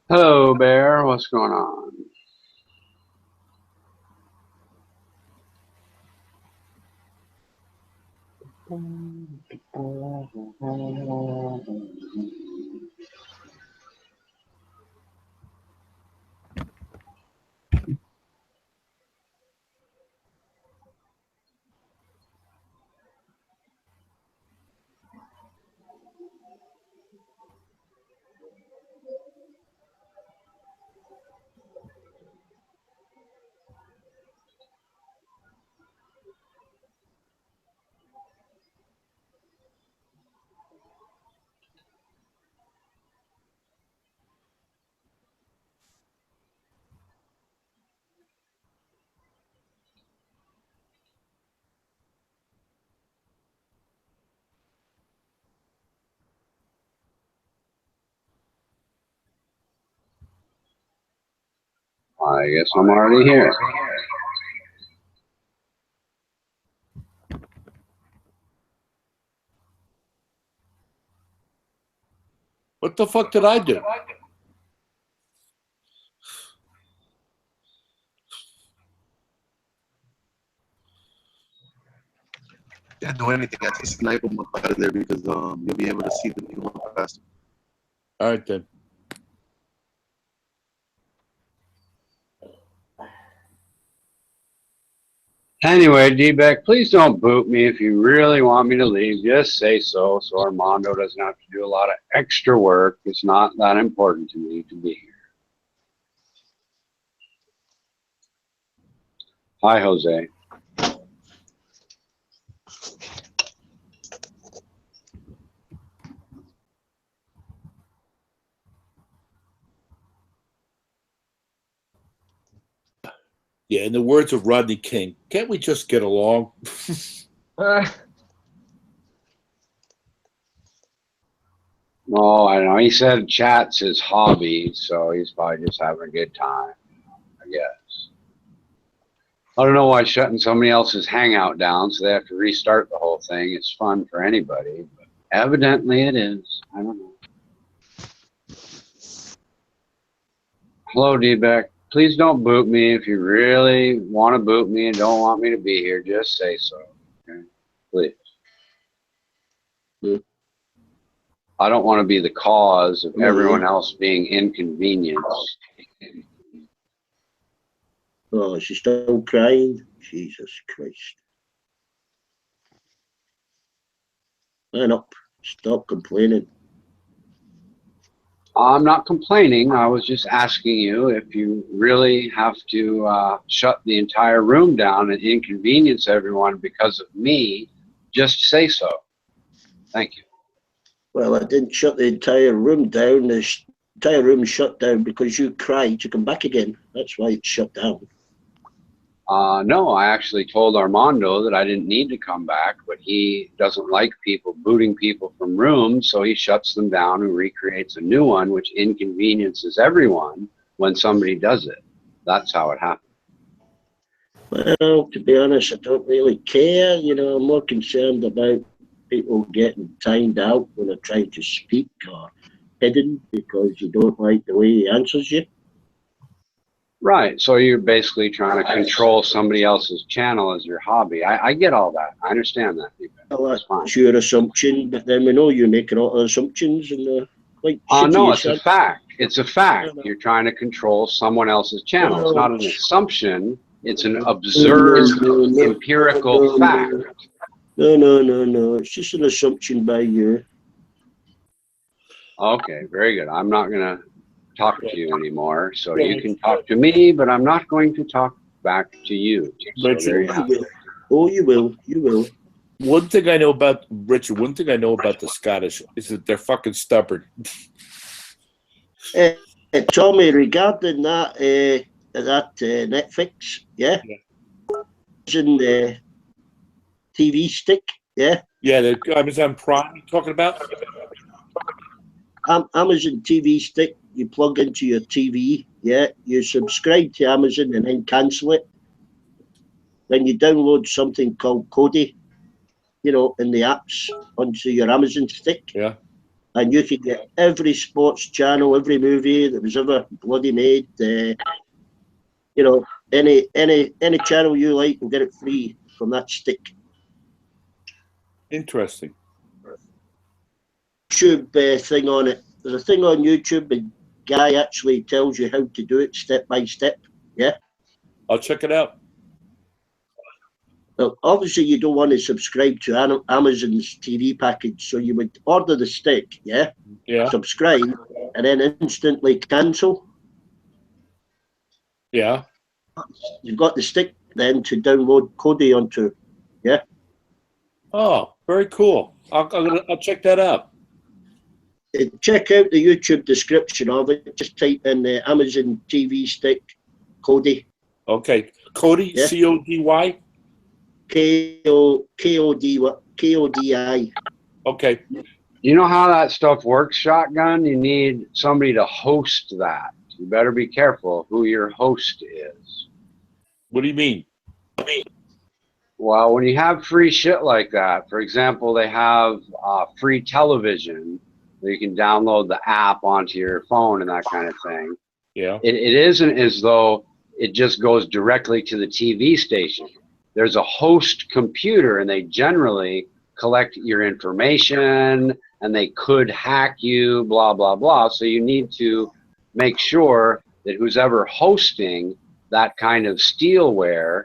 Hello, Bear. What's going on? I guess I'm already here. What the fuck did I do? Can't do anything. I just snipe them up out of there because you'll be able to see the new one faster. All right, then. Anyway, D-Beck, please don't boot me. If you really want me to leave, just say so Armando doesn't have to do a lot of extra work. It's not that important to me to be here. Hi, Jose. Yeah, in the words of Rodney King, can't we just get along? Oh, I know. He said chat's his hobby, so he's probably just having a good time, I guess. I don't know why shutting somebody else's hangout down so they have to restart the whole thing. It's fun for anybody, but evidently it is. I don't know. Hello, D-Beck. Please don't boot me. If you really want to boot me and don't want me to be here, just say so. Okay? Please. I don't want to be the cause of everyone else being inconvenienced. Oh, she's still crying. Jesus Christ. Man up. Stop complaining. I'm not complaining. I was just asking you if you really have to shut the entire room down and inconvenience everyone because of me, just say so. Thank you. Well, I didn't shut the entire room down. The entire room shut down because you cried to come back again. That's why it's shut down. No, I actually told Armando that I didn't need to come back, but he doesn't like people booting people from rooms, so he shuts them down and recreates a new one, which inconveniences everyone when somebody does it. That's how it happens. Well, to be honest, I don't really care. You know, I'm more concerned about people getting timed out when they're trying to speak or hidden because you don't like the way he answers you. Right, so you're basically trying to control somebody else's channel as your hobby. I get all that. I understand that. Well, that's your assumption, but then we know you make a lot of assumptions and quite shitty. No, it's a fact. It's a fact. You're trying to control someone else's channel. It's not an assumption. It's an observed empirical fact. No. It's just an assumption by you. Okay, very good. I'm not going to talk to you anymore. So you can talk to me, but I'm not going to talk back to you. So there you have it. Oh, you will. You will. One thing I know about Richard, one thing I know about the Scottish is that they're fucking stubborn. Tommy, regarding that Netflix, yeah? In the TV stick, yeah? Yeah, the Amazon Prime you're talking about? Amazon TV stick, you plug into your TV, yeah? You subscribe to Amazon and then cancel it. Then you download something called Kodi, you know, in the apps onto your Amazon stick. Yeah. and you can get every sports channel, every movie that was ever bloody made. You know, any channel you like, you'll get it free from that stick. Interesting. YouTube thing on it. There's a thing on YouTube. The guy actually tells you how to do it step by step. Yeah. I'll check it out. Well, obviously you don't want to subscribe to Amazon's TV package, so you would order the stick, yeah, Yeah. subscribe, and then instantly cancel. Yeah. You've got the stick then to download Kodi onto, yeah. Oh, very cool. I'll check that out. Check out the YouTube description of it. Just type in the Amazon TV stick, Kodi. Okay. Cody, Yeah. C-O-D-Y? K-O-D-I. Okay. You know how that stuff works, Shotgun? You need somebody to host that. You better be careful who your host is. What do you mean? Well, when you have free shit like that, for example, they have free television where you can download the app onto your phone and that kind of thing. Yeah. It isn't as though it just goes directly to the TV station. There's a host computer, and they generally collect your information, and they could hack you, blah, blah, blah. So you need to make sure that who's ever hosting that kind of steelware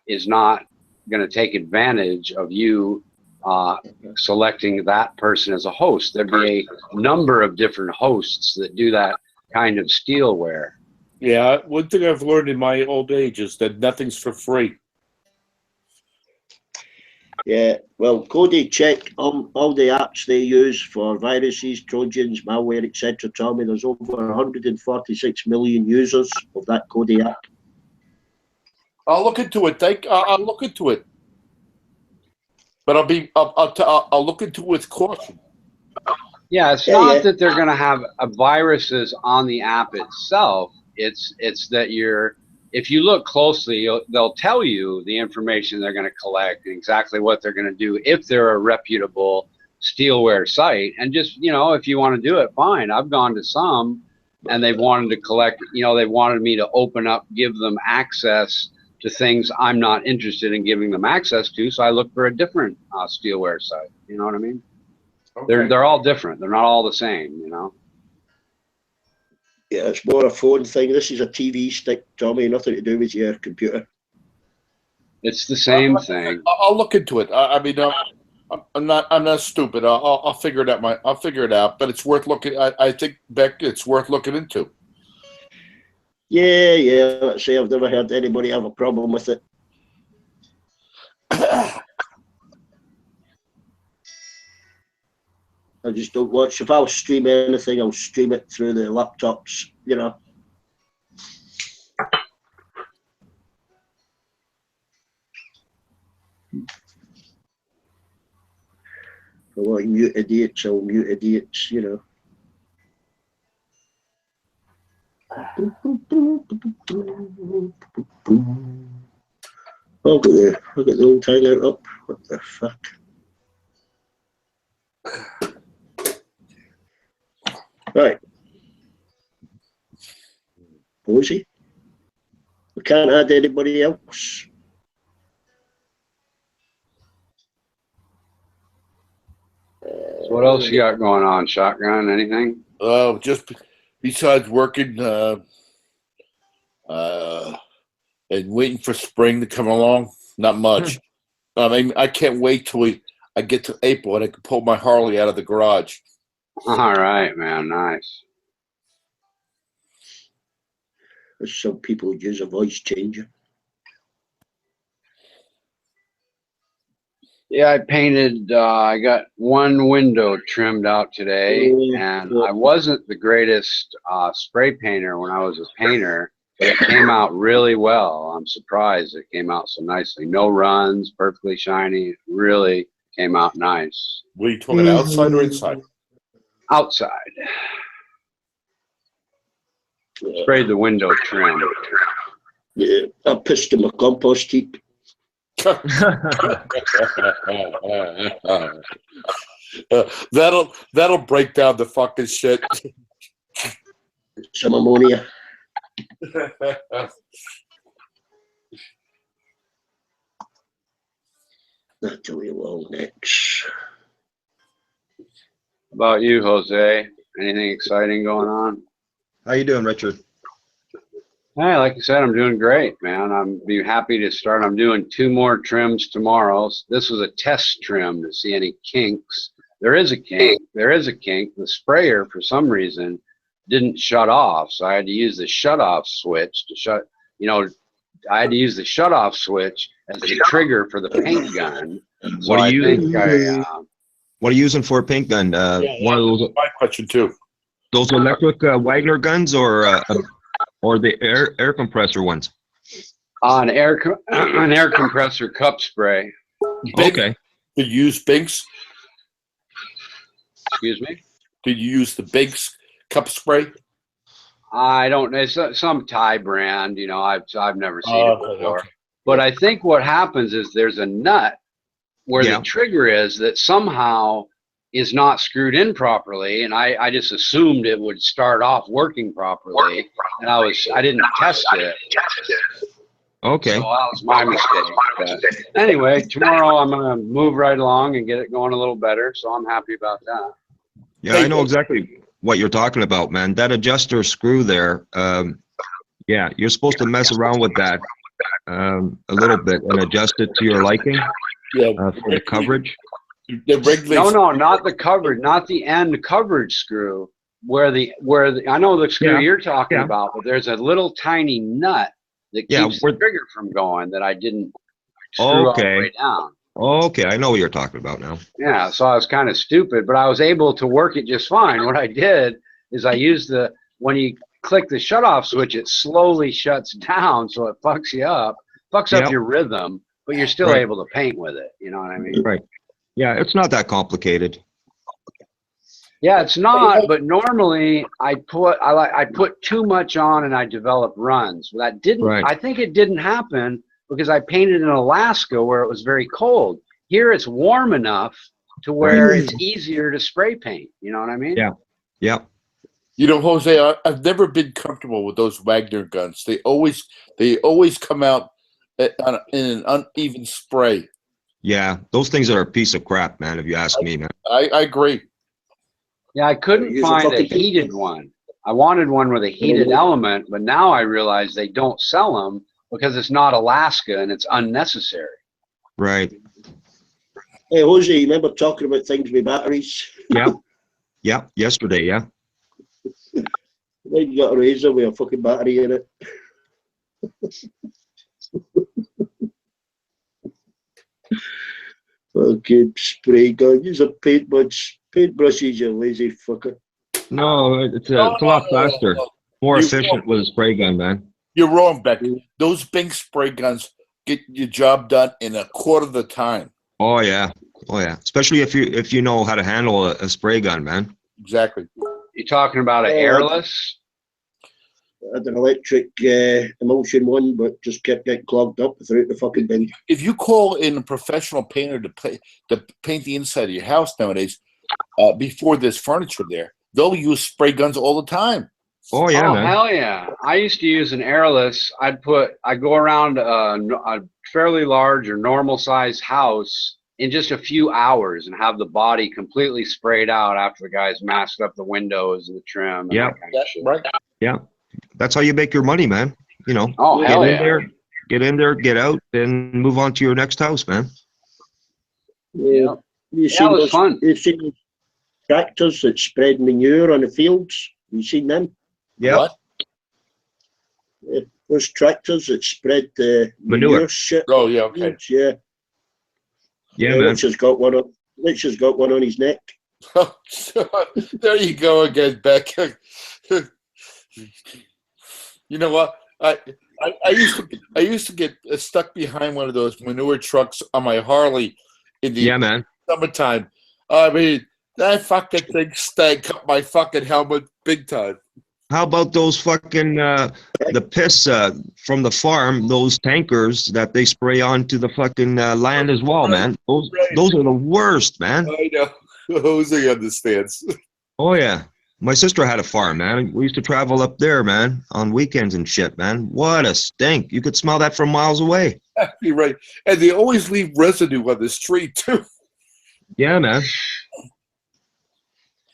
is not going to take advantage of you selecting that person as a host. There'd be a number of different hosts that do that kind of steelware. Yeah. One thing I've learned in my old age is that nothing's for free. Yeah, well, Kodi checked all the apps they use for viruses, trojans, malware, etc. Tell me there's over 146 million users of that Kodi app. I'll look into it. I'll look into it. But I'll look into it with caution. Yeah, it's not that they're going to have viruses on the app itself. It's that if you look closely, they'll tell you the information they're going to collect and exactly what they're going to do if they're a reputable steelware site. And just, if you want to do it, fine. I've gone to some and they've wanted to collect, they wanted me to open up, give them access to things I'm not interested in giving them access to. So I look for a different steelware site. You know what I mean? Okay. They're all different. They're not all the same, Yeah, it's more a phone thing. This is a TV stick, Tommy, nothing to do with your computer. It's the same thing. I'll look into it. I'm not stupid. I'll figure it out. I'll figure it out. But it's worth looking. I think, Beck, it's worth looking into. Yeah. Let's say I've never heard anybody have a problem with it. I just don't watch. If I'll stream anything, I'll stream it through the laptops, If I want to mute idiots, I'll mute idiots, I'll get the old timeout up. What the fuck? Right. Posey. We can't add anybody else. So what else you got going on, Shotgun? Anything? Just besides working and waiting for spring to come along, not much. I mean, I can't wait till I get to April and I can pull my Harley out of the garage. All right, man. Nice. There's some people who use a voice changer. Yeah, I painted, I got one window trimmed out today, and I wasn't the greatest spray painter when I was a painter, but it came out really well. I'm surprised it came out so nicely. No runs, perfectly shiny. It really came out nice. Were you talking outside or inside? Outside. Sprayed the window trim. Yeah, I pissed in my compost heap. That'll break down the fucking shit. Some ammonia. I'll tell you all next. About you, Jose? Anything exciting going on? How you doing, Richard? Hey, like you said, I'm doing great, man. I'm be happy to start. I'm doing 2 more trims tomorrow. This was a test trim to see any kinks. There is a kink. There is a kink. The sprayer, for some reason, didn't shut off, so I had to use the shut-off switch to shut. I had to use the shut-off switch as the trigger for the paint gun. So What are I you think What are you using for a paint gun? One of those My question too. electric Wagner guns, or the air compressor ones? an air compressor cup spray. Okay. Did you use Binks? Excuse me. Did you use the Binks cup spray? I don't know. It's some Thai brand. I've never seen it before. Okay. But I think what happens is there's a nut where Yeah. the trigger is that somehow is not screwed in properly, and I just assumed it would start off working properly, and I didn't test it. Okay. So that was my mistake. But anyway, tomorrow I'm gonna move right along and get it going a little better, so I'm happy about that. Yeah, I know exactly what you're talking about, man. That adjuster screw there. Yeah, you're supposed to mess around with that a little bit and adjust it to your liking Yeah. for the coverage. No, not the coverage, not the end coverage screw. Where I know the screw you're talking about, but there's a little tiny nut that keeps the trigger from going that I didn't screw all the way down. Okay, I know what you're talking about now. Yeah, so I was kind of stupid, but I was able to work it just fine. What I did is I used when you click the shut-off switch, it slowly shuts down, so it fucks you up, up your rhythm, but you're still able to paint with it. You know what I mean? Right. Yeah, it's not that complicated. Yeah, it's not, but normally I put too much on and I develop runs. That didn't. Right. I think it didn't happen because I painted in Alaska where it was very cold. Here it's warm enough to where it's easier to spray paint. You know what I mean? Yeah. Yeah. Jose, I've never been comfortable with those Wagner guns. They always come out in an uneven spray. Yeah, those things are a piece of crap, man, if you ask me, man. I agree. Yeah, I couldn't find a heated one. I wanted one with a heated element, but now I realize they don't sell them because it's not Alaska and it's unnecessary. Right. Hey, Jose, you remember talking about things with batteries? Yeah. Yeah, yesterday, yeah. Then you got a razor with a fucking battery in it. Fucking spray gun. Use a paintbrushes, you lazy fucker. No, it's a lot faster. More efficient with a spray gun, man. You're wrong, Becky. Those Bing spray guns get your job done in a quarter of the time. Oh yeah. Oh yeah. Especially if you know how to handle a spray gun, man. Exactly. You talking about an airless? I had an electric emulsion one, but just kept getting clogged up throughout the fucking bin. If you call in a professional painter to paint the inside of your house nowadays, before there's furniture there, they'll use spray guns all the time. Oh yeah, man. Hell yeah! I used to use an airless. I'd go around a fairly large or normal sized house in just a few hours and have the body completely sprayed out after the guys masked up the windows and the trim. And that kind of shit. Right. Yeah. That's how you make your money, man. You know. Oh, hell yeah. Get in there, get out, then move on to your next house, man. Yeah. It was fun. You've seen those tractors that spread manure on the fields? You seen them? Yeah. What? Those tractors that spread the manure shit. Oh yeah. Okay. Yeah. Yeah, man. Rich has got one on his neck. There you go again, Beck. You know what? I used to get stuck behind one of those manure trucks on my Harley in the summertime. I mean, that fucking thing stank up my fucking helmet big time. How about those fucking the piss from the farm? Those tankers that they spray onto the fucking land as well, man. Those are the worst, man. I know. Jose understands. Oh yeah. My sister had a farm, man. We used to travel up there, man, on weekends and shit, man. What a stink. You could smell that from miles away. You're right. And they always leave residue on the street, too. Yeah, man.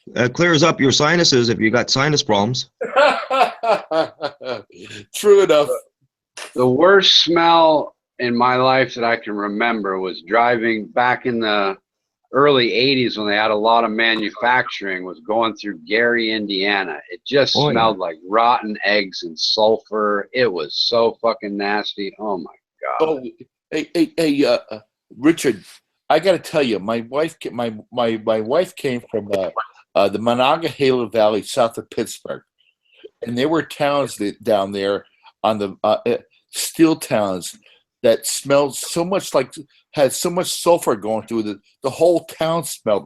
It clears up your sinuses if you got sinus problems. True enough. The worst smell in my life that I can remember was driving back in the early 80s when they had a lot of manufacturing, was going through Gary, Indiana. It just smelled like rotten eggs and sulfur. It was so fucking nasty. Oh my God. Oh, hey, Richard, I got to tell you, my wife came from the Monongahela Valley, south of Pittsburgh, and there were towns down there on the steel towns that smelled so much had so much sulfur going through it. The whole town smelled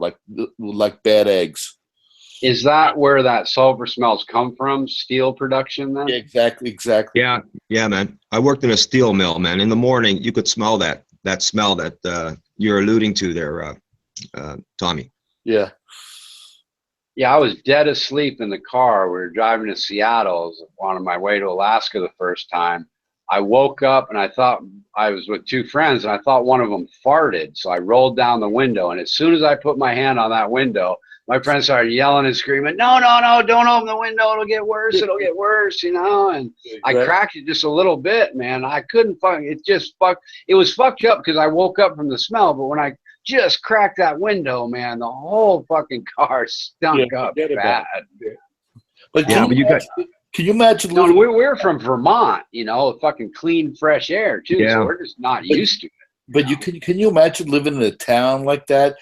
like bad eggs. Is that where that sulfur smells come from? Steel production then? Yeah, exactly. Yeah, man. I worked in a steel mill, man. In the morning, you could smell that smell that you're alluding to there, Tommy. Yeah. Yeah, I was dead asleep in the car. We were driving to Seattle. I was on my way to Alaska the first time. I woke up and I thought I was with two friends and I thought one of them farted. So I rolled down the window, and as soon as I put my hand on that window, my friend started yelling and screaming, no, don't open the window. It'll get worse. It'll get worse, you know? And I cracked it just a little bit, man. I couldn't it was fucked up because I woke up from the smell. But when I just cracked that window, man, the whole fucking car stunk up bad. But can you imagine? No, we're from Vermont, you know, fucking clean, fresh air too. Yeah. So we're just not used to it. But can you imagine living in a town like that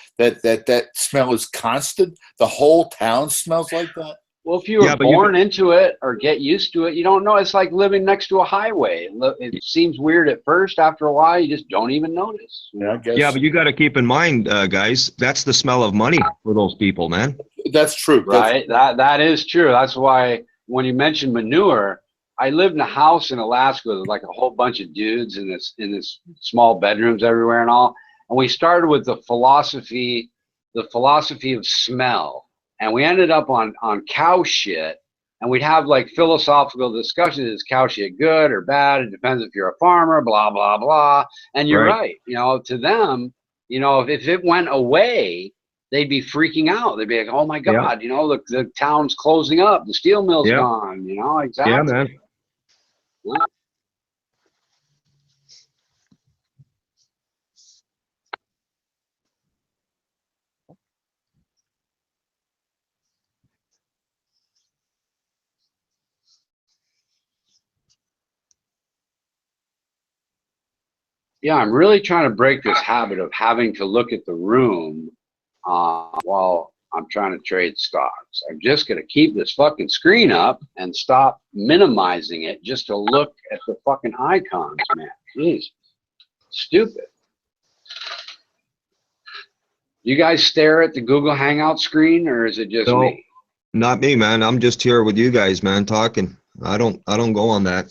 smell is constant? The whole town smells like that. Well, if you were born into it or get used to it, you don't know. It's like living next to a highway. It seems weird at first. After a while, you just don't even notice. Yeah, I guess. Yeah, but you got to keep in mind, guys, that's the smell of money for those people, man. That's true. Right? That is true. That's why when you mentioned manure, I lived in a house in Alaska with like a whole bunch of dudes in this small bedrooms everywhere and all. And we started with the philosophy of smell. And we ended up on cow shit, and we'd have like philosophical discussions. Is cow shit good or bad? It depends if you're a farmer, blah, blah, blah. And you're right. You know, to them, you know, if it went away, they'd be freaking out. They'd be like, oh my God, you know, the town's closing up. The steel mill's gone, you know, exactly. Yeah, man. Yeah. Yeah, I'm really trying to break this habit of having to look at the room while I'm trying to trade stocks. I'm just going to keep this fucking screen up and stop minimizing it just to look at the fucking icons, man. Jeez. Stupid. You guys stare at the Google Hangout screen, or is it just me? Not me, man. I'm just here with you guys, man, talking. I don't go on that.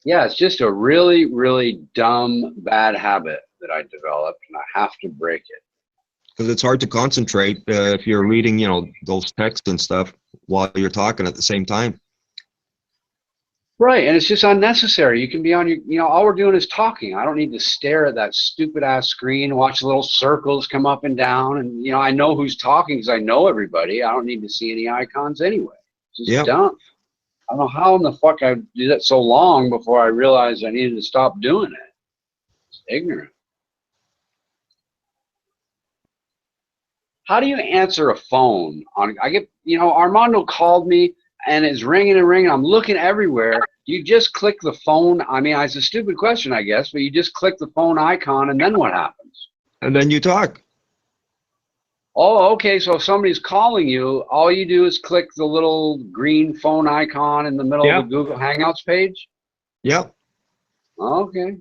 Yeah, it's just a really, really dumb, bad habit that I developed, and I have to break it. Because it's hard to concentrate if you're reading, you know, those texts and stuff while you're talking at the same time. Right, and it's just unnecessary. You can be on your, you know, all we're doing is talking. I don't need to stare at that stupid ass screen, watch little circles come up and down, and you know, I know who's talking because I know everybody. I don't need to see any icons anyway. It's just dumb. I don't know how in the fuck I did it so long before I realized I needed to stop doing it. It's ignorant. How do you answer a phone? You know, Armando called me and it's ringing and ringing. I'm looking everywhere. You just click the phone. I mean, it's a stupid question, I guess, but you just click the phone icon and then what happens? And then you talk. Oh, okay. So if somebody's calling you, all you do is click the little green phone icon in the middle of the Google Hangouts page? Yep. Okay.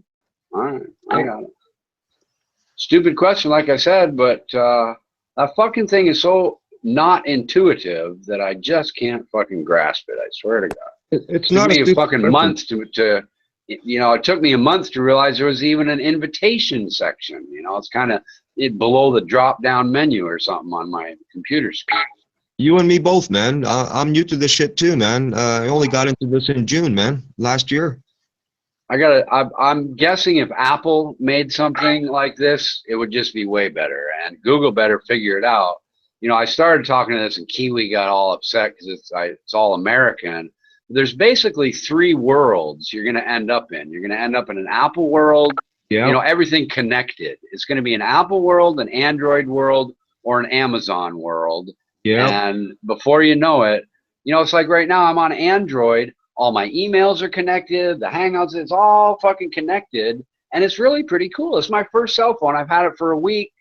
All right. I got it. Stupid question, like I said, but that fucking thing is so not intuitive that I just can't fucking grasp it. I swear to God. It's not a fucking month to you know, it took me a month to realize there was even an invitation section. You know, it's kind of it below the drop down menu or something on my computer screen. You and me both, man. I'm new to this shit too, man. I only got into this in June, man, last year. I'm guessing if Apple made something like this, it would just be way better, and Google better figure it out. You know, I started talking to this, and Kiwi got all upset because it's all American. There's basically 3 worlds you're going to end up in. You're going to end up in an Apple world. Yeah. You know, everything connected. It's going to be an Apple world, an Android world, or an Amazon world. Yeah. And before you know it, you know, it's like right now I'm on Android. All my emails are connected. The Hangouts, it's all fucking connected. And it's really pretty cool. It's my first cell phone. I've had it for a week,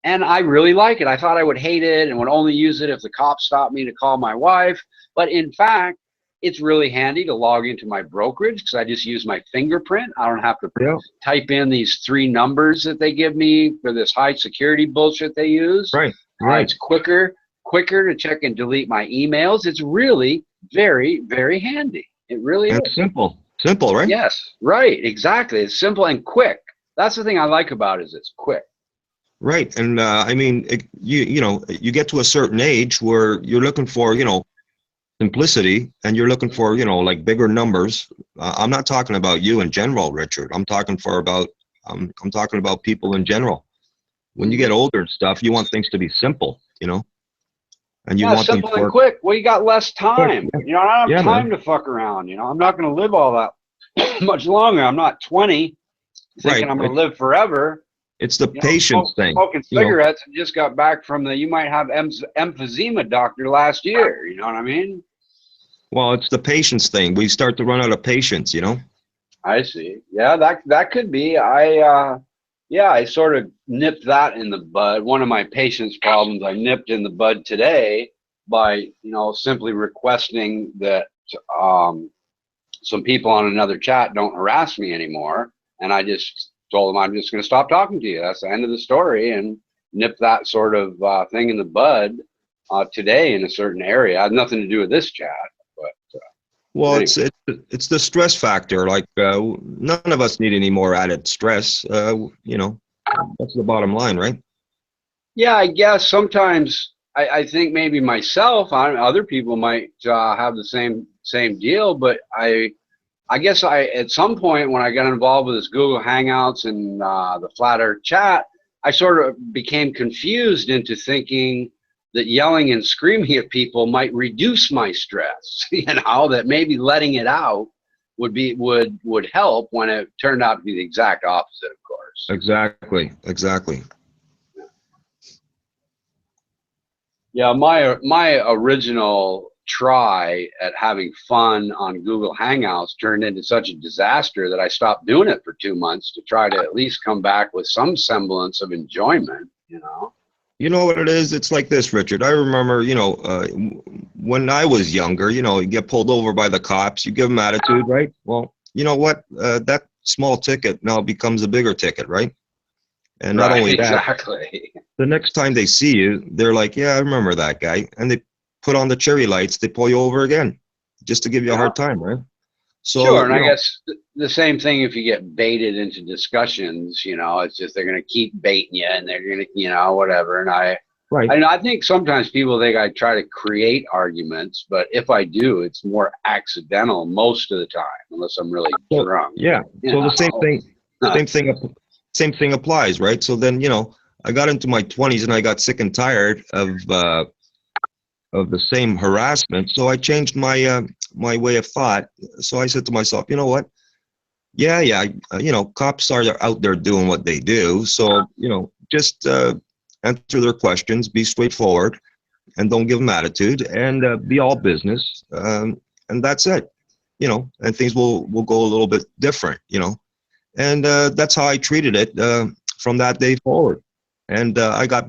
and I really like it. I thought I would hate it and would only use it if the cops stopped me to call my wife. But in fact, it's really handy to log into my brokerage because I just use my fingerprint. I don't have to type in these 3 numbers that they give me for this high security bullshit they use. Right. It's quicker to check and delete my emails. It's really very, very handy. It really is. Simple, right? Yes, right, exactly. It's simple and quick. That's the thing I like about it, is it's quick. Right, and I mean, you know, you get to a certain age where you're looking for, you know, simplicity, and you're looking for, you know, like bigger numbers. I'm not talking about you in general, Richard. I'm talking about people in general. When you get older and stuff, you want things to be simple, you know, and you want simple them to and quick. Well, you got less time. Yeah. You know, I don't have time man. to fuck around. You know, I'm not going to live all that much longer. I'm not 20 thinking I'm going to live forever. It's the patience thing. Smoking cigarettes and just got back from the you might have emphysema doctor last year. You know what I mean? Well, it's the patience thing. We start to run out of patience, you know? I see. Yeah, that could be. I sort of nipped that in the bud. One of my patience problems I nipped in the bud today by, you know, simply requesting that some people on another chat don't harass me anymore. And I just told them I'm just going to stop talking to you. That's the end of the story, and nip that sort of thing in the bud today in a certain area. I have nothing to do with this chat. But well, anyway. it's the stress factor. Like none of us need any more added stress. You know, that's the bottom line, right? Yeah, I guess sometimes I think maybe myself, other people might have the same deal, but I guess at some point when I got involved with this Google Hangouts and the Flat Earth chat, I sort of became confused into thinking that yelling and screaming at people might reduce my stress. You know, that maybe letting it out would help, when it turned out to be the exact opposite, of course. Exactly. Yeah, my original try at having fun on Google Hangouts turned into such a disaster that I stopped doing it for 2 months to try to at least come back with some semblance of enjoyment, you know? You know what it is? It's like this, Richard. I remember, you know, when I was younger, you know, you get pulled over by the cops, you give them attitude, right? Well, you know what? That small ticket now becomes a bigger ticket, right? And not only that, exactly. The next time they see you, they're like, yeah, I remember that guy. And they put on the cherry lights, they pull you over again just to give you a hard time, right? So, sure, and I guess the same thing if you get baited into discussions, you know, it's just they're going to keep baiting you, and they're going to, you know, whatever. And I think sometimes people think I try to create arguments, but if I do, it's more accidental most of the time, unless I'm really drunk. Yeah. So the same thing applies, right? So then, you know, I got into my 20s and I got sick and tired of the same harassment. So I changed my my way of thought. So I said to myself, you know what? Yeah, you know, cops are out there doing what they do. So, you know, just answer their questions, be straightforward, and don't give them attitude, and be all business. And that's it, you know, and things will go a little bit different, you know. And that's how I treated it from that day forward. And I got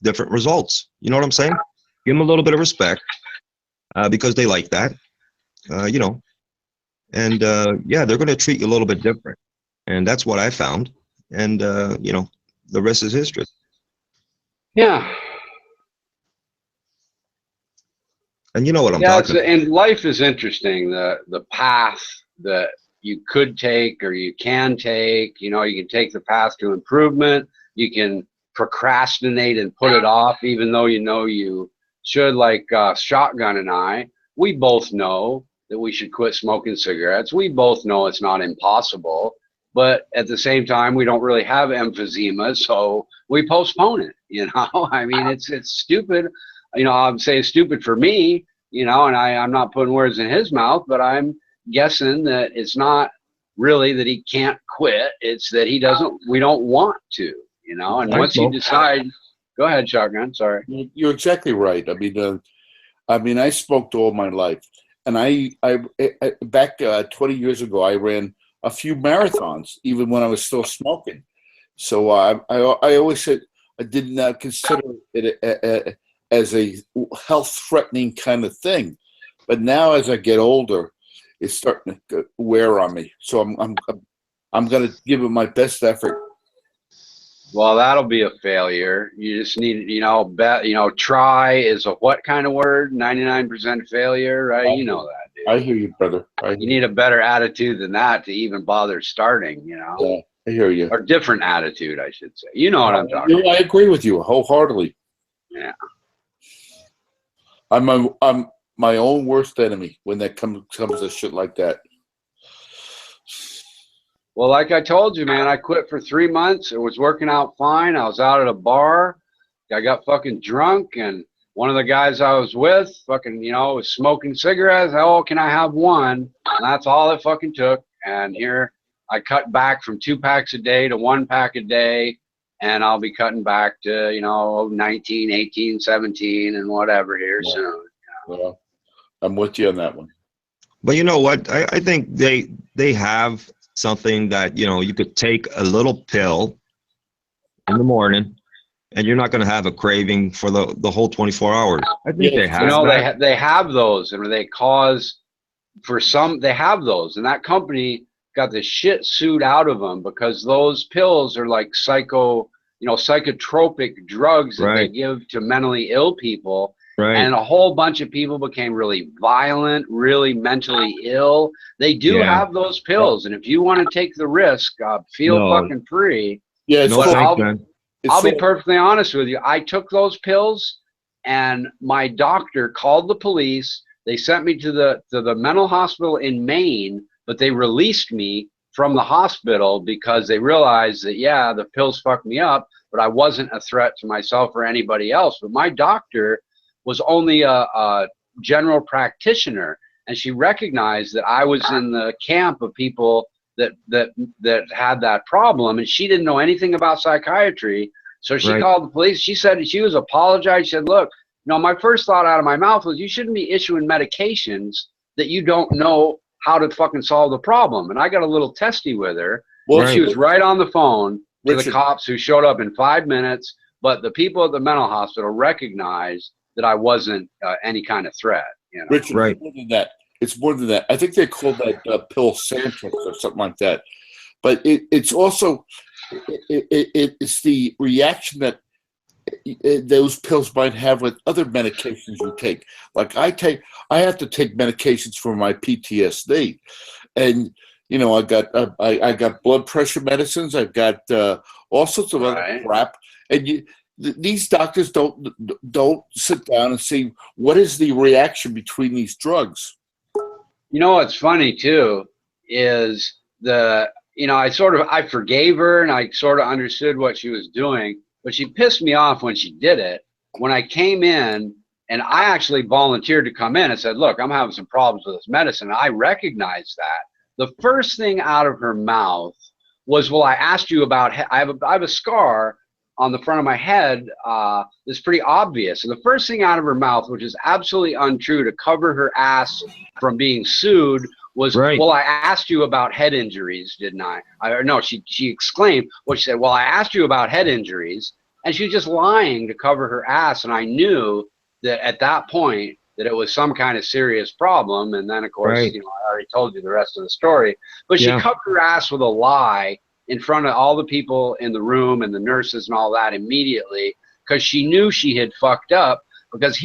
different results. You know what I'm saying? Give them a little bit of respect because they like that, you know. And yeah, they're going to treat you a little bit different. And that's what I found. And, you know, the rest is history. Yeah. And you know what I'm talking about. And life is interesting. The path that you could take or you can take, you know, you can take the path to improvement. You can procrastinate and put it off, even though you should, like Shotgun and I, we both know that we should quit smoking cigarettes. We both know it's not impossible, but at the same time, we don't really have emphysema, so we postpone it, I mean, it's stupid. I'm saying stupid for me, and I'm not putting words in his mouth, but I'm guessing that it's not really that he can't quit. It's that we don't want to, and once you decide, go ahead, Shotgun, sorry. You're exactly right. I mean, I smoked all my life, and I back 20 years ago, I ran a few marathons, even when I was still smoking. So I always said I did not consider it as a health-threatening kind of thing. But now, as I get older, it's starting to wear on me. So I'm going to give it my best effort. Well, that'll be a failure. You just need, try is a what kind of word? 99% failure, right? You know that, dude. I hear you, brother. You need a better attitude than that to even bother starting, Yeah, I hear you. Or different attitude, I should say. You know what I'm talking about. I agree with you wholeheartedly. Yeah. I'm my own worst enemy when that comes to shit like that. Well, like I told you, man, I quit for 3 months. It was working out fine. I was out at a bar. I got fucking drunk, and one of the guys I was with fucking, was smoking cigarettes. Oh, can I have one? And that's all it fucking took. And here I cut back from 2 packs a day to 1 pack a day. And I'll be cutting back to, 19, 18, 17 and whatever here soon. Well, I'm with you on that one. But you know what? I think they have something that, you could take a little pill in the morning and you're not going to have a craving for the whole 24 hours. I think they have that. They have those, and they have those, and that company got the shit sued out of them because those pills are like psychotropic drugs that they give to mentally ill people. Right. And a whole bunch of people became really violent, really mentally ill. They do have those pills, and if you want to take the risk, feel fucking free. Yeah, I'll be perfectly honest with you. I took those pills, and my doctor called the police. They sent me to the mental hospital in Maine, but they released me from the hospital because they realized that, the pills fucked me up, but I wasn't a threat to myself or anybody else. But my doctor was only a general practitioner, and she recognized that I was in the camp of people that had that problem, and she didn't know anything about psychiatry. So she called the police. She said she was apologized. She said, look, my first thought out of my mouth was you shouldn't be issuing medications that you don't know how to fucking solve the problem. And I got a little testy with her. Well, she was right on the phone to the cops who showed up in 5 minutes, but the people at the mental hospital recognized that I wasn't any kind of threat. Richard, more than that. It's more than that. I think they call that pill Santrix or something like that. But it's also it's the reaction that those pills might have with other medications you take. Like I have to take medications for my PTSD, and I got blood pressure medicines. I've got all sorts of other crap, and these doctors don't sit down and see what is the reaction between these drugs. What's funny too is I forgave her and I sort of understood what she was doing, but she pissed me off when she did it. When I came in, and I actually volunteered to come in and said, look, I'm having some problems with this medicine. I recognized that. The first thing out of her mouth was, well, I asked you about, I have a scar on the front of my head that's pretty obvious. And the first thing out of her mouth, which is absolutely untrue, to cover her ass from being sued, was, well, I asked you about head injuries, didn't I? She exclaimed, she said, well, I asked you about head injuries. And she was just lying to cover her ass. And I knew that at that point that it was some kind of serious problem. And then, of course, I already told you the rest of the story. But she covered her ass with a lie in front of all the people in the room and the nurses and all that immediately, because she knew she had fucked up. Because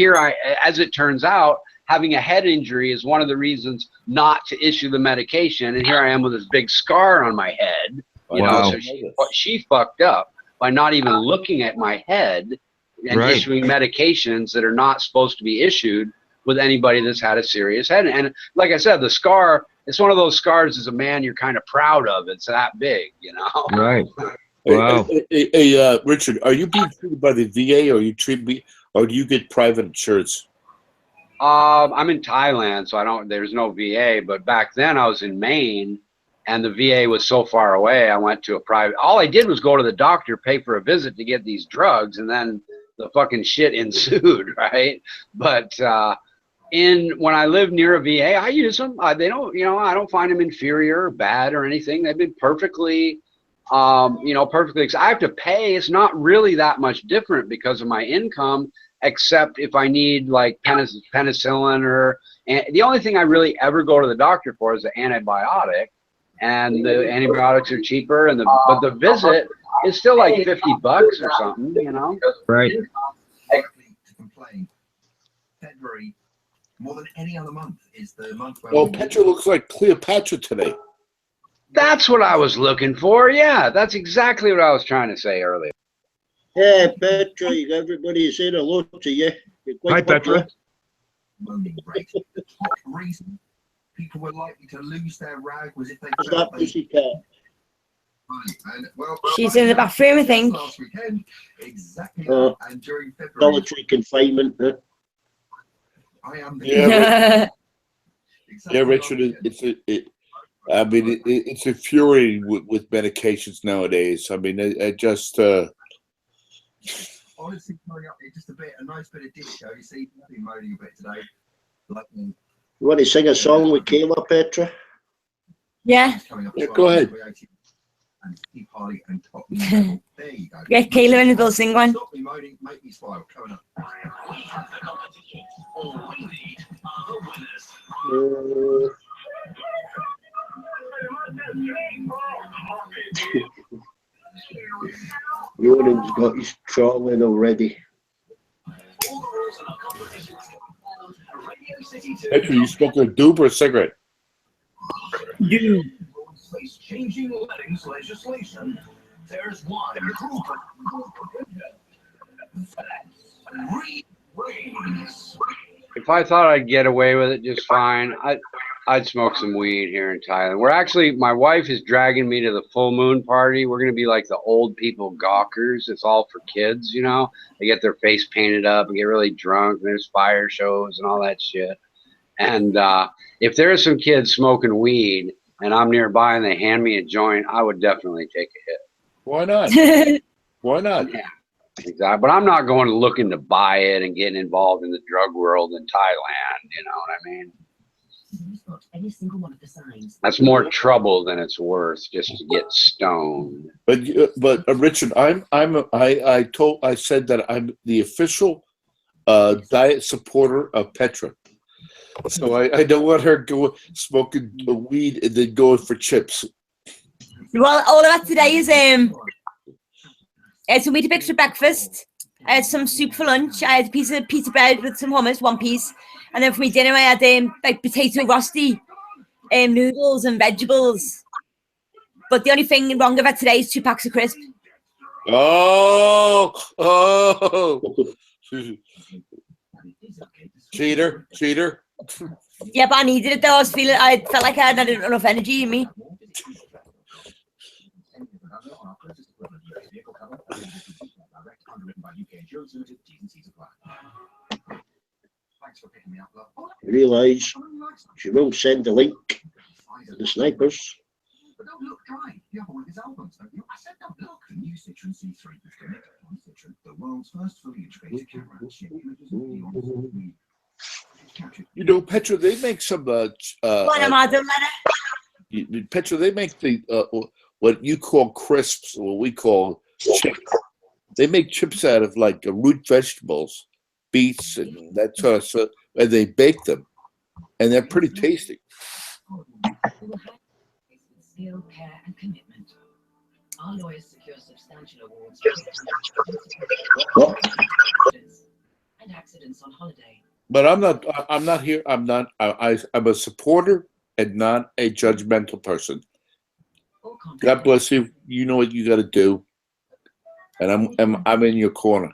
as it turns out, having a head injury is one of the reasons not to issue the medication. And here I am with this big scar on my head. So she fucked up. by not even looking at my head and Right. issuing medications that are not supposed to be issued with anybody that's had a serious head. And like I said, the scar, it's one of those scars as a man you're kind of proud of. It's that big, you know? Right. Wow. Hey, Richard, are you being treated by the VA, or or do you get private insurance? I'm in Thailand, so there's no VA, but back then I was in Maine and the VA was so far away. I went to a private, all I did was go to the doctor, pay for a visit to get these drugs, and then the fucking shit ensued, right? But, when I live near a VA, I use them. They don't, you know, I don't find them inferior or bad or anything. They've been perfectly, you know, perfectly. I have to pay. It's not really that much different because of my income, except if I need like penicillin or, and the only thing I really ever go to the doctor for is an antibiotic, and the antibiotics are cheaper, and but the visit is still like $50 or something, you know? Right. To complain. February, more than any other month, is the month where Well, Petra looks like Cleopatra today. That's what I was looking for. Yeah, that's exactly what I was trying to say earlier. Yeah, Petra, everybody is saying hello to you. You're quite Hi, Petra. popular. moaning rate. The top reason people were likely to lose their rag was if they Is felt that they pussycat? And, well, She's in the bathroom, I think. Last weekend, exactly Oh. that. And during February, Solitary confinement. Huh? I am the Yeah, exactly Yeah, Richard, it's infuriating with medications nowadays. I mean, it just. honestly coming up just a nice bit of disco. You see, I've been moaning a bit today. Like, You want to sing a song with Kayla, Petra? Yeah. coming up Yeah, go ahead. And Steve Harley and Top Me. There you go. Get Kayla in the bill, sing one. Stop me moaning, make me smile. Coming up. Ronan's got his trolling already. Petra, you smoking a doob or a cigarette? Face changing lettings legislation. There's one group reins. If I thought I'd get away with it just fine, I'd smoke some weed here in Thailand. We're actually, my wife is dragging me to the full moon party. We're going to be like the old people gawkers. It's all for kids, you know. They get their face painted up and get really drunk. And there's fire shows and all that shit. And if there's some kids smoking weed and I'm nearby and they hand me a joint, I would definitely take a hit. Why not? Why not? Yeah, exactly. But I'm not going looking to buy it and getting involved in the drug world in Thailand. You know what I mean? That's more trouble than it's worth just to get stoned. But Richard, I said that I'm the official diet supporter of Petra. So I don't want her smoking weed and then going for chips. Well, all of that today is I had some Weetabix for breakfast. I had some soup for lunch. I had a piece of pita bread with some hummus, one piece, and then for my dinner I had like potato rosti, noodles and vegetables. But the only thing wrong about today is 2 packs of crisps. Oh, cheater. Yeah, but I needed it though. I felt like I had enough energy in me. Realise she will send the link to the snipers. But don't look dry. You have one of his albums, don't you? I said don't look. The new Citroen C3 was connected on Citroen, the world's first fully integrated camera and ship images of the You know, Petra, they make some. Petra, they make the what you call crisps, what we call chips. They make chips out of like root vegetables, beets, and that sort of stuff, and they bake them, and they're pretty tasty. Skill, care, and commitment. Our lawyers secure substantial awards and accidents on holiday. But I'm not here. I'm a supporter and not a judgmental person. God bless you. You know what you got to do. and I'm in your corner.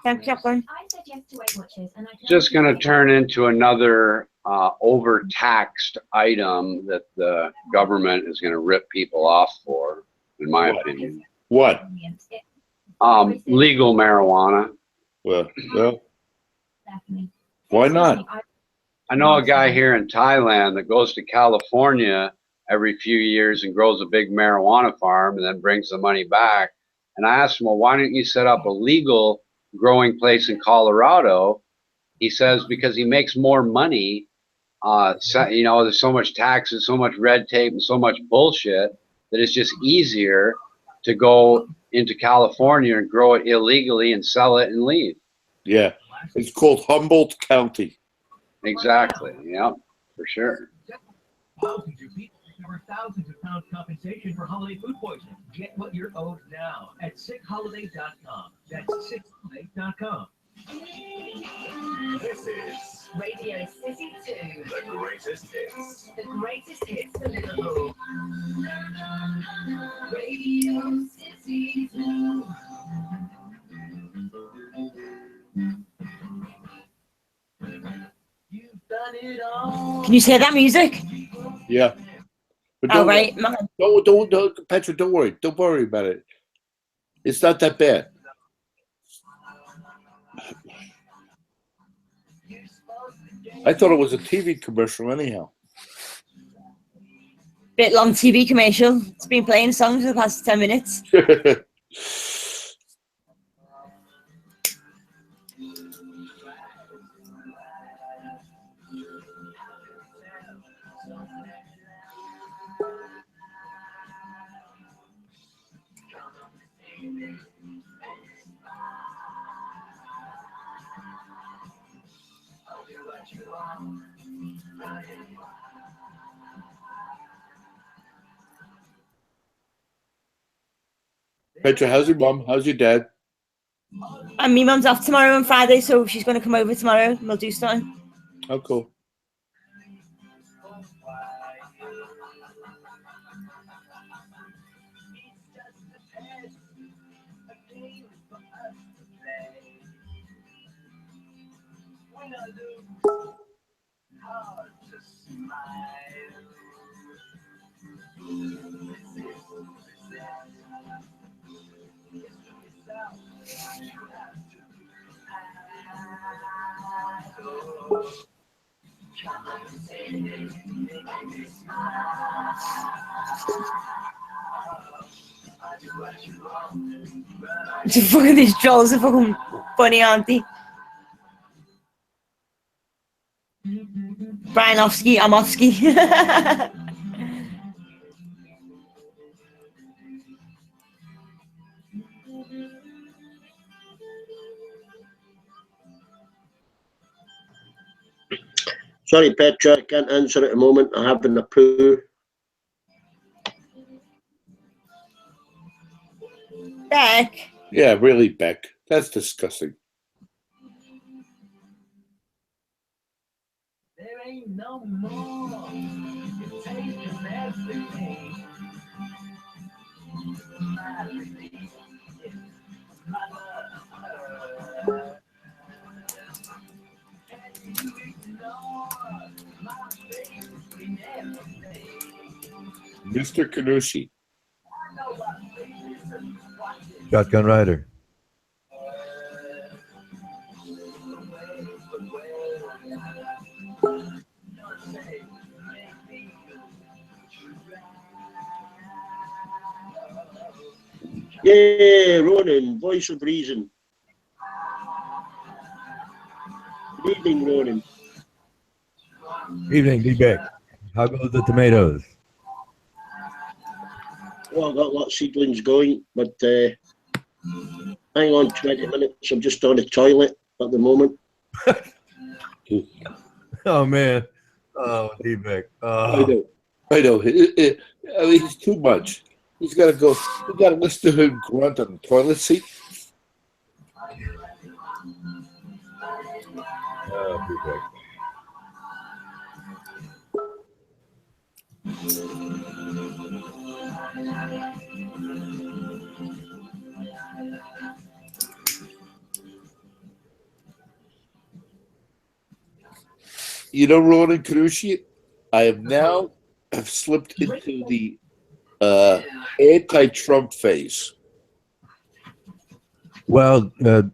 Thanks, Chaplain. Just going to turn into another overtaxed item that the government is going to rip people off for, in my opinion. What? Legal marijuana. Well, why not? I know a guy here in Thailand that goes to California every few years and grows a big marijuana farm and then brings the money back. And I asked him, well, why don't you set up a legal growing place in Colorado? He says, because he makes more money. You know, there's so much taxes, so much red tape, and so much bullshit that it's just easier to go into California and grow it illegally and sell it and leave. Yeah, it's called Humboldt County. Exactly. Yeah, for sure. Thousands of people recover thousands of pounds compensation for holiday food poisoning. Get what you're owed now at sickholiday.com. That's sickholiday.com. This is Radio City 2. the greatest hits. The greatest hits for Liverpool. Radio City 2. You've done it all. Can you hear that music? Yeah. But Oh, right. Don't, Petra, don't worry. Don't worry about it. It's not that bad. I thought it was a TV commercial anyhow. Bit long TV commercial. It's been playing songs for the past 10 minutes. Petra, how's your mom? How's your dad? And my mum's off tomorrow and Friday, so she's going to come over tomorrow and we'll do something. Oh, cool. Fucking these trolls are fucking funny, aren't they? Brianovsky, Amovsky. Sorry, Petra, I can't answer at the moment. I'm having a poo. Beck. Yeah, really, Beck. That's disgusting. There ain't no more. You taste of everything. Mr. Kanushi. Shotgun Rider. Yeah, Ronan, voice of reason. Good evening, Ronan. Evening, D-Beck. How goes the tomatoes? Well, I've got a lot of seedlings going, but hang on 20 minutes. I'm just on the toilet at the moment. Oh, man. Oh, D-Beck. I know. I mean, it's too much. He's got to go. You got to listen to him grunt on the toilet seat. Oh, D-Beck. Roland Carucci, I have now slipped into the anti-Trump phase. Well, the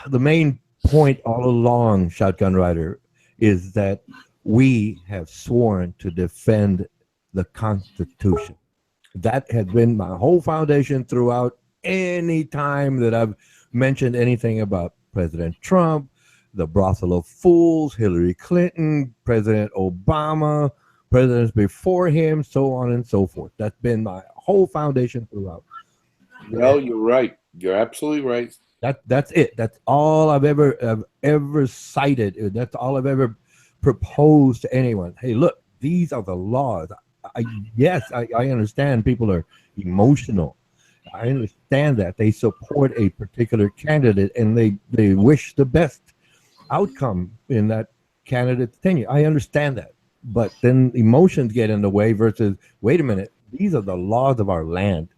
main point all along, Shotgun Rider, is that we have sworn to defend the Constitution. That has been my whole foundation throughout any time that I've mentioned anything about President Trump, the brothel of fools, Hillary Clinton, President Obama, presidents before him, so on and so forth. That's been my whole foundation throughout. Well, you're right. You're absolutely right. That's it. That's all I've ever cited. That's all I've ever proposed to anyone. Hey, look, these are the laws. I understand people are emotional. I understand that they support a particular candidate and they wish the best outcome in that candidate's tenure. I understand that, but then emotions get in the way versus, wait a minute, these are the laws of our land.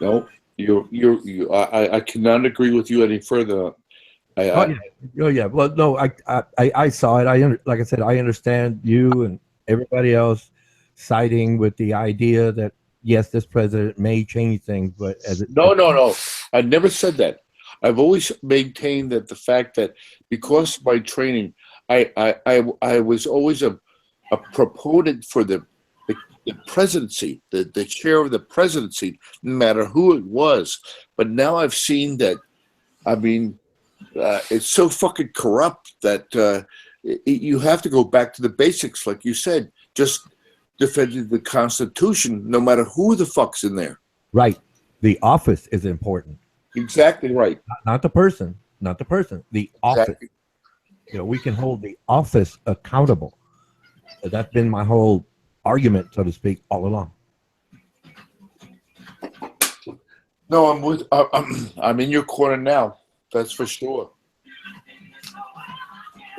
No, I cannot agree with you any further. Oh yeah. Well, no, I saw it. Like I said, I understand you and everybody else siding with the idea that yes, this president may change things, but no, I never said that. I've always maintained that the fact that because of my training, I was always a proponent for the presidency, the chair of the presidency, no matter who it was. But now I've seen that, I mean, it's so fucking corrupt that you have to go back to the basics, like you said, just defending the Constitution, no matter who the fuck's in there. Right. The office is important. Exactly right. Not the person. The office. Exactly. We can hold the office accountable. That's been my whole argument, so to speak, all along. No, I'm in your corner now. That's for sure.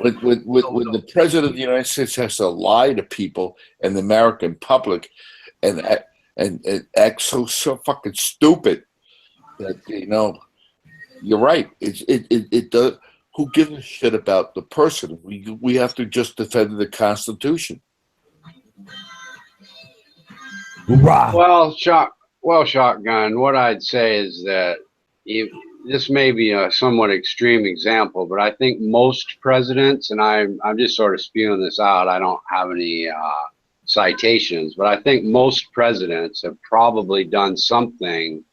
When the president of the United States has to lie to people and the American public, and act so fucking stupid that you're right. It does. Who gives a shit about the person? We have to just defend the Constitution. Well, Shotgun, what I'd say is that this may be a somewhat extreme example, but I think most presidents, and I'm just sort of spewing this out, I don't have any citations, but I think most presidents have probably done something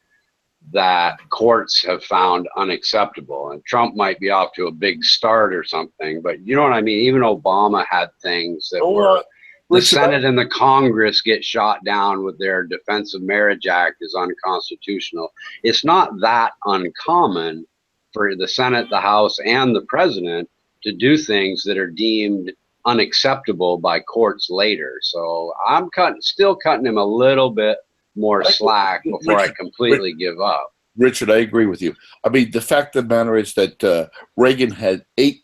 that courts have found unacceptable. And Trump might be off to a big start or something, but you know what I mean? Even Obama had things that were... The Senate and the Congress get shot down with their Defense of Marriage Act is unconstitutional. It's not that uncommon for the Senate, the House, and the president to do things that are deemed unacceptable by courts later. So I'm still cutting him a little bit more slack before I completely give up. Richard, I agree with you. I mean, the fact of the matter is that Reagan had 8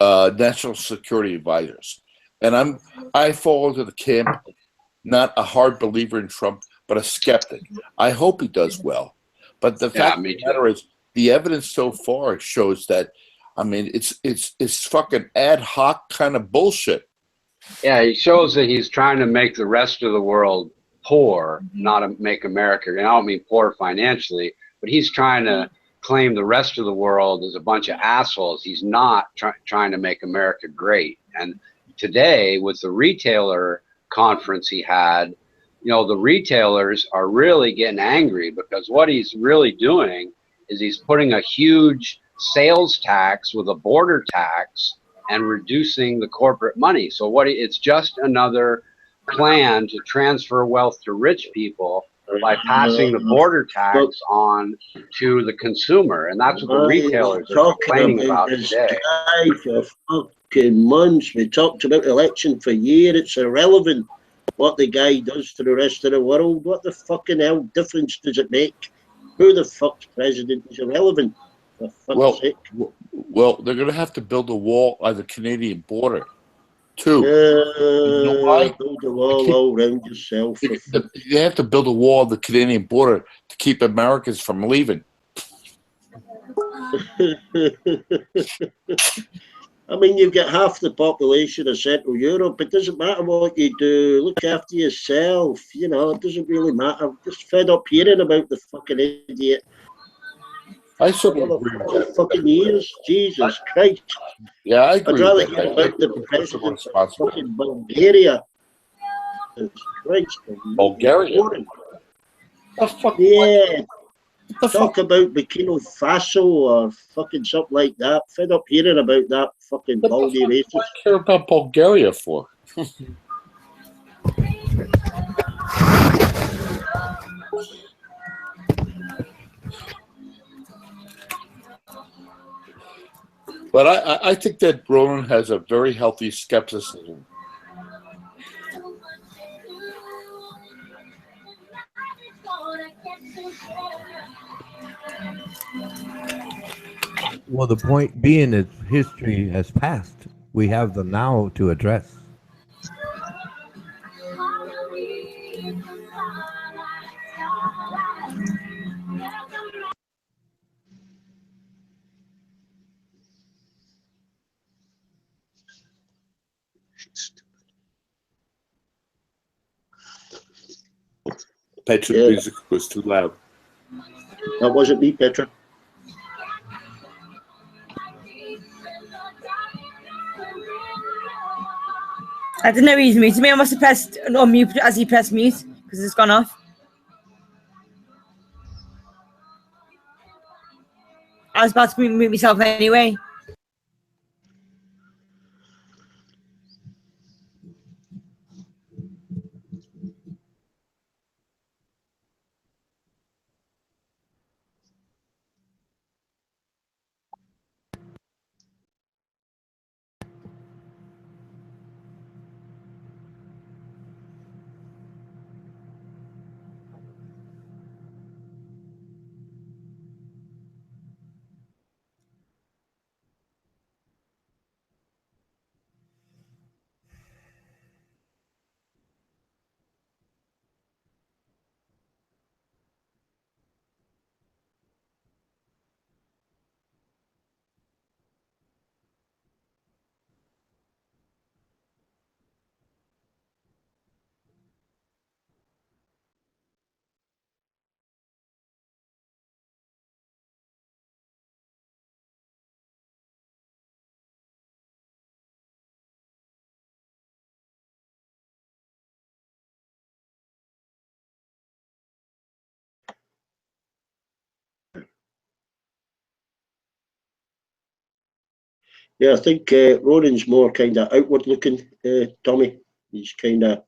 national security advisors. And I fall into the camp, not a hard believer in Trump, but a skeptic. I hope he does well. But the fact of the matter is, the evidence so far shows that, I mean, it's fucking ad hoc kind of bullshit. Yeah, he shows that he's trying to make the rest of the world poor, not to make America. And I don't mean poor financially, but he's trying to claim the rest of the world is a bunch of assholes. He's not trying to make America great. And today, with the retailer conference he had, the retailers are really getting angry because what he's really doing is he's putting a huge sales tax with a border tax and reducing the corporate money. So it's just another plan to transfer wealth to rich people by passing the border tax on to the consumer. And that's what the retailers are complaining about today. Months. We talked about election for a year. It's irrelevant what the guy does to the rest of the world. What the fucking hell difference does it make? Who the fuck's president is irrelevant? For fuck's sake. Well, they're going to have to build a wall on the Canadian border, too. Build a wall all around yourself. They have to build a wall on the Canadian border to keep Americans from leaving. I mean, you've got half the population of Central Europe. It doesn't matter what you do. Look after yourself. You know, it doesn't really matter. I'm just fed up hearing about the fucking idiot. I sort of agree with that. Fucking years. Jesus Christ. Yeah, I agree I'd rather with hear that. about the president of fucking Bulgaria. Christ. Bulgaria? The fuck? Yeah. The Talk about Burkina Faso or fucking something like that. Fed up hearing about that fucking baldy racist. What do I care about Bulgaria for? But I think that Roland has a very healthy skepticism. Well, the point being is history has passed. We have the now to address. Petra's music was too loud. That wasn't me, Petra. I didn't know he's muted me. I must have pressed unmute as he pressed mute because it's gone off. I was about to mute myself anyway. Yeah, I think Ronan's more kind of outward looking, Tommy. He's kind of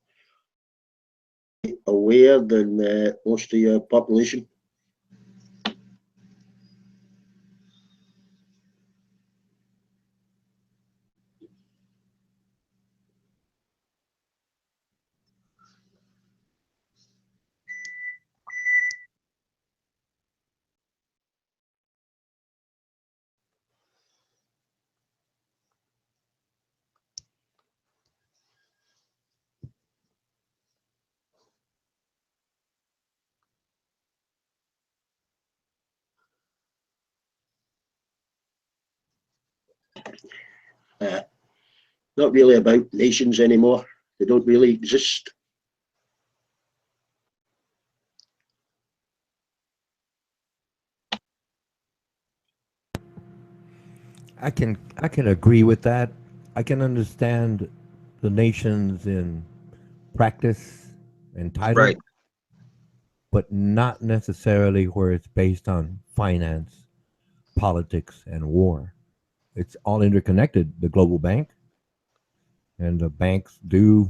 aware than most of your population. Not really about nations anymore. They don't really exist. I can agree with that. I can understand the nations in practice and title, Right. but not necessarily where it's based on finance, politics, and war. It's all interconnected. The global bank and the banks do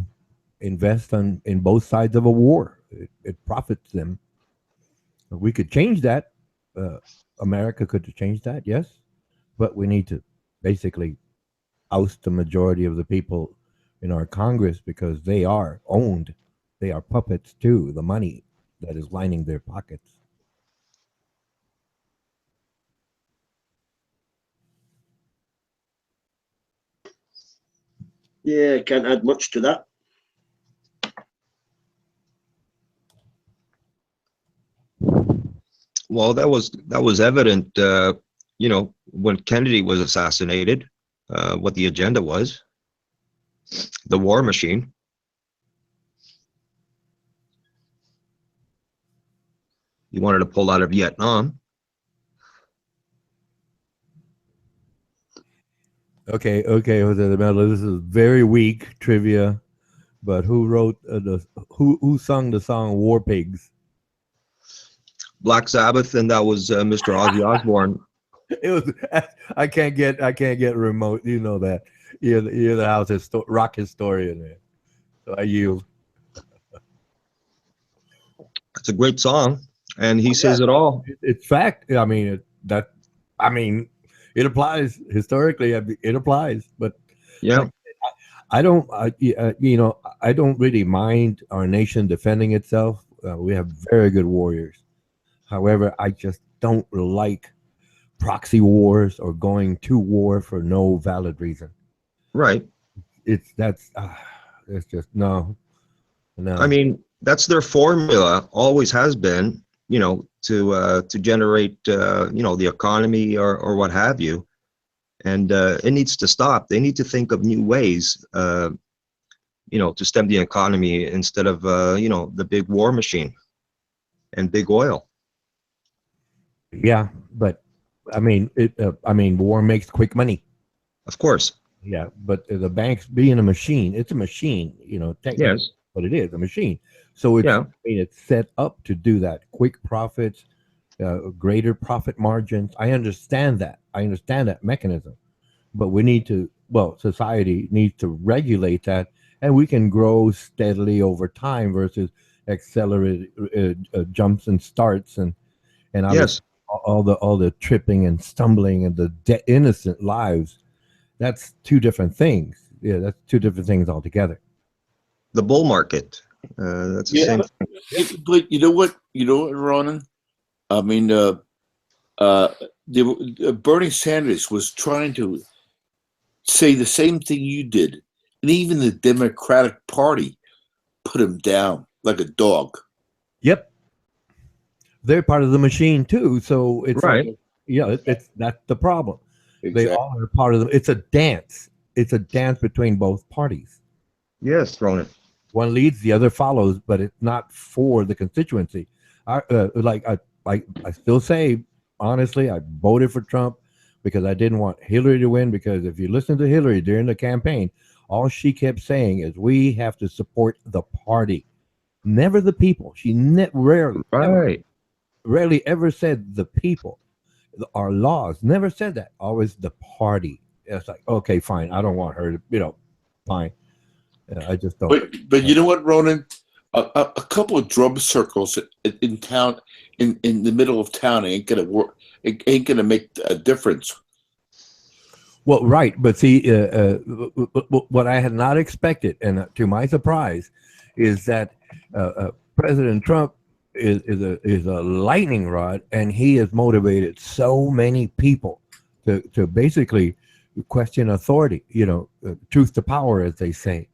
invest in both sides of a war. It profits them. We could change that. America could change that, yes, but we need to basically oust the majority of the people in our Congress because they are owned. They are puppets too. The money that is lining their pockets. Yeah, can't add much to that. Well, that was evident, you know, when Kennedy was assassinated. what the agenda was. The war machine. You wanted to pull out of Vietnam. Okay, Jose de Mello. This is very weak trivia, but who wrote who sung the song "War Pigs"? Black Sabbath, and that was Mr. Ozzy Osbourne. It was. I can't get remote. You know that. You're the house rock historian there. So I yield. It's a great song, and he says it all. It's fact. I mean it applies historically. It applies, but Yeah. I don't. I don't really mind our nation defending itself. We have very good warriors. However, I just don't like proxy wars or going to war for no valid reason. Right. It's just no. I mean, that's their formula, always has been, to generate, the economy or what have you. And it needs to stop. They need to think of new ways, to stem the economy instead of, the big war machine and big oil. Yeah, but I mean, war makes quick money. Of course. Yeah, but the banks being a machine, it's a machine, technically, Yes. but it is a machine. So it's set up to do that. Quick profits, greater profit margins. I understand that mechanism, but society needs to regulate that, and we can grow steadily over time versus accelerated jumps and starts and Yes. all the tripping and stumbling and the innocent lives. That's two different things. Yeah, that's two different things altogether. The bull market. That's the same thing. But you know what, Ronan? I mean, Bernie Sanders was trying to say the same thing you did, and even the Democratic Party put him down like a dog. Yep, they're part of the machine too. So it's right. That's the problem. Exactly. They all are part of them. It's a dance. It's a dance between both parties. Yes, Ronan. One leads, the other follows, but it's not for the constituency. I still say, honestly, I voted for Trump because I didn't want Hillary to win. Because if you listen to Hillary during the campaign, all she kept saying is we have to support the party, never the people. She rarely ever said the people. Our laws never said that. Always the party. It's like, okay, fine. I don't want her to, fine. I just don't. But you know what, Ronan? A couple of drum circles in town, in the middle of town, ain't gonna work. It ain't gonna make a difference. Well, right, but see, what I had not expected, and to my surprise, is that President Trump is a lightning rod, and he has motivated so many people to basically question authority. Truth to power, as they say.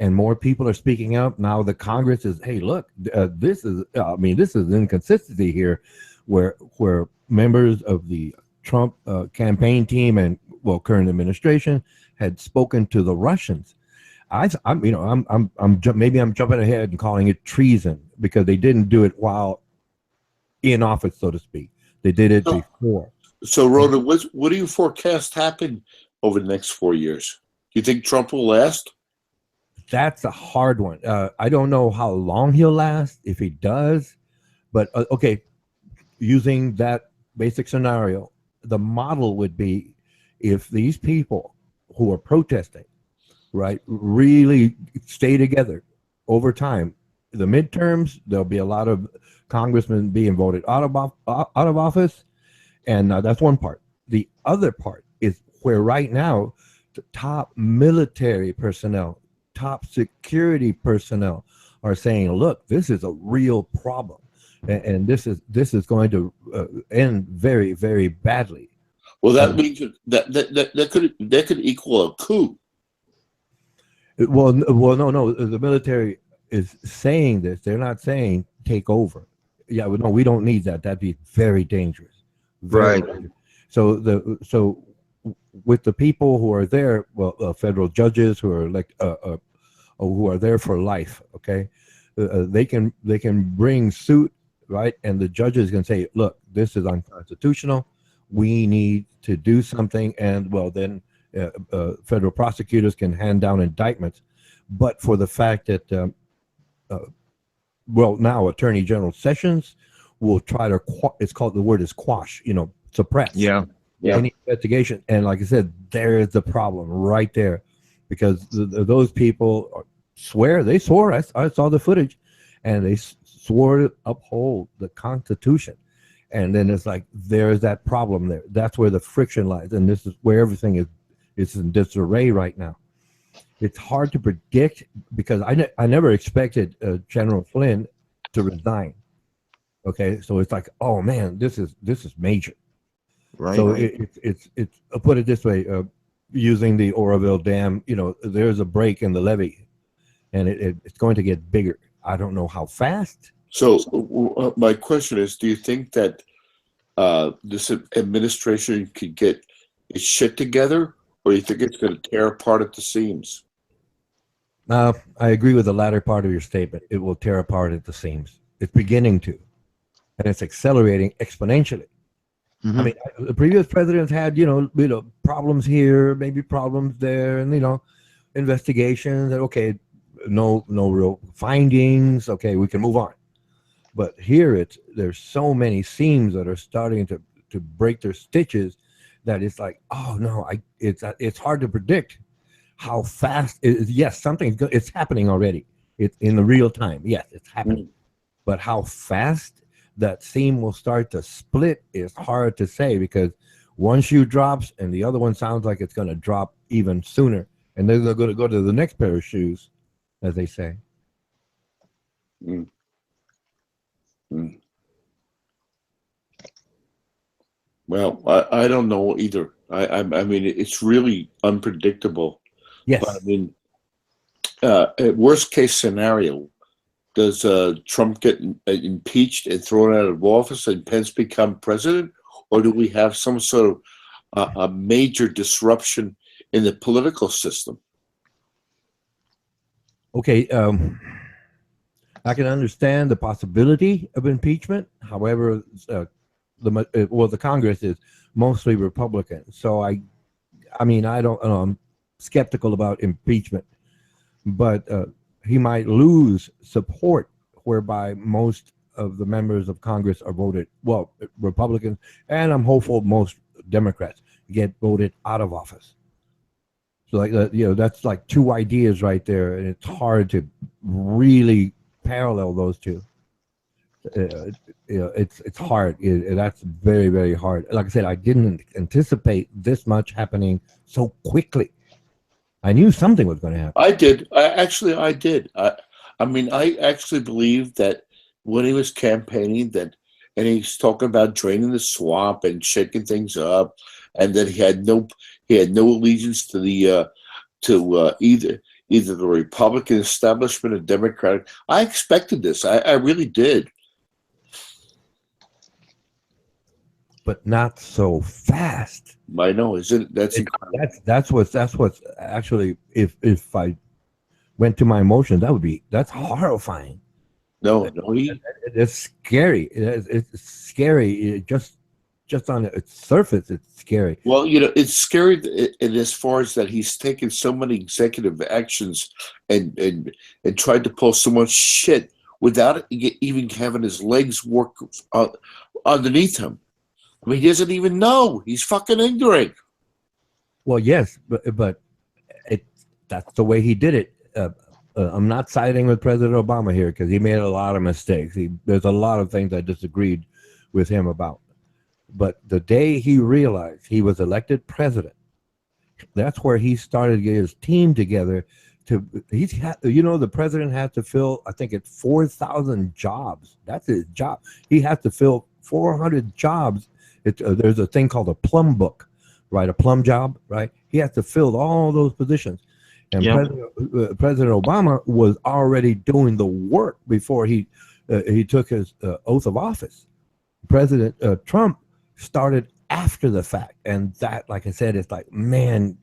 And more people are speaking up now. The Congress is, hey, look, this is inconsistency here, where members of the Trump campaign team and current administration had spoken to the Russians. Maybe I'm jumping ahead and calling it treason because they didn't do it while in office, so to speak. They did it before. So, Rhoda, what do you forecast happen over the next 4 years? Do you think Trump will last? That's a hard one. I don't know how long he'll last, if he does. But, okay, using that basic scenario, the model would be if these people who are protesting, right, really stay together over time. The midterms, there'll be a lot of congressmen being voted out of office, and that's one part. The other part is where right now the top military personnel, top security personnel are saying, "Look, this is a real problem, and this is going to end very, very badly." Well, that means that could equal a coup. Well, no. The military is saying this. They're not saying take over. Yeah, no, we don't need that. That'd be very dangerous. Very dangerous. So with the people who are there, well, federal judges who are who are there for life. Okay, they can bring suit, right, and the judges can say, look, this is unconstitutional. We need to do something, and well, then federal prosecutors can hand down indictments. But for the fact that, well, now Attorney General Sessions will try to, it's called, the word is quash, suppress. Yeah. Any investigation. And like I said, there's the problem right there, because those people they swore, I saw the footage, and they swore to uphold the Constitution. And then it's like, there's that problem there. That's where the friction lies. And this is where everything is in disarray right now. It's hard to predict, because I never expected General Flynn to resign. Okay, so it's like, oh man, this is major. Right. So it's I'll put it this way, using the Oroville Dam, there's a break in the levee, and it's going to get bigger. I don't know how fast. So my question is, do you think that this administration could get its shit together, or do you think it's going to tear apart at the seams? I agree with the latter part of your statement. It will tear apart at the seams. It's beginning to, and it's accelerating exponentially. Mm-hmm. I mean, the previous presidents had, problems here, maybe problems there, and investigations. And okay, no real findings. Okay, we can move on. But here, there's so many seams that are starting to break their stitches that it's like, oh no, it's hard to predict how fast. Yes, it's happening already. It's in the real time. Yes, it's happening. But how fast that seam will start to split is hard to say, because one shoe drops and the other one sounds like it's going to drop even sooner, and then they're going to go to the next pair of shoes, as they say. Mm. Mm. Well, I don't know either. I mean, it's really unpredictable. Yes. But, I mean, at worst case scenario, does Trump get impeached and thrown out of office and Pence become president? Or do we have some sort of a major disruption in the political system? Okay, I can understand the possibility of impeachment. However, the Congress is mostly Republican. So I mean, I don't know. I'm skeptical about impeachment, but he might lose support, whereby most of the members of Congress are voted, well, Republicans, and I'm hopeful most Democrats get voted out of office. So like that's like two ideas right there, and it's hard to really parallel those two. It's hard. That's very, very hard. Like I said, I didn't anticipate this much happening so quickly. I knew something was going to happen. I did. I did. I mean, I actually believe that when he was campaigning, and he's talking about draining the swamp and shaking things up, and that he had no allegiance to the either the Republican establishment or Democratic. I expected this. I really did. But not so fast. I know, isn't that's what's actually, if I went to my emotions, that's horrifying. No, it's scary. It's scary. Just on its surface, it's scary. Well, it's scary in as far as that he's taken so many executive actions and tried to pull so much shit without even having his legs work underneath him. I mean, he doesn't even know. He's fucking ignorant. Well, yes, but that's the way he did it. I'm not siding with President Obama here, because he made a lot of mistakes. There's a lot of things I disagreed with him about. But the day he realized he was elected president, that's where he started to get his team together. The president had to fill, I think it's 4,000 jobs. That's his job. He has to fill 400 jobs. There's a thing called a plum book, right? A plum job, right? He has to fill all those positions. And President Obama was already doing the work before he took his oath of office. President Trump started after the fact. And that, like I said, it's like, man,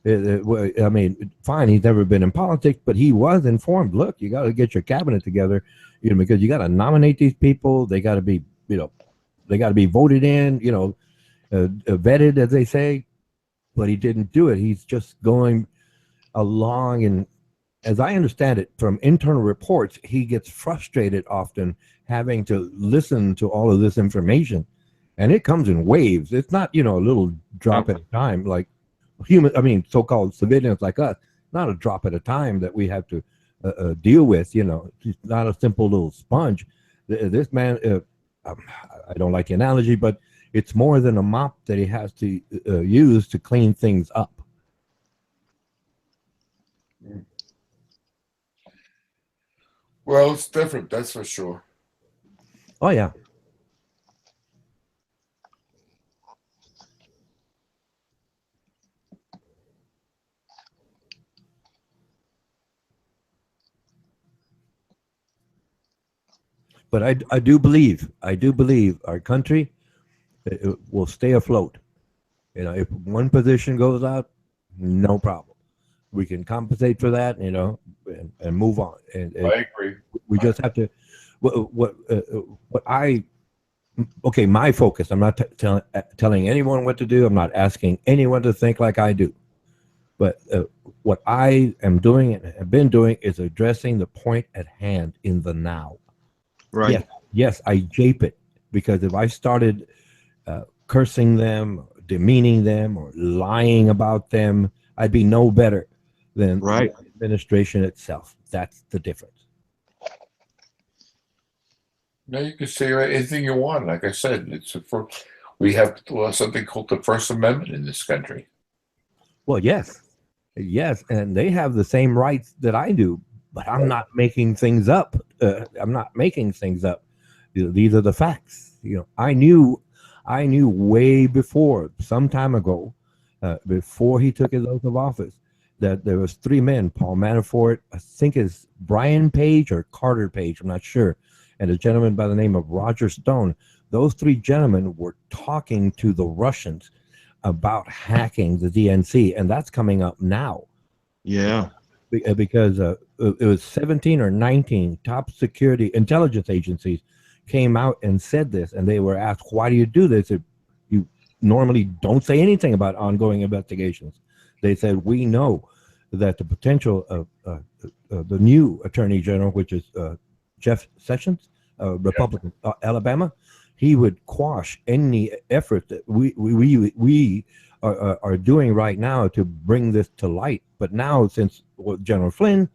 I mean, fine, he's never been in politics, but he was informed. Look, you got to get your cabinet together, you know, because you got to nominate these people. They got to be, you know, they got to be voted in, you know, vetted, as they say. But he didn't do it. He's just going along, and as I understand it from internal reports, he gets frustrated often having to listen to all of this information, and it comes in waves. It's not, you know, a little drop at a time like so-called civilians like us. Not a drop at a time that we have to deal with. You know, it's not a simple little sponge. This man, I don't like the analogy, but it's more than a mop that he has to use to clean things up. Well, it's different, that's for sure. Oh yeah. But I do believe our country it will stay afloat. You know, if one position goes out, no problem. We can compensate for that, you know, and move on. And I agree. We just have to. Okay, my focus. I'm not telling anyone what to do. I'm not asking anyone to think like I do. But what I am doing and have been doing is addressing the point at hand in the now. Right. Yes, I jape it, because if I started cursing them, demeaning them, or lying about them, I'd be no better than Right. the administration itself. That's the difference. No, you can say anything you want. Like I said, we have something called the First Amendment in this country. Well, yes, and they have the same rights that I do, but I'm not making things up. I'm not making things up. These are the facts. You know, I knew way before, some time ago, before he took his oath of office, that there was three men: Paul Manafort, I think is Brian Page or Carter Page, I'm not sure, and a gentleman by the name of Roger Stone. Those three gentlemen were talking to the Russians about hacking the DNC, and that's coming up now. Yeah. Because it was 17 or 19 top security intelligence agencies came out and said this, and they were asked, why do you do this? You normally don't say anything about ongoing investigations. They said, we know that the potential of the new attorney general, which is Jeff Sessions, Republican, Alabama, he would quash any effort that we are doing right now to bring this to light. But now, since General Flynn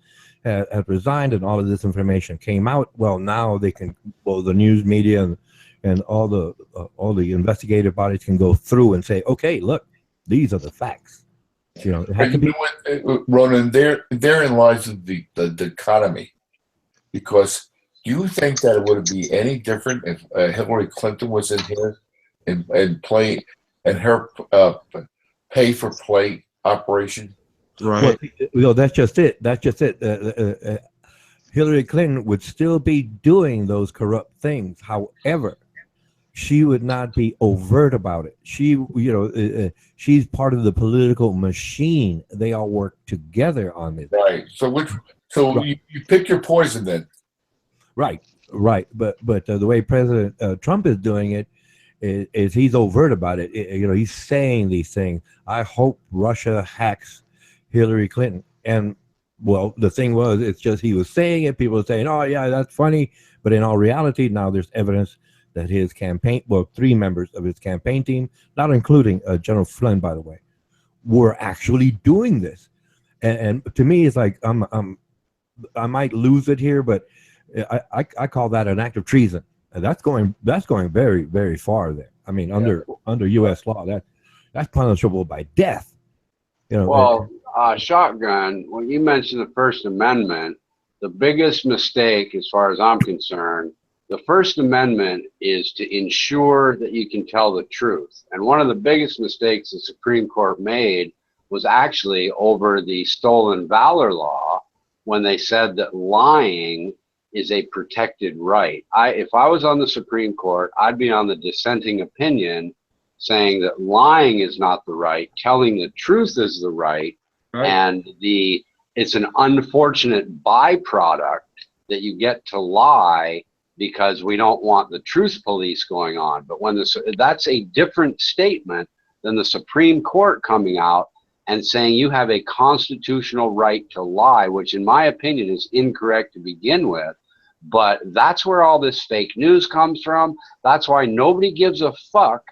had resigned and all of this information came out, well, now they can, well, the news media and all the investigative bodies can go through and say, okay, look, these are the facts. You know, it had to be. Ronan, therein lies the dichotomy, because do you think that it would be any different if Hillary Clinton was in here and her pay for play operation? Right. Well, that's just it. Hillary Clinton would still be doing those corrupt things. However, she would not be overt about it. She's part of the political machine. They all work together on this. Right. You pick your poison then. Right. But the way President Trump is doing it is he's overt about it. He's saying these things. I hope Russia hacks Hillary Clinton. And well, the thing was, it's just he was saying it. People were saying, oh yeah, that's funny. But in all reality, now there's evidence that his campaign, well, 3 members of his campaign team, not including General Flynn, by the way, were actually doing this. And to me, it's like I might lose it here, but I call that an act of treason. And that's going very, very far there. I mean, under U.S. law, that's punishable by death. Well, Shotgun, when you mentioned the First Amendment, the biggest mistake, as far as I'm concerned, the First Amendment is to ensure that you can tell the truth. And one of the biggest mistakes the Supreme Court made was actually over the stolen valor law, when they said that lying is a protected right. If I was on the Supreme Court, I'd be on the dissenting opinion saying that lying is not the right, telling the truth is the right, and it's an unfortunate byproduct that you get to lie because we don't want the truth police going on. But when that's a different statement than the Supreme Court coming out and saying you have a constitutional right to lie, which in my opinion is incorrect to begin with. But that's where all this fake news comes from. That's why nobody gives a fuck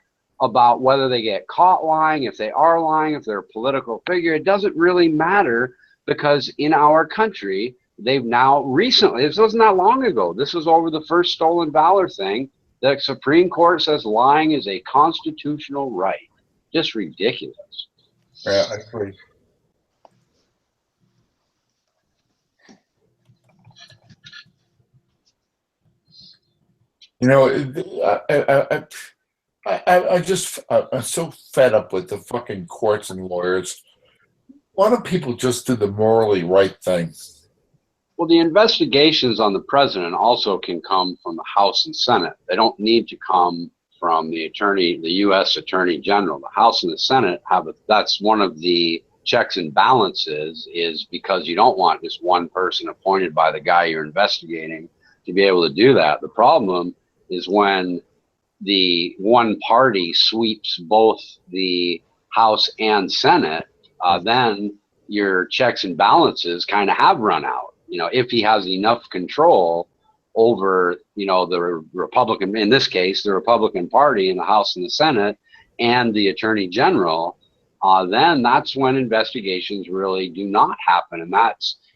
about whether they get caught lying, if they are lying, if they're a political figure. It doesn't really matter, because in our country, they've now recently, this wasn't that long ago, this was over the first stolen valor thing, the Supreme Court says lying is a constitutional right. Just ridiculous. Yeah, I agree. You know, I'm so fed up with the fucking courts and lawyers. Why don't people just do the morally right thing? Well, the investigations on the president also can come from the House and Senate. They don't need to come from the U.S. Attorney General. The House and the Senate that's one of the checks and balances, is because you don't want just one person appointed by the guy you're investigating to be able to do that. The problem is when the one party sweeps both the House and Senate, then your checks and balances kind of have run out. You know, if he has enough control over, you know, the Republican, in this case, the Republican Party in the House and the Senate, and the Attorney General, then that's when investigations really do not happen. And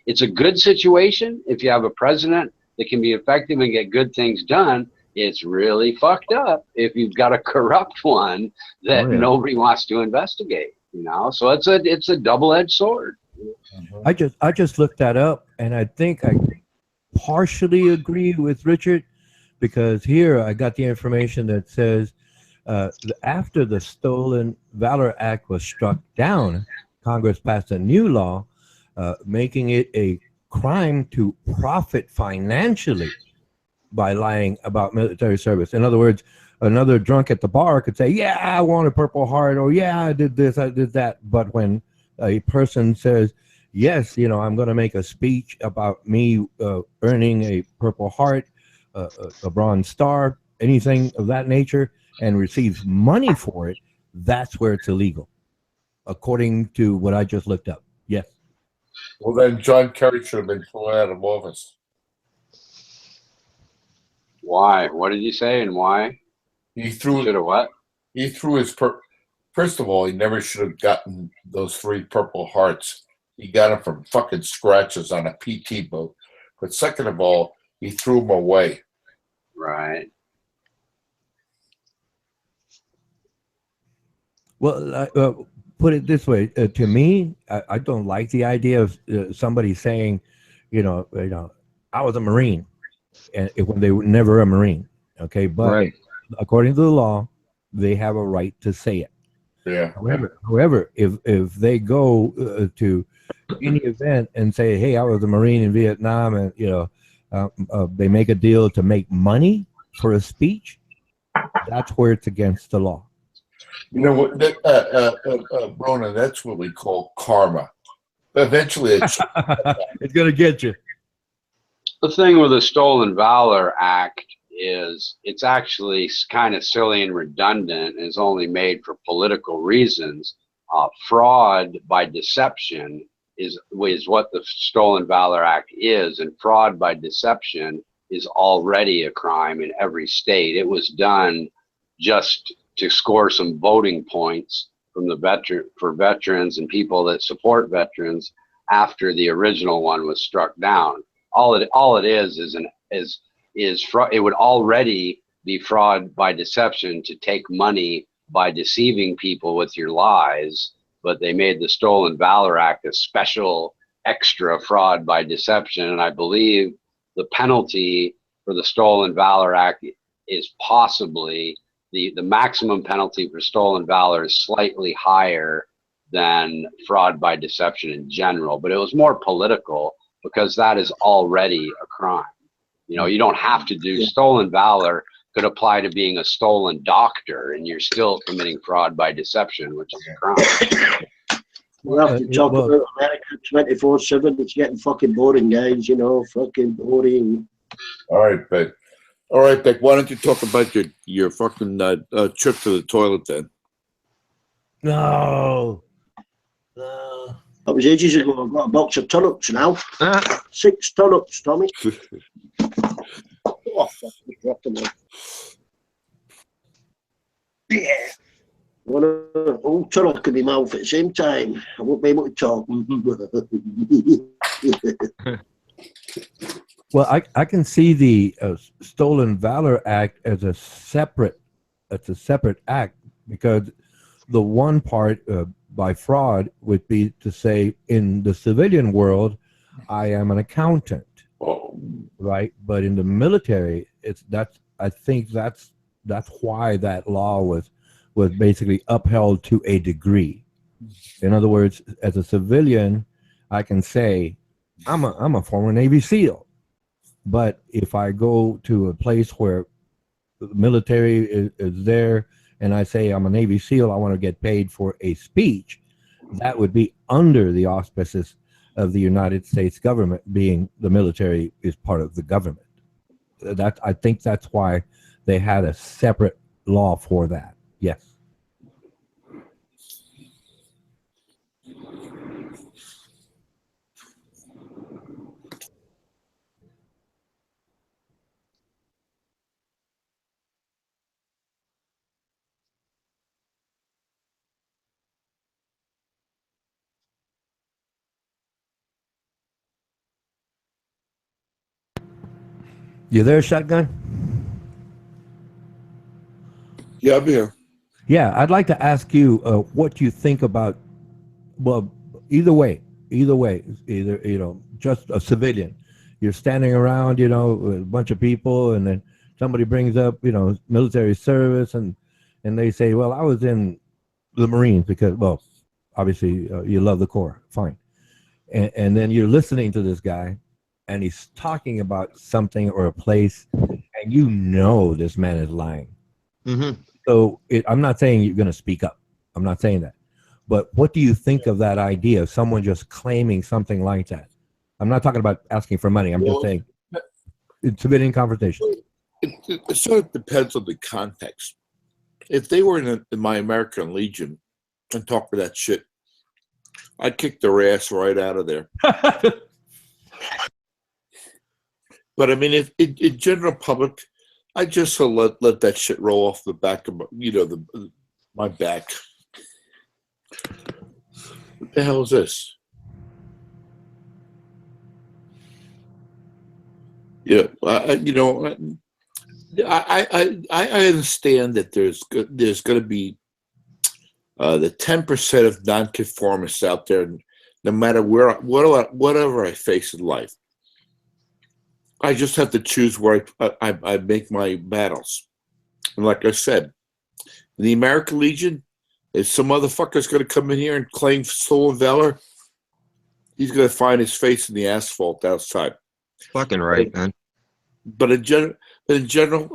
it's a good situation if you have a president that can be effective and get good things done. It's really fucked up if you've got a corrupt one that nobody wants to investigate, you know? So it's a double-edged sword. I just looked that up, and I think I partially agree with Richard, because here I got the information that says after the Stolen Valor Act was struck down, Congress passed a new law making it a crime to profit financially by lying about military service. In other words, another drunk at the bar could say, yeah, I want a Purple Heart, or yeah, I did this, I did that. But when a person says, yes, you know, I'm going to make a speech about me earning a Purple Heart, a Bronze Star, anything of that nature, and receives money for it, that's where it's illegal, according to what I just looked up. Yes. Well, then John Kerry should have been thrown out of office. Why? What did you say, and why? He threw what? He threw his first of all, he never should have gotten those 3 Purple Hearts. He got them from fucking scratches on a PT boat. But second of all, he threw them away. Right. Well, put it this way: to me, I don't like the idea of somebody saying, you know, I was a Marine, and when they were never a Marine. Okay, but according to the law, they have a right to say it. Yeah. However, if they go to any event and say, "Hey, I was a Marine in Vietnam," and you know, they make a deal to make money for a speech, that's where it's against the law. You know what, Ronan? That's what we call karma. Eventually, it's going to get you. The thing with the Stolen Valor Act is it's actually kind of silly and redundant, and is only made for political reasons. Fraud by deception is what the Stolen Valor Act is, and fraud by deception is already a crime in every state. It was done just to score some voting points from for veterans and people that support veterans after the original one was struck down. All it is it would already be fraud by deception to take money by deceiving people with your lies, but they made the Stolen Valor Act a special extra fraud by deception. And I believe the penalty for the Stolen Valor Act is possibly the maximum penalty for stolen valor is slightly higher than fraud by deception in general, but it was more political because that is already a crime. You know, you don't have to do stolen valor could apply to being a stolen doctor, and you're still committing fraud by deception, which is a crime. We'll have to talk about America 24/7. It's getting fucking boring, guys. You know, fucking boring. All right, Beck. All right, Beck. Why don't you talk about your fucking trip to the toilet then? No. That was ages ago. I've got a box of turnips now. 6 turnips, Tommy. Oh, fucking dropped them. Yeah. One whole turnip in my mouth at the same time. I won't be able to talk. Well, I can see the Stolen Valor Act as a separate act, because the one part by fraud would be to say, in the civilian world, I am an accountant, right? But in the military, I think that's why that law was basically upheld to a degree. In other words, as a civilian, I can say I'm a former Navy SEAL, but if I go to a place where the military is there and I say I'm a Navy SEAL, I want to get paid for a speech, that would be under the auspices of the United States government, being the military is part of the government. I think that's why they had a separate law for that. Yes. You there, Shotgun? Yeah, I'm here. Yeah, I'd like to ask you what you think about, well, either way, either, just a civilian. You're standing around, with a bunch of people, and then somebody brings up, military service, and they say, well, I was in the Marines because, well, obviously you love the Corps, fine. And then you're listening to this guy, and he's talking about something or a place, and this man is lying. Mm-hmm. So I'm not saying you're going to speak up. I'm not saying that. But what do you think of that idea of someone just claiming something like that? I'm not talking about asking for money. I'm just saying it's civilian conversation. It sort of depends on the context. If they were in my American Legion and talked for that shit, I'd kick their ass right out of there. But I mean, if in general public, I just let that shit roll off the back of my back. What the hell is this? Yeah, I understand that there's going to be the 10% of nonconformists out there, no matter whatever I face in life. I just have to choose where I make my battles. And like I said, in the American Legion, if some motherfucker's going to come in here and claim stolen valor, he's going to find his face in the asphalt outside. Fucking right, man. But in general,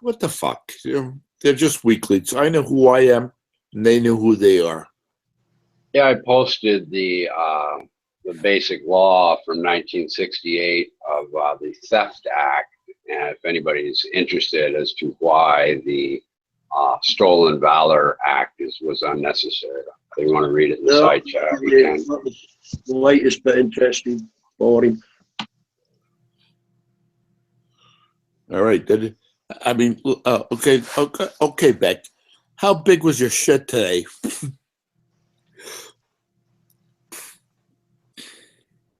what the fuck? They're just weaklings. I know who I am, and they know who they are. Yeah, I posted the basic law from 1968 of the Theft Act, and if anybody's interested as to why the Stolen Valor Act was unnecessary, if they want to read it in the side chat, we can. The latest but interesting for him. All right. I mean, okay, Beck. How big was your shit today?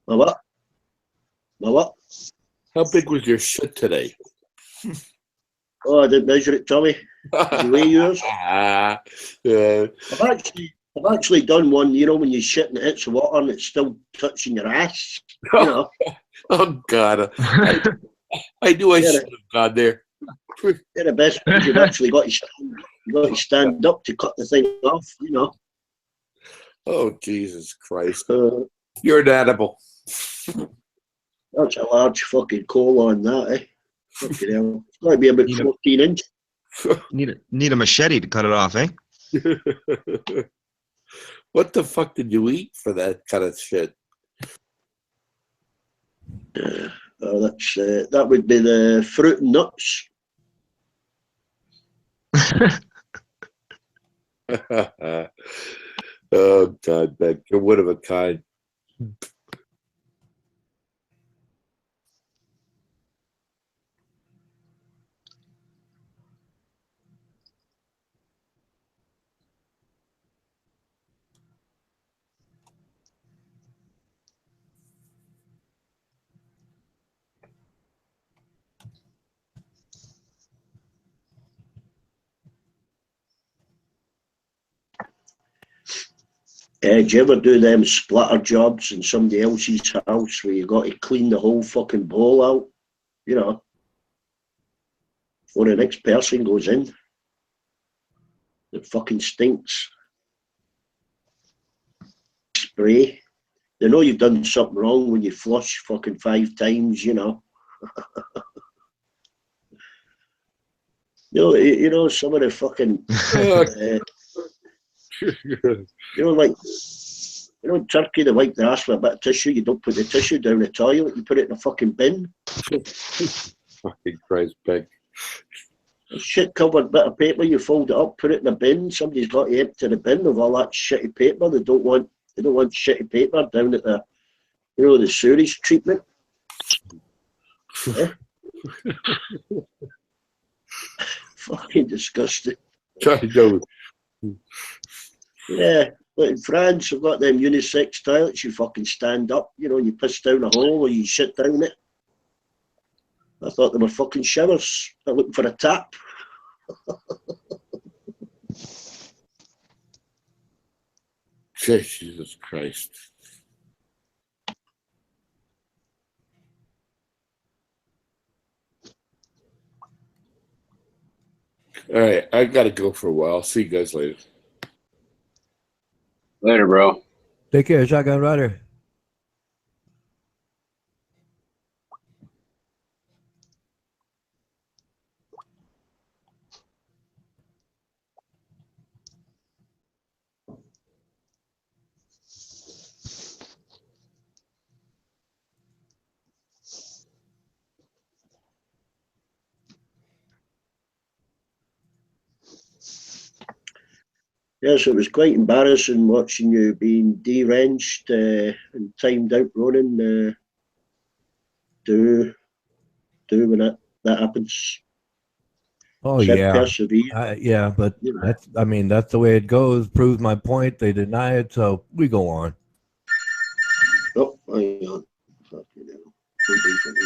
My what? My what? How big was your shit today? Oh, I didn't measure it, Tommy. You weigh yours? Yeah. I've actually done one, when you shit and it hits the water and it's still touching your ass. Oh God. I knew I should have gone there. You're the best because you've actually got to stand up to cut the thing off, Oh, Jesus Christ. You're an animal. That's a large fucking colon, that, eh? Fucking hell. It's got to be about You know- 14 inch. Need a machete to cut it off, eh? What the fuck did you eat for that kind of shit? That would be the fruit and nuts. Oh God, Ben, you're one of a kind. Do you ever do them splatter jobs in somebody else's house where you got to clean the whole fucking bowl out, you know, before the next person goes in? It fucking stinks. Spray. They know you've done something wrong when you flush fucking 5 times, you know. You know, some of the fucking, like, in Turkey, they wipe their ass with a bit of tissue. You don't put the tissue down the toilet. You put it in a fucking bin. Fucking Christ, Ben. A shit-covered bit of paper, you fold it up, put it in a bin. Somebody's got to empty the bin of all that shitty paper. They don't want shitty paper down at the, the sewage treatment. Yeah. Fucking disgusting. I know. Yeah. But in France, we've got them unisex toilets. You fucking stand up, and you piss down a hole or you shit down it. I thought they were fucking showers. I'm looking for a tap. Jesus Christ. All right, I gotta go for a while. See you guys later. Later, bro. Take care, Shotgun Rider. Yes, it was quite embarrassing watching you being deranged and timed out running. Do when that happens. Oh Said yeah, persevere. yeah, but that's the way it goes. Proves my point. They deny it, so we go on. Oh, hang on. Fucking hell. Don't be for me.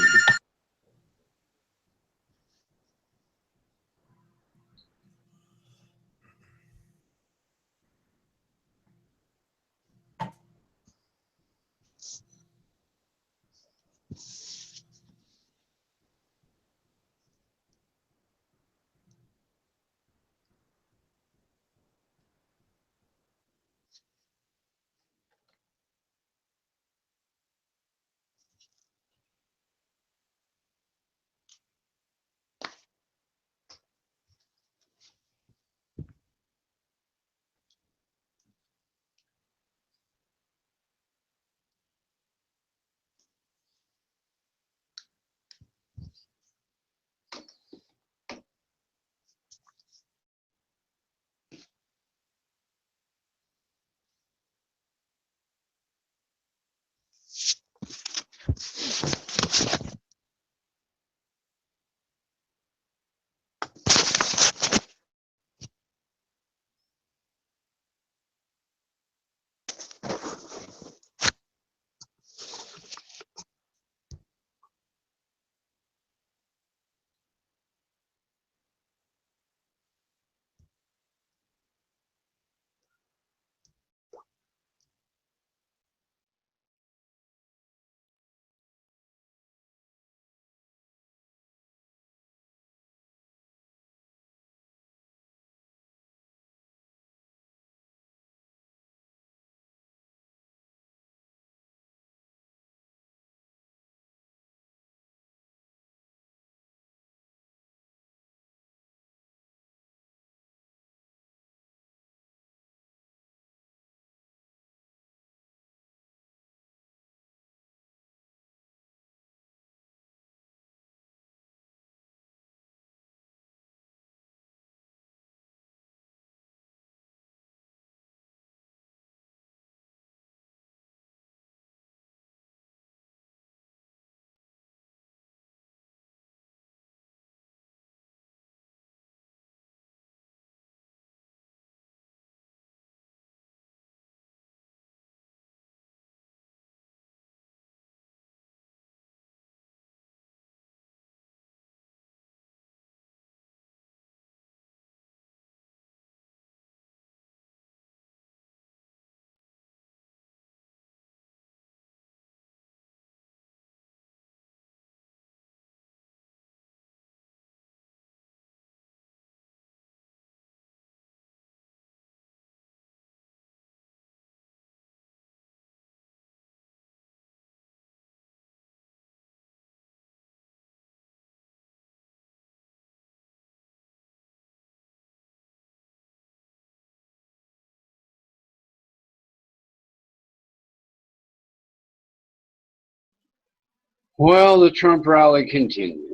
Well, the Trump rally continues.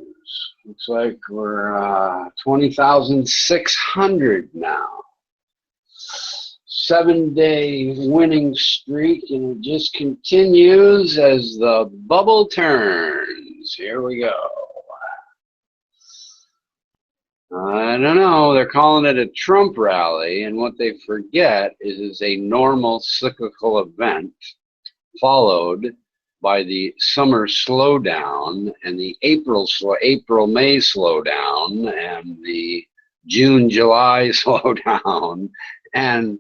Looks like we're 20,600 now. 7-day winning streak, and it just continues as the bubble turns. Here we go. I don't know. They're calling it a Trump rally, and what they forget is it's a normal cyclical event followed by the summer slowdown and the April-May slowdown and the June-July slowdown. And,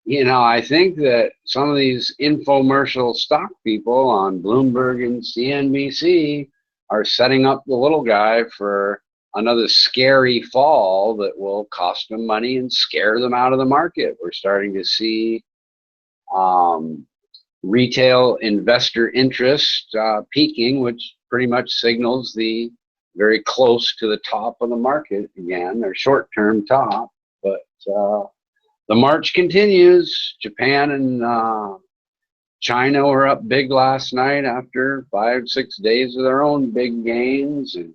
you know, I think that some of these infomercial stock people on Bloomberg and CNBC are setting up the little guy for another scary fall that will cost them money and scare them out of the market. We're starting to see retail investor interest peaking, which pretty much signals the very close to the top of the market again, their short-term top. But the march continues. Japan and China were up big last night after 5-6 days of their own big gains. And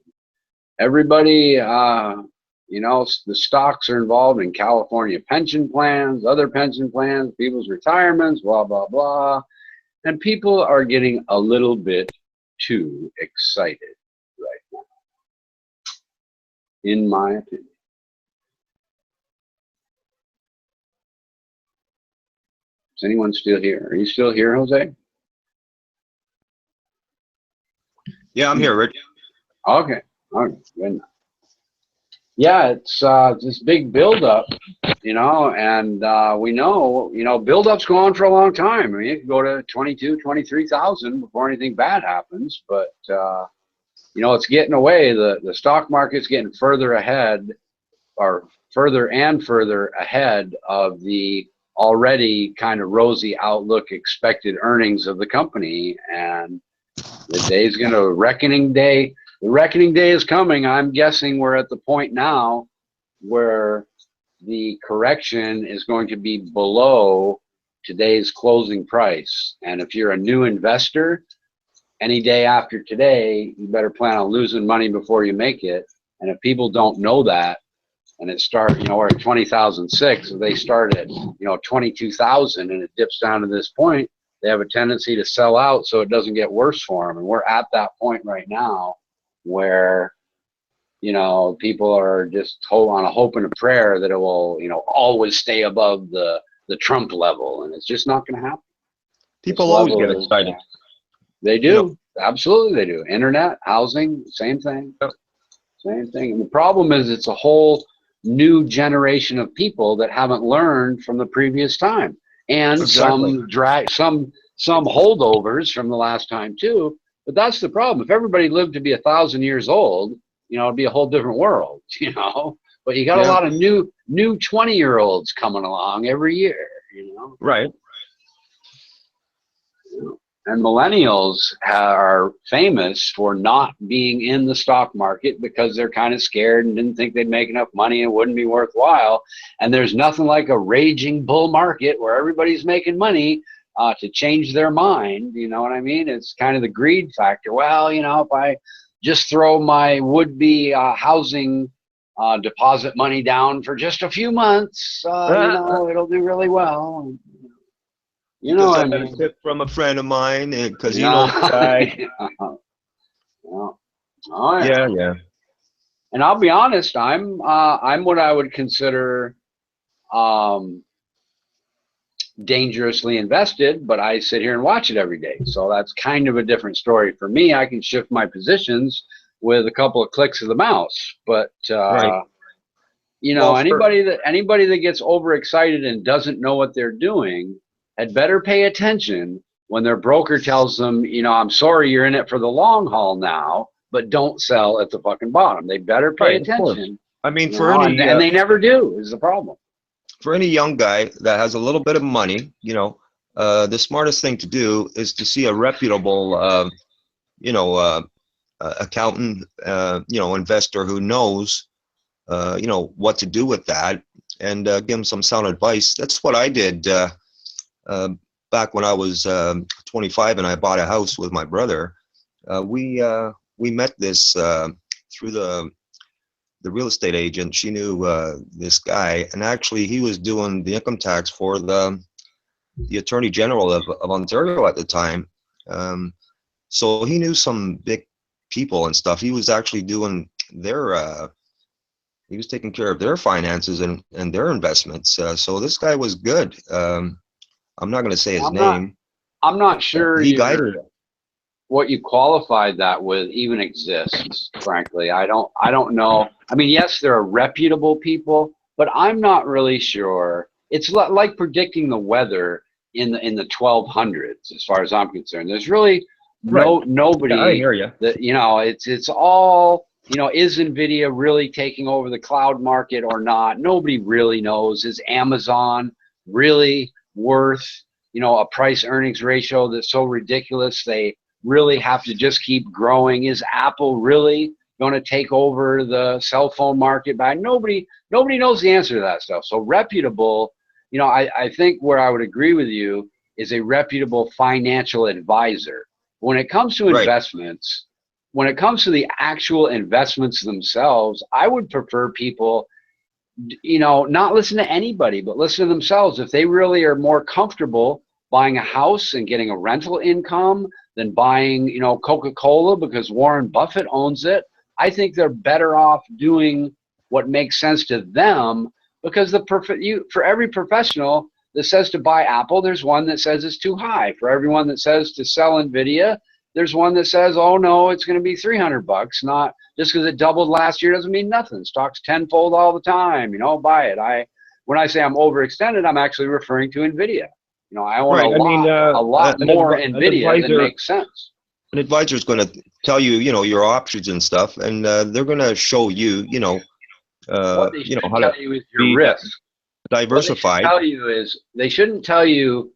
everybody, you know, the stocks are involved in California pension plans, other pension plans, people's retirements, blah, blah, blah. And people are getting a little bit too excited right now, in my opinion. Is anyone still here? Are you still here, Jose? Yeah, I'm here, Rich. Okay. Okay. Good. Yeah, it's this big buildup, you know, and we know, you know, buildups go on for a long time. I mean, it can go to 22, 23,000 before anything bad happens. But, you know, it's getting away. The stock market's getting further ahead, or further and further ahead of the already kind of rosy outlook expected earnings of the company. And the day's going to reckoning day. The reckoning day is coming. I'm guessing we're at the point now where the correction is going to be below today's closing price. And if you're a new investor, any day after today, you better plan on losing money before you make it. And if people don't know that, and it starts, you know, we're at 20,006, if they start at, you know, 22,000 and it dips down to this point, they have a tendency to sell out so it doesn't get worse for them. And we're at that point right now, where, you know, people are just on a hope and a prayer that it will, you know, always stay above the Trump level, and it's just not going to happen. People always get excited. They do. You know, absolutely they do. Internet, housing, same thing. Same thing. And the problem is it's a whole new generation of people that haven't learned from the previous time. And some holdovers from the last time too. But that's the problem. If everybody lived to be 1,000 years old, you know, it'd be a whole different world, you know. But you got a lot of new 20-year-olds coming along every year, you know. Right. And millennials are famous for not being in the stock market because they're kind of scared and didn't think they'd make enough money and wouldn't be worthwhile. And there's nothing like a raging bull market where everybody's making money to change their mind. You know what I mean? It's kind of the greed factor. Well, you know, if I just throw my would-be housing deposit money down for just a few months, you know, it'll do really well. You know, I got a tip from a friend of mine because he knows the guy. Yeah. And I'll be honest, I'm what I would consider dangerously invested, but I sit here and watch it every day. So that's kind of a different story for me. I can shift my positions with a couple of clicks of the mouse. But you know, anybody that gets overexcited and doesn't know what they're doing had better pay attention when their broker tells them, you know, I'm sorry, you're in it for the long haul now, but don't sell at the fucking bottom. They better pay attention. I mean, and they never do is the problem. For any young guy that has a little bit of money, you know, the smartest thing to do is to see a reputable, you know, accountant, you know, investor who knows, you know, what to do with that, and give him some sound advice. That's what I did back when I was 25 and I bought a house with my brother. We met this through the real estate agent. She knew this guy, and actually he was doing the income tax for the Attorney General of Ontario at the time. So he knew some big people and stuff. He was actually doing their he was taking care of their finances and their investments. So this guy was good. I'm not going to say his name. I'm not sure he guided what you qualified that with even exists, frankly. I don't know. I mean, yes, there are reputable people, but I'm not really sure. It's like predicting the weather in the 1200s, as far as I'm concerned. There's really nobody. Yeah, I hear you. That, you know, it's all, you know, is Nvidia really taking over the cloud market or not? Nobody really knows. Is Amazon really worth, you know, a price earnings ratio that's so ridiculous they really have to just keep growing? Is Apple really going to take over the cell phone market? But nobody knows the answer to that stuff. So reputable, you know, I think where I would agree with you is a reputable financial advisor. When it comes to investments, when it comes to the actual investments themselves, I would prefer people, you know, not listen to anybody, but listen to themselves. If they really are more comfortable buying a house and getting a rental income than buying, you know, Coca-Cola because Warren Buffett owns it, I think they're better off doing what makes sense to them, because for every professional that says to buy Apple, there's one that says it's too high. For everyone that says to sell Nvidia, there's one that says, oh no, it's going to be $300. Not just because it doubled last year doesn't mean nothing. Stock's tenfold all the time. You know, buy it. When I say I'm overextended, I'm actually referring to Nvidia. You know, I own a lot more Nvidia than makes sense. An advisor is going to tell you, you know, your options and stuff, and they're going to show you, you know, what they should how tell to you is your risk. Diversified. What they should tell you is they shouldn't tell you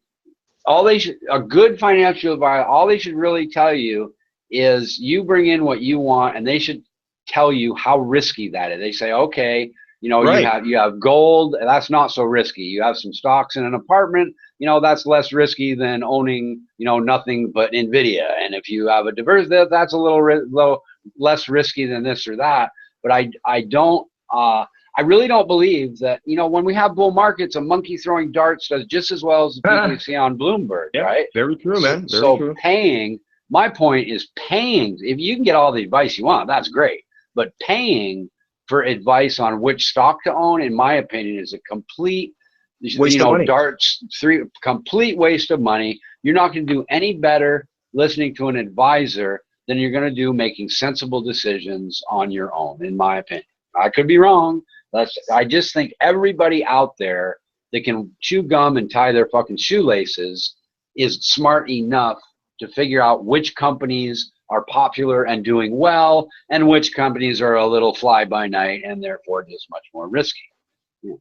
a good financial advisor, all they should really tell you is you bring in what you want, and they should tell you how risky that is. They say, okay, you know, you have gold, that's not so risky. You have some stocks in an apartment, you know, that's less risky than owning, you know, nothing but Nvidia. And if you have a diverse, that's a little less risky than this or that. But I really don't believe that, you know, when we have bull markets, a monkey throwing darts does just as well as the people you see on Bloomberg, right? Very true, man. Very true. My point is paying, if you can get all the advice you want, that's great. But paying for advice on which stock to own, in my opinion, is a complete waste of money. Complete waste of money. You're not going to do any better listening to an advisor than you're going to do making sensible decisions on your own, in my opinion. I could be wrong. I just think everybody out there that can chew gum and tie their fucking shoelaces is smart enough to figure out which companies are popular and doing well and which companies are a little fly by night and therefore just much more risky.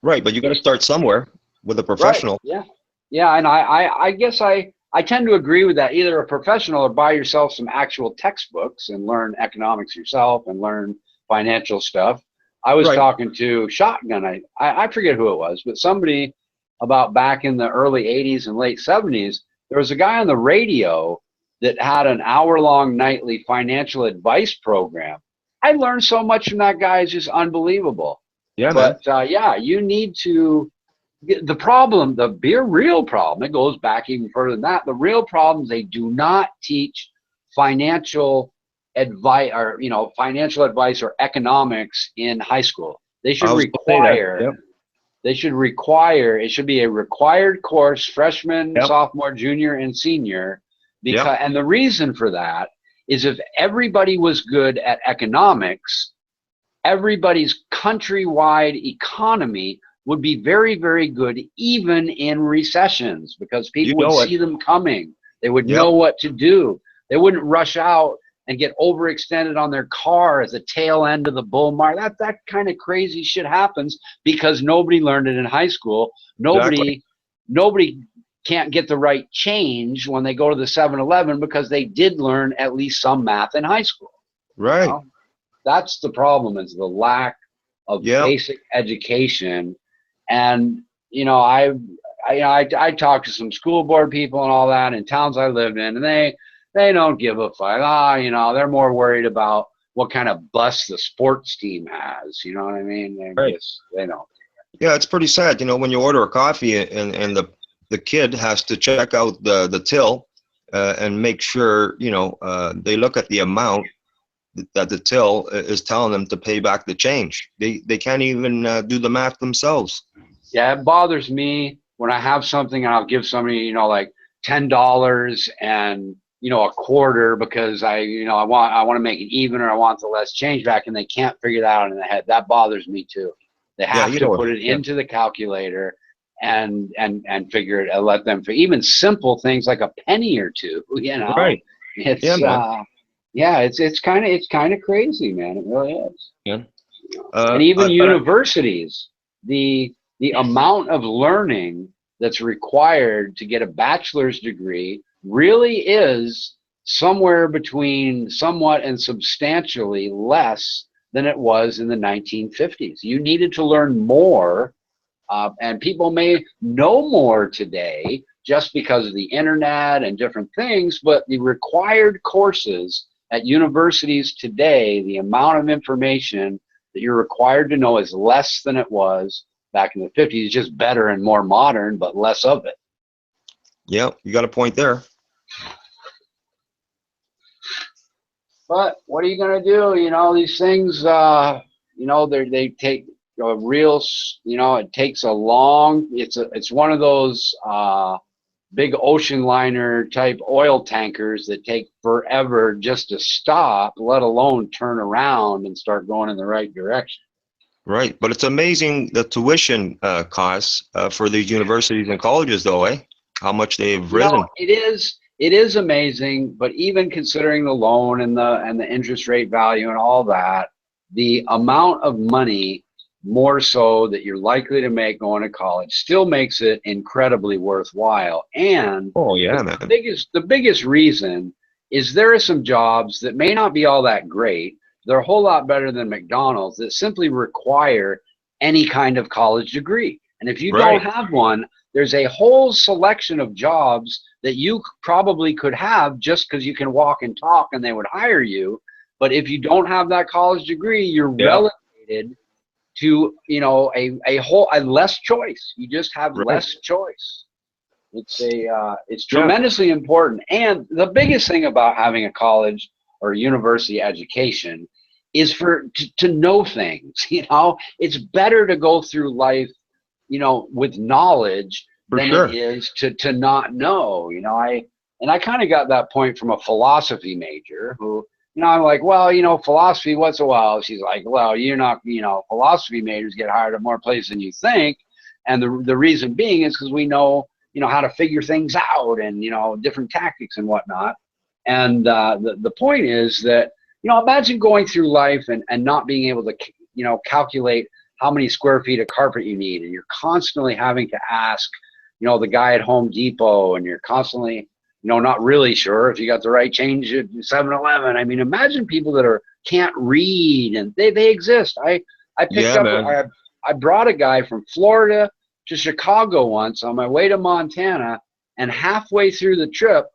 Right, but you got to start somewhere with a professional. Right. Yeah, and I guess I tend to agree with that. Either a professional or buy yourself some actual textbooks and learn economics yourself and learn financial stuff. I was talking to Shotgun, I forget who it was, but somebody about back in the early 80s and late 70s, there was a guy on the radio that had an hour-long nightly financial advice program. I learned so much from that guy. It's just unbelievable. Yeah, but you need to, the problem, the real problem, it goes back even further than that. The real problem is they do not teach financial advice or, you know, financial advice or economics in high school. They should require, it should be a required course, freshman, sophomore, junior, and senior. Because, and the reason for that is if everybody was good at economics, everybody's countrywide economy would be very, very good, even in recessions, because people would see them coming. They would know what to do. They wouldn't rush out and get overextended on their car at the tail end of the bull market. That kind of crazy shit happens because nobody learned it in high school. Nobody can't get the right change when they go to the 7-Eleven because they did learn at least some math in high school. Right. You know? That's the problem, is the lack of basic education. And, you know, I talked to some school board people and all that in towns I lived in, and they don't give a fuck. They're more worried about what kind of bus the sports team has. You know what I mean? They don't. Yeah, it's pretty sad, when you order a coffee and the kid has to check out the till and make sure, they look at the amount that the till is telling them to pay back the change. They can't even do the math themselves. Yeah, it bothers me when I have something and I'll give somebody, like $10 and a quarter because I want to make it even, or I want the less change back, and they can't figure that out in the head. That bothers me too. They have to put it into the calculator and figure it. Let them for even simple things like a penny or two. Right. It's it's kind of crazy, man. It really is. Yeah. And even universities, the amount of learning that's required to get a bachelor's degree really is somewhere between somewhat and substantially less than it was in the 1950s. You needed to learn more, and people may know more today just because of the internet and different things, but the required courses at universities today, the amount of information that you're required to know is less than it was back in the 50s. It's just better and more modern, but less of it. Yeah, you got a point there. But what are you going to do? These things, they take a real, it takes a long, it's one of those big ocean liner type oil tankers that take forever just to stop, let alone turn around and start going in the right direction. Right. But it's amazing the tuition costs for these universities and colleges, though, eh? How much they've risen. It is amazing, but even considering the loan and the interest rate value and all that, the amount of money more so that you're likely to make going to college still makes it incredibly worthwhile. And the biggest reason is there are some jobs that may not be all that great. They're a whole lot better than McDonald's that simply require any kind of college degree. And if you don't have one, there's a whole selection of jobs that you probably could have just because you can walk and talk and they would hire you. But if you don't have that college degree, you're relegated to, a less choice. You just have less choice. It's tremendously important. And the biggest thing about having a college or university education is to know things. It's better to go through life with knowledge than it is to not know. I kind of got that point from a philosophy major who, I'm like, well, philosophy, what's a while? She's like, well, you're not, philosophy majors get hired at more places than you think. And the reason being is because we know, how to figure things out and, different tactics and whatnot. And the point is that, imagine going through life and not being able to, calculate how many square feet of carpet you need. And you're constantly having to ask, the guy at Home Depot, and you're constantly, not really sure if you got the right change at 7-Eleven. I mean, imagine people that can't read, and they exist. I brought a guy from Florida to Chicago once on my way to Montana, and halfway through the trip,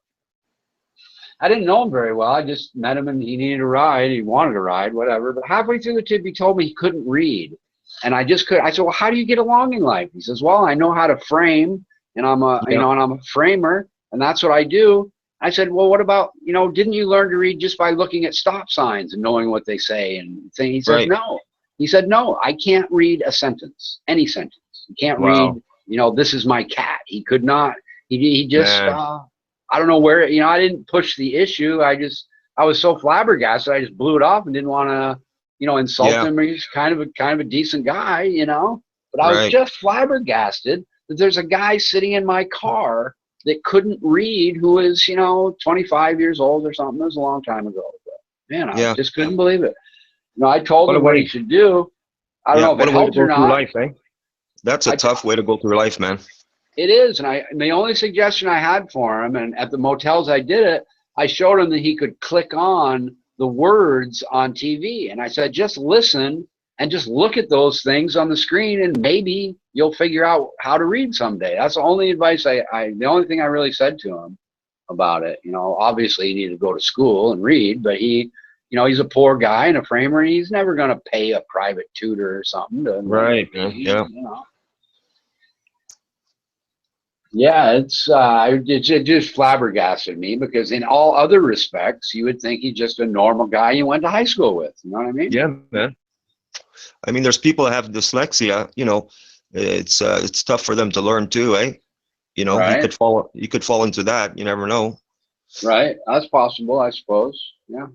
I didn't know him very well. I just met him and he needed a ride. He wanted a ride, whatever. But halfway through the trip, he told me he couldn't read. And I said, well, how do you get along in life? He says, well, I know how to frame, and I'm a framer, and that's what I do. I said, well, what about, didn't you learn to read just by looking at stop signs and knowing what they say and things? He said, no. He said, no, I can't read a sentence, any sentence. You can't read, this is my cat. He could not, he just, I don't know where, I didn't push the issue. I was so flabbergasted. I just blew it off and didn't want to, insult him. He's kind of a decent guy, but I was just flabbergasted that there's a guy sitting in my car that couldn't read who is, 25 years old or something. It was a long time ago. But, man, I just couldn't believe it. I told him what he should do. I don't know if it helped or not. Life, eh? That's a tough way to go through life, man. It is. And the only suggestion I had for him, and at the motels I did it, I showed him that he could click on the words on TV. And I said, just listen and just look at those things on the screen, and maybe you'll figure out how to read someday. That's the only advice the only thing I really said to him about it. You know, obviously he needed to go to school and read, but he, you know, he's a poor guy and a framer, and he's never going to pay a private tutor or something to Right. Yeah. you know. Yeah, it just flabbergasted me, because in all other respects, you would think he's just a normal guy you went to high school with. You know what I mean? Yeah, man. I mean, there's people that have dyslexia. You know, it's tough for them to learn too, eh? You know, Right. he could fall into that. You never know. Right. That's possible, I suppose. Yeah.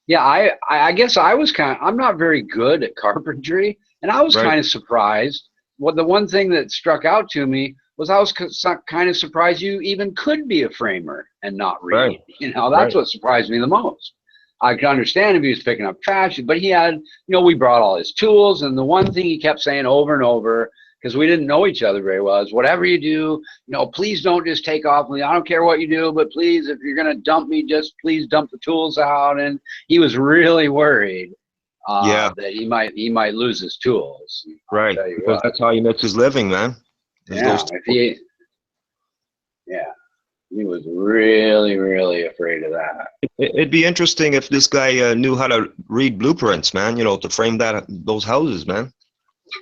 Yeah, I guess I'm not very good at carpentry, and I was Right. kind of surprised. Well, the one thing that struck out to me was I was kind of surprised you even could be a framer and not read. Right. You know, that's Right. what surprised me the most. I could understand if he was picking up trash, but he had, you know, we brought all his tools, and the one thing he kept saying over and over, because we didn't know each other very well, is whatever you do, you know, please don't just take off with me. I don't care what you do, but please, if you're going to dump me, just please dump the tools out. And he was really worried Yeah. that he might lose his tools. Right. I'll tell you Because what. that's how he makes his living, man. Is Yeah, those- he was really, really afraid of that. It'd be interesting if this guy knew how to read blueprints, man. You know, to frame those houses, man.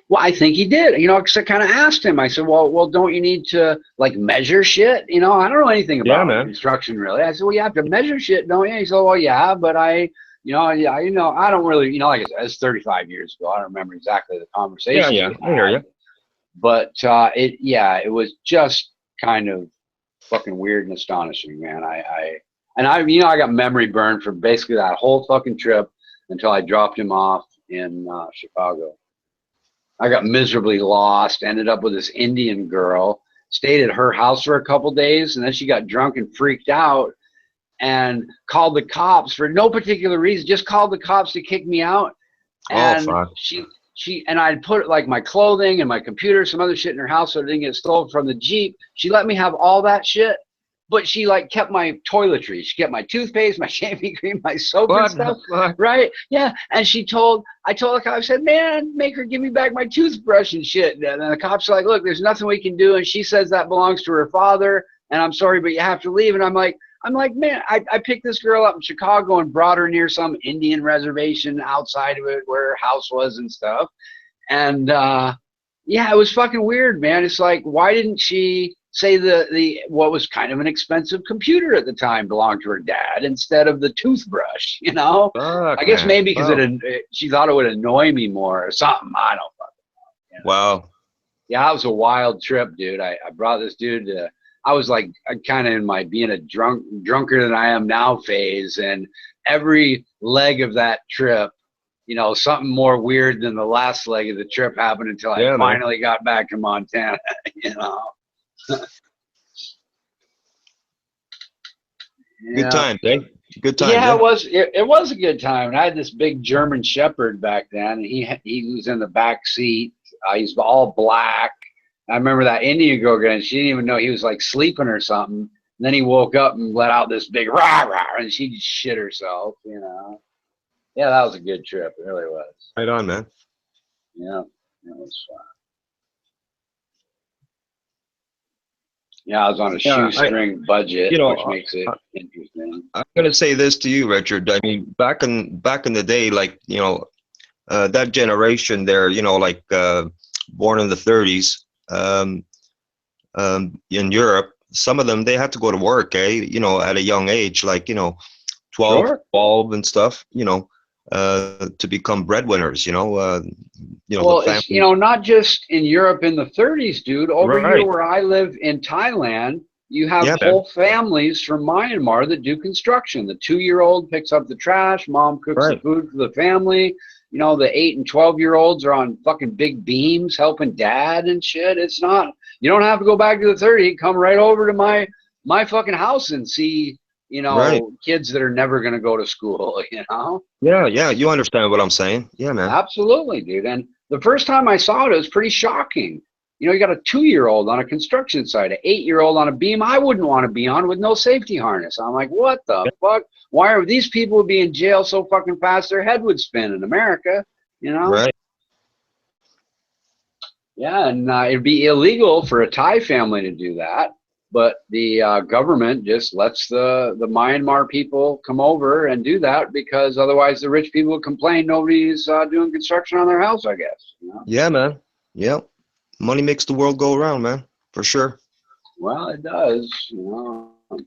Well, I think he did. You know, because I kind of asked him. I said, "Well, don't you need to like measure shit?" You know, I don't know anything about construction really. I said, "Well, you have to measure shit, don't you?" He said, "Well, yeah, but I don't really, you know, like I said, it's 35 years ago. I don't remember exactly the conversation." Yeah, I hear you. But it was just kind of fucking weird and astonishing, man. I got memory burned for basically that whole fucking trip until I dropped him off in Chicago. I got miserably lost, ended up with this Indian girl, stayed at her house for a couple days, and then she got drunk and freaked out and called the cops for no particular reason, just called the cops to kick me out. And she and I'd put like my clothing and my computer, some other shit in her house so it didn't get stolen from the Jeep. She let me have all that shit, but she like kept my toiletries. She kept my toothpaste, my shaving cream, my soap and stuff. Right? Yeah. And I told the cop, I said, "Man, make her give me back my toothbrush and shit." And then the cops are like, "Look, there's nothing we can do." And she says that belongs to her father. And I'm sorry, but you have to leave. And I'm like, man, I picked this girl up in Chicago and brought her near some Indian reservation outside of it where her house was and stuff. And it was fucking weird, man. It's like, why didn't she say the what was kind of an expensive computer at the time belonged to her dad instead of the toothbrush, you know? I guess maybe because she thought it would annoy me more or something. I don't fucking know. You know? Wow. Yeah, it was a wild trip, dude. I brought this dude to, I was like kind of in my being a drunker than I am now phase, and every leg of that trip, you know, something more weird than the last leg of the trip happened until I finally got back to Montana, you know. Good time, eh? Good time. Yeah, it was a good time. And I had this big German Shepherd back then, and he was in the back seat. He's all black. I remember that Indian girl again. She didn't even know he was like sleeping or something. And then he woke up and let out this big rah rah, and she just shit herself. You know. Yeah, that was a good trip. It really was. Right on, man. Yeah, it was fun. Yeah, I was on a shoestring budget, which makes it interesting. I'm gonna say this to you, Richard. I mean, back in the day, like, you know, that generation there, you know, like born in the 30s, in Europe, some of them, they had to go to work, you know, at a young age, like, you know, 12 and stuff, you know, to become breadwinners, you know. Well, it's, you know, not just in Europe in the 30s, dude. Over here where I live in Thailand, you have whole families from Myanmar that do construction. The 2-year-old picks up the trash, mom cooks the food for the family. You know, the 8 and 12-year-olds are on fucking big beams helping dad and shit. It's not, you don't have to go back to the 30s. Come right over to my fucking house and see, you know, kids that are never going to go to school, you know? Yeah, you understand what I'm saying. Yeah, man. Absolutely, dude. And the first time I saw it was pretty shocking. You know, you got a 2-year-old on a construction site, an 8-year-old on a beam I wouldn't want to be on with no safety harness. I'm like, what the fuck? Why are these people be in jail so fucking fast their head would spin in America, you know? Right. Yeah, and it'd be illegal for a Thai family to do that. but the government just lets the Myanmar people come over and do that because otherwise the rich people complain nobody's doing construction on their house, I guess. You know? Yeah, man. Yep. Money makes the world go around, man. For sure. Well, it does. You know,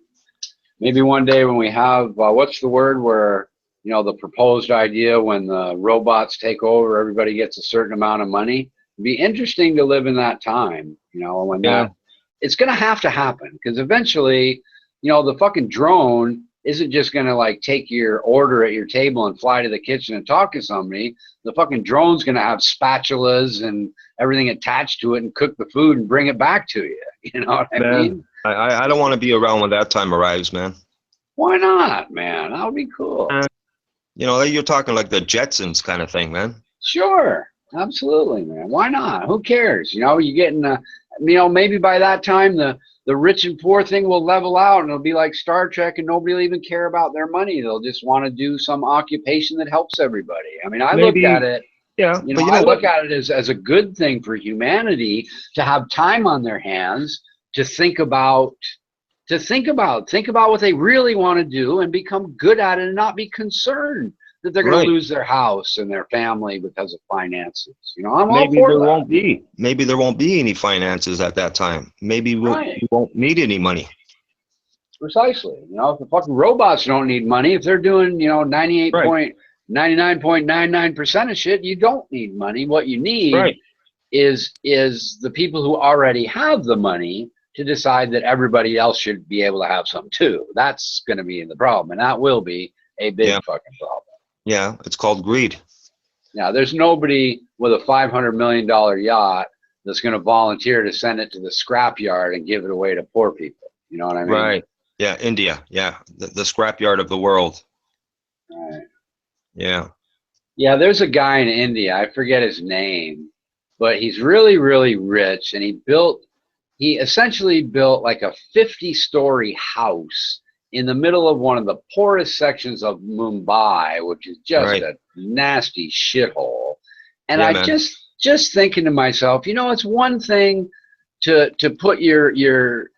maybe one day when we have what's the word where the proposed idea when the robots take over, everybody gets a certain amount of money. It'd be interesting to live in that time. When that. It's going to happen because eventually, the fucking drone isn't just going to like take your order at your table and fly to the kitchen and talk to somebody. The fucking drone's going to have spatulas and everything attached to it and cook the food and bring it back to you. You know what I mean? I don't want to be around when that time arrives, man. Why not, man? That would be cool. You're talking like the Jetsons kind of thing, man. Sure. Absolutely, man. Why not? Who cares? You're getting maybe by that time the rich and poor thing will level out and it'll be like Star Trek and nobody will even care about their money. They'll just want to do some occupation that helps everybody. I mean, I look at it. Yeah. I look at it as a good thing for humanity to have time on their hands to think about what they really want to do and become good at it and not be concerned that they're going to lose their house and their family because of finances. I'm all for that. Maybe there won't be any finances at that time. Maybe we won't need any money. Precisely. If the fucking robots don't need money, if they're doing 99.99% of shit, you don't need money. What you need is the people who already have the money to decide that everybody else should be able to have some too. That's going to be the problem, and that will be a big fucking problem. Yeah, it's called greed. Now, there's nobody with a $500 million yacht that's going to volunteer to send it to the scrapyard and give it away to poor people. You know what I mean? Right. Yeah, India. Yeah, the scrapyard of the world. Right. Yeah. Yeah, there's a guy in India, I forget his name, but he's really, really rich, and he essentially built like a 50-story house in the middle of one of the poorest sections of Mumbai, which is just a nasty shithole. And just thinking to myself, it's one thing to put your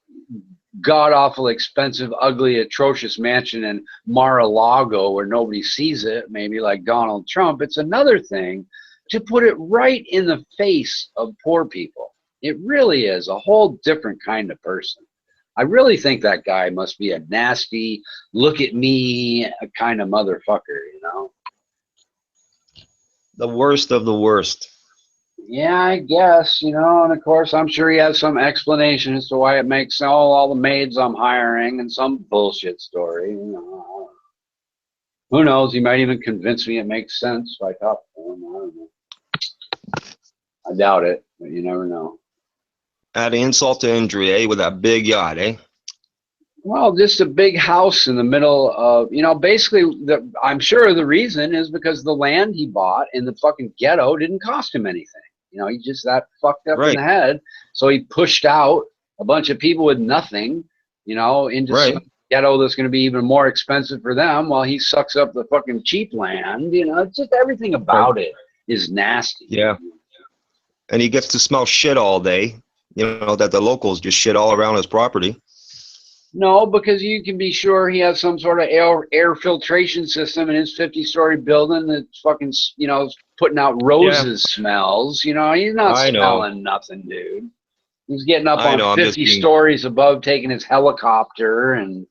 god-awful, expensive, ugly, atrocious mansion in Mar-a-Lago where nobody sees it, maybe like Donald Trump. It's another thing to put it right in the face of poor people. It really is a whole different kind of person. I really think that guy must be a nasty, look at me kind of motherfucker, The worst of the worst. Yeah, I guess, and of course I'm sure he has some explanation as to why it makes all the maids I'm hiring and some bullshit story. Who knows? He might even convince me it makes sense if I talk to him. I don't know. I doubt it, but you never know. Add insult to injury, with that big yacht, Well, just a big house in the middle of, basically, I'm sure the reason is because the land he bought in the fucking ghetto didn't cost him anything. He just that fucked up in the head. So he pushed out a bunch of people with nothing, into some ghetto that's going to be even more expensive for them while he sucks up the fucking cheap land. It's just everything about it is nasty. Yeah. And he gets to smell shit all day. That the locals just shit all around his property. No, because you can be sure he has some sort of air filtration system in his 50-story building that's fucking, putting out roses smells. He's not smelling nothing, dude. He's getting up on 50 stories above, taking his helicopter, and,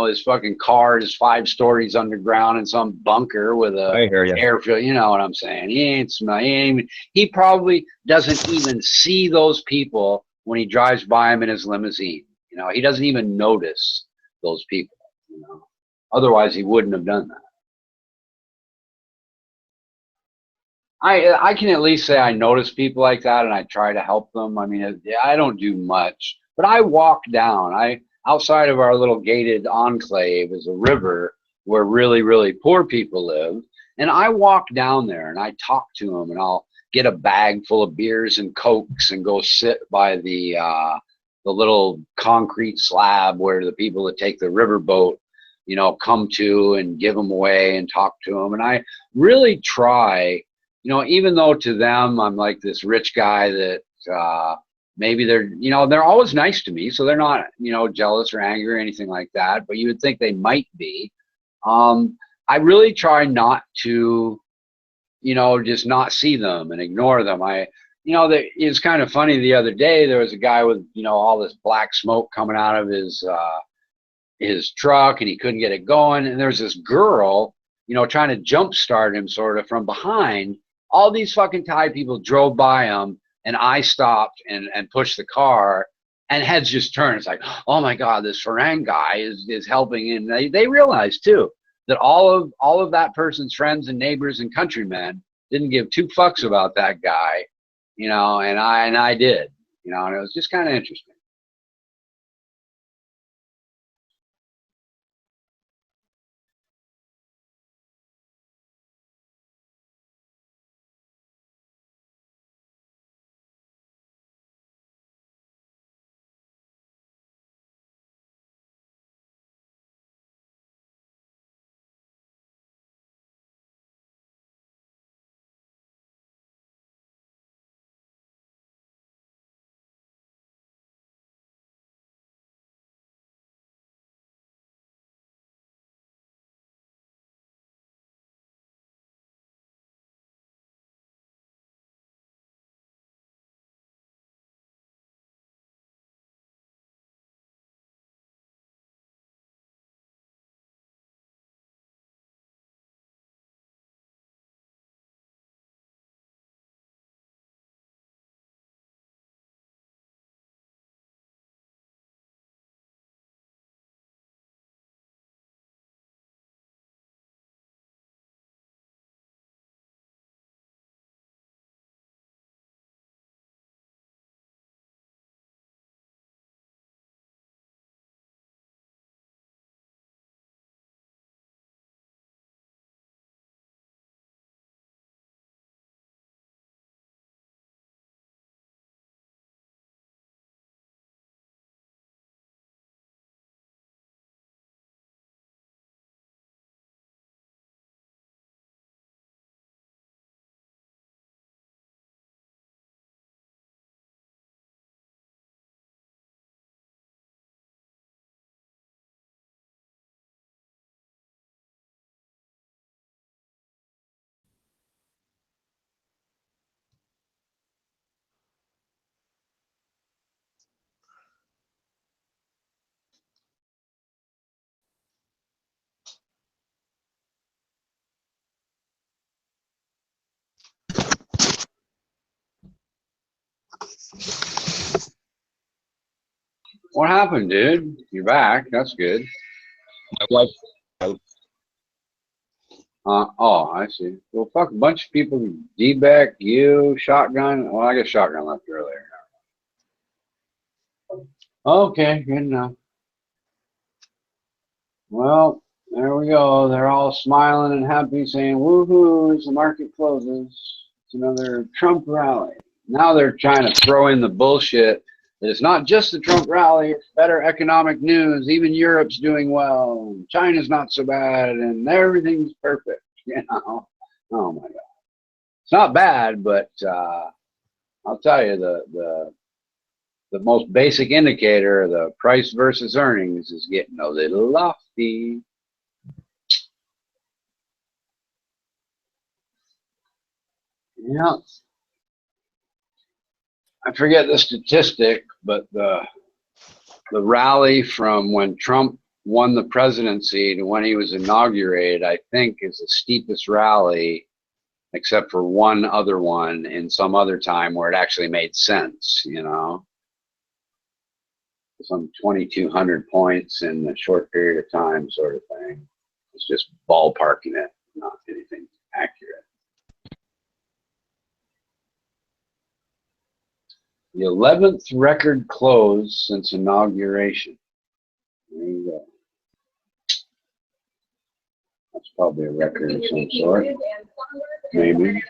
his fucking car is 5 stories underground in some bunker with a air filter. You know what I'm saying? He ain't smelling. He probably doesn't even see those people when he drives by him in his limousine. He doesn't even notice those people. Otherwise he wouldn't have done that. I can at least say I notice people like that and I try to help them. I mean, I don't do much, but I walk down. Outside of our little gated enclave is a river where really, really poor people live. And I walk down there and I talk to them, and I'll get a bag full of beers and Cokes and go sit by the little concrete slab where the people that take the riverboat, come to, and give them away and talk to them. And I really try, even though to them I'm like this rich guy that maybe they're, you know, they're always nice to me, so they're not, you know, jealous or angry or anything like that, but you would think they might be. I really try not to, you know, just not see them and ignore them. You know, it's kind of funny. The other day, there was a guy with, you know, all this black smoke coming out of his truck, and he couldn't get it going. And there's this girl, you know, trying to jumpstart him sort of from behind. All these fucking Thai people drove by him, and I stopped and pushed the car, and heads just turned. It's like, oh my God, this Farang guy is helping. And they realized too that all of that person's friends and neighbors and countrymen didn't give two fucks about that guy, you know, and I did, you know, and it was just kind of interesting. What happened, dude? You're back. That's good. My wife out. Oh, I see. Well, fuck, a bunch of people, D-Beck, you, Shotgun. Well, I guess Shotgun left earlier. Okay, good enough. Well, there we go. They're all smiling and happy, saying, woohoo, as the market closes. It's another Trump rally. Now they're trying to throw in the bullshit that it's not just the Trump rally, it's better economic news. Even Europe's doing well. China's not so bad, and everything's perfect. You know? Oh my God. It's not bad, but I'll tell you, the most basic indicator, the price versus earnings, is getting a little lofty. Yeah. I forget the statistic, but the rally from when Trump won the presidency to when he was inaugurated, I think, is the steepest rally, except for one other one in some other time where it actually made sense, you know. Some 2,200 points in a short period of time, sort of thing. It's just ballparking it, not anything accurate. The 11th record close since inauguration. There you go. That's probably a record of some sort. Maybe.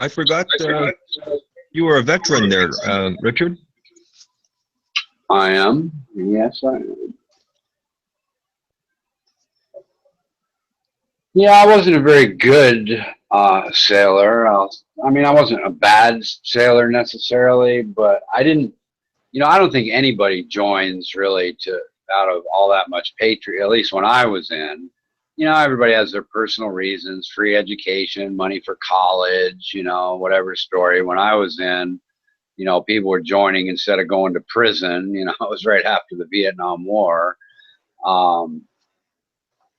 I forgot you were a veteran there, Richard. I am. Yes, I am. Yeah, I wasn't a very good sailor. I mean, I wasn't a bad sailor necessarily, but I didn't, I don't think anybody joins really out of all that much patriot, at least when I was in. Everybody has their personal reasons, free education, money for college, whatever story. When I was in, people were joining instead of going to prison. It was right after the Vietnam War.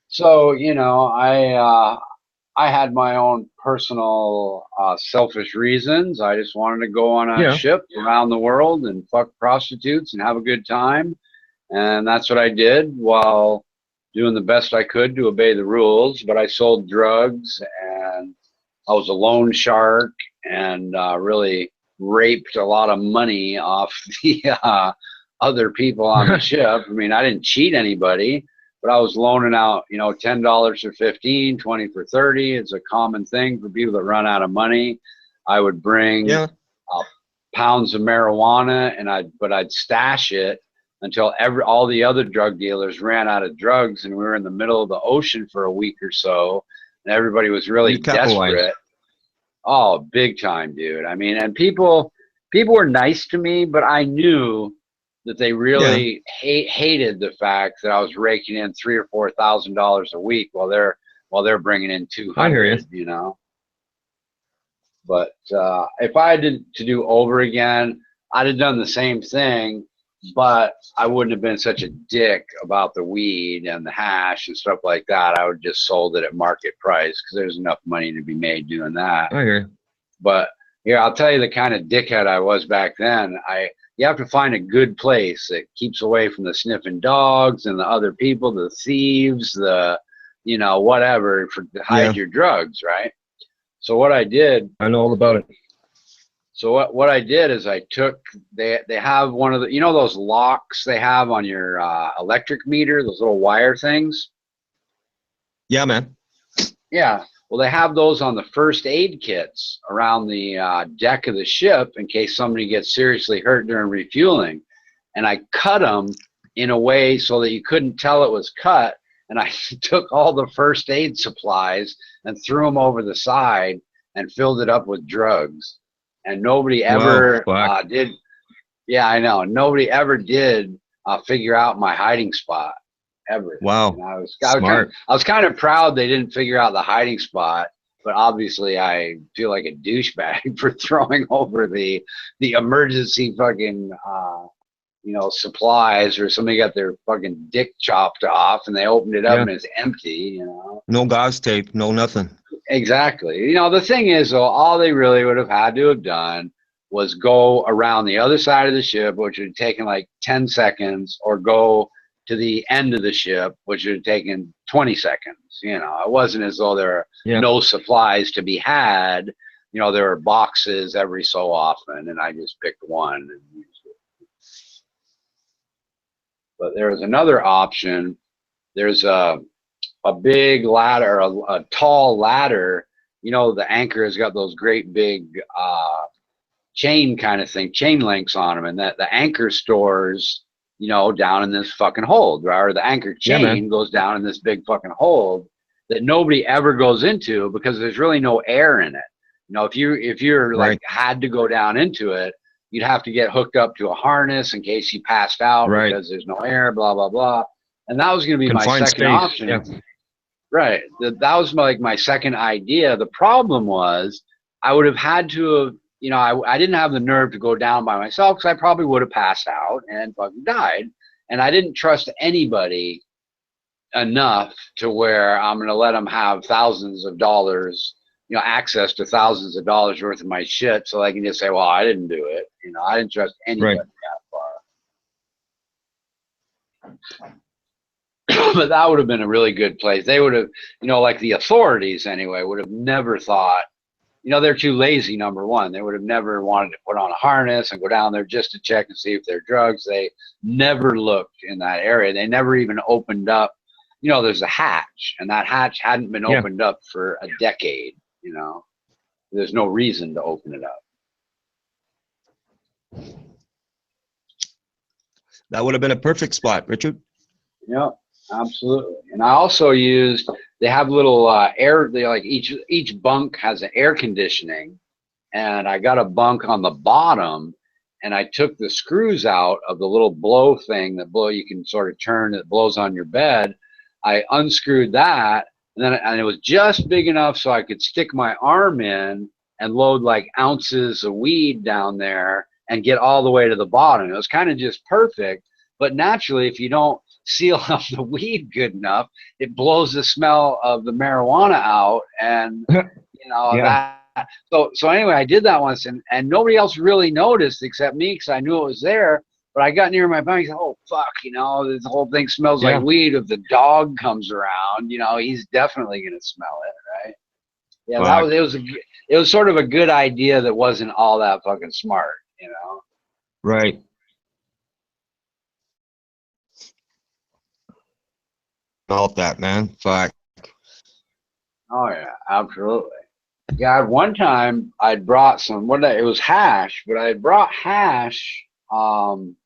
So, I had my own personal selfish reasons. I just wanted to go on a ship around the world and fuck prostitutes and have a good time. And that's what I did while doing the best I could to obey the rules. But I sold drugs, and I was a loan shark, and really raped a lot of money off the other people on the ship. I mean, I didn't cheat anybody, but I was loaning out, $10 for 15, 20 for 30. It's a common thing for people that run out of money. I would bring pounds of marijuana, but I'd stash it until all the other drug dealers ran out of drugs, and we were in the middle of the ocean for a week or so, and everybody was really desperate. Oh, big time, dude. I mean, and people were nice to me, but I knew that they really hated the fact that I was raking in $3,000 or $4,000 a week while they're bringing in 200. I hear you. But if I had to do over again, I'd have done the same thing, but I wouldn't have been such a dick about the weed and the hash and stuff like that. I would just sold it at market price because there's enough money to be made doing that. I hear you. But I'll tell you the kind of dickhead I was back then. You have to find a good place that keeps away from the sniffing dogs and the other people, the thieves, the, whatever, to hide your drugs, right? So what I did. I know all about it. So what I did is I took, they have one of the, those locks they have on your electric meter, those little wire things? Yeah, man. Yeah. Well, they have those on the first aid kits around the deck of the ship in case somebody gets seriously hurt during refueling. And I cut them in a way so that you couldn't tell it was cut. And I took all the first aid supplies and threw them over the side and filled it up with drugs. And nobody ever did. Yeah, I know. Nobody ever did figure out my hiding spot. Ever. Wow. I was kind of proud they didn't figure out the hiding spot, but obviously I feel like a douchebag for throwing over the emergency fucking supplies, or somebody got their fucking dick chopped off and they opened it up and it's empty, No gauze tape, no nothing. Exactly. The thing is, though, all they really would have had to have done was go around the other side of the ship, which would have taken like 10 seconds, or go to the end of the ship, which would have taken 20 seconds. It wasn't as though there were no supplies to be had. There were boxes every so often, and I just picked one and used it. But there was another option. There's a big ladder, a tall ladder. The anchor has got those great big chain kind of thing, chain links on them, and that the anchor stores down in this fucking hold, right? Or the anchor chain goes down in this big fucking hold that nobody ever goes into because there's really no air in it. If you're like had to go down into it, you'd have to get hooked up to a harness in case you passed out because there's no air, blah, blah, blah. And that was going to be my second option. Yeah. Right. That was my second idea. The problem was I would have had to have, I didn't have the nerve to go down by myself because I probably would have passed out and fucking died. And I didn't trust anybody enough to where I'm going to let them have thousands of dollars, access to thousands of dollars worth of my shit so they can just say, well, I didn't do it. I didn't trust anybody that far. But that would have been a really good place. They would have, like the authorities anyway, would have never thought, they're too lazy, number one. They would have never wanted to put on a harness and go down there just to check and see if they're drugs. They never looked in that area. They never even opened up. There's a hatch, and that hatch hadn't been opened up for a decade, There's no reason to open it up. That would have been a perfect spot, Richard. Yep, absolutely. And I also used, they have little air, they like each bunk has an air conditioning, and I got a bunk on the bottom, and I took the screws out of the little blow thing that you can sort of turn, that blows on your bed. I unscrewed that, and it was just big enough so I could stick my arm in and load like ounces of weed down there and get all the way to the bottom. It was kind of just perfect, but naturally, if you don't seal up the weed good enough, it blows the smell of the marijuana out, and you know that. So anyway, I did that once, and nobody else really noticed except me, because I knew it was there. But I got near my bunk. Said, oh fuck, you know, this whole thing smells like weed. If the dog comes around, you know, he's definitely gonna smell it, right? Yeah, that was it was sort of a good idea that wasn't all that fucking smart, you know. Right. All that, man. Fuck. Oh yeah, absolutely. Yeah, one time I'd brought some. It was hash, but I had brought hash, and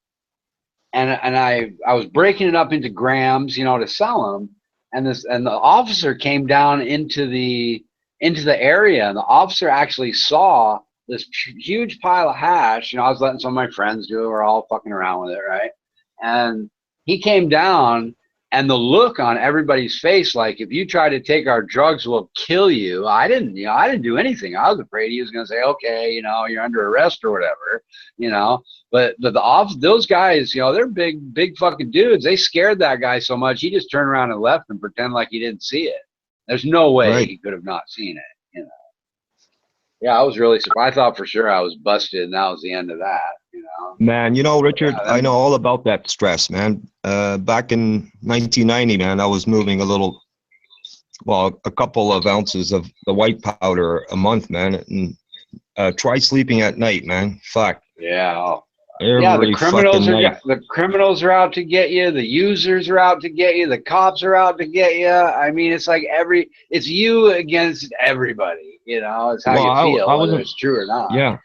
I was breaking it up into grams, you know, to sell them. And the officer came down into the area, and the officer actually saw this huge pile of hash. You know, I was letting some of my friends do it. We're all fucking around with it, right? And he came down. And the look on everybody's face, like, if you try to take our drugs, we'll kill you. I didn't do anything. I was afraid he was going to say, okay, you know, you're under arrest or whatever, you know. But those guys, you know, they're big fucking dudes. They scared that guy so much, he just turned around and left and pretended like he didn't see it. There's no way he could have not seen it, you know. Yeah, I was really surprised. I thought for sure I was busted, and that was the end of that, you know. Man, you know, Richard, I know all about that stress, man. Back in 1990, man, I was moving a couple of ounces of the white powder a month, man. And try sleeping at night, man. Fuck. Yeah. Every the criminals are out to get you. The users are out to get you. The cops are out to get you. I mean, it's like it's you against everybody. You know, it's how you feel, whether it's true or not. Yeah,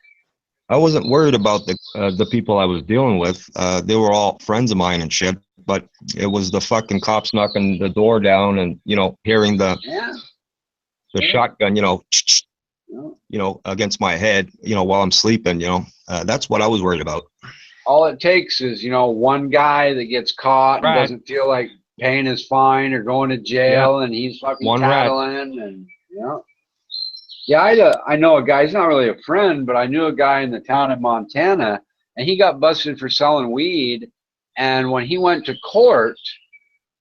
I wasn't worried about the people I was dealing with. They were all friends of mine and shit. But it was the fucking cops knocking the door down, and you know, hearing the shotgun, you know, against my head, you know, while I'm sleeping. You know, that's what I was worried about. All it takes is, you know, one guy that gets caught and doesn't feel like paying his fine or going to jail, and he's fucking tattling, and you know. Yeah, I know a guy. He's not really a friend, but I knew a guy in the town of Montana, and he got busted for selling weed. And when he went to court,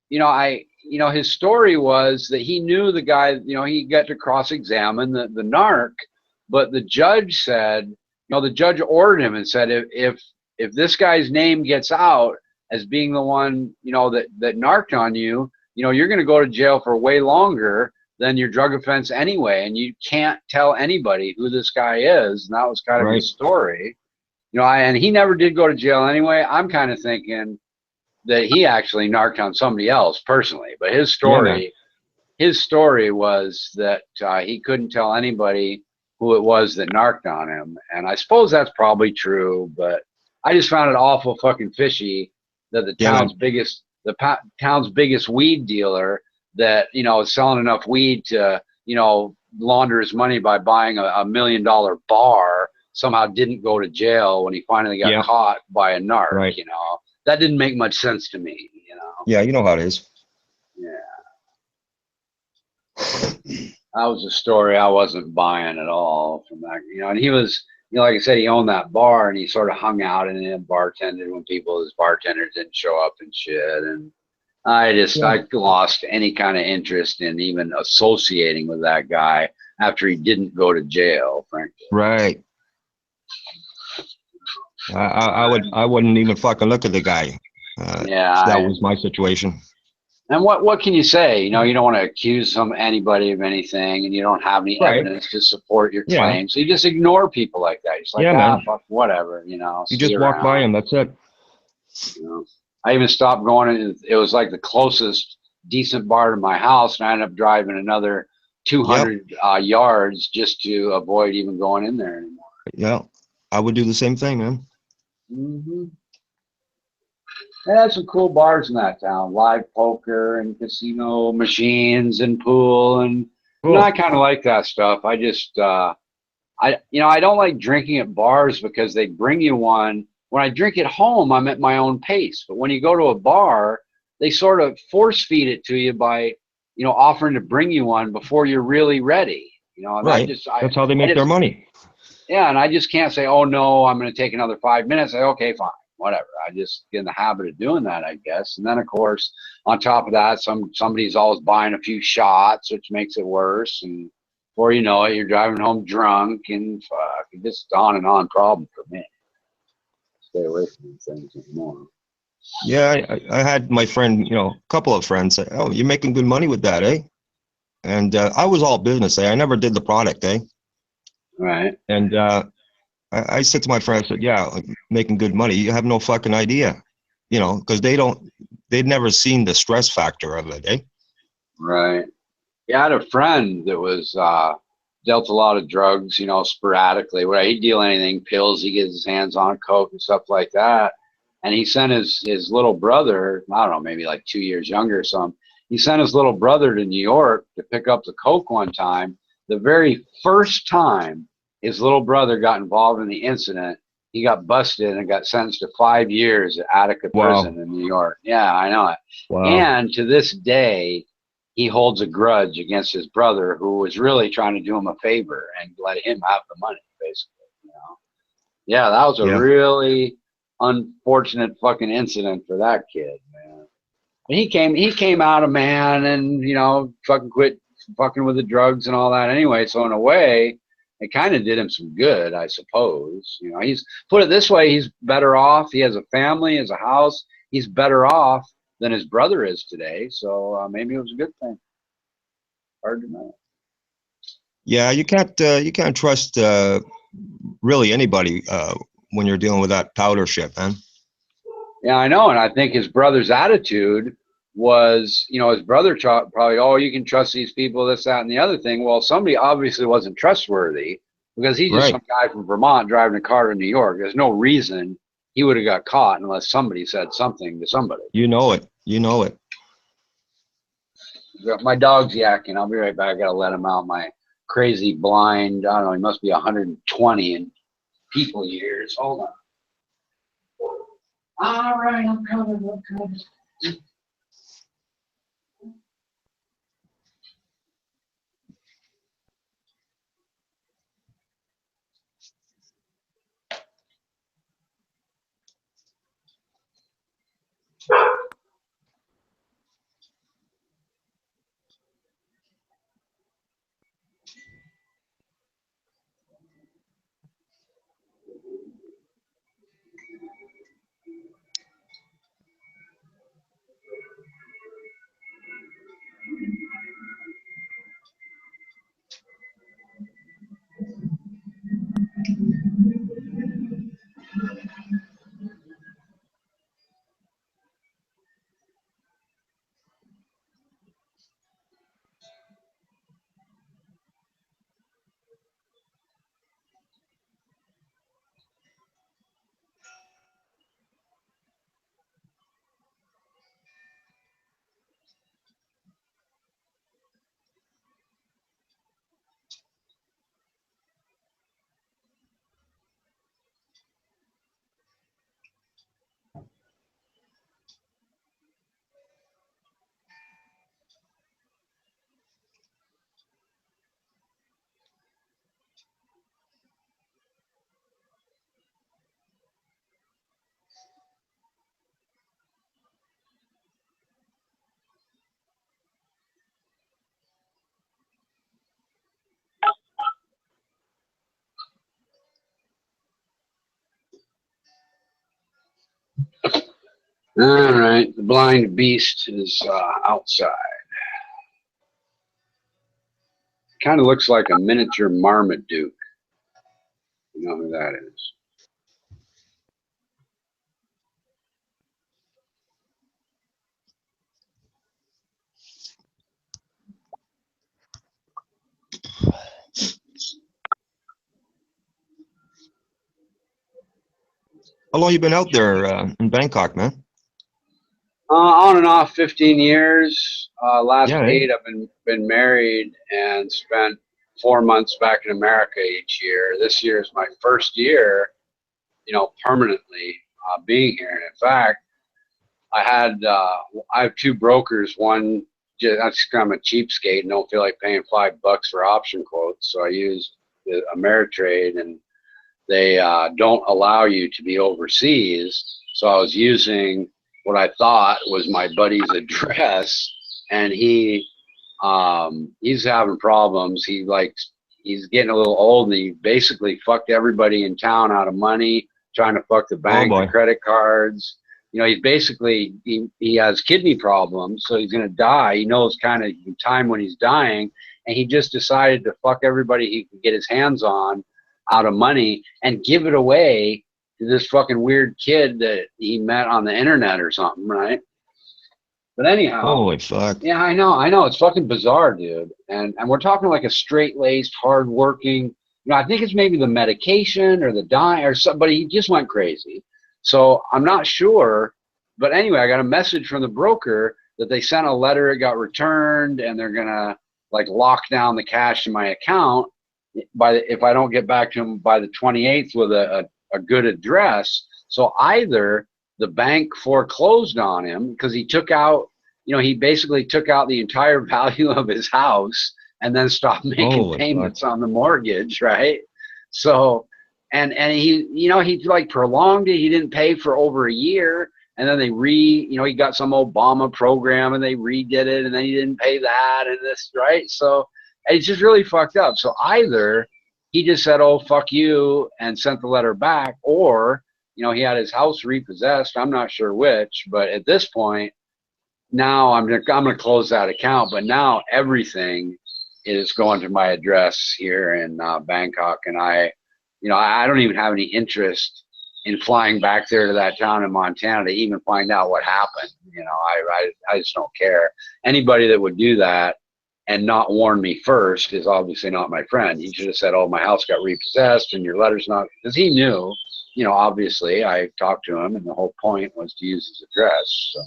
you know, his story was that he knew the guy. You know, he got to cross-examine the narc, but the judge said, you know, the judge ordered him and said, if this guy's name gets out as being the one, you know, that narked on you, you know, you're going to go to jail for way longer than your drug offense anyway, and you can't tell anybody who this guy is. And that was kind of his story, you know. And he never did go to jail anyway. I'm kind of thinking that he actually narked on somebody else personally, but his story was that he couldn't tell anybody who it was that narked on him. And I suppose that's probably true, but I just found it awful fucking fishy that the town's biggest weed dealer that, you know, is selling enough weed to, you know, launder his money by buying a $1 million bar somehow didn't go to jail when he finally got caught by a narc. You know, that didn't make much sense to me, you know. Yeah, you know how it is. Yeah. That was a story I wasn't buying at all from that, you know. And he was, you know, like I said, he owned that bar, and he sort of hung out in it, bartended when his bartenders didn't show up and shit. And I lost any kind of interest in even associating with that guy after he didn't go to jail, frankly. Right. I wouldn't even fucking look at the guy. That was my situation. And what can you say? You know, you don't want to accuse anybody of anything, and you don't have any evidence to support your claim. So you just ignore people like that. You're just like, fuck, whatever, you know. You just walk by him, that's it. You know, I even stopped going. It was like the closest decent bar to my house, and I ended up driving another Yep. 200 yards just to avoid even going in there anymore. Yeah. I would do the same thing, man. Mm-hmm. They had some cool bars in that town, live poker and casino machines and pool, and Cool. I kind of like that stuff. I just I don't like drinking at bars because they bring you one. When I drink at home, I'm at my own pace. But when you go to a bar, they sort of force feed it to you by offering to bring you one before you're really ready. And Right. That's how they make their money. Yeah, and I just can't say, oh no, I'm going to take another 5 minutes. Say, okay, fine, whatever. I just get in the habit of doing that, I guess. And then of course, on top of that, somebody's always buying a few shots, which makes it worse. And before you know it, you're driving home drunk, and fuck, it's just on and on problem for me. Stay away from these things anymore. Yeah, I had my friend, a couple of friends say, "Oh, you're making good money with that, eh?" And I was all business, eh? I never did the product, eh? Right. And I said to my friend, I said, "Yeah, like, making good money. You have no fucking idea, because they'd never seen the stress factor of it, eh?" Right. Yeah, I had a friend that was dealt a lot of drugs, sporadically. Where he'd deal anything, pills, he gets his hands on, coke and stuff like that. And he sent his little brother, I don't know, maybe like 2 years younger or something. He sent his little brother to New York to pick up the coke one time. The very first time his little brother got involved in the incident, he got busted and got sentenced to 5 years at Attica prison in New York. Yeah, I know it. Wow. And to this day, he holds a grudge against his brother, who was really trying to do him a favor and let him have the money, basically. Yeah, that was a really unfortunate fucking incident for that kid, man. And he came out a man, and fucking quit fucking with the drugs and all that anyway. So in a way, it kind of did him some good, I suppose. He's, put it this way, he's better off. He has a family, he has a house. He's better off than his brother is today. So maybe it was a good thing. Hard to know. Yeah, you can't trust really anybody when you're dealing with that powder shit, man. Yeah, I know. And I think his brother's attitude was, his brother probably, oh, you can trust these people, this, that, and the other thing. Well, somebody obviously wasn't trustworthy, because he's just some guy from Vermont driving a car to New York. There's no reason he would have got caught unless somebody said something to somebody. You know it. My dog's yakking. I'll be right back. I got to let him out. My crazy blind, I don't know, he must be 120 in people years. Hold on. All right, I'm coming. All right, the blind beast is outside. Kind of looks like a miniature Marmaduke. You know who that is? How long you been out there in Bangkok, man? On and off 15 years. Last Yeah, 8, I've been married and spent 4 months back in America each year. This year is my first year, permanently being here. And in fact, I have 2 brokers. One, I'm a cheapskate and don't feel like paying $5 for option quotes, so I used the Ameritrade, and they don't allow you to be overseas. So I was using what I thought was my buddy's address, and he's having problems. He's getting a little old, and he basically fucked everybody in town out of money, trying to fuck the bank, the credit cards. He's basically, he has kidney problems, so he's going to die. He knows kind of the time when he's dying, and he just decided to fuck everybody he could get his hands on out of money and give it away to this fucking weird kid that he met on the internet or something, right? But anyhow, holy fuck. Yeah, I know. It's fucking bizarre, dude. And we're talking like a straight-laced, hard-working, I think it's maybe the medication or the diet or something, but he just went crazy. So I'm not sure. But anyway, I got a message from the broker that they sent a letter, it got returned, and they're going to like lock down the cash in my account if I don't get back to him by the 28th with a good address. So either the bank foreclosed on him because he took out, he basically took out the entire value of his house and then stopped making payments on the mortgage, right? So, and he, he like prolonged it. He didn't pay for over a year. And then they he got some Obama program and they redid it, and then he didn't pay that and this, right? So it's just really fucked up. So either he just said, "Oh, fuck you," and sent the letter back, or, he had his house repossessed. I'm not sure which, but at this point, now I'm gonna close that account. But now everything is going to my address here in Bangkok, and I don't even have any interest in flying back there to that town in Montana to even find out what happened. I just don't care. Anybody that would do that and not warn me first is obviously not my friend. He should have said, "Oh, my house got repossessed and your letter's not," because he knew, obviously I talked to him and the whole point was to use his address. So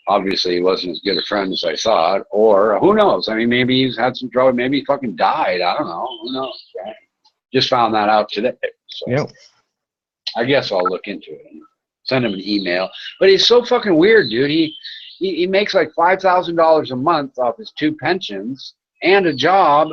obviously he wasn't as good a friend as I thought, or who knows? I mean, maybe he's had some trouble. Maybe he fucking died. I don't know. Who knows? Right? Just found that out today. So yeah. I guess I'll look into it and send him an email. But he's so fucking weird, dude. He makes like $5,000 a month off his 2 pensions and a job,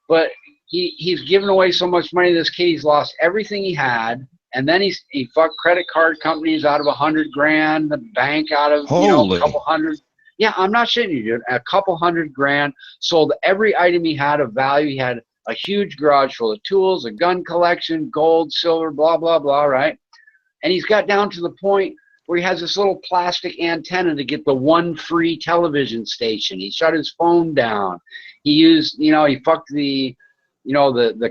but he's given away so much money to this kid. He's lost everything he had, and then he fucked credit card companies out of $100,000, the bank out of a couple hundred. Yeah, I'm not shitting you, dude. A couple $100,000, sold every item he had of value. He had a huge garage full of tools, a gun collection, gold, silver, blah, blah, blah, right? And he's got down to the point where he has this little plastic antenna to get the one free television station. He shut his phone down. He used, he fucked the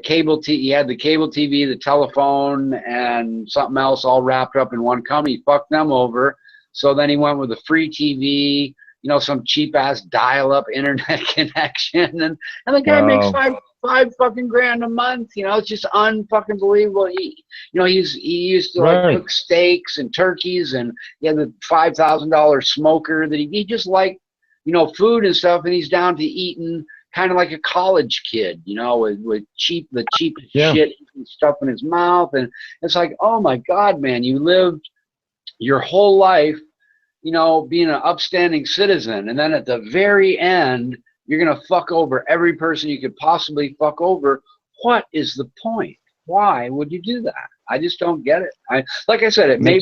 cable TV. He had the cable TV, the telephone, and something else all wrapped up in one company. He fucked them over. So then he went with a free TV, some cheap ass dial-up internet connection, and the guy makes five fucking grand a month. It's just unfucking believable. He used to like cook steaks and turkeys, and he had the $5,000 smoker that he just liked, food and stuff, and he's down to eating kind of like a college kid, with the cheapest shit and stuff in his mouth. And it's like, oh my God, man, you lived your whole life, being an upstanding citizen, and then at the very end, you're going to fuck over every person you could possibly fuck over. What is the point? Why would you do that? I just don't get it. Like I said, it may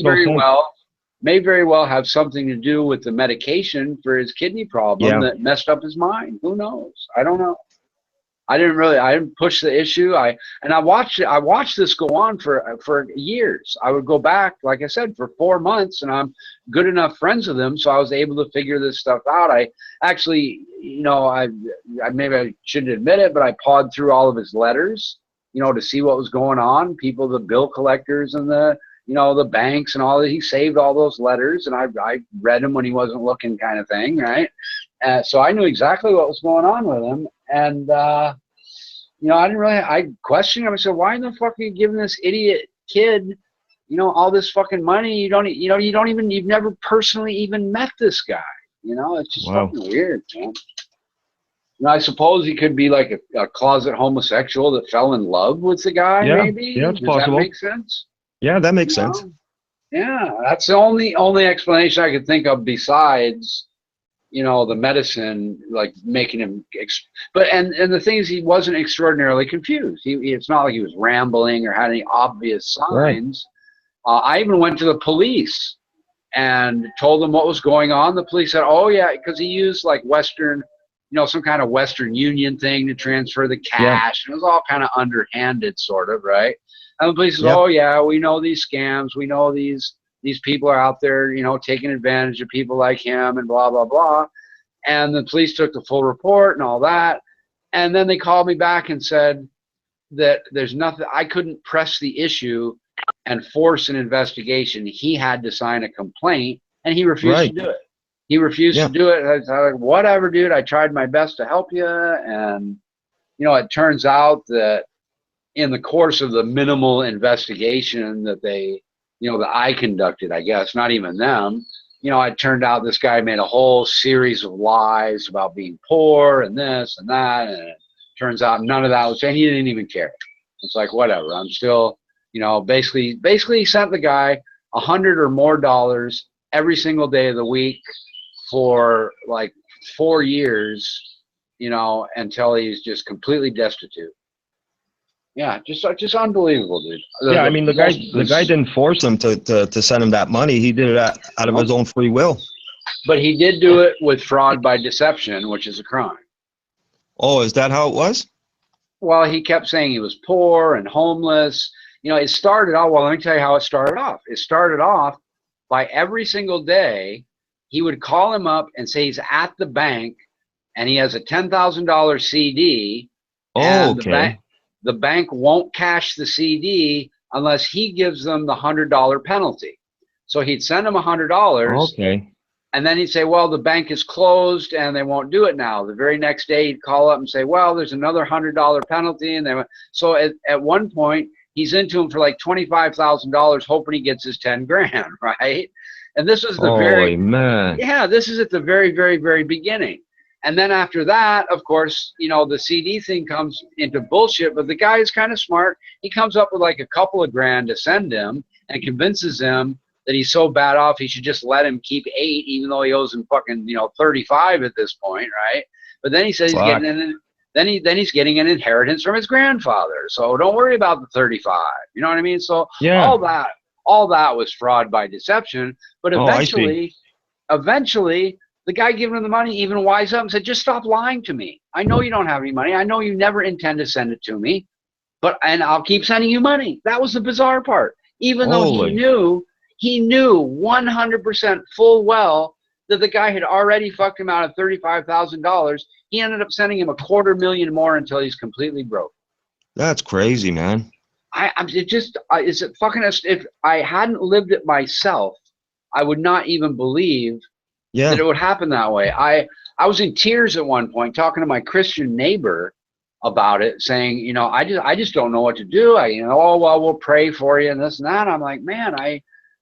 very well have something to do with the medication for his kidney problem that messed up his mind. Who knows? I don't know. I didn't push the issue. I watched this go on for years. I would go back, like I said, for 4 months, and I'm good enough friends with him, so I was able to figure this stuff out. I actually, I maybe I shouldn't admit it, but I pawed through all of his letters, to see what was going on. People, the bill collectors and the banks and all that. He saved all those letters, and I read them when he wasn't looking, kind of thing, right? So I knew exactly what was going on with him. And you know, I questioned him. I said, why in the fuck are you giving this idiot kid, you know, all this fucking money? You've never personally even met this guy. You know, it's just fucking weird, man. You know, I suppose he could be like a closet homosexual that fell in love with the guy, maybe. Yeah, it's Does possible. that make sense? Yeah, that makes sense. Yeah, that's the only explanation I could think of besides, you know, the medicine, like making him. And the thing is, he wasn't extraordinarily confused. It's not like he was rambling or had any obvious signs. Right. I even went to the police and told them what was going on. The police said, "Oh yeah," because he used like Western, you know, some kind of Western Union thing to transfer the cash. And it was all kind of underhanded, sort of, right? And the police says, "Oh yeah, we know these scams. We know these people are out there, you know, taking advantage of people like him and blah, blah, blah." And the police took the full report and all that. And then they called me back and said that there's nothing, I couldn't press the issue and force an investigation. He had to sign a complaint, and he refused to do it. He refused to do it. I was like, whatever, dude, I tried my best to help you. And, you know, it turns out that in the course of the minimal investigation that they, you know, that I conducted, I guess, not even them, you know, it turned out this guy made a whole series of lies about being poor and this and that. And it turns out none of that was, and he didn't even care. It's like, whatever, I'm still, you know, basically he sent the guy $100 or more every single day of the week for like 4 years, you know, until he's just completely destitute. Yeah, just unbelievable, dude. Yeah, I mean, the guy didn't force him to send him that money. He did it out of his own free will. But he did do it with fraud by deception, which is a crime. Oh, is that how it was? Well, he kept saying he was poor and homeless. You know, it started off, well, let me tell you how it started off. It started off by every single day, he would call him up and say he's at the bank and he has a $10,000 CD. Oh, okay. The bank won't cash the CD unless he gives them the $100 penalty. So he'd send them $100. Okay. And then he'd say, well, the bank is closed and they won't do it now. The very next day he'd call up and say, well, there's another $100 penalty. And they went, so at one point he's into him for like $25,000, hoping he gets his 10 grand, right? And this was the this is at the very, very, very beginning. And then after that, of course, you know, the CD thing comes into bullshit, but the guy is kind of smart. He comes up with like a couple of grand to send him and convinces him that he's so bad off he should just let him keep 8, even though he owes him fucking, you know, 35 at this point, right? But then he says he's getting then he's getting an inheritance from his grandfather. So don't worry about the 35. You know what I mean? So all that was fraud by deception. But eventually the guy giving him the money even wised up and said, just stop lying to me. I know you don't have any money. I know you never intend to send it to me, and I'll keep sending you money. That was the bizarre part. Even though he knew 100% full well that the guy had already fucked him out of $35,000. He ended up sending him $250,000 more until he's completely broke. That's crazy, man. If I hadn't lived it myself, I would not even believe that it would happen that way. I was in tears at one point talking to my Christian neighbor about it, saying, you know, I just don't know what to do. Oh, well, we'll pray for you and this and that. I'm like, man,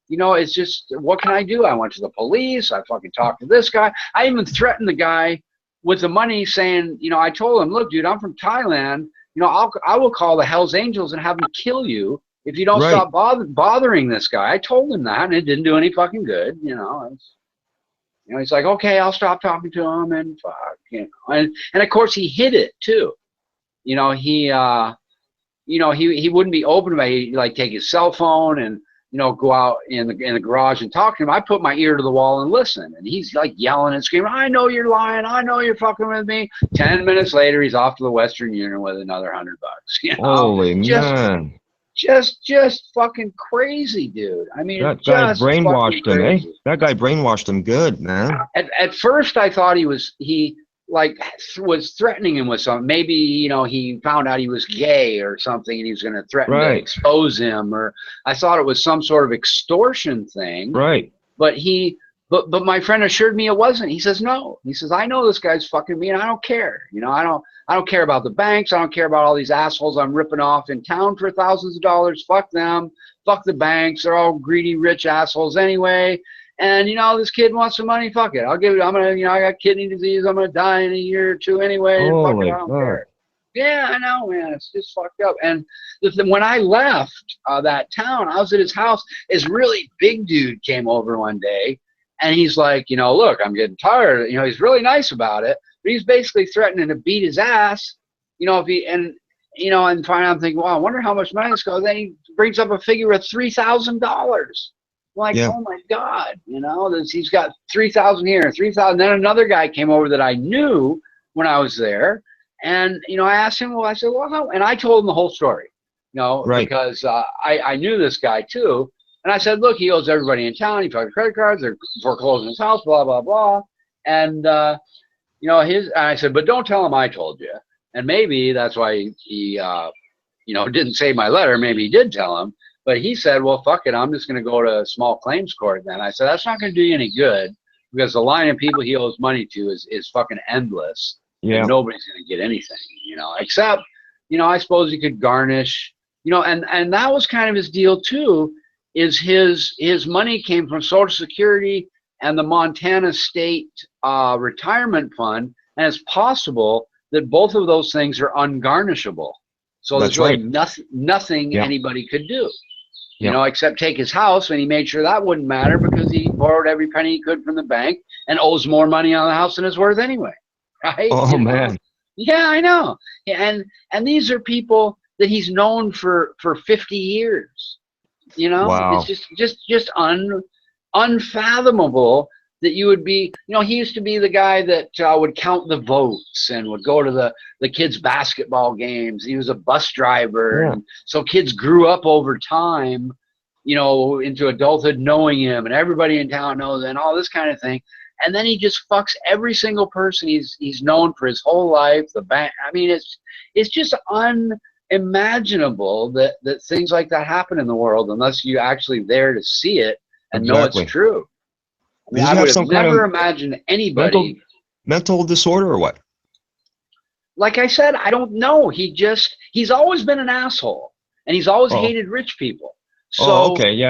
you know, it's just, what can I do? I went to the police. I fucking talked to this guy. I even threatened the guy with the money, saying, you know, I told him, look, dude, I'm from Thailand. You know, I will call the Hells Angels and have them kill you if you don't stop bothering this guy. I told him that, and it didn't do any fucking good. You know, he's like, okay, I'll stop talking to him, and fuck, you know, and of course he hid it too. You know, he wouldn't be open to me. He'd like take his cell phone and, you know, go out in the garage and talk to him. I put my ear to the wall and listen, and he's like yelling and screaming, I know you're lying. I know you're fucking with me. 10 minutes later, he's off to the Western Union with another $100. You know? Holy man. Just fucking crazy, dude. I mean, that guy brainwashed him, eh? That guy brainwashed him good, man. At first, I thought he was threatening him with something. Maybe, you know, he found out he was gay or something, and he was going to threaten to expose him. Or I thought it was some sort of extortion thing. Right. But he But my friend assured me it wasn't. He says, no. He says, I know this guy's fucking me and I don't care. You know, I don't care about the banks. I don't care about all these assholes I'm ripping off in town for thousands of dollars. Fuck them. Fuck the banks. They're all greedy, rich assholes anyway. And, you know, this kid wants some money. Fuck it. I'll give it. I'm going to, you know, I got kidney disease. I'm going to die in a year or two anyway. Oh, Fuck it. my I don't God. care. Yeah, I know, man. It's just fucked up. And when I left that town, I was at his house. This really big dude came over one day. And he's like, you know, look, I'm getting tired. You know, he's really nice about it, but he's basically threatening to beat his ass. You know, and finally I'm thinking, well, I wonder how much money this goes. Then he brings up a figure of $3,000. Like, oh my God, you know, he's got 3,000 here, 3,000. Then another guy came over that I knew when I was there, and you know, I asked him, well, I said, well, how? And I told him the whole story, you know, because I knew this guy too. And I said, look, he owes everybody in town. He took credit cards. They're foreclosing his house, blah, blah, blah. And, you know, and I said, but don't tell him I told you. And maybe that's why he you know, didn't say my letter. Maybe he did tell him. But he said, well, fuck it. I'm just going to go to a small claims court then. I said, that's not going to do you any good because the line of people he owes money to is fucking endless. Yeah. And nobody's going to get anything, you know, except, you know, I suppose he could garnish, you know, and that was kind of his deal too. Is his money came from Social Security and the Montana State Retirement Fund, and it's possible that both of those things are ungarnishable. So there's really nothing anybody could do, you know, except take his house, and he made sure that wouldn't matter because he borrowed every penny he could from the bank and owes more money on the house than it's worth anyway, right? Oh, man. Yeah, I know. And these are people that he's known for 50 years. You know, it's just unfathomable that you would be, you know, he used to be the guy that would count the votes and would go to the kids' basketball games. He was a bus driver. And so kids grew up over time, you know, into adulthood knowing him, and everybody in town knows and all this kind of thing. And then he just fucks every single person he's known for his whole life. The bank. I mean, it's just unimaginable that things like that happen in the world unless you're actually there to see it and know it's true. I mean, I would have never imagined anybody mental disorder or what? Like I said, I don't know. He's always been an asshole, and he's always hated rich people. So he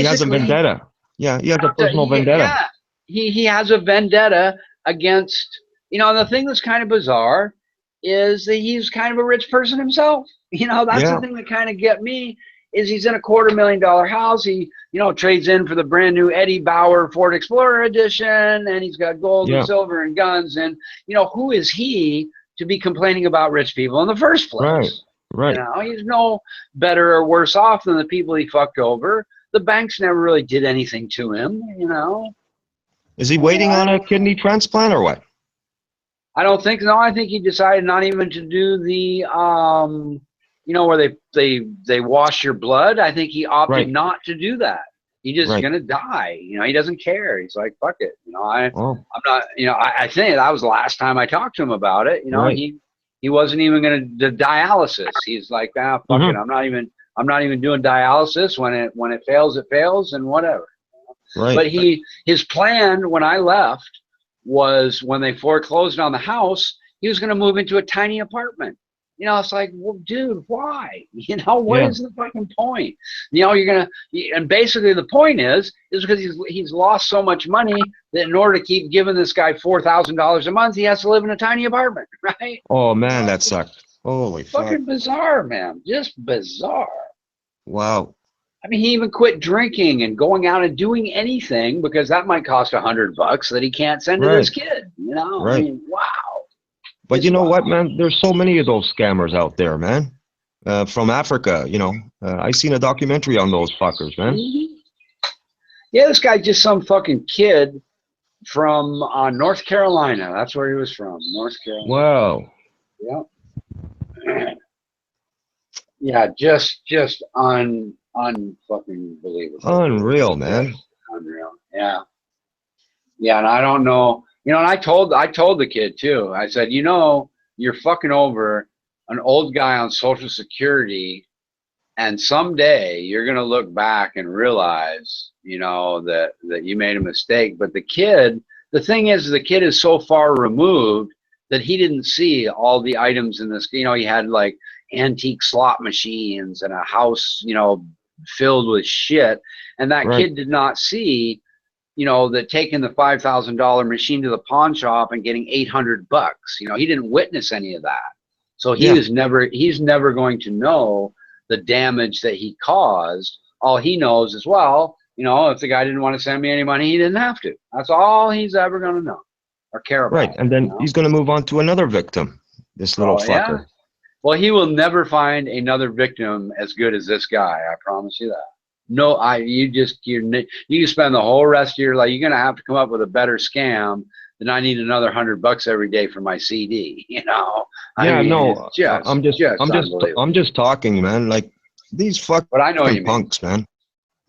has a vendetta. Yeah, he has a personal vendetta. Yeah, he has a vendetta against, you know, the thing that's kind of bizarre is that he's kind of a rich person himself. You know, that's the thing that kind of get me is he's in a $250,000 house. He, you know, trades in for the brand new Eddie Bauer Ford Explorer edition, and he's got gold and silver and guns. And, you know, who is he to be complaining about rich people in the first place? Right. You know, he's no better or worse off than the people he fucked over. The banks never really did anything to him, you know. Is he waiting on a kidney transplant or what? I don't think so. I think he decided not even to do the, you know, where they wash your blood. I think he opted not to do that. He just gonna die. You know, he doesn't care. He's like, fuck it. You know, I'm not. You know, I think that was the last time I talked to him about it. You know, he wasn't even gonna do dialysis. He's like, fuck it. I'm not even doing dialysis. When it fails, it fails, and whatever. Right. But his plan when I left was when they foreclosed on the house, he was going to move into a tiny apartment. You know, it's like, well, dude, why? You know, what is the fucking point? You know, and basically the point is because he's lost so much money that in order to keep giving this guy $4,000 a month, he has to live in a tiny apartment, right? Oh man, that sucked. Holy fuck. Fucking bizarre, man. Just bizarre. Wow. I mean, he even quit drinking and going out and doing anything because that might cost $100 that he can't send to his kid. You know, I mean, wow. But you know what, man? There's so many of those scammers out there, man. From Africa, you know. I seen a documentary on those fuckers, man. Yeah, this guy just some fucking kid from North Carolina. That's where he was from, North Carolina. Wow. Yeah. Yeah, just unfucking believable. Unreal, man. Unreal. Yeah. Yeah, and I don't know. You know, and I told the kid too. I said, you know, you're fucking over an old guy on Social Security, And someday you're going to look back and realize, you know, that you made a mistake. But the thing is, the kid is so far removed that he didn't see all the items in this. You know, he had like antique slot machines and a house, you know, filled with shit. And that kid did not see, you know, that taking the $5,000 machine to the pawn shop and getting $800. You know, he didn't witness any of that. So he's never going to know the damage that he caused. All he knows is, well, you know, if the guy didn't want to send me any money, he didn't have to. That's all he's ever going to know or care about. Right. And then you know? he's going to move on to another victim, this little fucker. Yeah. Well, he will never find another victim as good as this guy. I promise you that. No, you spend the whole rest of your life. You're going to have to come up with a better scam than I need another $100 every day for my CD. You know? Yeah, I mean, no, I'm just talking, man. Like these fucking but I know you punks, man.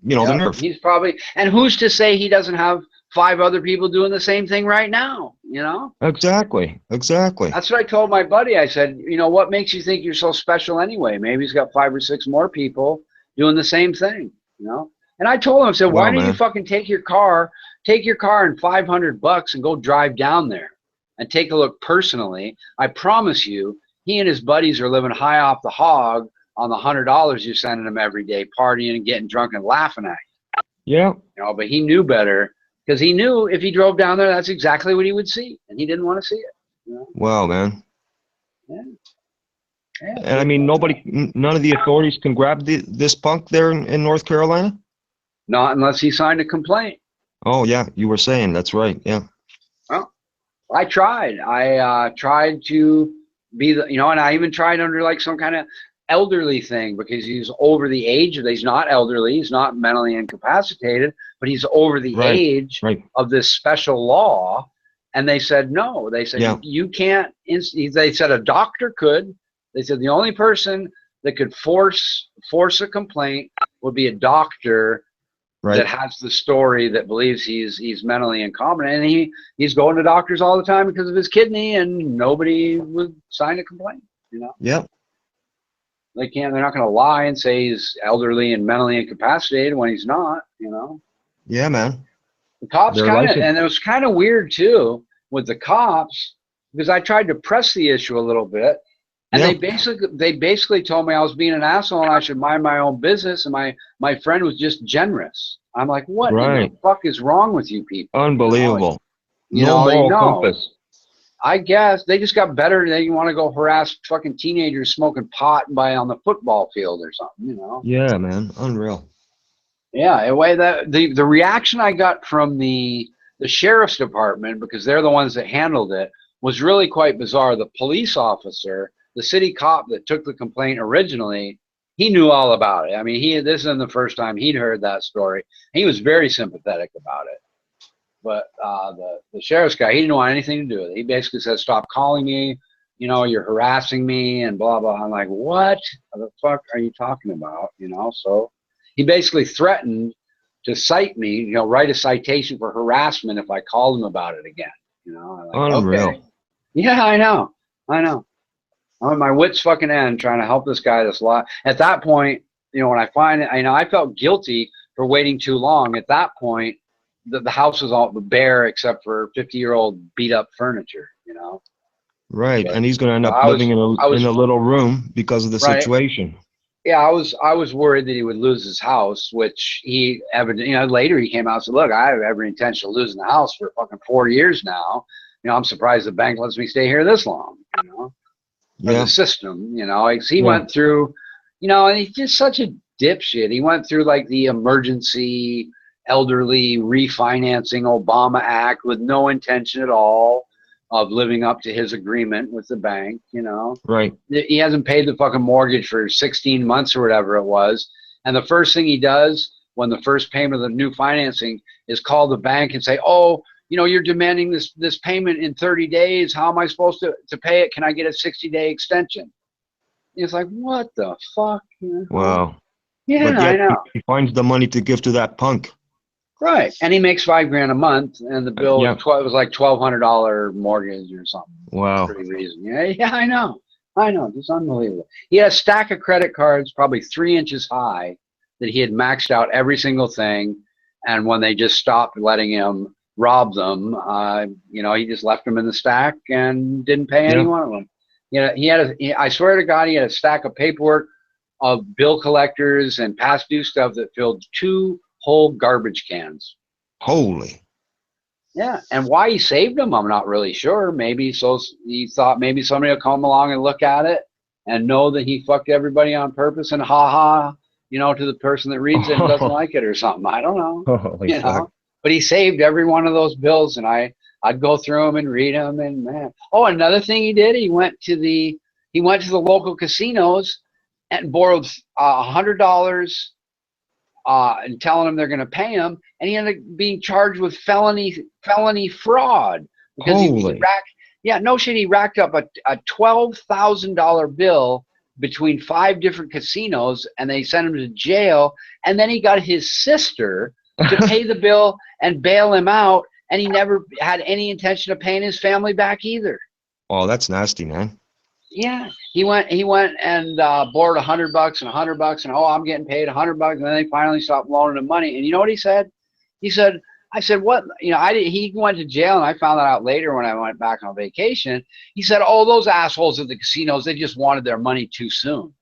You know, the nerve. He's probably, and who's to say he doesn't have 5 other people doing the same thing right now? You know? Exactly. That's what I told my buddy. I said, you know, what makes you think you're so special anyway? Maybe he's got 5 or 6 more people doing the same thing. You know, and I told him, I said, why don't you fucking take your car and $500 and go drive down there and take a look personally. I promise you, he and his buddies are living high off the hog on the $100 you're sending them every day, partying and getting drunk and laughing at you. Yeah. You know, but he knew better because he knew if he drove down there, that's exactly what he would see, and he didn't want to see it. You know? Wow, man. Yeah. And I mean, none of the authorities can grab this punk there in North Carolina? Not unless he signed a complaint. Oh, yeah, you were saying, that's right, yeah. Well, I tried. I tried to be the, you know, and I even tried under like some kind of elderly thing because he's over the age of, he's not elderly, he's not mentally incapacitated, but he's over the age of this special law. And they said, no, they said, you can't, they said a doctor could. They said the only person that could force a complaint would be a doctor that has the story that believes he's mentally incompetent, and he's going to doctors all the time because of his kidney, and nobody would sign a complaint. You know. Yep. They can't. They're not going to lie and say he's elderly and mentally incapacitated when he's not. You know. Yeah, man. The cops kind of, and it was kind of weird too with the cops because I tried to press the issue a little bit. And they basically told me I was being an asshole and I should mind my own business, and my friend was just generous. I'm like, what in the fuck is wrong with you people? Unbelievable. You know, no moral compass. I guess they just got better. They want to go harass fucking teenagers smoking pot on the football field or something, you know? Yeah, man. Unreal. Yeah, anyway, the reaction I got from the sheriff's department, because they're the ones that handled it, was really quite bizarre. The police officer, the city cop that took the complaint originally, he knew all about it. I mean, this isn't the first time he'd heard that story. He was very sympathetic about it. But the sheriff's guy, he didn't want anything to do with it. He basically said, stop calling me. You know, you're harassing me and blah, blah. I'm like, what the fuck are you talking about? You know, so he basically threatened to cite me, you know, write a citation for harassment if I called him about it again. You know, I'm like, unreal. Okay. Yeah, I know. I'm at my wit's fucking end trying to help this guy that's lot. At that point, you know, when I find it, I felt guilty for waiting too long. At that point, the house was all bare except for 50-year-old beat up furniture, you know. Right, and he's going to end up living in a little room because of the situation. Yeah, I was worried that he would lose his house, which he evidently, you know, later he came out and said, look, I have every intention of losing the house for fucking 4 years now. You know, I'm surprised the bank lets me stay here this long, you know. The system, you know, he went through, you know, and he's just such a dipshit. He went through like the emergency elderly refinancing Obama Act with no intention at all of living up to his agreement with the bank, you know. Right. He hasn't paid the fucking mortgage for 16 months or whatever it was. And the first thing he does when the first payment of the new financing is call the bank and say, oh, you know, you're demanding this payment in 30 days. How am I supposed to pay it? Can I get a 60-day extension? It's like, what the fuck? You know? Wow. Yeah, I know. He finds the money to give to that punk. Right, and he makes $5,000 a month, and the bill was like $1,200 mortgage or something. Wow. Pretty reason. Yeah, I know. I know, it's unbelievable. He had a stack of credit cards, probably 3 inches high, that he had maxed out every single thing. And when they just stopped letting him rob them, you know, he just left them in the stack and didn't pay any one of them. You know, I swear to God, he had a stack of paperwork of bill collectors and past due stuff that filled 2 whole garbage cans. Holy. Yeah, and why he saved them, I'm not really sure. Maybe so he thought maybe somebody will come along and look at it and know that he fucked everybody on purpose and ha, you know, to the person that reads it and doesn't like it or something. I don't know. Holy You fuck. know, but he saved every one of those bills, and I'd go through them and read them. And man, oh, another thing he did, he went to the local casinos and borrowed $100. And telling them they're going to pay him, and he ended up being charged with felony fraud because he racked up a $12,000 bill between 5 different casinos, and they sent him to jail. And then he got his sister to pay the bill and bail him out, and he never had any intention of paying his family back either. Oh, that's nasty, man. Yeah, he went and borrowed $100 and $100, and I'm getting paid $100, and then they finally stopped loaning him money. And you know what he said? I said, what? You know, he went to jail, and I found that out later when I went back on vacation. He said, oh, those assholes at the casinos, they just wanted their money too soon.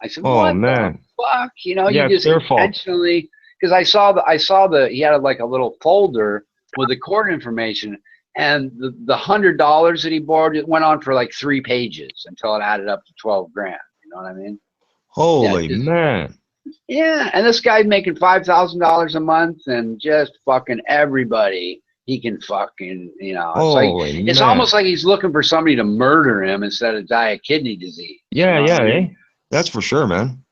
I said, what the fuck? You know, you just intentionally, because I saw he had like a little folder with the court information. And the $100 that he borrowed, it went on for like 3 pages until it added up to $12,000. You know what I mean? Holy man. Yeah, and this guy's making $5,000 a month, and just fucking everybody he can fucking, you know. It's almost like he's looking for somebody to murder him instead of die of kidney disease. Yeah, you know I mean? That's for sure, man.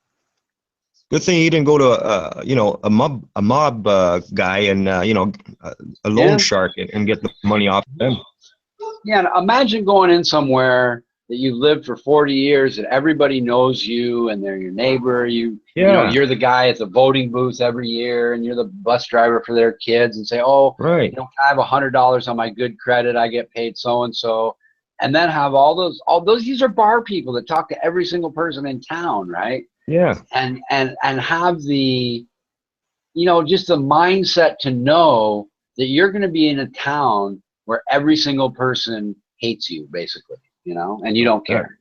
Good thing he didn't go to a mob guy and a loan shark and get the money off them. Yeah, and imagine going in somewhere that you lived for 40 years and everybody knows you and they're your neighbor. You know, you're the guy at the voting booth every year, and you're the bus driver for their kids, and say, oh, right, you know, I have $100 on my good credit. I get paid so and so, and then have all those. These are bar people that talk to every single person in town, right? Yeah. And have the, you know, just the mindset to know that you're going to be in a town where every single person hates you, basically, you know, and you don't care.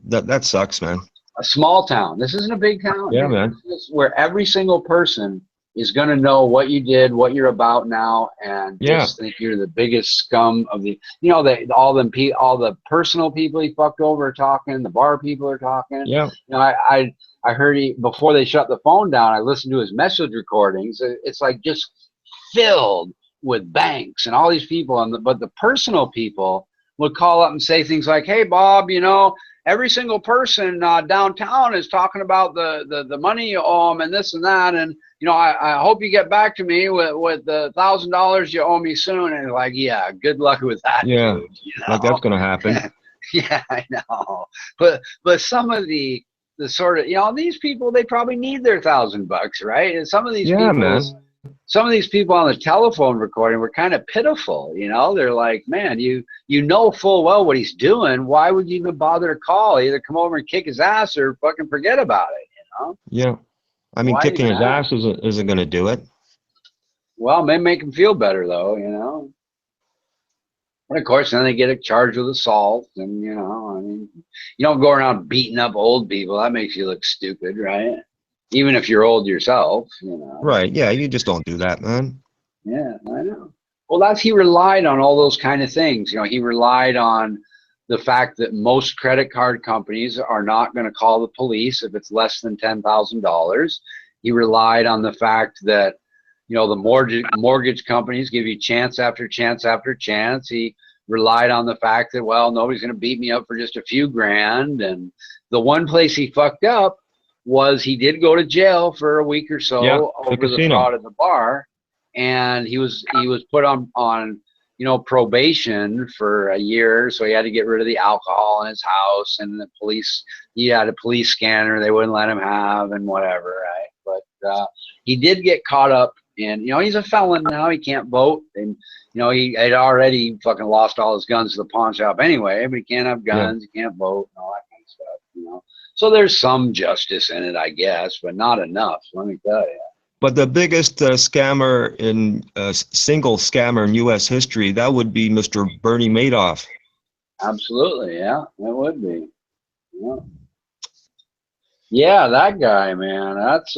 That sucks, man. A small town. This isn't a big town. Yeah, man. This is where every single person is going to know what you did, what you're about now, and just think you're the biggest scum of the, you know, all the personal people he fucked over are talking, the bar people are talking. Yeah. You know, I heard before they shut the phone down, I listened to his message recordings. It's like just filled with banks and all these people, but the personal people would call up and say things like, hey, Bob, you know, every single person downtown is talking about the money you owe them and this and that, and you know, I hope you get back to me with the $1,000 you owe me soon. And like, yeah, good luck with that. Yeah, dude, you know? like that's gonna happen. Yeah, I know. But some of the sort of, you know, these people, they probably need their $1,000, right? And some of these people on the telephone recording were kind of pitiful, you know. They're like, man, you know full well what he's doing. Why would you even bother to call? Either come over and kick his ass or fucking forget about it, you know? Yeah. I mean, kicking his ass isn't going to do it. Well, may make him feel better, though, you know. But of course, then they get charged with assault, and you know, I mean, you don't go around beating up old people. That makes you look stupid, right? Even if you're old yourself, you know. Right? Yeah, you just don't do that, man. Yeah, I know. Well, he relied on all those kind of things. You know, he relied on the fact that most credit card companies are not going to call the police if it's less than $10,000. He relied on the fact that, you know, the mortgage companies give you chance after chance after chance. He relied on the fact that, well, nobody's going to beat me up for just a few grand. And the one place he fucked up was he did go to jail for a week or so over the fraud at the bar, and he was put on you know, probation for a year, so he had to get rid of the alcohol in his house, and the police, he had a police scanner they wouldn't let him have, and whatever, right? But he did get caught up And, you know, he's a felon now. He can't vote. And, you know, he had already fucking lost all his guns to the pawn shop anyway, but he can't have guns, he can't vote, and all that kind of stuff, you know. So there's some justice in it, I guess, but not enough, let me tell you. But the biggest scammer in single scammer in U.S. history, that would be Mr. Bernie Madoff. Absolutely, yeah, it would be. Yeah. Yeah, that guy, man. That's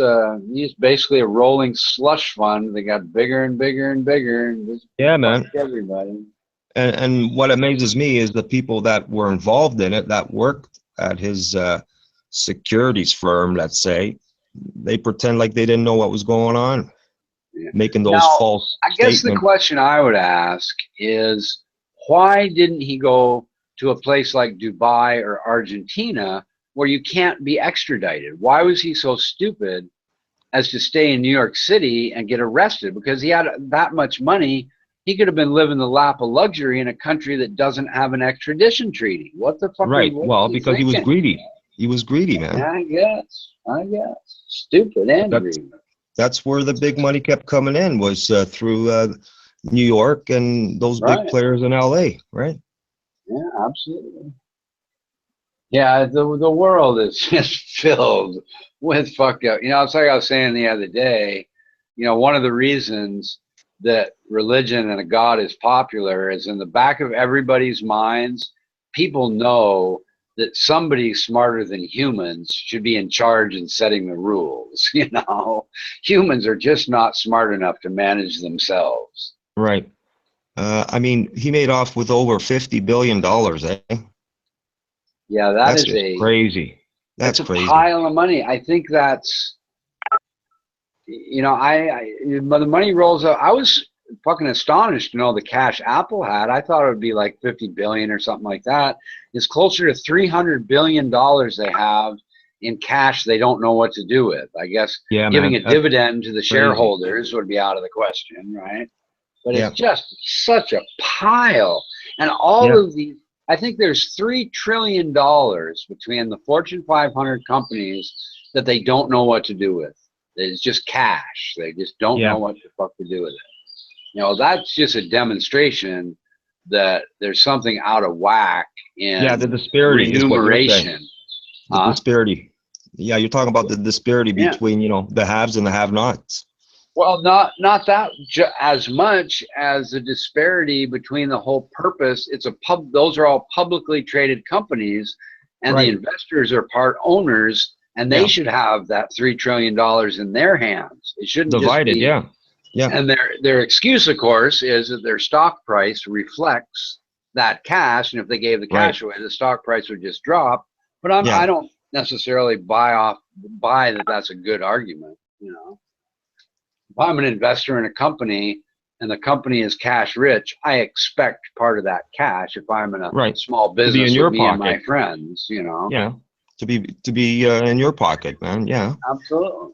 he's basically a rolling slush fund that got bigger and bigger and bigger, and just Yeah, man. fucked everybody. And what amazes me is the people that were involved in it, that worked at his securities firm, let's say, they pretend like they didn't know what was going on, making those Now, false I guess the statements. question I would ask is, why didn't he go to a place like Dubai or Argentina where you can't be extradited? Why was he so stupid as to stay in New York City and get arrested? Because he had that much money, he could have been living the lap of luxury in a country that doesn't have an extradition treaty. What the fuck? Right. Well, because he was greedy. He was greedy, man. Yeah, I guess. Stupid and greedy. That's where the big money kept coming in, was through New York and those big players in LA, right? Yeah, absolutely. Yeah, the world is just filled with fucked up. You know, it's like I was saying the other day, you know, one of the reasons that religion and a God is popular is in the back of everybody's minds, people know that somebody smarter than humans should be in charge and setting the rules. You know, humans are just not smart enough to manage themselves. Right. I mean, he made off with over $50 billion, eh? Yeah, that's is a crazy. That's crazy. A pile of money. I think that's, you know, the money rolls up. I was fucking astonished to know the cash Apple had. I thought it would be like 50 billion or something like that. It's closer to $300 billion they have in cash they don't know what to do with. I guess giving a dividend to the shareholders would be out of the question, right? But it's just such a pile. And all of these, I think there's $3 trillion between the Fortune 500 companies that they don't know what to do with. It's just cash. They just don't know what the fuck to do with it. You know, that's just a demonstration that there's something out of whack in the disparity remuneration. The disparity. Yeah, you're talking about the disparity between, you know, the haves and the have-nots. Well, not that as much as the disparity between the whole purpose. It's those are all publicly traded companies, and the investors are part owners, and they should have that $3 trillion in their hands. It shouldn't divided, just be, And their excuse, of course, is that their stock price reflects that cash, and if they gave the cash away, the stock price would just drop. But I don't necessarily buy that that's a good argument, you know. If I'm an investor in a company and the company is cash rich, I expect part of that cash if I'm in a small business with me and my friends, you know. Yeah, to be in your pocket, man. Yeah, absolutely.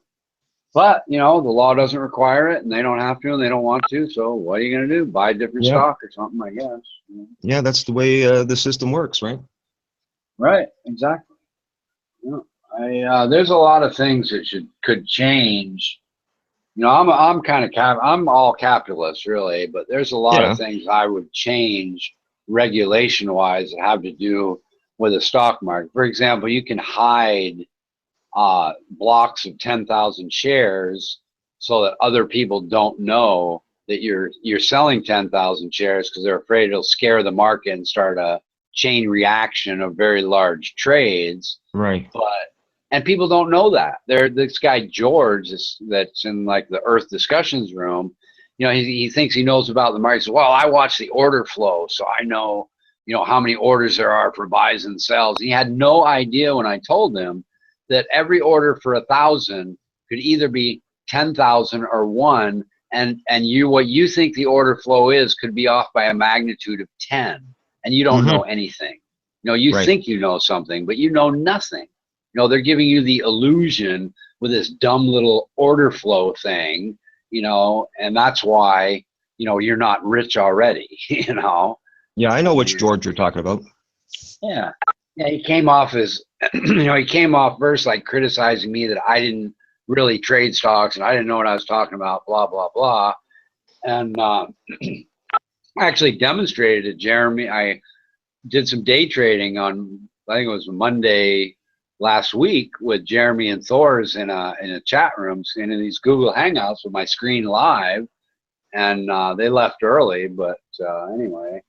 But you know, the law doesn't require it, and they don't have to, and they don't want to. So what are you going to do? Buy different stock or something, I guess. You know? Yeah, that's the way the system works, right? Right. Exactly. You know, there's a lot of things that could change. You know, I'm kind of I'm all capitalist, really, but there's a lot of things I would change regulation-wise that have to do with the stock market. For example, you can hide blocks of 10,000 shares so that other people don't know that you're selling 10,000 shares because they're afraid it'll scare the market and start a chain reaction of very large trades. Right. And people don't know that. This guy George, that's in like the Earth discussions room, you know, he thinks he knows about the market. He says, well, I watch the order flow, so I know, you know, how many orders there are for buys and sells. He had no idea when I told him that every order for 1,000 could either be 10,000 or 1, and what you think the order flow is could be off by a magnitude of 10, and you don't know anything. You know, you think you know something, but you know nothing. You know, they're giving you the illusion with this dumb little order flow thing, you know, and that's why, you know, you're not rich already, you know. Yeah, I know which George you're talking about. Yeah. Yeah, he came off as, you know, he came off first like criticizing me that I didn't really trade stocks, and I didn't know what I was talking about, blah, blah, blah. And I actually demonstrated to Jeremy. I did some day trading on, I think it was Monday last week with Jeremy and Thor's in a chat room and in these Google Hangouts with my screen live, and they left early, but anyway,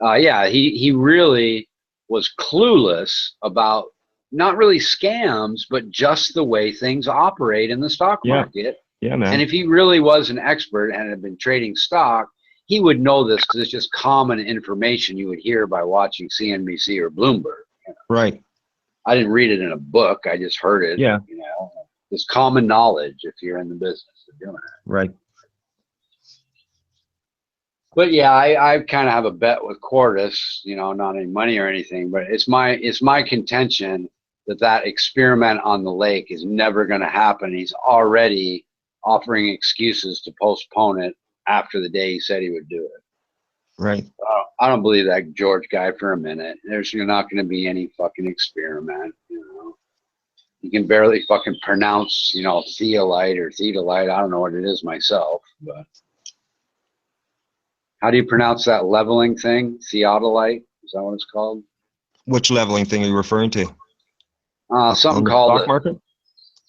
yeah, he really was clueless about not really scams, but just the way things operate in the stock market. Yeah, man. And if he really was an expert and had been trading stock, he would know this because it's just common information you would hear by watching CNBC or Bloomberg. You know? Right. I didn't read it in a book. I just heard it. Yeah. You know, it's common knowledge if you're in the business of doing it. Right. But yeah, I kind of have a bet with Quartus, you know, not any money or anything, but it's my contention that experiment on the lake is never going to happen. He's already offering excuses to postpone it after the day he said he would do it. Right. I don't believe that George guy for a minute. There's not going to be any fucking experiment, you know. You can barely fucking pronounce, you know, theolite or thedolite. I don't know what it is myself, but how do you pronounce that leveling thing? Theodolite? Is that what it's called? Which leveling thing are you referring to? Something the called stock market?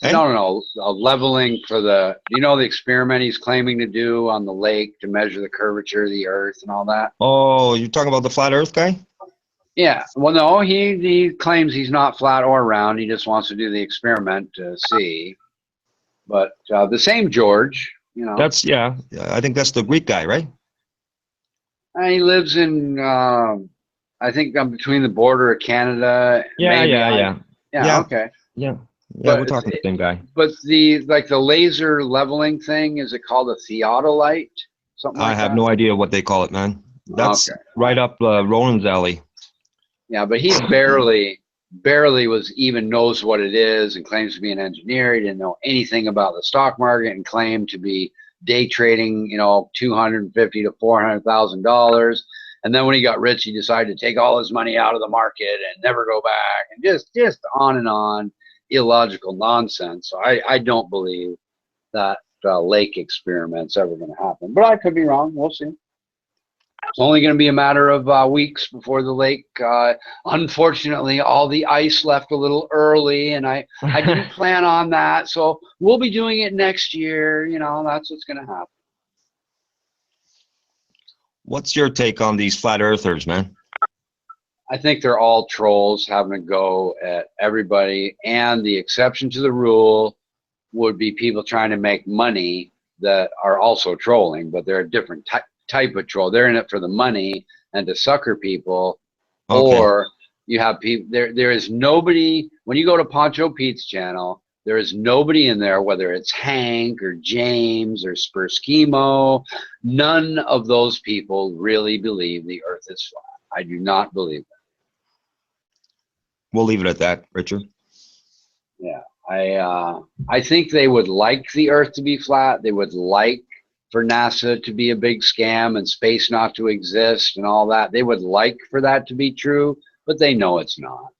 Hey? No. Leveling for the, you know, the experiment he's claiming to do on the lake to measure the curvature of the earth and all that. Oh, you're talking about the flat earth guy? Yeah. Well, no, he claims he's not flat or round. He just wants to do the experiment to see. But the same George, you know. That's, yeah. I think that's the Greek guy, right? He lives in, I think I'm between the border of Canada. Yeah. Yeah, okay. Yeah, But we're talking the same guy. But the laser leveling thing, is it called a theodolite? Something like I have that? no idea what they call it, man. That's Okay. right up Roland's alley. Yeah, but he barely was even knows what it is and claims to be an engineer. He didn't know anything about the stock market and claimed to be day trading, you know, $250,000 to $400,000. And then when he got rich, he decided to take all his money out of the market and never go back, and just on and on, illogical nonsense. So I don't believe that lake experiment's ever going to happen. But I could be wrong. We'll see. It's only going to be a matter of weeks before the lake. Unfortunately, all the ice left a little early, and I didn't plan on that. So we'll be doing it next year. You know, that's what's going to happen. What's your take on these flat earthers, man? I think they're all trolls having a go at everybody, and the exception to the rule would be people trying to make money that are also trolling, but they're a different type of troll. They're in it for the money and to sucker people. Okay. Or you have people there is nobody, when you go to Poncho Pete's channel, there is nobody in there, whether it's Hank or James or Sperskimo, none of those people really believe the earth is flat. I do not believe that. We'll leave it at that, Richard. Yeah, I think they would like the earth to be flat. They would like for NASA to be a big scam and space not to exist and all that. They would like for that to be true, but they know it's not.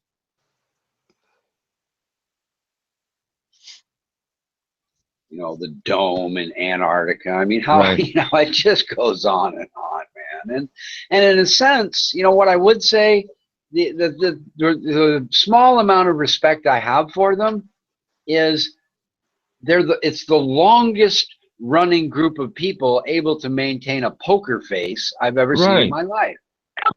You know, the dome in Antarctica. I mean, how, right. You know, it just goes on, man. And in a sense, you know, what I would say, the small amount of respect I have for them is it's the longest running group of people able to maintain a poker face I've ever seen in my life.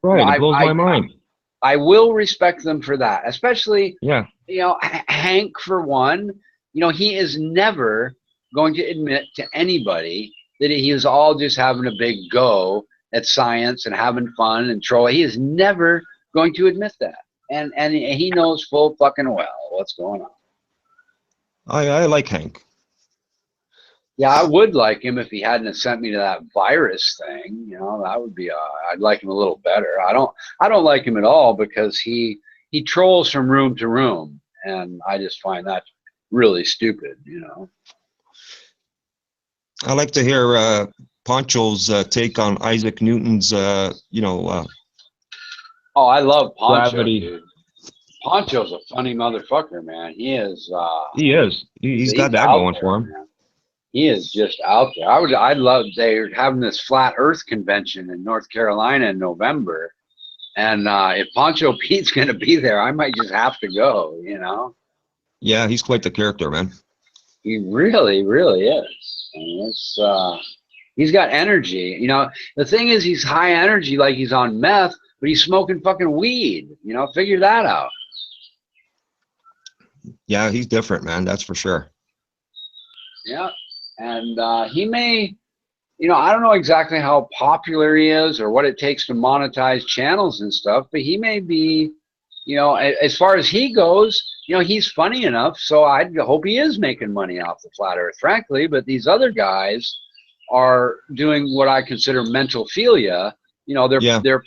Right, you know, it blows my mind. I will respect them for that, especially, yeah. You know, Hank, for one. You know, he is never going to admit to anybody that he was all just having a big go at science and having fun and trolling. He is never going to admit that, and he knows full fucking well what's going on. I like Hank. Yeah, I would like him if he hadn't sent me to that virus thing. You know, that would be I'd like him a little better. I don't like him at all because he trolls from room to room, and I just find that really stupid, you know. I like to hear Poncho's take on Isaac Newton's, you know. Oh, I love Poncho, gravity. dude. Poncho's a funny motherfucker, man. He is. He is. He's got that out going there, for him. man. He is just out there. I'd love. They're having this flat Earth convention in North Carolina in November, and if Poncho Pete's going to be there, I might just have to go. You know. Yeah, he's quite the character, man. He really, really is. I mean, he's got energy. You know, the thing is, he's high energy, like he's on meth, but he's smoking fucking weed. You know, figure that out. Yeah, he's different, man. That's for sure. Yeah, and he may, you know, I don't know exactly how popular he is or what it takes to monetize channels and stuff, but he may be, you know, as far as he goes, you know, he's funny enough, so I hope he is making money off the flat Earth, frankly. But these other guys are doing what I consider mental philia. You know, they're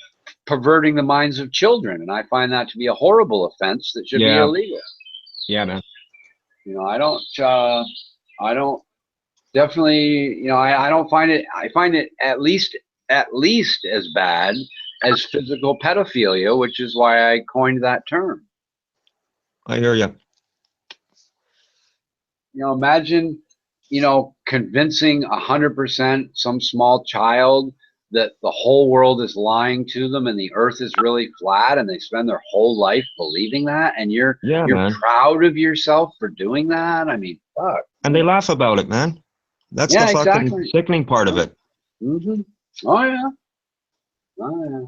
perverting the minds of children, and I find that to be a horrible offense that should be illegal. Yeah, man. You know, I don't definitely, you know, I don't find it. I find it at least as bad as physical pedophilia, which is why I coined that term. I hear you. You know, imagine, you know, convincing 100% some small child that the whole world is lying to them and the earth is really flat, and they spend their whole life believing that, and you're proud of yourself for doing that. I mean, fuck. And they laugh about it, man. That's the fucking sickening part of it. Mm-hmm. Oh yeah. Oh yeah.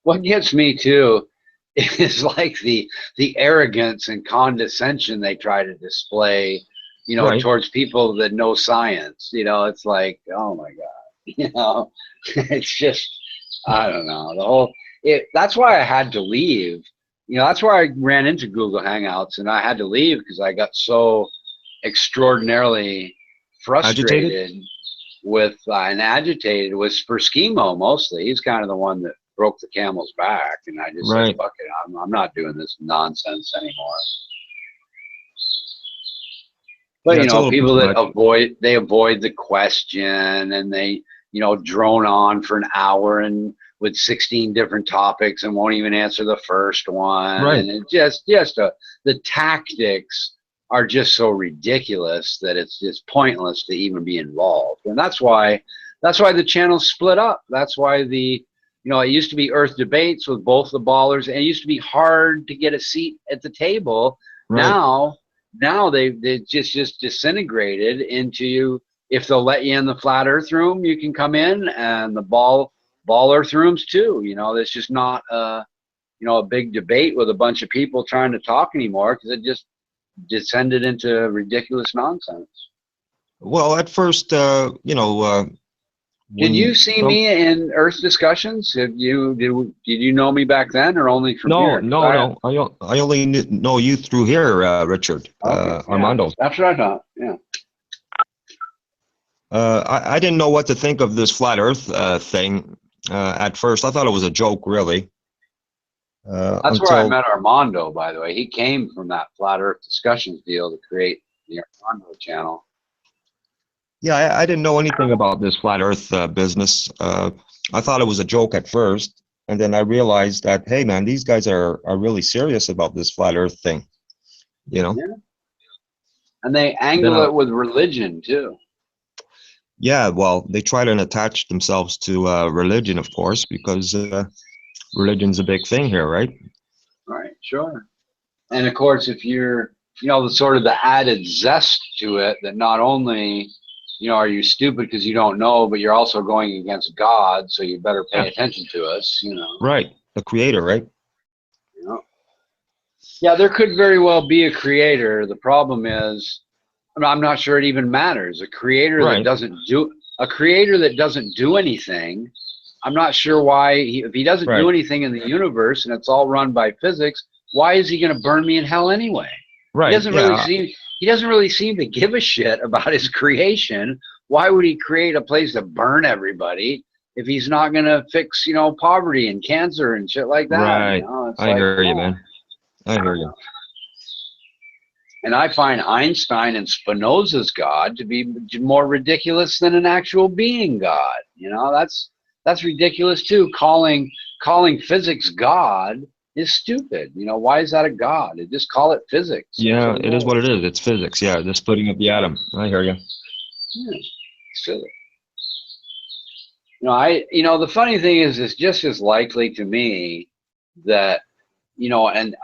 What gets me too is like the arrogance and condescension they try to display, you know, towards people that know science. You know, it's like, oh my God. You know, it's just, I don't know, the whole, that's why I had to leave. You know, that's why I ran into Google Hangouts, and I had to leave because I got so extraordinarily frustrated with and agitated with for Schemo mostly. He's kind of the one that broke the camel's back, and I just said, fuck it, I'm not doing this nonsense anymore. But you know, people that avoid the question, and they, you know, drone on for an hour and with 16 different topics and won't even answer the first one. And it just the tactics are just so ridiculous that it's just pointless to even be involved. And that's why the channel's split up. That's why you know, it used to be Earth Debates with both the ballers, and it used to be hard to get a seat at the table. Now they just disintegrated into, if they'll let you in the flat Earth room, you can come in, and the ball Earth rooms too. You know, there's just not you know, a big debate with a bunch of people trying to talk anymore, because it just descended into ridiculous nonsense. Well, at first, you know, did you see me in Earth discussions? Did you know me back then, or only from here? No. I only know you through here, Richard. Armando. That's what I thought. Yeah. I didn't know what to think of this flat Earth thing at first. I thought it was a joke, really. That's where I met Armando, by the way. He came from that flat Earth discussions deal to create the Armando channel. Yeah, I didn't know anything about this flat Earth business. I thought it was a joke at first, and then I realized that, hey, man, these guys are really serious about this flat Earth thing. You know. Yeah. And they angle it with religion too. Yeah, well, they try to attach themselves to religion, of course, because religion's a big thing here, right? Right, sure. And of course, if you're, you know, the sort of the added zest to it, that not only, you know, are you stupid because you don't know, but you're also going against God, so you better pay attention to us, you know. Right, the creator, right? You know? Yeah, there could very well be a creator. The problem is, I'm not sure it even matters. A creator that doesn't do anything, I'm not sure why, if he doesn't do anything in the universe and it's all run by physics, why is he going to burn me in hell anyway? Right. He doesn't really seem to give a shit about his creation. Why would he create a place to burn everybody if he's not going to fix, you know, poverty and cancer and shit like that? Right. You know? I hear you, man. I hear you. And I find Einstein and Spinoza's God to be more ridiculous than an actual being God. You know, that's ridiculous too. Calling physics God is stupid. Why is that a God? Just call it physics. Yeah, it is what it is. It's physics. Yeah, the splitting of the atom. I hear you. Yeah, it's silly. The funny thing is, it's just as likely to me that, an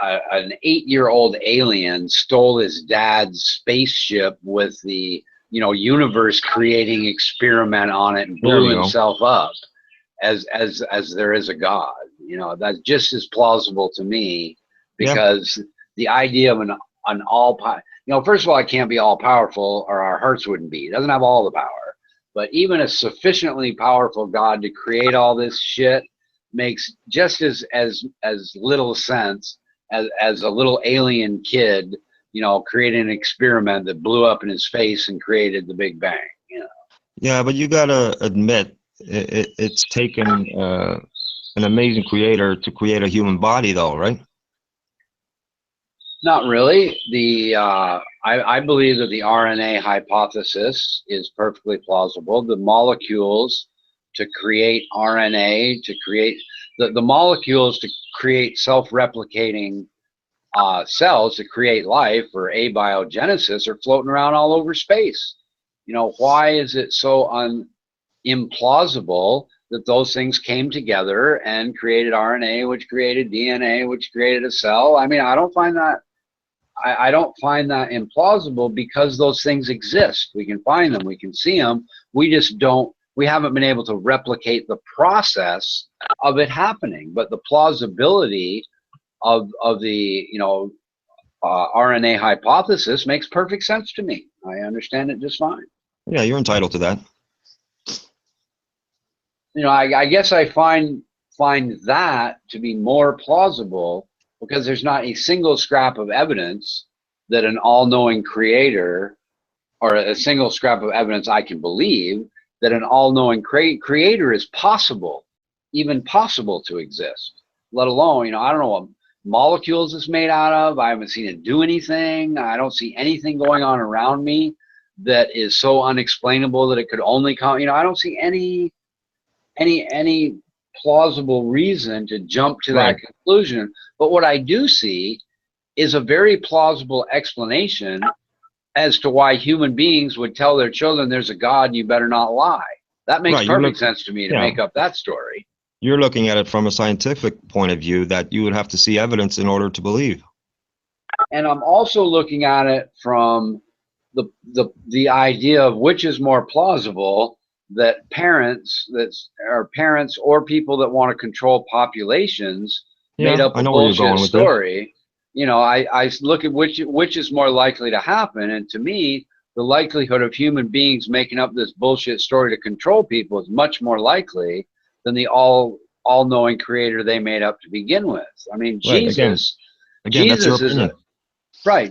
8-year-old alien stole his dad's spaceship with the, universe creating experiment on it and blew himself up as there is a God. That's just as plausible to me, because the idea of an first of all, it can't be all powerful or our hearts wouldn't beat. It doesn't have all the power. But even a sufficiently powerful God to create all this shit makes just as little sense as a little alien kid, creating an experiment that blew up in his face and created the Big Bang. Yeah, but you gotta admit it's taken an amazing creator to create a human body, though, right? Not really. I believe that the RNA hypothesis is perfectly plausible. The molecules to create RNA, to create the molecules to create self-replicating cells to create life, or abiogenesis, are floating around all over space. Why is it so implausible that those things came together and created RNA, which created DNA, which created a cell? I mean, I don't find that implausible, because those things exist. We can find them, we can see them. We haven't been able to replicate the process of it happening. But the plausibility of the RNA hypothesis makes perfect sense to me. I understand it just fine. Yeah, you're entitled to that. I guess I find that to be more plausible, because there's not a single scrap of evidence that an all-knowing creator, or a single scrap of evidence I can believe that an all-knowing creator is even possible to exist, let alone, I don't know what molecules it's made out of. I haven't seen it do anything. I don't see anything going on around me that is so unexplainable that it could only come, I don't see any plausible reason to jump to that conclusion. But what I do see is a very plausible explanation as to why human beings would tell their children there's a God, you better not lie. That makes perfect sense to me, to make up that story. You're looking at it from a scientific point of view, that you would have to see evidence in order to believe. And I'm also looking at it from the idea of which is more plausible, that parents or people that want to control populations made up a bullshit story. I look at which is more likely to happen, and to me, the likelihood of human beings making up this bullshit story to control people is much more likely than the all-knowing creator they made up to begin with. I mean, Jesus that's your opinion.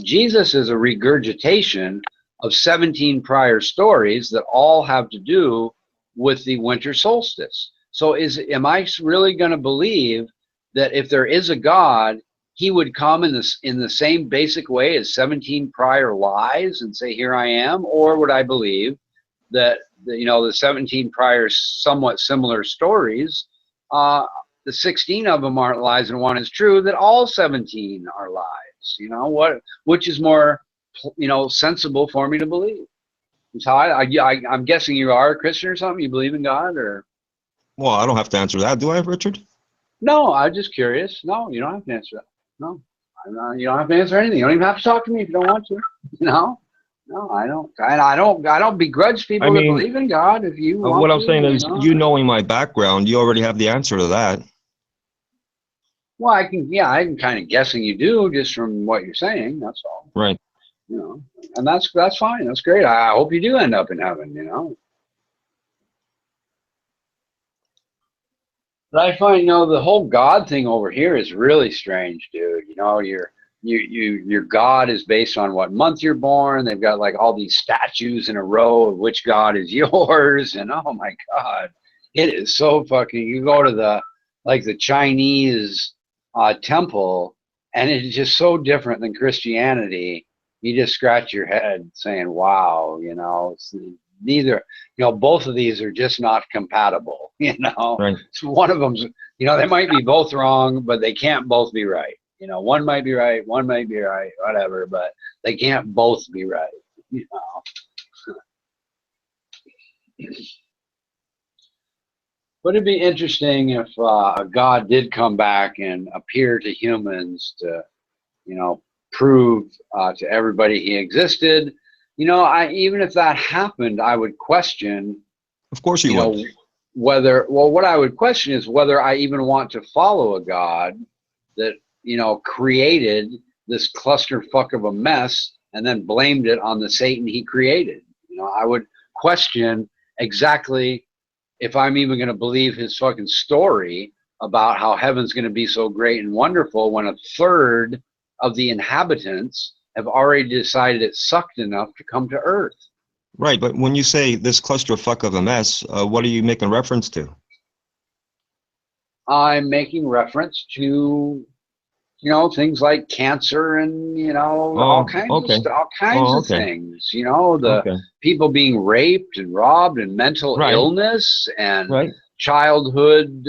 Jesus is a regurgitation of 17 prior stories that all have to do with the winter solstice. So am I really going to believe that if there is a God, he would come in the same basic way as 17 prior lies and say, here I am? Or would I believe that the 17 prior somewhat similar stories, the 16 of them aren't lies and one is true, that all 17 are lies? Which is more sensible for me to believe? So I'm guessing you are a Christian or something. You believe in God, or? Well, I don't have to answer that, do I, Richard? No, I'm just curious. No, you don't have to answer that. No, you don't have to answer anything. You don't even have to talk to me if you don't want to. No, I don't. I don't begrudge people that believe in God. If you want what I'm saying is, knowing my background, you already have the answer to that. Well, I'm kind of guessing you do, just from what you're saying. That's all. Right. And that's fine. That's great. I hope you do end up in heaven. But I find, the whole God thing over here is really strange, dude. Your God is based on what month you're born. They've got like all these statues in a row of which God is yours, and oh my God, it is so fucking. You go to the Chinese temple, and it is just so different than Christianity. You just scratch your head saying, wow, it's neither, both of these are just not compatible, Right. So one of them's You know, they might be both wrong, but they can't both be right. You know, one might be right, one might be right, whatever, but they can't both be right. You know. But it'd be interesting if God did come back and appear to humans to, you know, prove to everybody he existed. You know, even if that happened, I would question. Of course you know, would. What I would question is whether I even want to follow a God that, you know, created this clusterfuck of a mess and then blamed it on the Satan he created. You know, I would question exactly if I'm even going to believe his fucking story about how heaven's going to be so great and wonderful when a third of the inhabitants have already decided it sucked enough to come to Earth. Right, but when you say this clusterfuck of a mess, what are you making reference to? I'm making reference to, you know, things like cancer and, you know, all kinds of things. You know, the people being raped and robbed and mental illness and childhood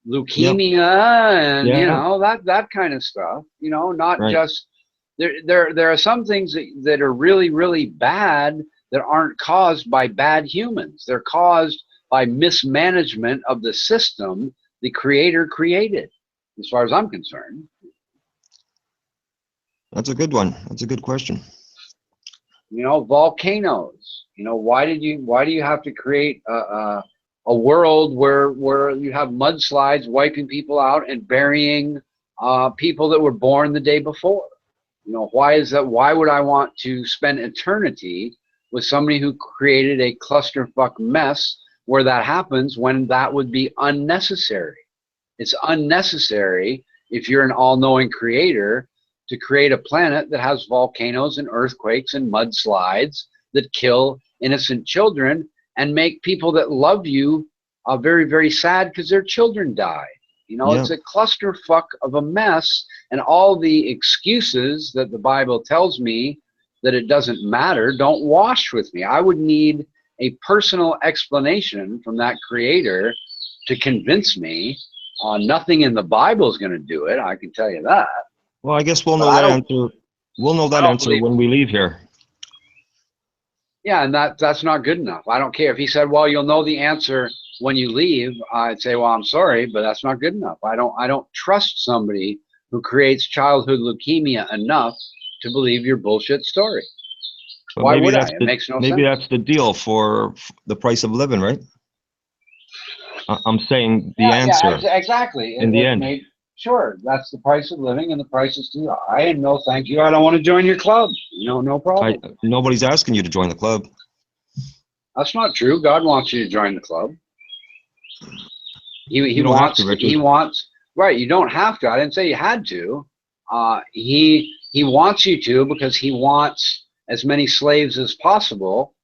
leukemia and you know that kind of stuff. You know, not just there are some things that are really, really bad that aren't caused by bad humans. They're caused by mismanagement of the system the creator created, as far as I'm concerned. That's a good one. That's a good question. You know, volcanoes. You know, why do you have to create a world where you have mudslides wiping people out and burying people that were born the day before? You know, why is that? Why would I want to spend eternity with somebody who created a clusterfuck mess where that happens when that would be unnecessary? It's unnecessary if you're an all-knowing creator to create a planet that has volcanoes and earthquakes and mudslides that kill innocent children and make people that love you very, very sad because their children died. You know, it's a clusterfuck of a mess, and all the excuses that the Bible tells me that it doesn't matter don't wash with me. I would need a personal explanation from that creator to convince me. Nothing in the Bible is going to do it. I can tell you that. Well, I guess we'll know that answer. We'll know that answer when we leave here. Yeah, and that's not good enough. I don't care if he said, "Well, you'll know the answer when you leave." I'd say, "Well, I'm sorry, but that's not good enough. I don't trust somebody who creates childhood leukemia enough to believe your bullshit story." But why would I? It makes no sense. Maybe that's the deal for the price of living, right? I'm saying the answer. Yeah, exactly. In the end. Sure, that's the price of living, and the price is too high. And no, thank you. I don't want to join your club. No problem. Nobody's asking you to join the club. That's not true. God wants you to join the club. He wants. He wants. Right. You don't have to. I didn't say you had to. He wants you to because he wants as many slaves as possible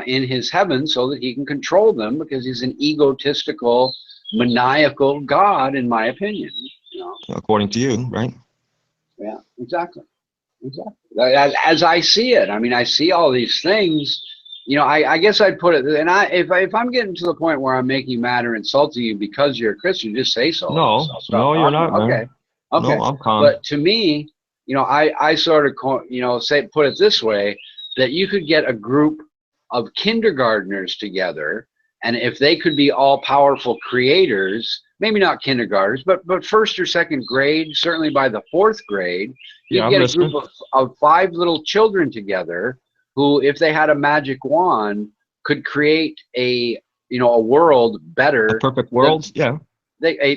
in his heaven so that he can control them, because he's an egotistical, maniacal God, in my opinion. You know? According to you, right? Yeah, exactly. As I see it, I mean, I see all these things. You know, I guess I'd put it, and if I'm getting to the point where I'm making you mad or insulting you because you're a Christian, just say so. No, you're not. Okay. No, I'm calm. But to me, you know, I sort of, you know, put it this way, that you could get a group of kindergartners together, and if they could be all powerful creators, maybe not kindergartners, but first or second grade, certainly by the fourth grade, you get a group of 5 little children together who, if they had a magic wand, could create a world better. A perfect world,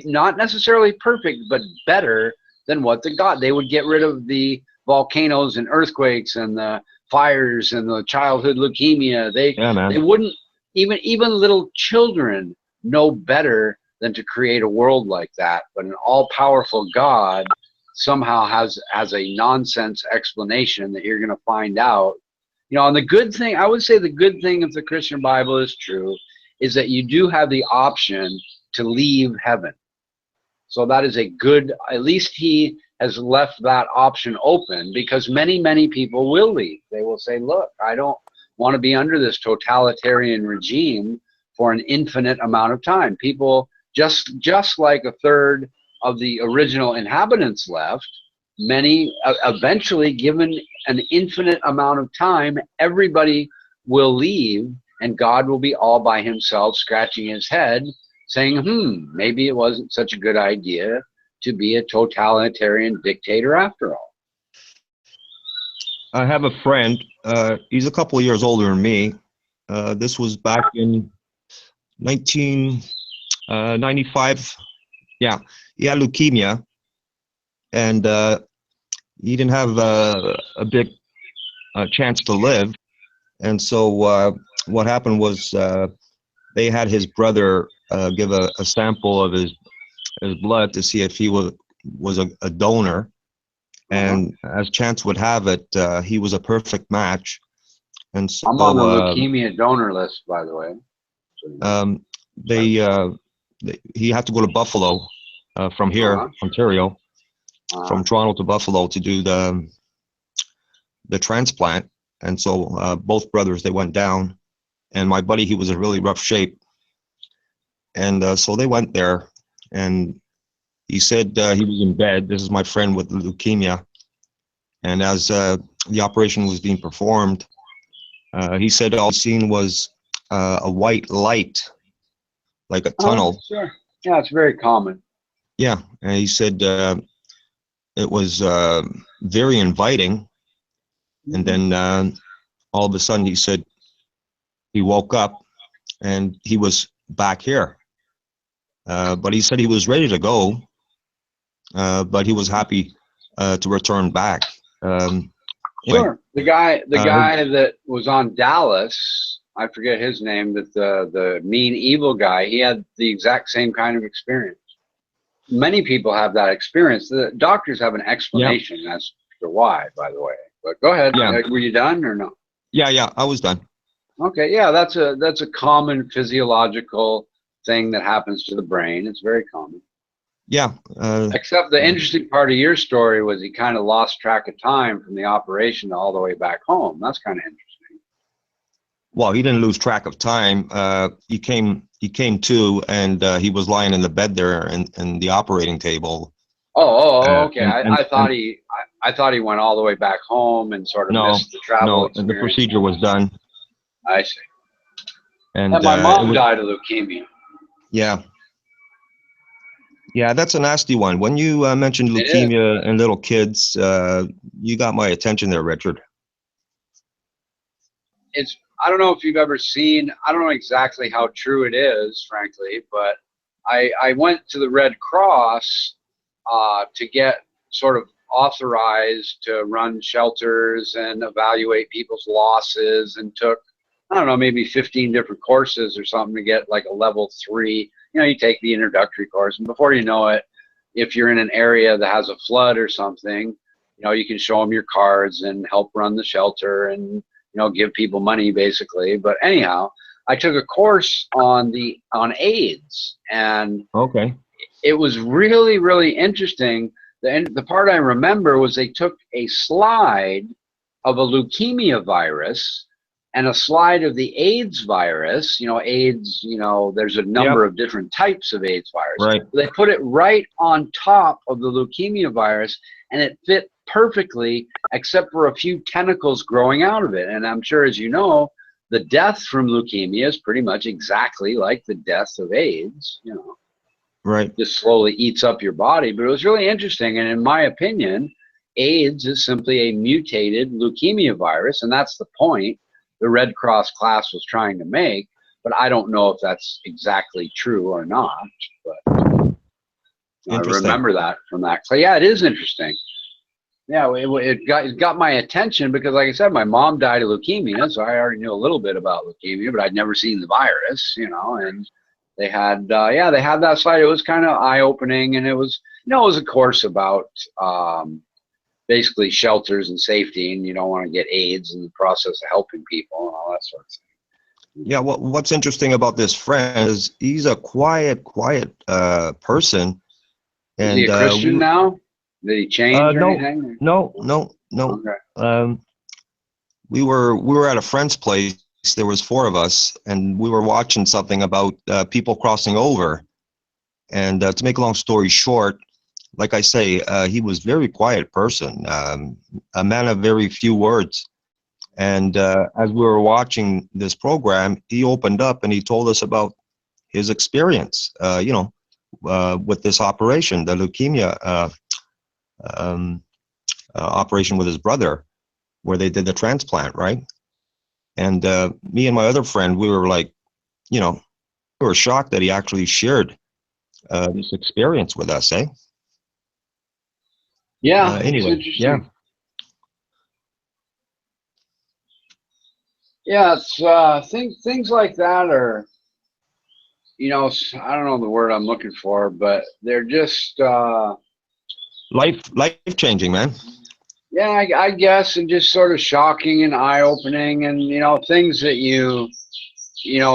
not necessarily perfect, but better than what they would get rid of the volcanoes and earthquakes and the fires and the childhood leukemia. They wouldn't, even little children know better than to create a world like that. But an all-powerful God somehow has a nonsense explanation that you're going to find out. You know, and the good thing, I would say the good thing, if the Christian Bible is true, is that you do have the option to leave heaven. So that is a good, at least he has left that option open, because many, many people will leave. They will say, look, I don't want to be under this totalitarian regime for an infinite amount of time. People just like a third of the original inhabitants left, many eventually, given an infinite amount of time, everybody will leave, and God will be all by himself, scratching his head, saying, maybe it wasn't such a good idea to be a totalitarian dictator after all. I have a friend. He's a couple of years older than me. This was back in 1995. Yeah, he had leukemia, and he didn't have a big chance to live. And so what happened was they had his brother give a sample of his blood to see if he was a donor. And as chance would have it, he was a perfect match. And so I'm on the leukemia donor list, by the way. He had to go to Buffalo from here, Ontario, from Toronto to Buffalo to do the transplant. And so both brothers, they went down, and my buddy, he was in really rough shape. And so they went there, and he said he was in bed. This is my friend with leukemia. And as the operation was being performed, he said all he seen was a white light, like a tunnel. Sure. Yeah, it's very common. Yeah, and he said it was very inviting. And then all of a sudden, he said he woke up and he was back here. But he said he was ready to go, but he was happy to return back. Anyway, Sure. The guy that was on Dallas, I forget his name, that the mean evil guy, he had the exact same kind of experience. Many people have that experience. The doctors have an explanation as to why, by the way. But go ahead. Yeah. Were you done or no? Yeah, I was done. Okay, yeah, that's a common physiological thing that happens to the brain. It's very common. Yeah. Except the interesting part of your story was he kind of lost track of time from the operation all the way back home. That's kind of interesting. Well, he didn't lose track of time. He came to, and he was lying in the bed there in the operating table. Okay. I thought he went all the way back home and sort of missed the travel experience. The procedure was done. I see. And my mom died of leukemia. Yeah. Yeah, that's a nasty one. When you mentioned leukemia and little kids, you got my attention there, Richard. I don't know if you've ever seen, I don't know exactly how true it is, frankly, but I went to the Red Cross to get sort of authorized to run shelters and evaluate people's losses, and took, I don't know, maybe 15 different courses or something to get like a level 3. You know, you take the introductory course, and before you know it, if you're in an area that has a flood or something, you know, you can show them your cards and help run the shelter and, you know, give people money basically. But anyhow, I took a course on AIDS, and okay, it was really, really interesting. The part I remember was they took a slide of a leukemia virus and a slide of the AIDS virus. You know, AIDS, you know, there's a number of different types of AIDS virus. Right. They put it right on top of the leukemia virus, and it fit perfectly, except for a few tentacles growing out of it. And I'm sure, as you know, the death from leukemia is pretty much exactly like the death of AIDS, you know. Right. Just slowly eats up your body. But it was really interesting. And in my opinion, AIDS is simply a mutated leukemia virus. And that's the point the Red Cross class was trying to make. But I don't know if that's exactly true or not. But I remember that from that. So yeah, it is interesting. Yeah, it got my attention because, like I said, my mom died of leukemia. So I already knew a little bit about leukemia, but I'd never seen the virus, you know. And they had, they had that slide. It was kind of eye-opening, and it was, you know, it was a course about basically shelters and safety, and you don't want to get AIDS in the process of helping people and all that sort of thing. Yeah, what's interesting about this friend is he's a quiet person. And, is he a Christian now? Did he change or anything? No. Okay. We were at a friend's place. There was 4 of us, and we were watching something about people crossing over. And to make a long story short, like I say, he was a very quiet person, a man of very few words. And as we were watching this program, he opened up and he told us about his experience, with this operation, the leukemia operation with his brother, where they did the transplant, right? And me and my other friend, we were like, we were shocked that he actually shared this experience with us, eh? Yeah. Anyway, yeah. Yeah, it's things like that are, I don't know the word I'm looking for, but they're just life changing, man. Yeah, I guess, and just sort of shocking and eye opening, and things that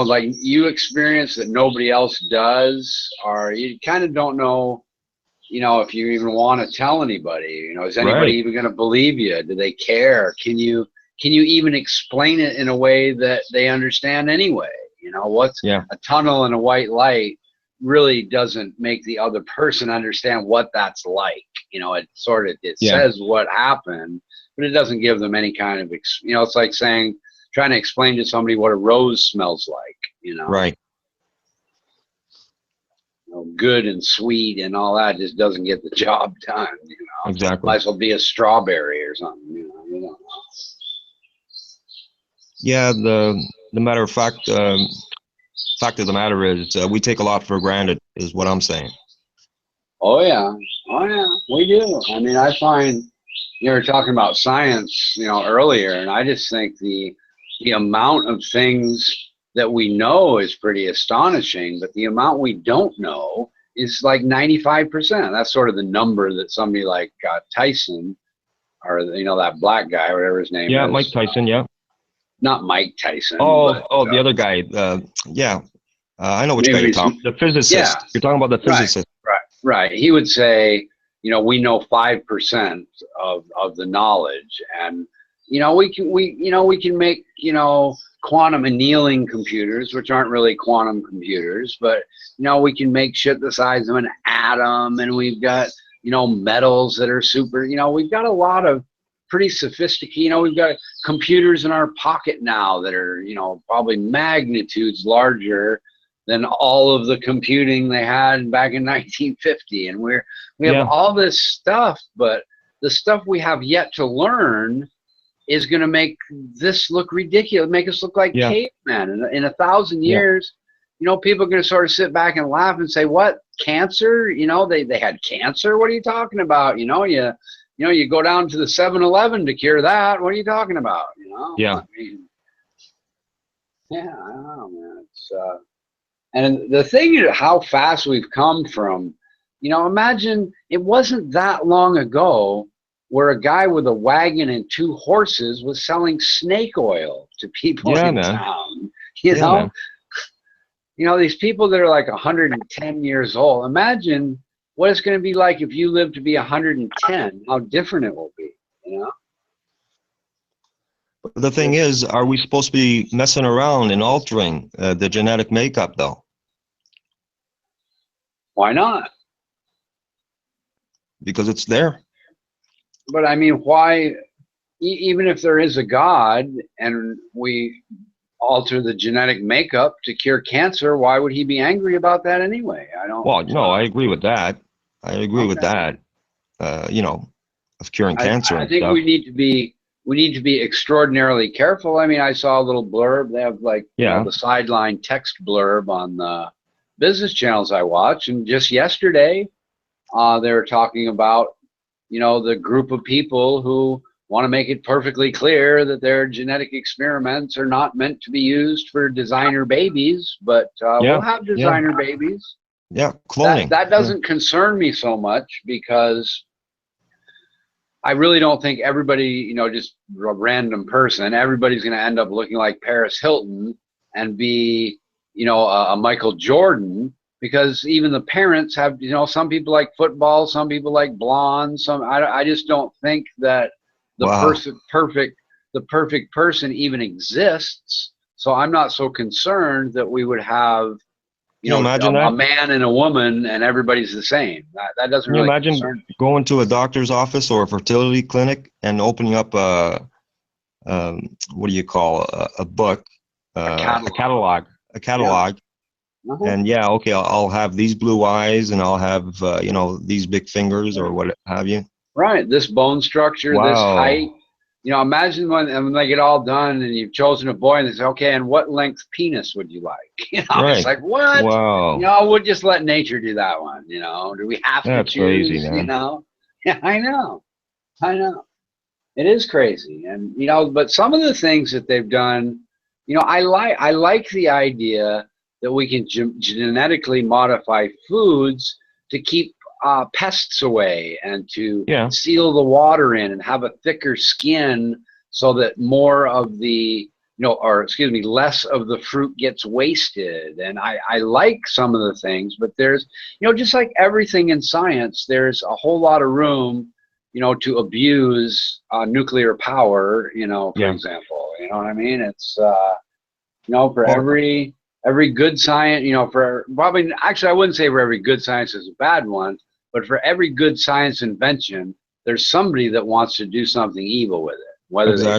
like you experience that nobody else does, or you kind of don't know, if you even want to tell anybody. Is anybody Right. even going to believe you? Do they care? Can you even explain it in a way that they understand anyway? What's a tunnel and a white light really doesn't make the other person understand what that's like. It sort of, says what happened, but it doesn't give them any kind of, it's like trying to explain to somebody what a rose smells like, Right. Good and sweet and all that just doesn't get the job done, Exactly. Might as well be a strawberry or something, you don't know. Yeah, the matter of fact of the matter is we take a lot for granted, is what I'm saying. Oh yeah, we do. I mean, I find you were talking about science, earlier, and I just think the amount of things that we know is pretty astonishing, but the amount we don't know is like 95%. That's sort of the number that somebody like Tyson, or that black guy, whatever his name is. Yeah, Mike Tyson. Yeah. Not Mike Tyson. Oh, the other guy. I know which guy you're talking. The physicist. Yeah. You're talking about the physicist. Right. He would say, we know 5% of the knowledge, and we can make quantum annealing computers, which aren't really quantum computers, but we can make shit the size of an atom, and we've got metals that are super. We've got a lot of pretty sophisticated. We've got computers in our pocket now that are probably magnitudes larger than all of the computing they had back in 1950, and we have all this stuff, but the stuff we have yet to learn is going to make this look ridiculous, make us look like cavemen. In 1,000 years, people are going to sort of sit back and laugh and say, "What, cancer? They had cancer? What are you talking about? You go down to the 7-Eleven to cure that. What are you talking about? Yeah. I mean, I don't know, man. It's and the thing is how fast we've come from, imagine it wasn't that long ago where a guy with a wagon and 2 horses was selling snake oil to people in town. Man. These people that are like 110 years old. Imagine what it's going to be like if you live to be 110. How different it will be. The thing is, are we supposed to be messing around and altering the genetic makeup, though? Why not? Because it's there. But I mean, why, even if there is a God and we alter the genetic makeup to cure cancer, why would he be angry about that anyway? I don't. Well, no, I agree with that. I agree with that. Of curing cancer. I think we need to be extraordinarily careful. I mean, I saw a little blurb. They have like the sideline text blurb on the business channels I watch, and just yesterday, they were talking about the group of people who want to make it perfectly clear that their genetic experiments are not meant to be used for designer babies, but we'll have designer babies. Yeah, cloning. That doesn't concern me so much, because I really don't think everybody, just a random person, everybody's going to end up looking like Paris Hilton and be, a Michael Jordan, because even the parents have, some people like football, some people like blondes. I just don't think that the perfect person even exists. So I'm not so concerned that we would have, you know, imagine a that? man and a woman, and everybody's the same. That doesn't Can you really imagine concern me. going to a doctor's office or a fertility clinic and opening up what do you call a book, a catalog, Uh-huh. and yeah, okay, I'll have these blue eyes and I'll have you know, these big fingers or what have you. Right. This bone structure, this Wow. height. You know, imagine when they get all done and you've chosen a boy and they say, okay, and what length penis would you like? You know, Right. it's like, what? Wow. You know, we'll just let nature do that one. You know, do we have That's to choose? crazy, man. You know? Yeah, I know. It is crazy. And, you know, but some of the things that they've done, you know, I like the idea that we can genetically modify foods to keep pests away and to seal the water in and have a thicker skin so that more of the, less of the fruit gets wasted. And I like some of the things, but there's, you know, just like everything in science, there's a whole lot of room, you know, to abuse nuclear power, you know, for example. You know what I mean? It's, you know, for every good science, you know, for probably, actually, I wouldn't say for every good science is a bad one, but for every good science invention, there's somebody that wants to do something evil with it, whether they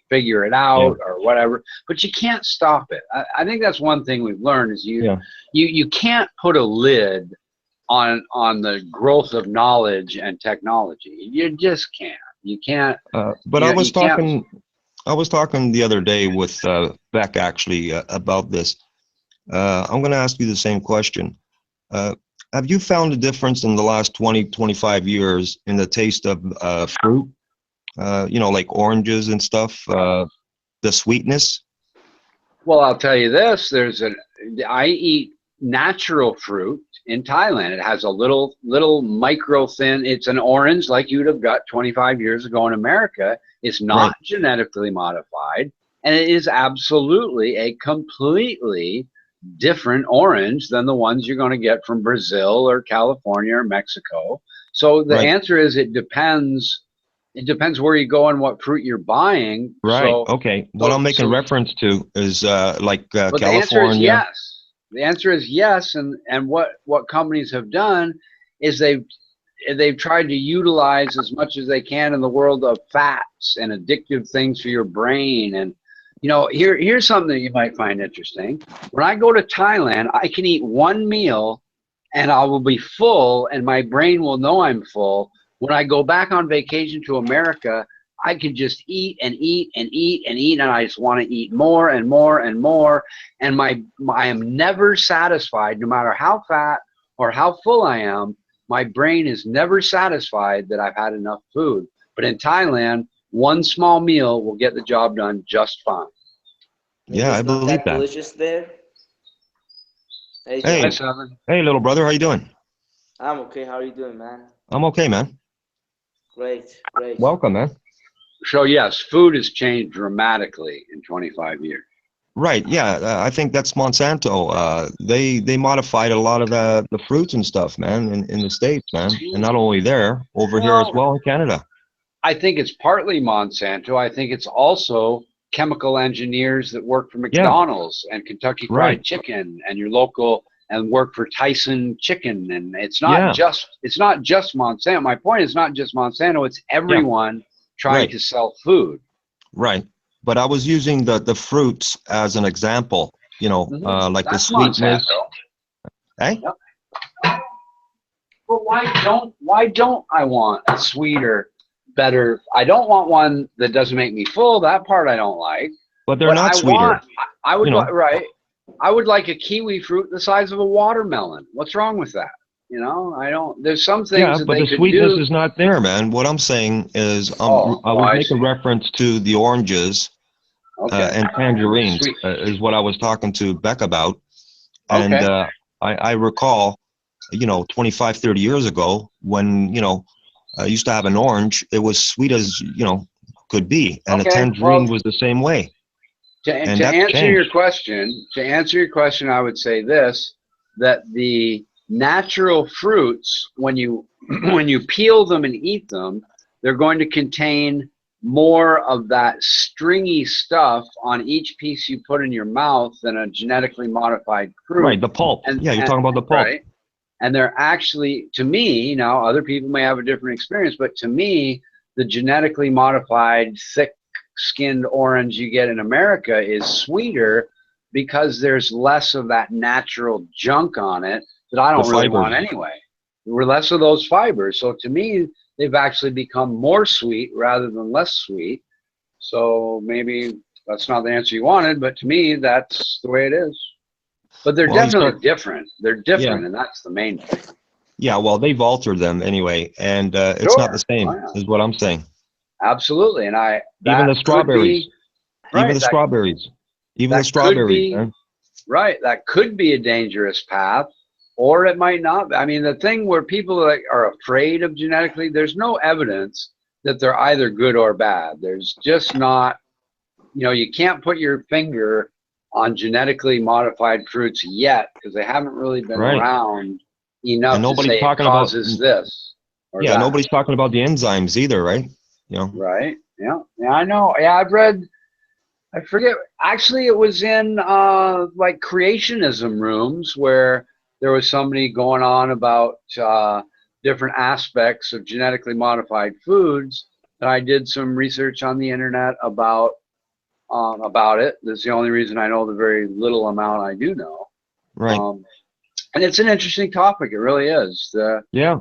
figure it out or whatever. But you can't stop it. I think that's one thing we've learned is you can't put a lid on the growth of knowledge and technology. You just can't. You can't. But I was talking the other day with Beck actually about this. I'm going to ask you the same question. Have you found a difference in the last 20, 25 years in the taste of fruit? You know, like oranges and stuff, the sweetness? Well, I'll tell you this. I eat natural fruit in Thailand. It has a little micro thin, it's an orange like you'd have got 25 years ago in America. It's not genetically modified, and it is absolutely a completely different orange than the ones you're going to get from Brazil or California or Mexico. So the answer is it depends. It depends where you go and what fruit you're buying. Right. So, okay. What I'm making reference to is like but California. The answer is yes. The answer is yes. And what companies have done is they've tried to utilize as much as they can in the world of fats and addictive things for your brain. And you know, here's something that you might find interesting. When I go to Thailand, I can eat one meal and I will be full and my brain will know I'm full. When I go back on vacation to America, I can just eat and eat and eat and eat, and I just want to eat more and more and more. And I am never satisfied, no matter how fat or how full I am. My brain is never satisfied that I've had enough food. But in Thailand, one small meal will get the job done just fine. Yeah, I believe that. Delicious there. Hey, little brother, how you doing? I'm okay. How are you doing, man? I'm okay, man. Great. Welcome, man. So yes, food has changed dramatically in 25 years. Right. Yeah, I think that's Monsanto. They modified a lot of the fruits and stuff, man, in the States, man, and not only there, over here as well in Canada. I think it's partly Monsanto. I think it's also chemical engineers that work for McDonald's and Kentucky Fried Chicken and your local and work for Tyson Chicken. And it's not just Monsanto. My point is not just Monsanto. It's everyone trying to sell food. Right. But I was using the fruits as an example, you know, like That's the sweetness. Monsanto. Hey? Yep. But why don't I want a sweeter, better? I don't want one that doesn't make me full. That part I don't like. But they're not sweeter. I would I would like a kiwi fruit the size of a watermelon. What's wrong with that? You know, I don't. There's some things that but they the could sweetness do. is not there, man. What I'm saying is, I was making reference to the oranges and tangerines is what I was talking to Beck about. And I recall, you know, 25, 30 years ago when, you know, I used to have an orange. It was sweet as, you know, could be. And a tangerine was the same way. To answer your question, I would say this, that the natural fruits, when you peel them and eat them, they're going to contain more of that stringy stuff on each piece you put in your mouth than a genetically modified fruit. Right, the pulp. Yeah, you're talking about the pulp. Right. And they're actually, to me, now other people may have a different experience, but to me, the genetically modified thick-skinned orange you get in America is sweeter because there's less of that natural junk on it that I don't really want anyway. We're less of those fibers. So to me, they've actually become more sweet rather than less sweet. So maybe that's not the answer you wanted, but to me, that's the way it is. But they're definitely different. They're different, and that's the main thing. Yeah, well, they've altered them anyway, and it's not the same, is what I'm saying. Absolutely, and even the strawberries, even the strawberries, man. Right, that could be a dangerous path, or it might not. I mean, the thing where people are afraid of genetically, there's no evidence that they're either good or bad. There's just not, you can't put your finger on genetically modified fruits yet because they haven't really been around enough to say it causes this or that. Nobody's talking about the enzymes either, right? Right. Yeah, I know. Yeah, I've read, I forget, actually it was in like creationism rooms where there was somebody going on about different aspects of genetically modified foods, and I did some research on the internet about it. That's the only reason I know the very little amount I do know. Right. And it's an interesting topic. It really is. Yeah.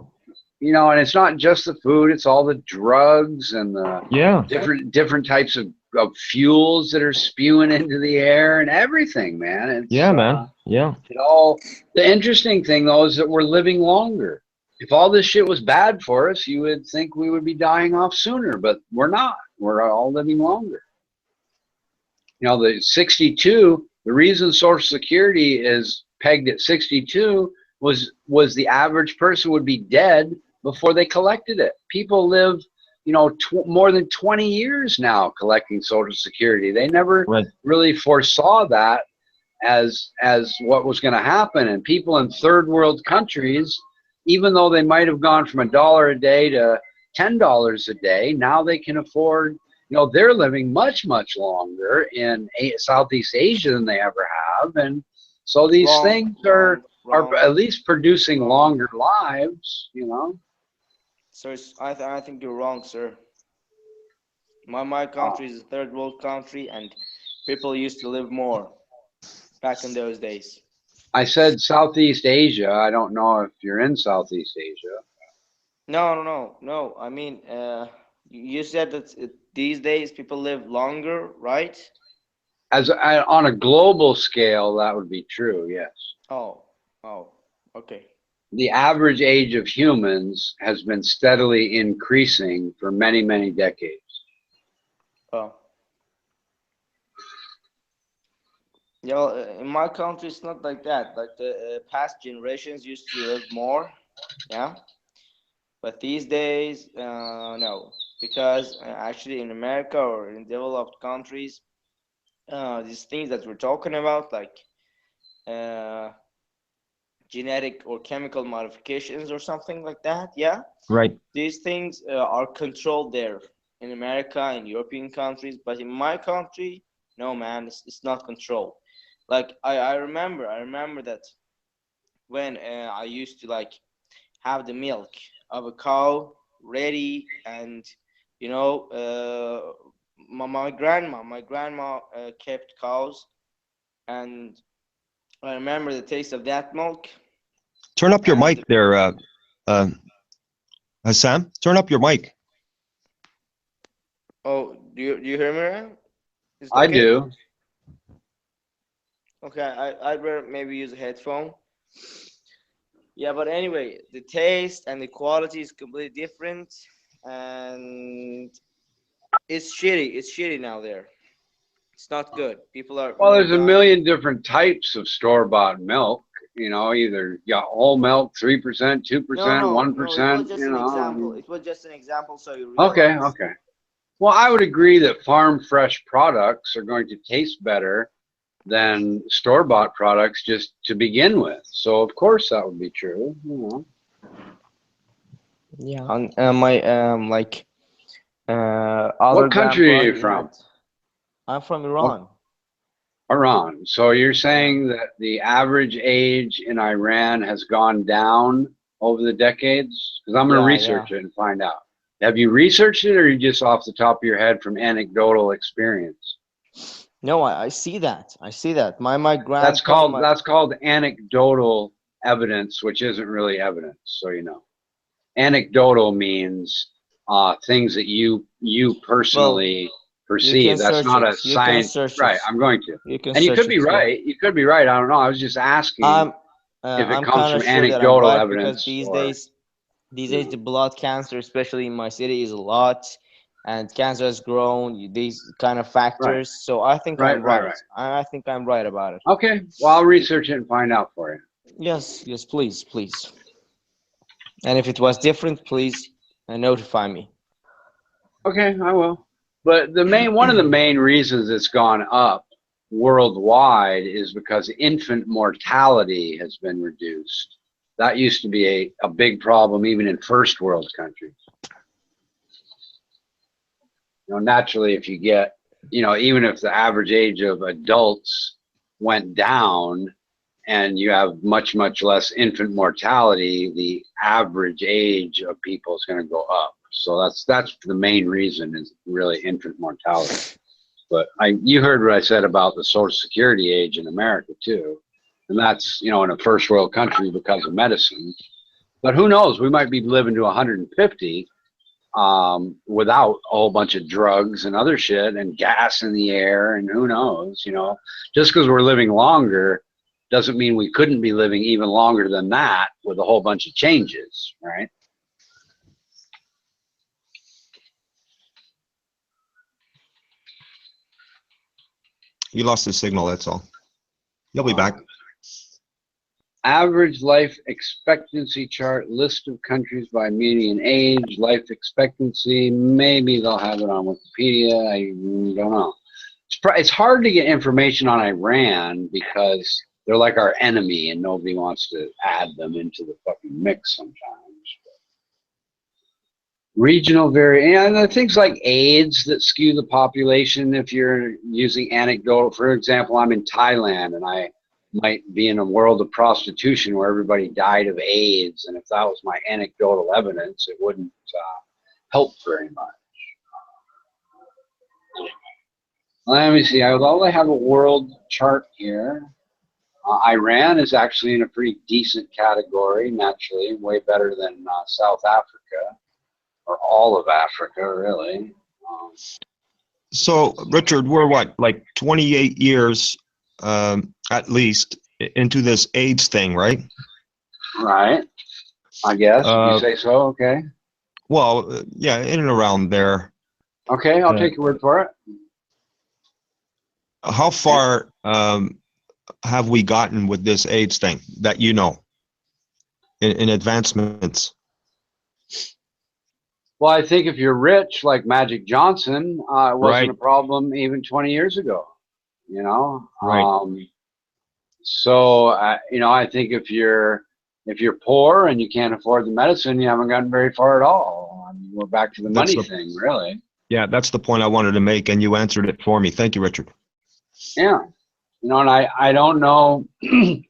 And it's not just the food. It's all the drugs and the different types of fuels that are spewing into the air and everything, man. Man. The interesting thing, though, is that we're living longer. If all this shit was bad for us, you would think we would be dying off sooner, but we're not. We're all living longer. The 62, the reason Social Security is pegged at 62 was the average person would be dead before they collected it. People live, more than 20 years now collecting Social Security. They never really foresaw that as what was going to happen. And people in third world countries, even though they might have gone from $1 a day to $10 a day, now they can afford. They're living much, much longer in Southeast Asia than they ever have. And so these things are at least producing longer lives, So I think you're wrong, sir. My country is a third world country, and people used to live more back in those days. I said Southeast Asia. I don't know if you're in Southeast Asia. No. I mean, you said that these days people live longer, right? On a global scale, that would be true, yes. Oh, okay. The average age of humans has been steadily increasing for many, many decades. Oh. Yeah, well, in my country, it's not like that. Like the past generations used to live more, yeah. But these days, no. Because actually in America or in developed countries, these things that we're talking about, like genetic or chemical modifications or something like that, yeah? Right. These things are controlled there in America and European countries, but in my country, no, man, it's not controlled. Like I remember that when I used to have the milk of a cow ready, and my grandma kept cows, and I remember the taste of that milk. Turn up your mic there, Sam. Turn up your mic. Oh, do you hear me now? I do. Okay, I'd rather maybe use a headphone. Yeah, but anyway, the taste and the quality is completely different, and it's shitty. It's shitty now there. It's not good. People are. Well, there's a million different types of store-bought milk. Either whole milk, 3%, 2%, 1%. It was just an example. It was just an example, so you realize. Okay. Well, I would agree that farm fresh products are going to taste better than store-bought products just to begin with. So of course that would be true. Yeah. My Other What country than are you blood, from? I'm from Iran. Iran. So you're saying that the average age in Iran has gone down over the decades? Because I'm going to Yeah, research it and find out. Have you researched it, or are you just off the top of your head from anecdotal experience? No, I see that. I see that. My That's grandpa. called anecdotal evidence, which isn't really evidence. So you know, anecdotal means things that you personally perceive. That's Search not it. a You can science, search right? it. I'm going to, You can and you search could it. be right. You could be right. I don't know. I was just asking if it I'm comes kind from of sure that I'm anecdotal right because evidence these or. days the blood cancer, especially in my city, is a lot, and cancer has grown. These kind of Right, factors. So I think I'm right, right. right. I think I'm right about it. Okay, well, I'll research it and find out for you. Yes, yes, please, please. And if it was different, please notify me. Okay, I will. But one of the main reasons it's gone up worldwide is because infant mortality has been reduced. That used to be a big problem even in first world countries. You know, naturally, if you get, you know, even if the average age of adults went down and you have much, much less infant mortality, the average age of people is going to go up. So that's the main reason, is really infant mortality. But you heard what I said about the Social Security age in America too, and that's, you know, in a first world country because of medicine. But who knows? We might be living to 150 without a whole bunch of drugs and other shit and gas in the air, and who knows? You know, just because we're living longer doesn't mean we couldn't be living even longer than that with a whole bunch of changes, right? You lost the signal, that's all. You'll be back. Average life expectancy chart, list of countries by median age, life expectancy. Maybe they'll have it on Wikipedia. I don't know. It's hard to get information on Iran because they're like our enemy and nobody wants to add them into the fucking mix sometimes. Regional variation, and things like AIDS that skew the population if you're using anecdotal. For example, I'm in Thailand and I might be in a world of prostitution where everybody died of AIDS, and if that was my anecdotal evidence, it wouldn't help very much. Let me see, although I have a world chart here, Iran is actually in a pretty decent category, naturally, way better than South Africa, or all of Africa, really. So, Richard, we're what, like 28 years at least into this AIDS thing, right? Right. I guess, if you say so, okay. Well, yeah, in and around there. Okay, I'll take your word for it. How far have we gotten with this AIDS thing that you know in advancements? Well, I think if you're rich, like Magic Johnson, it wasn't a problem even 20 years ago, you know? Right. So, you know, I think if you're poor and you can't afford the medicine, you haven't gotten very far at all. I mean, we're back to the money thing, really. Yeah, that's the point I wanted to make, and you answered it for me. Thank you, Richard. Yeah. You know, and I don't know, you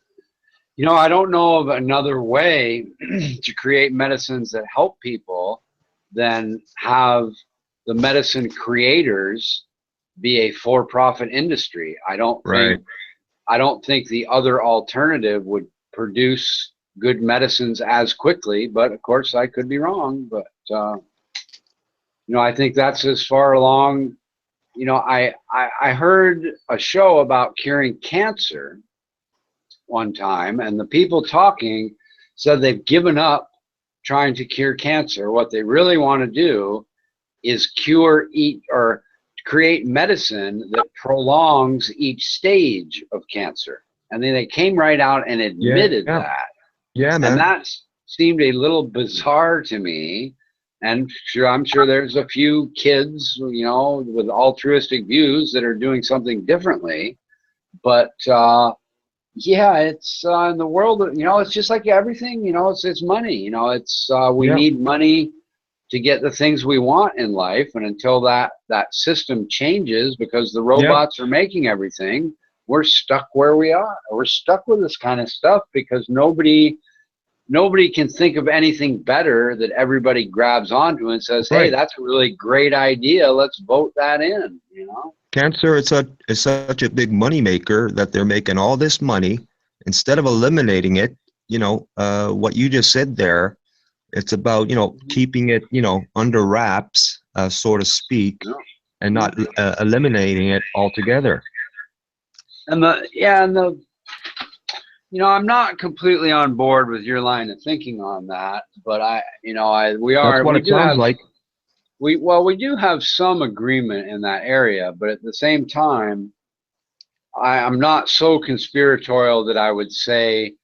know, I don't know of another way to create medicines that help people than have the medicine creators be a for-profit industry. I don't think the other alternative would produce good medicines as quickly, but of course I could be wrong. But you know, I think that's as far along. You know, I heard a show about curing cancer one time, and the people talking said they've given up trying to cure cancer. What they really want to do is create medicine that prolongs each stage of cancer. And then they came right out and admitted that. Yeah, man. And that seemed a little bizarre to me. And I'm sure there's a few kids, you know, with altruistic views that are doing something differently. But yeah, it's in the world, you know, it's just like everything, you know, it's money, you know, it's we need money to get the things we want in life. And until that system changes, because the robots are making everything, we're stuck where we are. We're stuck with this kind of stuff because nobody can think of anything better that everybody grabs onto and says, hey, that's a really great idea. Let's vote that in, you know? Cancer is such a big money maker that they're making all this money. Instead of eliminating it, you know, what you just said there, it's about, you know, keeping it, you know, under wraps, so to speak, and not eliminating it altogether. And you know, I'm not completely on board with your line of thinking on that, but That's what it sounds like. We do have some agreement in that area, but at the same time, I'm not so conspiratorial that I would say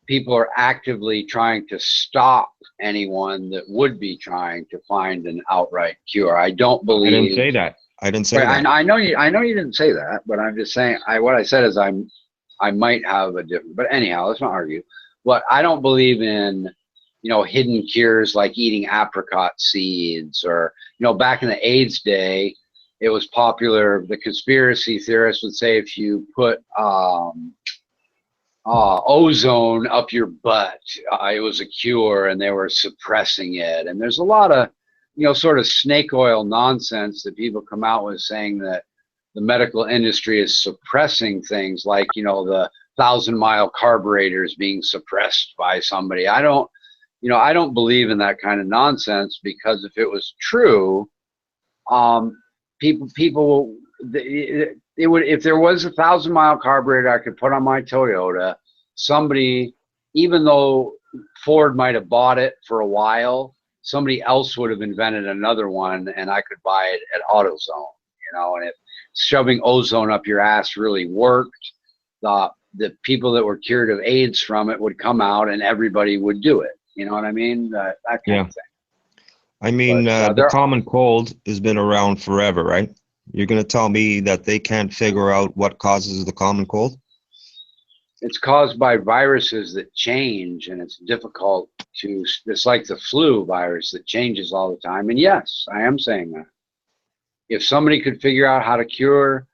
people are actively trying to stop anyone that would be trying to find an outright cure. I don't believe. I didn't say that. I didn't say that. I know you didn't say that, but I'm just saying. What I said is I might have a different. But anyhow, let's not argue. But I don't believe in, you know, hidden cures like eating apricot seeds, or, you know, back in the AIDS day, it was popular. The conspiracy theorists would say if you put ozone up your butt, it was a cure, and they were suppressing it. And there's a lot of, you know, sort of snake oil nonsense that people come out with, saying that the medical industry is suppressing things like, you know, the 1,000-mile carburetors being suppressed by somebody. I don't believe in that kind of nonsense, because if it was true, people it would, if there was a 1,000-mile carburetor I could put on my Toyota, somebody, even though Ford might have bought it for a while, somebody else would have invented another one, and I could buy it at AutoZone, you know. And if shoving ozone up your ass really worked, the people that were cured of AIDS from it would come out and everybody would do it. You know what I mean? That kind of thing. I mean, the common cold has been around forever, right? You're going to tell me that they can't figure out what causes the common cold? It's caused by viruses that change, and it's difficult to, it's like the flu virus that changes all the time. And yes, I am saying that. If somebody could figure out how to cure,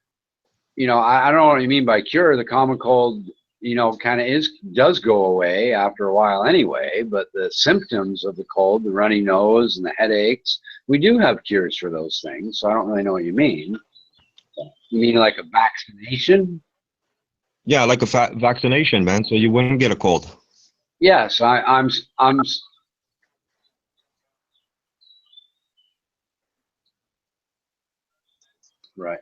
you know, I don't know what you mean by cure. The common cold, you know, kind of does go away after a while anyway, but the symptoms of the cold, the runny nose and the headaches, we do have cures for those things. So I don't really know what you mean. You mean like a vaccination? Yeah, like a vaccination, man, so you wouldn't get a cold. Yes, I'm right.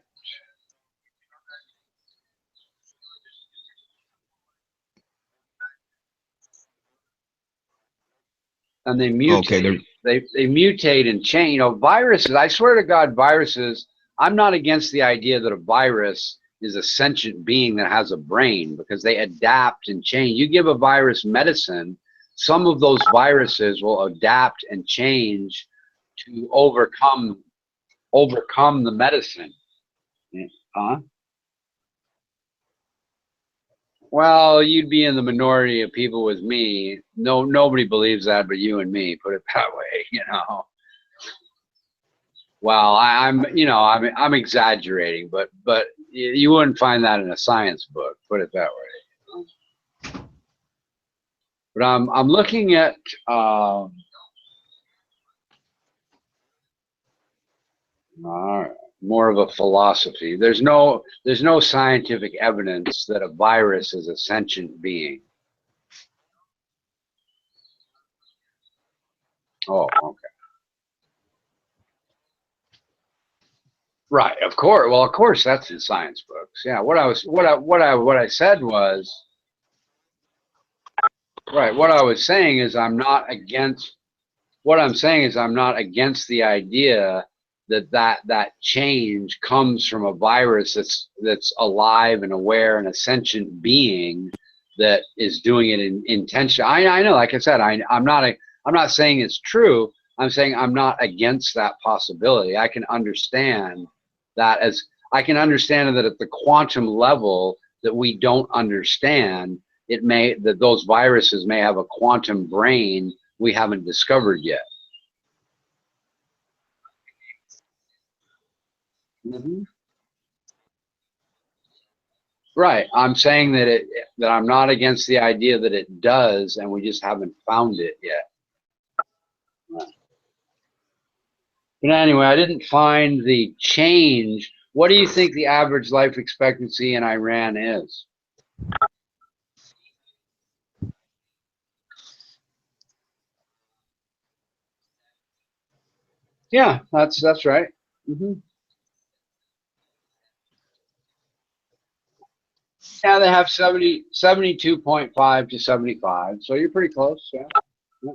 And they mutate. Okay, they mutate and change. You know, viruses, I swear to God, viruses, I'm not against the idea that a virus is a sentient being that has a brain, because they adapt and change. You give a virus medicine, some of those viruses will adapt and change to overcome the medicine. Huh? Well, you'd be in the minority of people with me. Nobody believes that but you and me, put it that way, you know. Well, I'm exaggerating, but you wouldn't find that in a science book, put it that way. You know? But I'm looking at more of a philosophy. There's no scientific evidence that a virus is a sentient being. Oh, okay. Right, of course. Well, of course, that's in science books. Yeah. What I said was, right. What I was saying is I'm not against. What I'm saying is I'm not against the idea that change comes from a virus that's alive and aware and a sentient being that is doing it in intention. I know, like I said, I'm not saying it's true. I'm saying I'm not against that possibility. I can understand that, as I can understand that at the quantum level that we don't understand, that those viruses may have a quantum brain we haven't discovered yet. Mhm. Right. I'm saying that I'm not against the idea that it does, and we just haven't found it yet. Right. But anyway, I didn't find the change. What do you think the average life expectancy in Iran is? Yeah, that's right. Hmm. Yeah, they have 72.5 to 75, so you're pretty close. Yeah. Yeah.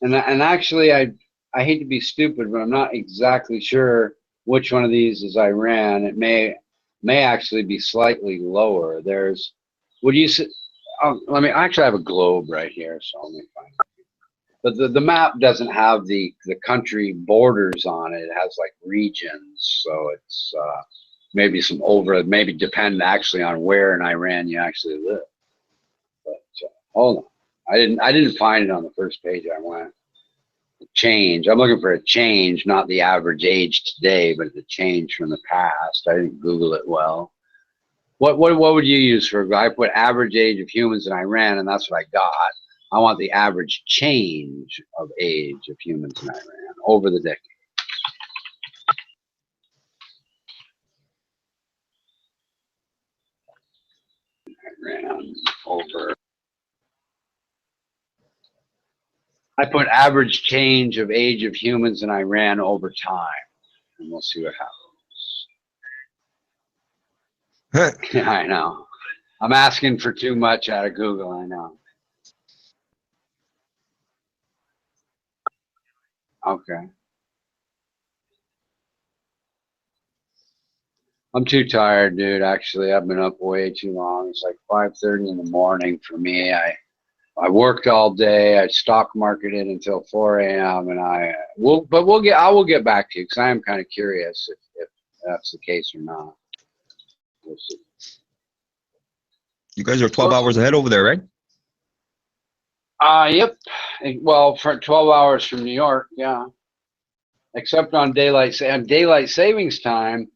And actually, I hate to be stupid, but I'm not exactly sure which one of these is Iran. It may actually be slightly lower. There's, would you say? Let me actually, I have a globe right here, so let me find it. But the map doesn't have the country borders on it. It has like regions, so it's maybe maybe depend actually on where in Iran you actually live. But hold on, I didn't find it on the first page I went. Change. I'm looking for a change, not the average age today, but the change from the past. I didn't Google it well. What would you use for? I put average age of humans in Iran, and that's what I got. I want the average change of age of humans in Iran over the decade. Iran over. I put average change of age of humans in Iran over time, and we'll see what happens. Yeah, I know. I'm asking for too much out of Google, I know. Okay. I'm too tired, dude. Actually, I've been up way too long. It's like 5:30 in the morning for me. I worked all day. I stock marketed until 4 a.m. and I will get back to you because I am kind of curious if that's the case or not. We'll see. You guys are 12 hours ahead over there, right? Yep. Well, for 12 hours from New York, yeah. Except on daylight savings time,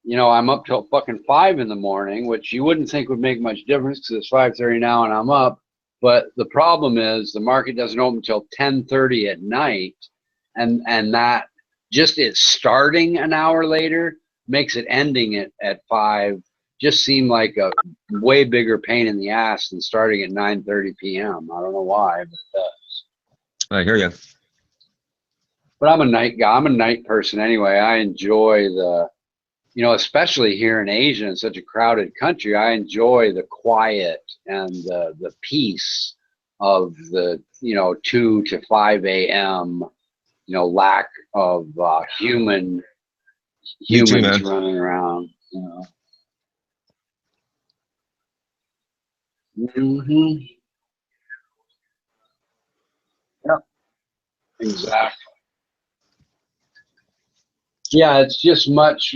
you know, I'm up till fucking 5 in the morning, which you wouldn't think would make much difference because it's 5:30 now and I'm up. But the problem is the market doesn't open until 10:30 at night, and that just it starting an hour later makes it ending at 5 just seem like a way bigger pain in the ass than starting at 9:30 p.m. I don't know why, but it does. I hear you. But I'm a night guy. I'm a night person anyway. I enjoy the, you know, especially here in Asia, in such a crowded country, I enjoy the quiet and the peace of the, you know, 2 to 5 a.m., you know, lack of humans running around, you know. Mm-hmm. Yep, exactly. Yeah, it's much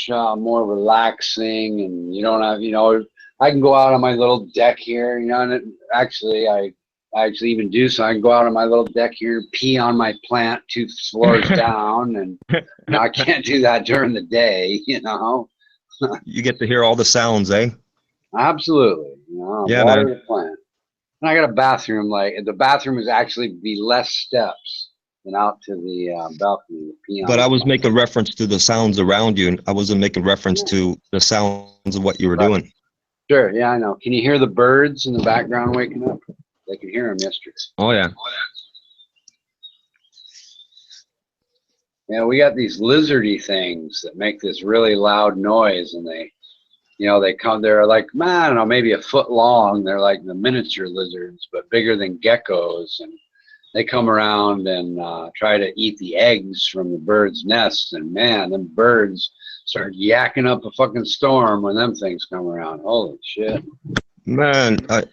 more relaxing, and you don't have, you know, I can go out on my little deck here, you know, and I actually even do so. I can go out on my little deck here, pee on my plant 2 floors down, and you know, I can't do that during the day, you know. You get to hear all the sounds, eh? Absolutely, you know, Yeah, water man. the plant. And I got a bathroom, like the bathroom is actually be less steps than out to the balcony to pee on But the I was plant. making reference to the sounds around you, and I wasn't making reference to the sounds of what you were Right. doing. Sure, yeah, I know. Can you hear the birds in the background waking up? They can hear them yesterday. Oh, yeah. Yeah, we got these lizardy things that make this really loud noise, and they, you know, they're like, man, I don't know, maybe a foot long. They're like the miniature lizards, but bigger than geckos, and they come around and try to eat the eggs from the birds' nests, and man, them birds start yakking up a fucking storm when them things come around. Holy shit. Man, there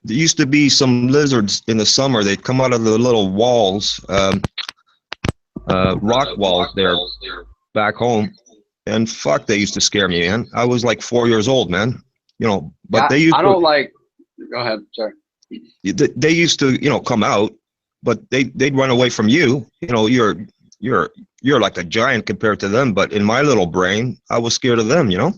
used to be some lizards in the summer. They'd come out of the little walls, rock walls there back home. And fuck, they used to scare me, man. I was like 4 years old, man. You know, but Yeah, they used I don't like, go ahead, sorry. they used to, you know, come out, but they'd run away from you. You know, you're you're like a giant compared to them. But in my little brain, I was scared of them, you know?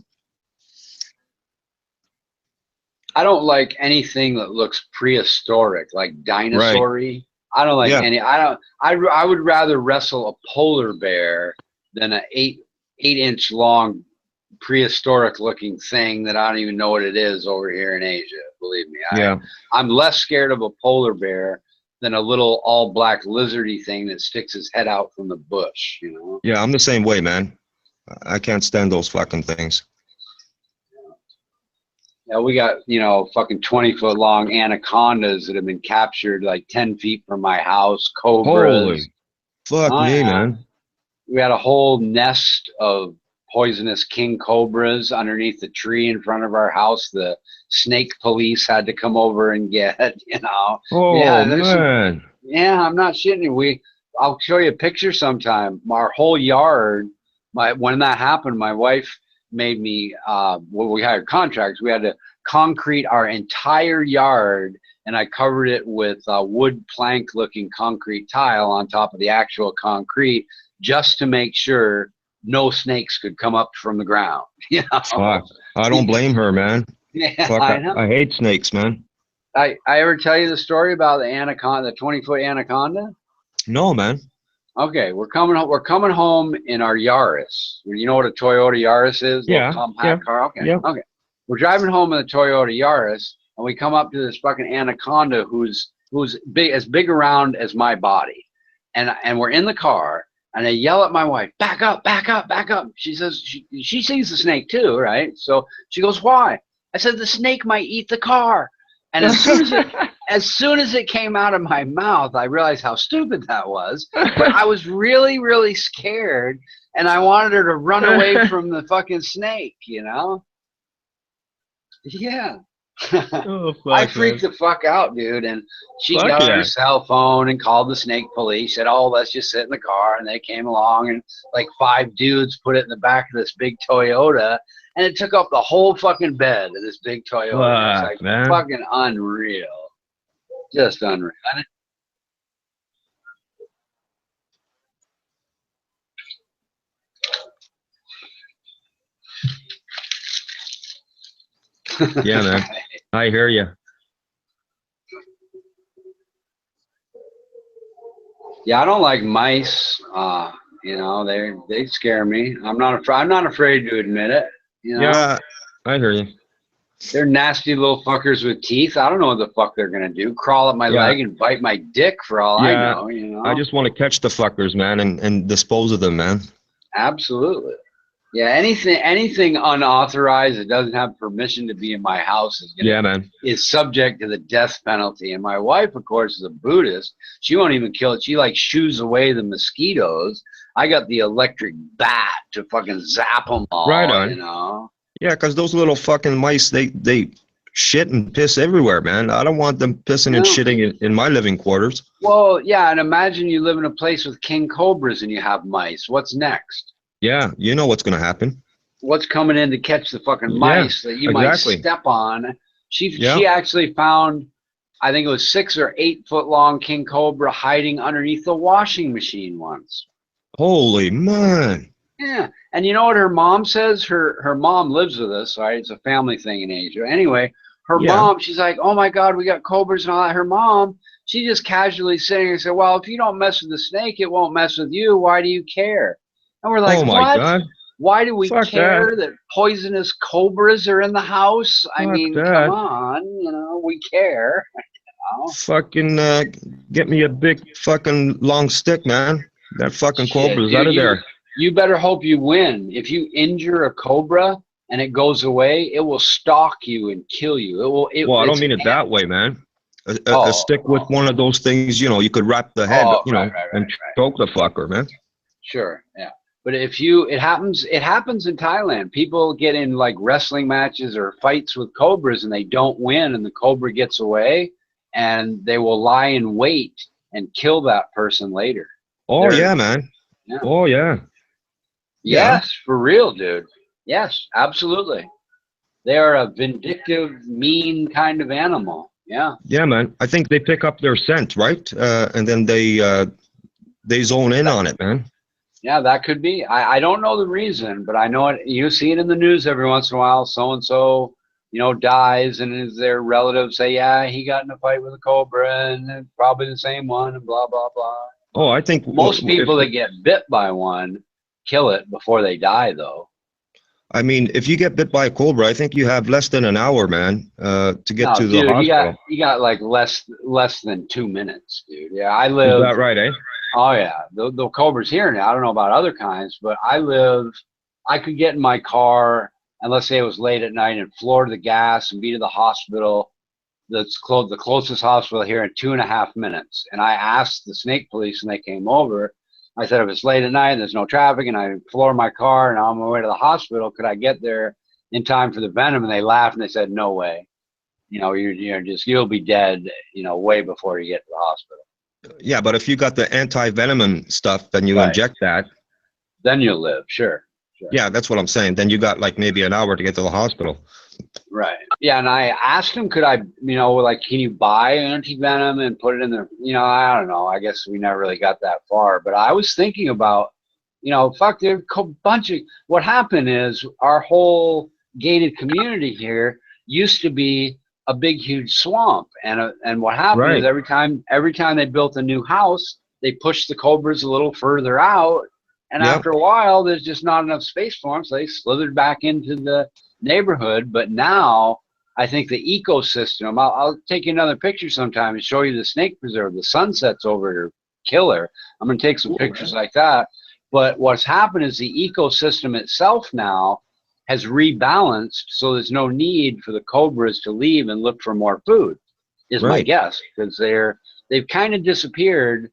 I don't like anything that looks prehistoric, like dinosaur-y. I don't like Yeah. any. I would rather wrestle a polar bear than an 8-inch long prehistoric looking thing that I don't even know what it is over here in Asia. Believe me. Yeah. I'm less scared of a polar bear than a little all black lizardy thing that sticks his head out from the bush, you know? Yeah, I'm the same way, man. I can't stand those fucking things. Yeah, we got, you know, fucking 20-foot long anacondas that have been captured like 10 feet from my house, cobras. Holy fuck Oh, me, yeah. man. We had a whole nest of poisonous king cobras underneath the tree in front of our house. The snake police had to come over and get, you know. Oh, yeah, man. Yeah, I'm not shitting you. I'll show you a picture sometime. Our whole yard, when that happened, my wife made me, we hired contracts. We had to concrete our entire yard, and I covered it with wood plank looking concrete tile on top of the actual concrete just to make sure no snakes could come up from the ground. You know? Fuck. I don't blame her, man. Yeah, Fuck, I know. I hate snakes, man. I ever tell you the story about the anaconda, the 20-foot anaconda? No, man. Okay, we're coming home in our Yaris. You know what a Toyota Yaris is? Yeah, Little compact car. Okay. yeah. Okay. We're driving home in the Toyota Yaris, and we come up to this fucking anaconda who's big around as my body, and we're in the car, and I yell at my wife, "Back up, back up, back up!" She says she sees the snake too, right? So she goes, "Why?" I said, "The snake might eat the car." And as soon as it came out of my mouth, I realized how stupid that was. But I was really, really scared, and I wanted her to run away from the fucking snake, you know? Yeah. Oh, fuck, I freaked the fuck out, dude. And she got on her cell phone and called the snake police. Said, "Oh, let's just sit in the car." And they came along, and like 5 dudes put it in the back of this big Toyota, and it took up the whole fucking bed of this big Toyota. It's like man. fucking unreal. Just unreal. Yeah, man. I hear you. Yeah, I don't like mice. You know, they scare me. I'm not afraid to admit it. You know? Yeah, I hear you. They're nasty little fuckers with teeth. I don't know what the fuck they're gonna do. Crawl up my leg and bite my dick for all I know. You know. I just want to catch the fuckers, man, and dispose of them, man. Absolutely. Yeah, anything unauthorized that doesn't have permission to be in my house is subject to the death penalty. And my wife, of course, is a Buddhist. She won't even kill it. She like shoos away the mosquitoes. I got the electric bat to fucking zap them all. Right on. You know. Yeah, because those little fucking mice, they shit and piss everywhere, man. I don't want them pissing and shitting in my living quarters. Well, yeah, and imagine you live in a place with king cobras and you have mice. What's next? Yeah, you know what's going to happen. What's coming in to catch the fucking mice that you might step on? She actually found, I think it was 6 or 8 foot long king cobra hiding underneath the washing machine once. Holy man. Yeah, and you know what her mom says? Her mom lives with us, right? It's a family thing in Asia. Anyway, her mom, she's like, "Oh my God, we got cobras and all that." Her mom, she just casually sitting and said, "Well, if you don't mess with the snake, it won't mess with you. Why do you care?" And we're like, "Oh my God. Why do we care that poisonous cobras are in the house? I mean, come on, you know, we care." You know? Fucking get me a big fucking long stick, man. That fucking cobra's out of there. You better hope you win. If you injure a cobra and it goes away, it will stalk you and kill you. Well, I don't mean it that way, man. A stick with one of those things, you know, you could wrap the head, and choke the fucker, man. Sure, yeah. But it happens in Thailand. People get in like wrestling matches or fights with cobras and they don't win, and the cobra gets away, and they will lie in wait and kill that person later. Oh yeah, man. Yeah. Oh yeah. Yes, for real, dude. Yes, absolutely. They are a vindictive, mean kind of animal. Yeah. Yeah, man. I think they pick up their scent, right? And then they zone in on it, man. Yeah, that could be. I don't know the reason, but I know it. You see it in the news every once in a while. So and so, dies, and is their relatives say, "Yeah, he got in a fight with a cobra, and it's probably the same one," and blah blah blah. Oh, I think Most people that get bit by one kill it before they die, though. I mean, if you get bit by a cobra, I think you have less than an hour, man, to get No, to the dude, hospital. you got like less than 2 minutes, dude. Yeah, I Is live. that right, eh? Oh yeah, the cobras here now. I don't know about other kinds, but I could get in my car, and let's say it was late at night, and floor to the gas and be to the hospital. The closest hospital here in 2.5 minutes. And I asked the snake police, and they came over. I said, if it's late at night and there's no traffic, and I floor my car and I'm on my way to the hospital, could I get there in time for the venom? And they laughed and they said, no way. You'll be dead, way before you get to the hospital. Yeah, but if you got the anti-venom and stuff, then you Right. inject that. Then you'll live, sure. Yeah, that's what I'm saying. Then you got like maybe an hour to get to the hospital. Right. Yeah, and I asked him, could I, can you buy anti-venom and put it in the, I don't know. I guess we never really got that far. But I was thinking about, fuck, there's a bunch of, what happened is our whole gated community here used to be a big, huge swamp. And what happened is every time they built a new house, they pushed the cobras a little further out. And after a while, there's just not enough space for them. So they slithered back into the neighborhood. But now I think the ecosystem, I'll take you another picture sometime and show you the snake preserve. The sunsets over it killer. I'm going to take some pictures like that. But what's happened is the ecosystem itself now has rebalanced, so there's no need for the cobras to leave and look for more food, is my guess, because they've kind of disappeared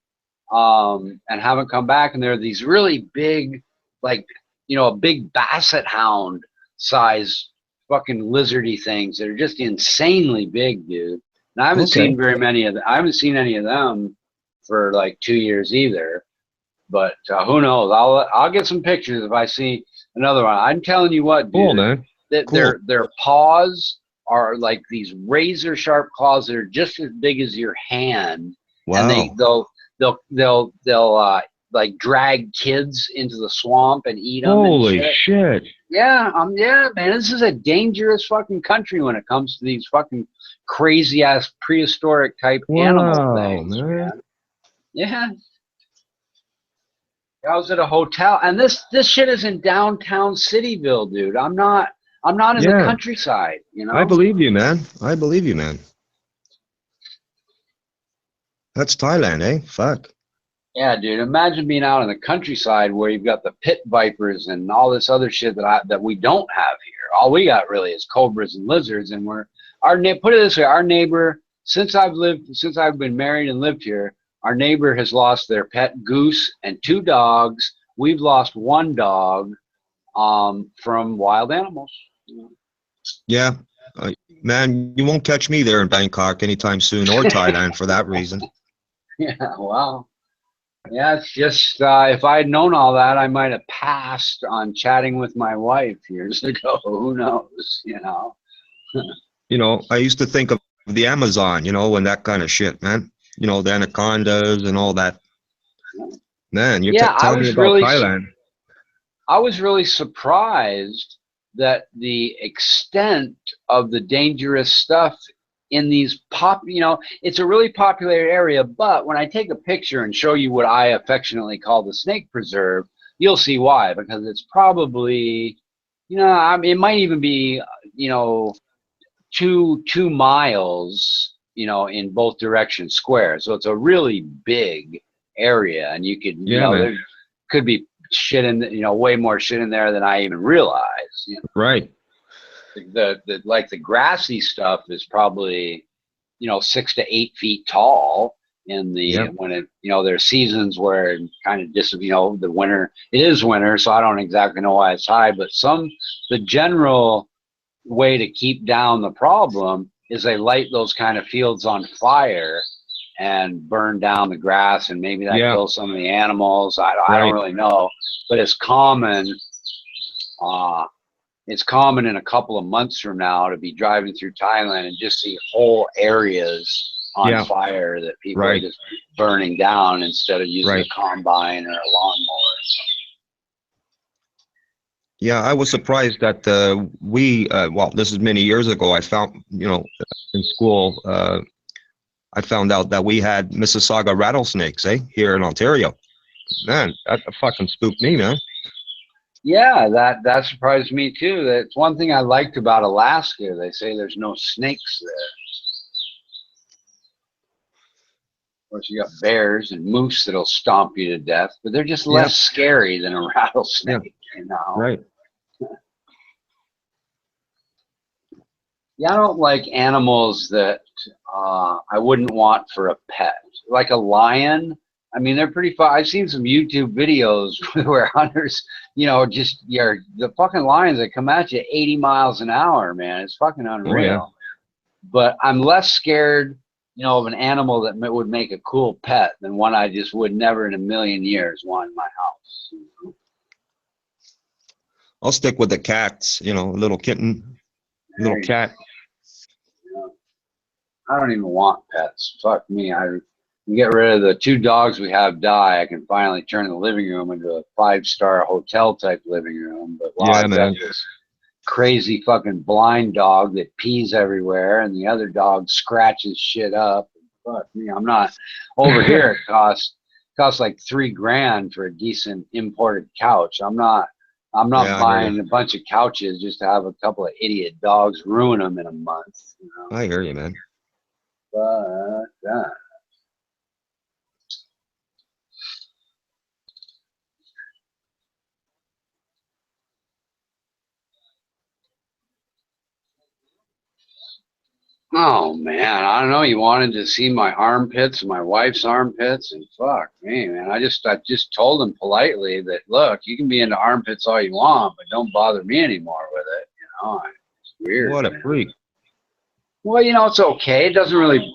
and haven't come back. And there are these really big, like, a big basset hound size fucking lizardy things that are just insanely big, dude. And I haven't seen very many of them. I haven't seen any of them for like 2 years either. But who knows? I'll get some pictures if I see another one. I'm telling you what, dude. Cool, man. Their paws are like these razor sharp claws that are just as big as your hand. Wow. And they'll like drag kids into the swamp and eat them. Holy shit. Yeah, man, this is a dangerous fucking country when it comes to these fucking crazy ass prehistoric type animal things, man. Yeah. I was at a hotel, and this shit is in downtown Cityville, dude. I'm not in the countryside, I believe you, man. That's Thailand, eh? Fuck. Yeah, dude. Imagine being out in the countryside where you've got the pit vipers and all this other shit that we don't have here. All we got really is cobras and lizards, and put it this way, our neighbor, since I've been married and lived here, our neighbor has lost their pet goose and 2 dogs. We've lost 1 dog from wild animals. Yeah, man, you won't catch me there in Bangkok anytime soon, or Thailand for that reason. Yeah, wow. Yeah, it's just if I had known all that, I might have passed on chatting with my wife years ago. Who knows, I used to think of the Amazon, and that kind of shit, man. The anacondas and all that. Man, you're telling me about Thailand. I was really surprised that the extent of the dangerous stuff in these it's a really popular area, but when I take a picture and show you what I affectionately call the snake preserve, you'll see why, because it's probably, it might even be, 2 miles, in both directions square. So it's a really big area, and you could, there could be shit in, way more shit in there than I even realized. Right. The grassy stuff is probably 6 to 8 feet the when it there's seasons where it kind of the winter, it is winter, so I don't exactly know why it's high, but the general way to keep down the problem is they light those kind of fields on fire and burn down the grass, and maybe that kills some of the animals. I don't really know, but it's common. It's common in a couple of months from now to be driving through Thailand and just see whole areas on fire that people are just burning down instead of using a combine or a lawnmower. Yeah, I was surprised that well, this is many years ago. I found, in school, I found out that we had Mississauga rattlesnakes, here in Ontario. Man, that fucking spooked me, man. Yeah, that surprised me too. That's one thing I liked about Alaska. They say there's no snakes there. Of course, you got bears and moose that'll stomp you to death, but they're just less scary than a rattlesnake, Right. Yeah, I don't like animals that I wouldn't want for a pet. Like a lion. I mean, they're pretty fun. I've seen some YouTube videos where hunters, the fucking lions that come at you 80 miles an hour, man. It's fucking unreal. Oh, yeah. But I'm less scared, of an animal that would make a cool pet than one I just would never in a million years want in my house. I'll stick with the cats, a little kitten, little cat. I don't even want pets. Fuck me. You get rid of the 2 dogs we have die, I can finally turn the living room into a 5-star hotel type living room. But while I've got this crazy fucking blind dog that pees everywhere and the other dog scratches shit up. Fuck me. I'm not over here. It costs like $3,000 for a decent imported couch. I'm not buying a bunch of couches just to have a couple of idiot dogs ruin them in a month. I hear you, man. But oh man, I don't know. You wanted to see my armpits and my wife's armpits, and fuck me, man. I just told him politely that, look, you can be into armpits all you want, but don't bother me anymore with it. It's weird. What a freak. Well, it's okay. It doesn't really.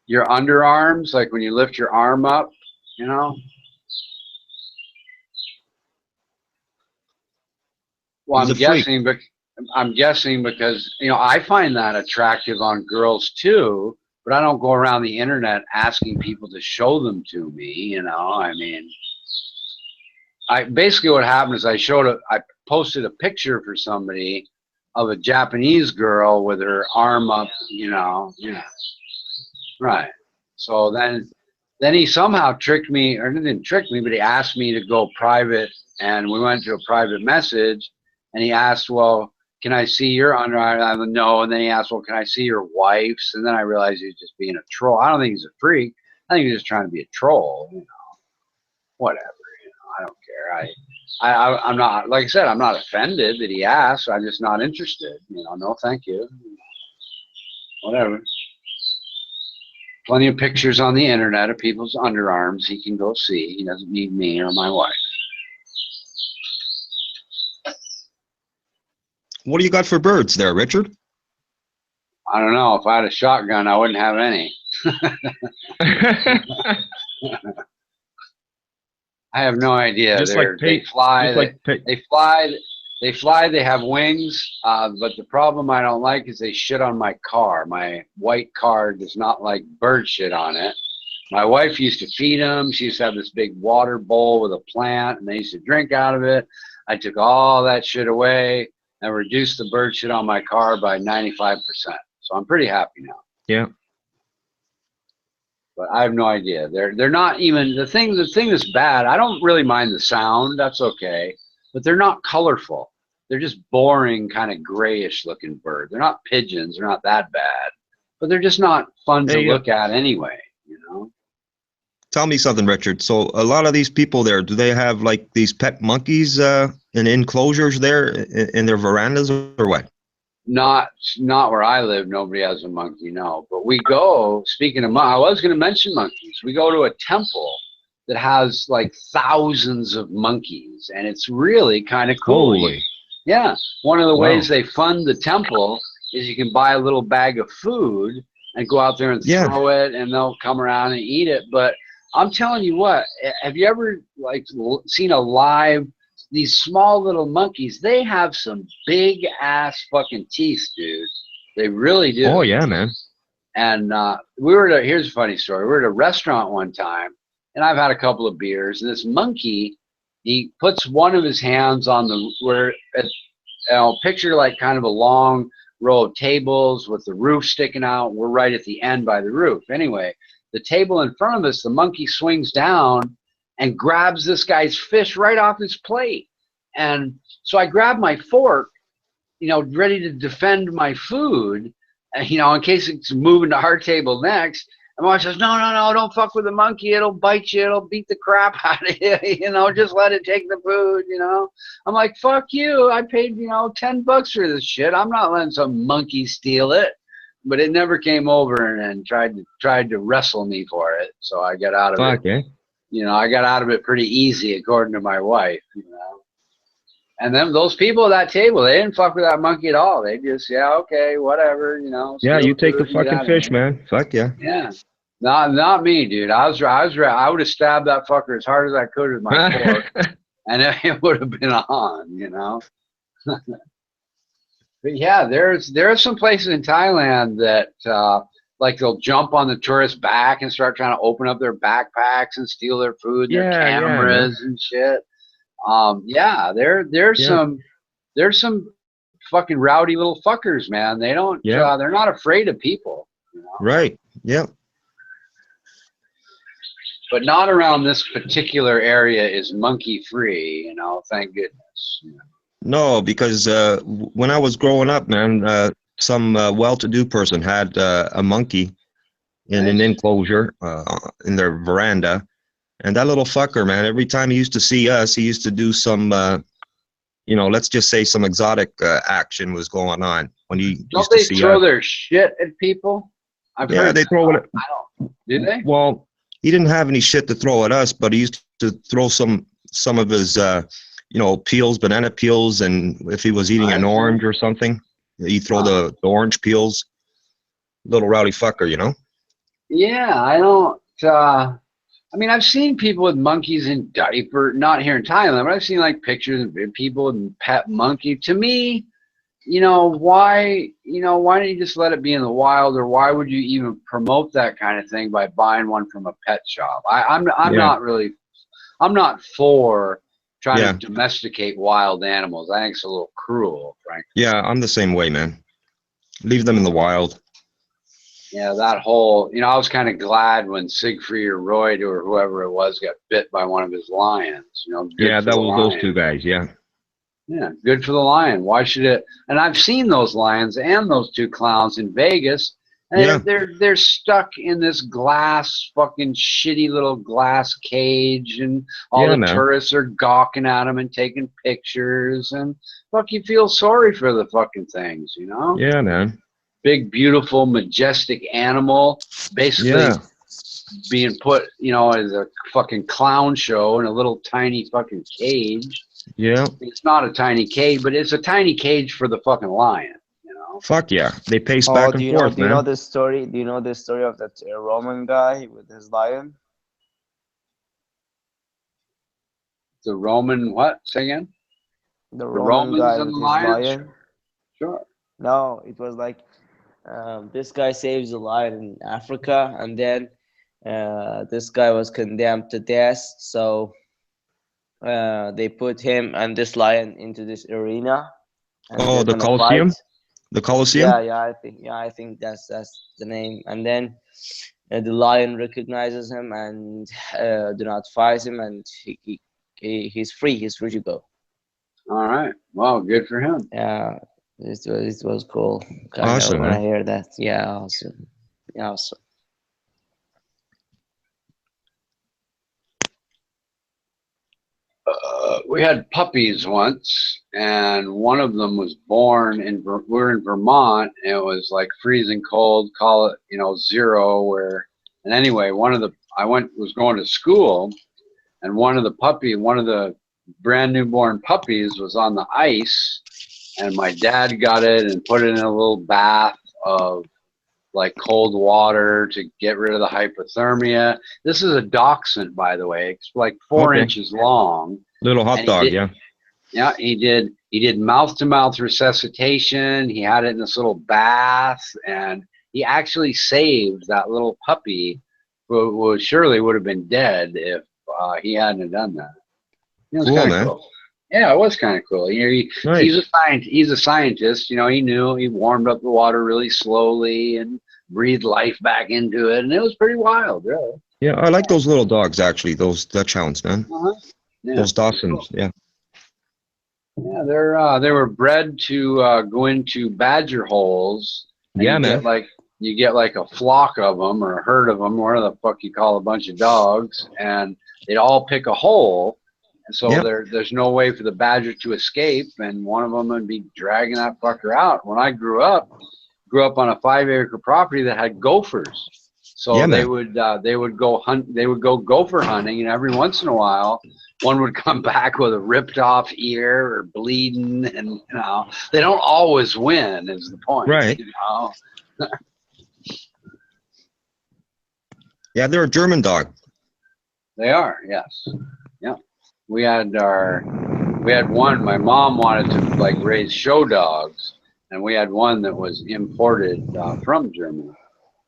Your underarms, like when you lift your arm up, Well, I'm guessing because I find that attractive on girls too, but I don't go around the internet asking people to show them to me. I mean, basically what happened is I posted a picture for somebody of a Japanese girl with her arm up, right. So then he somehow tricked me, or didn't trick me, but he asked me to go private, and we went to a private message. And he asked, well, can I see your underarm? I went, no. And then he asked, well, can I see your wife's? And then I realized he was just being a troll. I don't think he's a freak. I think he's just trying to be a troll. Whatever. I don't care. I'm not, like I said, I'm not offended that he asked. I'm just not interested. No, thank you. Whatever. Plenty of pictures on the internet of people's underarms he can go see. He doesn't need me or my wife. What do you got for birds there, Richard? I don't know. If I had a shotgun, I wouldn't have any. I have no idea. They fly. They have wings. But the problem I don't like is they shit on my car. My white car does not like bird shit on it. My wife used to feed them. She used to have this big water bowl with a plant, and they used to drink out of it. I took all that shit away and reduced the bird shit on my car by 95%. So I'm pretty happy now. Yeah. But I have no idea. They're not even the thing that's bad. I don't really mind the sound. That's okay. But they're not colorful. They're just boring, kind of grayish looking bird. They're not pigeons. They're not that bad. But they're just not fun to look at anyway, Tell me something, Richard. So a lot of these people there, do they have like these pet monkeys in enclosures there in their verandas or what? Not where I live. Nobody has a monkey, no. But we go, speaking of I was going to mention monkeys. We go to a temple that has like thousands of monkeys, and it's really kind of cool. Holy. Yeah. One of the ways they fund the temple is you can buy a little bag of food and go out there and throw it, and they'll come around and eat it. But I'm telling you what, have you ever like seen a live, these small little monkeys? They have some big ass fucking teeth, dude. They really do. Oh yeah, man. And here's a funny story. We were at a restaurant one time, and I've had a couple of beers. And this monkey, he puts one of his hands on picture like kind of a long row of tables with the roof sticking out. We're right at the end by the roof. Anyway, the table in front of us, the monkey swings down and grabs this guy's fish right off his plate. And so I grab my fork, ready to defend my food, in case it's moving to our table next. And my wife says, no, don't fuck with the monkey. It'll bite you. It'll beat the crap out of you. Just let it take the food, I'm like, fuck you. I paid, $10 for this shit. I'm not letting some monkey steal it. But it never came over and tried to wrestle me for it. So I got out of it. I got out of it pretty easy, according to my wife, And then those people at that table, they didn't fuck with that monkey at all. They just, okay, whatever, Yeah, you take the fucking fish, man. Fuck yeah. Yeah. Not me, dude. I would have stabbed that fucker as hard as I could with my fork, and it would have been on, But yeah, there are some places in Thailand that like they'll jump on the tourist's back and start trying to open up their backpacks and steal their food, their cameras and shit. There's some fucking rowdy little fuckers, man. They don't they're not afraid of people. Right. Yeah. But not around this particular area is monkey free, thank goodness. No, because when I was growing up, man, some well-to-do person had a monkey in an enclosure in their veranda. And that little fucker, man, every time he used to see us, he used to do some, let's just say some exotic action was going on when he used to see us. Don't they throw their shit at people? They throw it. Did they? Well, he didn't have any shit to throw at us, but he used to throw some of his, peels, banana peels, and if he was eating an orange or something, he'd throw the orange peels. Little rowdy fucker, Yeah, I don't. I've seen people with monkeys in diaper, not here in Thailand, but I've seen like pictures of people with pet monkey. To me, why don't you just let it be in the wild, or why would you even promote that kind of thing by buying one from a pet shop? I'm not for trying to domesticate wild animals. I think it's a little cruel, frankly. Yeah, I'm the same way, man. Leave them in the wild. Yeah, that whole, I was kind of glad when Siegfried or Roy or whoever it was got bit by one of his lions. Yeah, that was those two guys. Yeah. Yeah, good for the lion. Why should it? And I've seen those lions and those two clowns in Vegas, and they're stuck in this fucking shitty little glass cage, and all the tourists are gawking at them and taking pictures, and you feel sorry for the fucking things, Yeah, man. Big, beautiful, majestic animal, basically being put, as a fucking clown show in a little tiny fucking cage. Yeah. It's not a tiny cage, but it's a tiny cage for the fucking lion, Fuck yeah. They pace back and forth, do you know this story? Do you know the story of that Roman guy with his lion? The Roman what? Say again? The Roman guy with his lion? Sure. No, it was like this guy saves a lion in Africa, and then this guy was condemned to death. So they put him and this lion into this arena. Oh, the Colosseum? Fight. The Colosseum? I think that's the name. And then the lion recognizes him and do not fight him, and he's free. He's free to go. All right. Well, good for him. Yeah. It was cool. Awesome, when I hear that. Yeah, awesome. Yeah, awesome. We had puppies once, and one of them was born we're in Vermont, and it was like freezing cold, call it, 0, and anyway, was going to school, and one of the brand newborn puppies was on the ice, and my dad got it and put it in a little bath of like cold water to get rid of the hypothermia. This is a dachshund, by the way. It's like 4 inches long. Little hot dog, yeah. Yeah, he did mouth-to-mouth resuscitation. He had it in this little bath, and he actually saved that little puppy well, Shirley would have been dead if he hadn't done that. It was Cool, kind of man. cool. Yeah, it was kind of cool. Nice. He's a scientist. You know, he knew. He warmed up the water really slowly and breathed life back into it, and it was pretty wild, really. Yeah, I like those little dogs actually. Those Dutch hounds, man. Yeah. Those Dawsons. Yeah. Yeah, they were bred to go into badger holes. And Yeah, you man. You get like a flock of them or a herd of them, whatever the fuck you call a bunch of dogs, and they'd all pick a hole. And so Yep. there's no way for the badger to escape, and one of them would be dragging that fucker out. When I grew up on a 5-acre property that had gophers. So Yeah, they man. would go hunt. They would go gopher hunting, and every once in a while, one would come back with a ripped off ear or bleeding, and you know they don't always win. Is the point, Right. You know? Yeah, they're a German dog. They are, yes, yeah. We had one. My mom wanted to like raise show dogs, and we had one that was imported from Germany,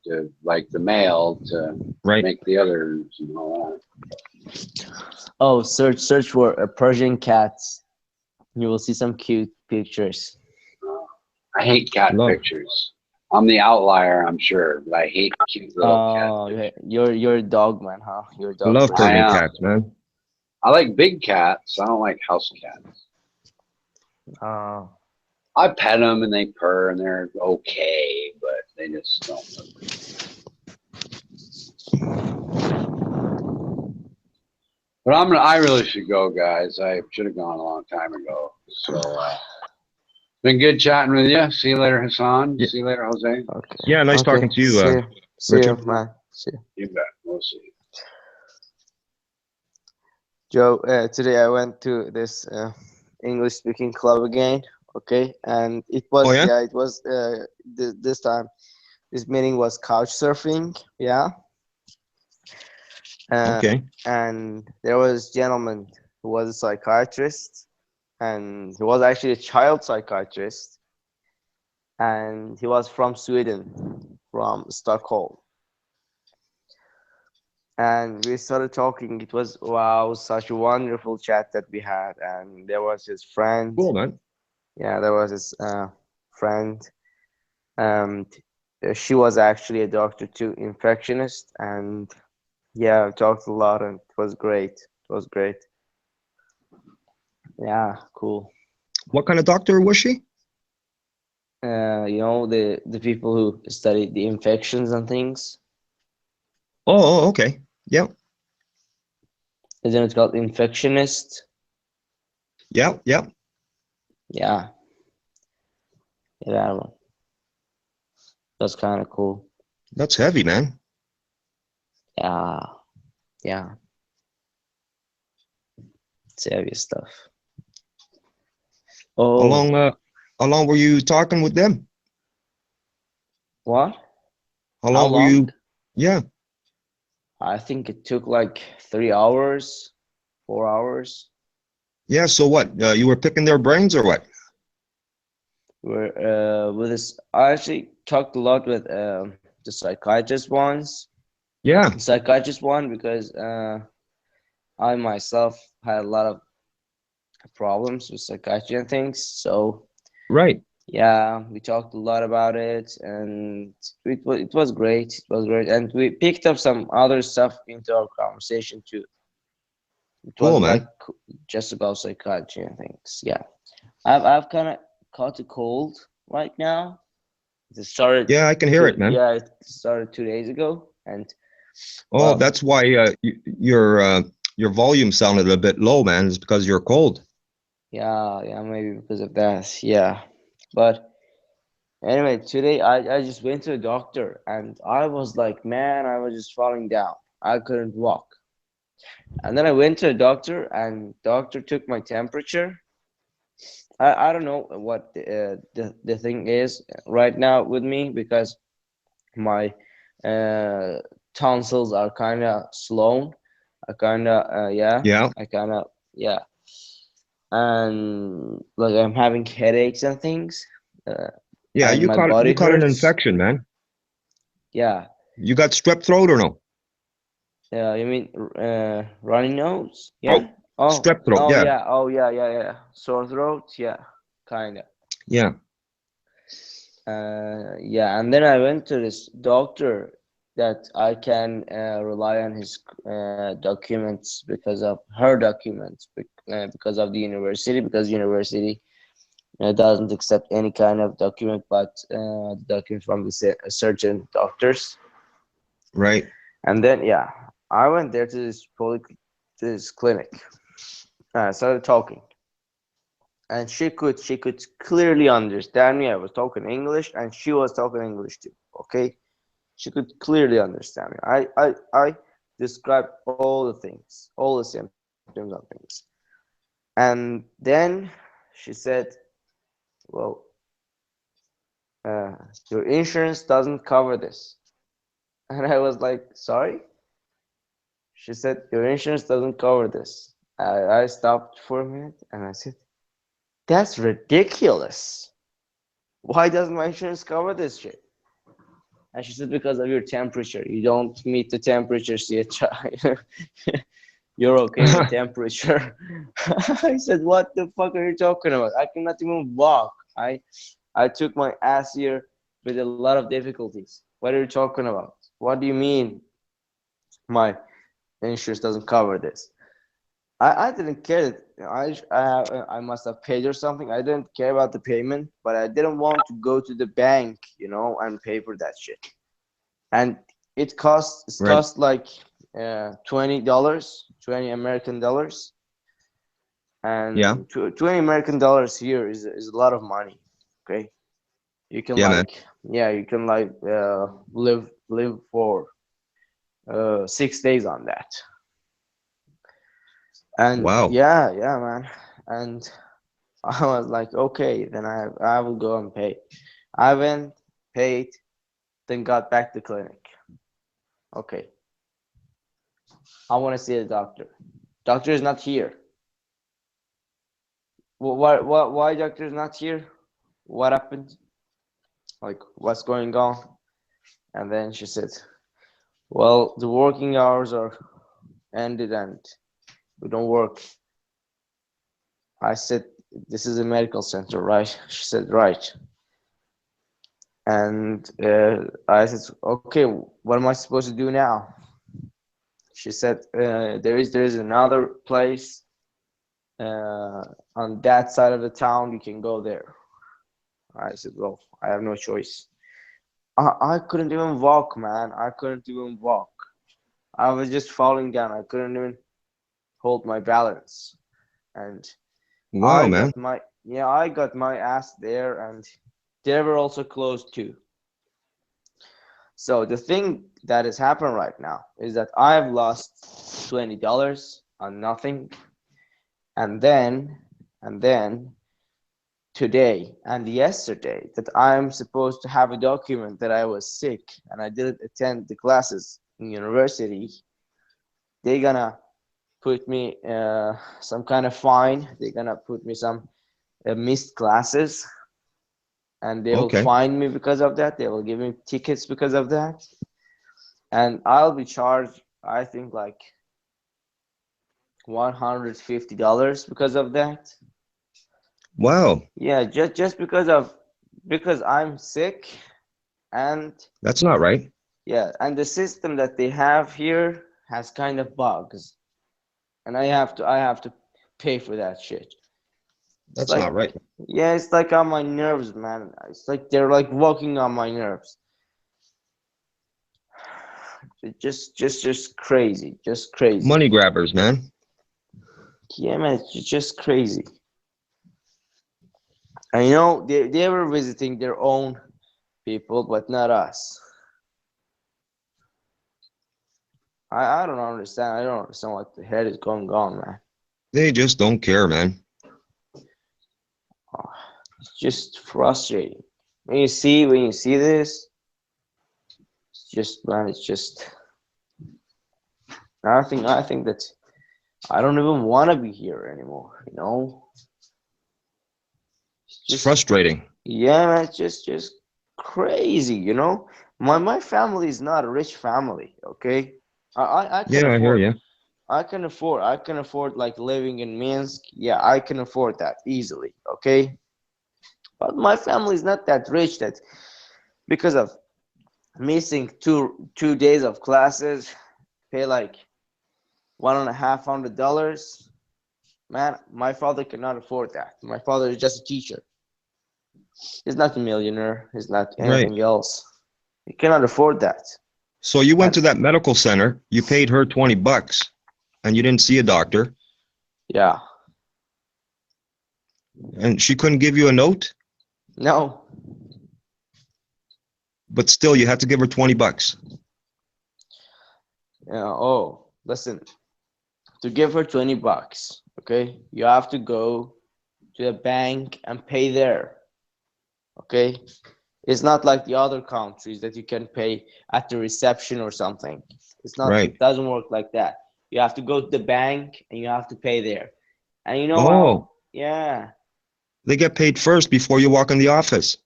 to like the male to Right. make the others and all that. Oh, search for Persian cats. You will see some cute pictures. I hate cat Love. pictures. I'm the outlier, I'm sure, but I hate cute little Oh, cats. you're a dog man, huh? You're a I dog love person. Persian I am. cats, man. I like big cats. I don't like house cats. Oh, I pet them and they purr and they're okay, but they just don't look good. But I really should go, guys. I should have gone a long time ago. So, been good chatting with you. See you later, Hassan. Yeah. See you later, Jose. okay. Yeah, nice Okay, talking to you, see you. See you, Richard. man. See you. You bet. We'll see. Joe, today I went to this English speaking club again, okay? And it was, Oh, yeah? it was, this time, this meeting was couch surfing, yeah? Okay. And there was a gentleman who was a psychiatrist, and he was actually a child psychiatrist, and he was from Sweden, from Stockholm. And we started talking. It was, wow, such a wonderful chat that we had. And there was his friend. Cool, man. Yeah, there was his friend. She was actually a doctor too, infectionist. And yeah, we talked a lot, and it was great. It was great. Yeah, cool. What kind of doctor was she? You know, the people who study the infections and things. Oh, okay. Yeah. Isn't it called infectionist? Yeah, yeah. Yeah. Yeah, that one. That's kind of cool. That's heavy, man. Yeah. Yeah. It's heavy stuff. Oh, How long were you talking with them? what? How long were you? Yeah. I think it took like 3 hours, 4 hours. Yeah. So what? You were picking their brains or what? We're with this. I actually talked a lot with the psychiatrist ones. Yeah. The psychiatrist one because I myself had a lot of problems with psychiatry and things. So Right. yeah, we talked a lot about it, and it was great. It was great, and we picked up some other stuff into our conversation too. It Cool, wasn't man. like just about psychiatry and things. Yeah, I've kind of caught a cold right now. It started. Yeah, I can hear it, man. Yeah, it started 2 days ago, and Oh, well, that's why your volume sounded a bit low, man. It's because you're cold. yeah, maybe because of that. Yeah, but anyway, today I just went to a doctor, and I was like, man, I was just falling down. I couldn't walk. And then I went to a doctor, and doctor took my temperature. I don't know what the thing is right now with me, because my tonsils are kind of slow. I kind of yeah. Yeah. I kind of yeah. And like I'm having headaches and things. Yeah, And you my caught body an hurts. infection, man. Yeah. You got strep throat or no? You mean runny nose? Oh, Yeah. Oh. strep throat. Oh Yeah. yeah. Oh yeah. Yeah. Yeah. Sore throat. Yeah. Kinda. Yeah. Yeah. And then I went to this doctor that I can rely on his documents because of her documents because of the university because university doesn't accept any kind of document but document from the certain doctors. Right. And then yeah, I went there to this clinic. I started talking, and she could clearly understand me. I was talking English, and she was talking English too. Okay, she could clearly understand me. I described all the things, all the symptoms of things, and then she said, "Well, your insurance doesn't cover this," and I was like, "Sorry." She said, "Your insurance doesn't cover this." I stopped for a minute and I said, "That's ridiculous. Why doesn't my insurance cover this shit?" And she said, "Because of your temperature. You don't meet the temperature, CHI. You're okay with temperature." I said, "What the fuck are you talking about? I cannot even walk. I took my ass here with a lot of difficulties. What are you talking about? What do you mean my insurance doesn't cover this?" I didn't care that I must have paid or something. I didn't care about the payment, but I didn't want to go to the bank, and pay for that shit. And it cost Right. like $20, 20 American dollars, and Yeah. 20 American dollars here is a lot of money. Okay, you can Yeah, man. you can live for 6 days on that. And Wow. yeah, man. And I was like, okay, then I will go and pay. I went, paid, then got back to clinic. Okay, I want to see the doctor. Doctor is not here. Why doctor is not here? What happened? Like, what's going on? And then she said, well, the working hours are ended and we don't work. I said, this is a medical center, right? She said, right. And I said, okay, what am I supposed to do now? She said, there is another place on that side of the town. You can go there. I said, well, I have no choice. I couldn't even walk, man. I couldn't even walk. I was just falling down. I couldn't even hold my balance. And Wow, man. I got my ass there, and they were also closed too. So the thing that has happened right now is that I've lost $20 on nothing, and then today and yesterday that I'm supposed to have a document that I was sick and I didn't attend the classes in university. They're gonna put me some kind of fine. They're gonna put me some missed classes, and they will Okay. fine me because of that. They will give me tickets because of that, and I'll be charged, I think, like $150 because of that. Wow. Yeah, just because I'm sick, and That's not right. yeah, and the system that they have here has kind of bugs, and I have to pay for that shit. It's That's like, not right. yeah, it's like on my nerves, man. It's like they're like walking on my nerves. Just crazy, just crazy. Money grabbers, man. Yeah, man, it's just crazy. And they were visiting their own people, but not us. I don't understand. I don't understand what the hell is going on, man. They just don't care, man. It's just frustrating. When you see this, it's just, man, it's just. I think that I don't even want to be here anymore. It's frustrating. Yeah, man, it's just crazy. My family is not a rich family, okay? I can Yeah, I hear afford. you. I can afford like living in Minsk. Yeah, I can afford that easily. Okay, but my family is not that rich that because of missing two days of classes, pay like $1,500. Man, my father cannot afford that. My father is just a teacher. He's not a millionaire. He's not Right. anything else. He cannot afford that. So you went And to that medical center, you paid her $20, and you didn't see a doctor, yeah, and she couldn't give you a note, no, but still you had to give her $20. yeah. Oh, listen. To give her $20, okay, you have to go to a bank and pay there. Okay, it's not like the other countries that you can pay at the reception or something. It's not. Right. It doesn't work like that. You have to go to the bank and you have to pay there. And you know how? Oh, Yeah, they get paid first before you walk in the office.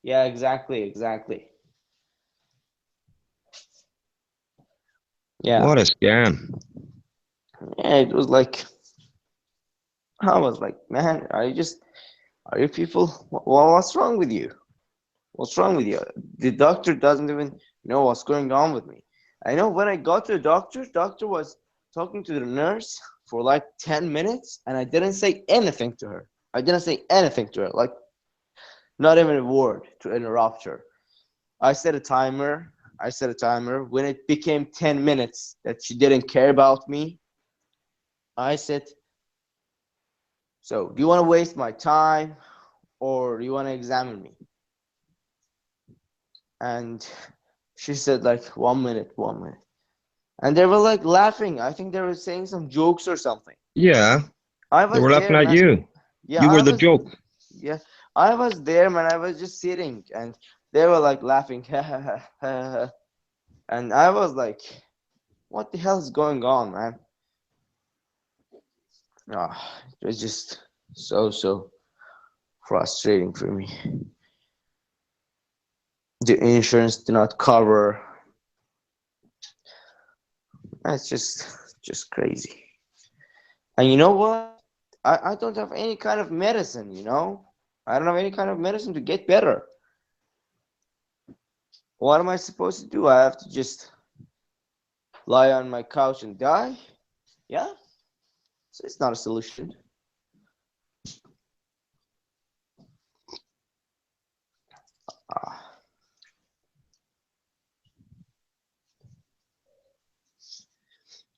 yeah, exactly. Yeah, What a scam. yeah. It was like I was like, man, are you people? What's wrong with you? What's wrong with you? The doctor doesn't even know what's going on with me. I know when I got to the doctor was talking to the nurse for like 10 minutes and I didn't say anything to her. I didn't say anything to her, like not even a word to interrupt her. I set a timer. I set a timer. When it became 10 minutes that she didn't care about me, I said, so do you want to waste my time or do you want to examine me? And she said like 1 minute, 1 minute. And they were like laughing. I think they were saying some jokes or something. Yeah, I they was were laughing there, at man. you. Yeah, You were the joke. yeah, I was there, man. I was just sitting and they were like laughing. And I was like, what the hell is going on, man? It was just so frustrating for me. The insurance did not cover. It's just crazy. And you know what? I don't have any kind of medicine, you know? I don't have any kind of medicine to get better. What am I supposed to do? I have to just lie on my couch and die? Yeah? So it's not a solution. Ah,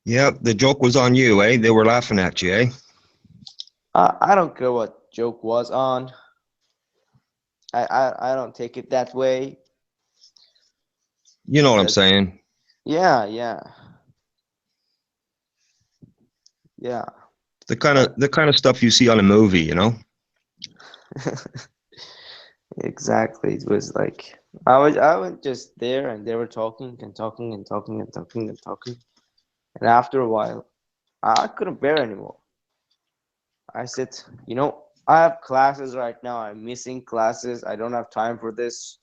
Yeah, the joke was on you, eh? They were laughing at you, eh? I don't care what joke was on. I don't take it that way. You know what I'm That saying? yeah. But The kind of stuff you see on a movie, you know? exactly. It was like I was just there and they were talking and talking and talking and talking and talking. And after a while, I couldn't bear anymore. I said, I have classes right now. I'm missing classes. I don't have time for this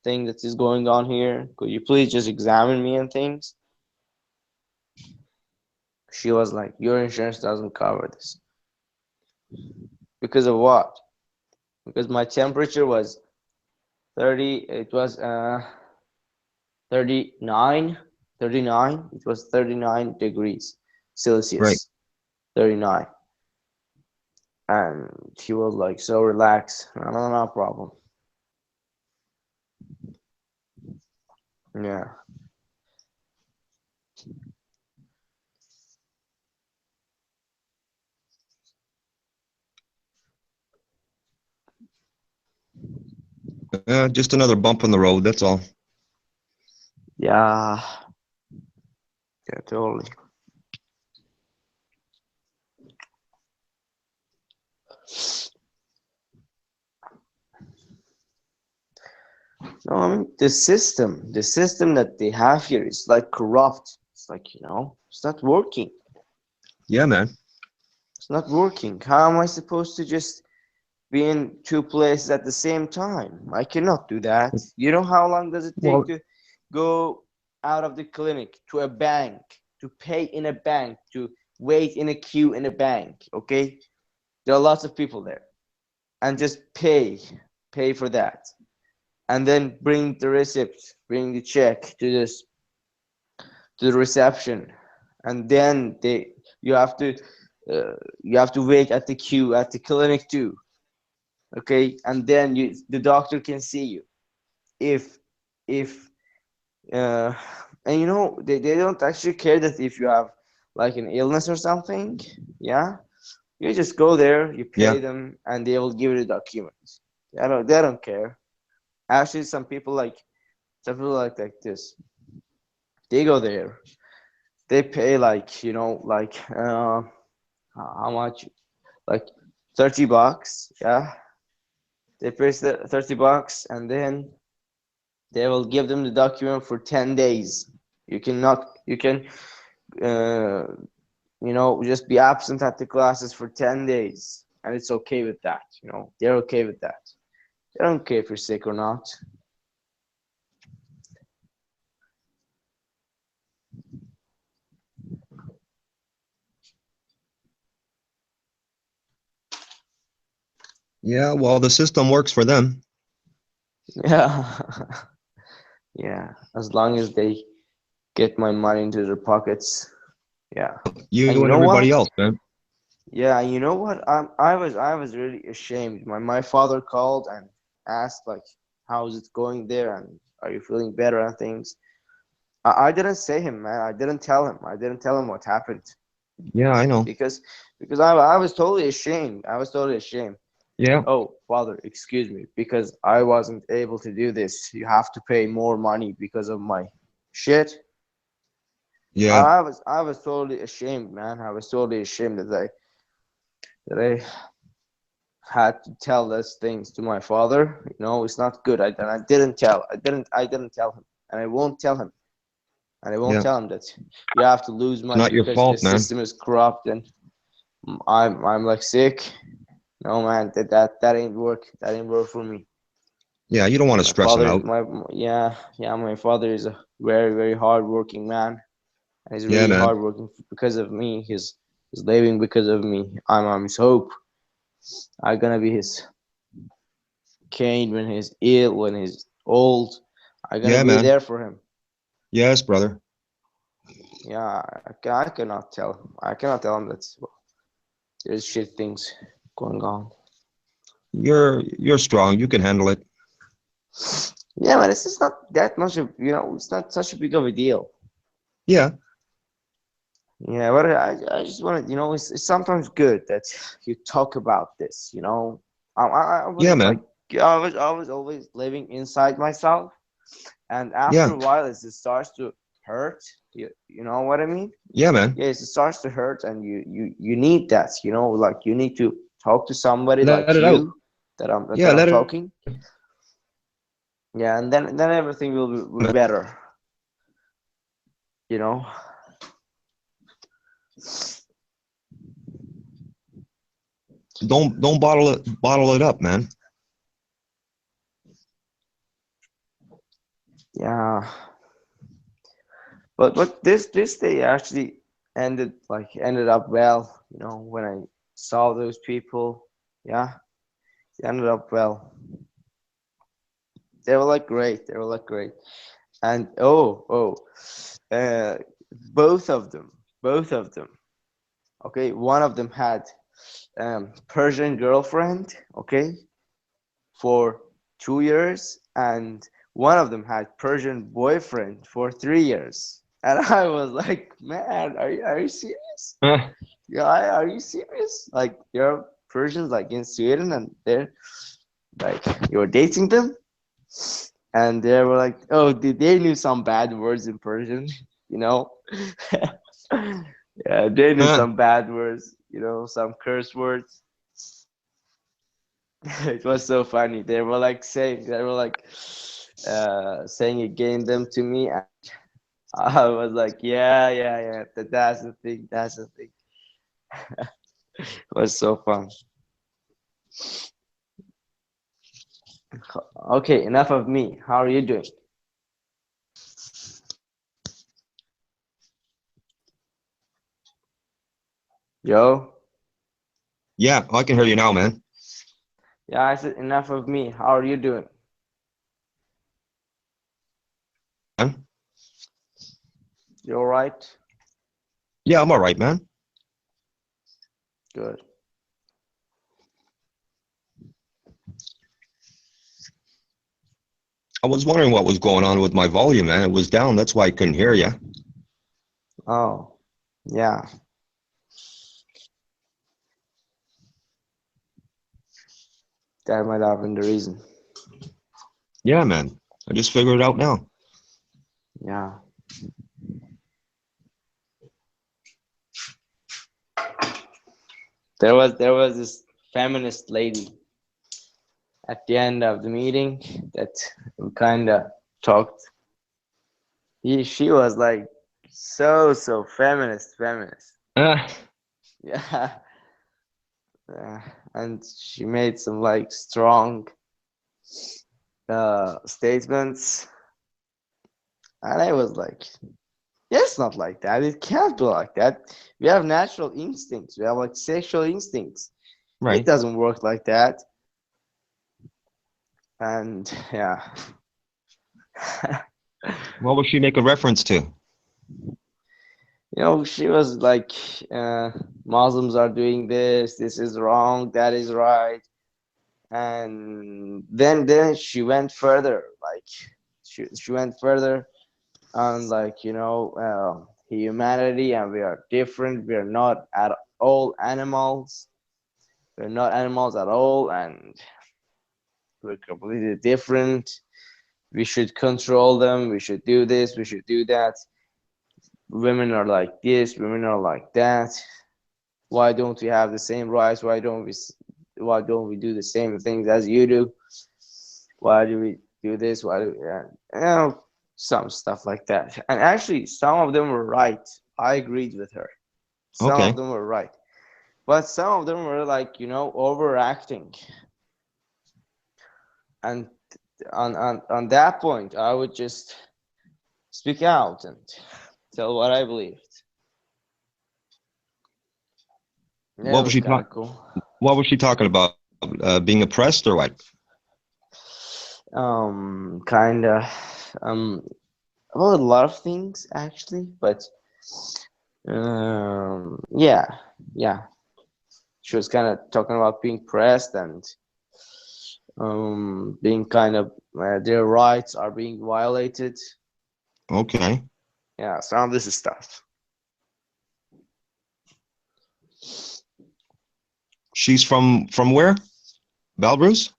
thing that is going on here. Could you please just examine me and things? She was like, your insurance doesn't cover this. Because of what? Because my temperature was 30, it was 39, 39. It was 39 degrees Right. Celsius, 39. And he was like, so relaxed. No problem. Yeah. Just another bump on the road, that's all. Yeah. Yeah, totally. No, I mean the system that they have here is like corrupt. It's like, it's not working. Yeah, man. It's not working. How am I supposed to just be in two places at the same time? I cannot do that. You know how long does it take Well, to go out of the clinic to a bank to pay in a bank, to wait in a queue in a bank. Okay, there are lots of people there, and just pay for that, and then bring the receipt, bring the check to the reception, and then you have to wait at the queue at the clinic too. Okay, and then the doctor can see you if uh, and you know they don't actually care that if you have like an illness or something. Yeah, you just go there, you pay them, and they will give you the documents. They don't care. Actually, some people like this. They go there, they pay like, you know, like how much, like $30. Yeah, they pay $30, and then they will give them the document for 10 days. You can uh, you know, just be absent at the classes for 10 days, and it's okay with that. You know, they're okay with that. They don't care if you're sick or not. Yeah, well, the system works for them. Yeah. Yeah, as long as they get my money into their pockets. Yeah. You And you and know everybody what? else, man. Yeah, you know what? I was really ashamed. My father called and asked like, how's it going there, and are you feeling better and things. I didn't say him, man. I didn't tell him. I didn't tell him what happened Yeah, I know. because I was totally ashamed. I was totally ashamed. Yeah. Oh, father, excuse me, because I wasn't able to do this. You have to pay more money because of my shit. Yeah. I was totally ashamed, man. I was totally ashamed that I had to tell those things to my father. You know, it's not good. I didn't tell. I didn't tell him, and I won't tell him. And I won't Yeah. tell him that you have to lose It's money not your because the fault, man. system is corrupt and I'm like sick. No, man, that ain't work. That ain't work for me. Yeah, you don't want to My stress them father, out. my father is a very, very hardworking man. And he's Yeah, really man. hardworking because of me. He's living because of me. I'm his hope. I'm gonna be his cane when he's ill, when he's old. I'm gonna Yeah, be man. there for him. Yes, brother. Yeah, I cannot tell him. I cannot tell him that there's shit things going on. You're strong. You can handle it. Yeah, man, it's just not that much of, you know, it's not such a big of a deal. Yeah. Yeah, but I just want to, you know, it's sometimes good that you talk about this, you know. I Yeah, wasn't like, man. I was always living inside myself, and after Yeah. a while, it starts to hurt. You know what I mean? Yeah, man. Yes, it starts to hurt, and you need that, you know, like you need to talk to somebody Let like it out. you that Yeah, I'm let it. talking. Yeah, and then everything will be Man. better, you know. Don't bottle it up, man. Yeah, but this day actually ended up well, you know, when I saw those people. Yeah, it ended up well. They were like great. They were like great. And uh, both of them, both of them. Okay, one of them had Persian girlfriend. Okay, for 2 years, and one of them had Persian boyfriend for 3 years. And I was like, man, are you serious? Yeah, are you serious? Like, there are Persians like in Sweden, and they're like, you're dating them? And they were like, oh, they knew some bad words in Persian, you know? Yeah, they knew some bad words, you know, some curse words. It was so funny. They were like saying again them to me. And I was like, yeah. That's the thing. That's the thing. It was so fun. Okay, enough of me. How are you doing? Yo. Yeah, I can hear you now, man. Yeah, I said enough of me. How are you doing? You all right? Yeah, I'm all right, man. Good. I was wondering what was going on with my volume, man. It was down. That's why I couldn't hear you. Oh, yeah. That might have been the reason. Yeah, man. I just figured it out now. Yeah. There was this feminist lady at the end of the meeting that we kind of talked. She was like so feminist. Uh, Yeah. And she made some like strong statements, and I was like, yeah, it's not like that. It can't be like that. We have natural instincts. We have like sexual instincts. It right. doesn't work like that. And yeah. What was she make a reference to? You know, she was like, Muslims are doing this. This is wrong. That is right. And then she went further. Like she went further on, like, you know, humanity, and we are different. We are not at all animals. We're not animals at all, and we're completely different. We should control them. We should do this. We should do that. Women are like this. Women are like that. Why don't we have the same rights? Why don't we do the same things as you do? Why do we do this? Why do we, you know, some stuff like that. And actually, some of them were right. I agreed with her. Some Okay. of them were right, but some of them were like, you know, overacting. And on that point, I would just speak out and tell what I believed. Yeah, it was kind of cool. What was she talking about? Being oppressed or what? Kind of, well, a lot of things actually, but yeah. She was kind of talking about being pressed and being kind of their rights are being violated. Okay. Yeah, some of this is stuff. She's from where? Belarus?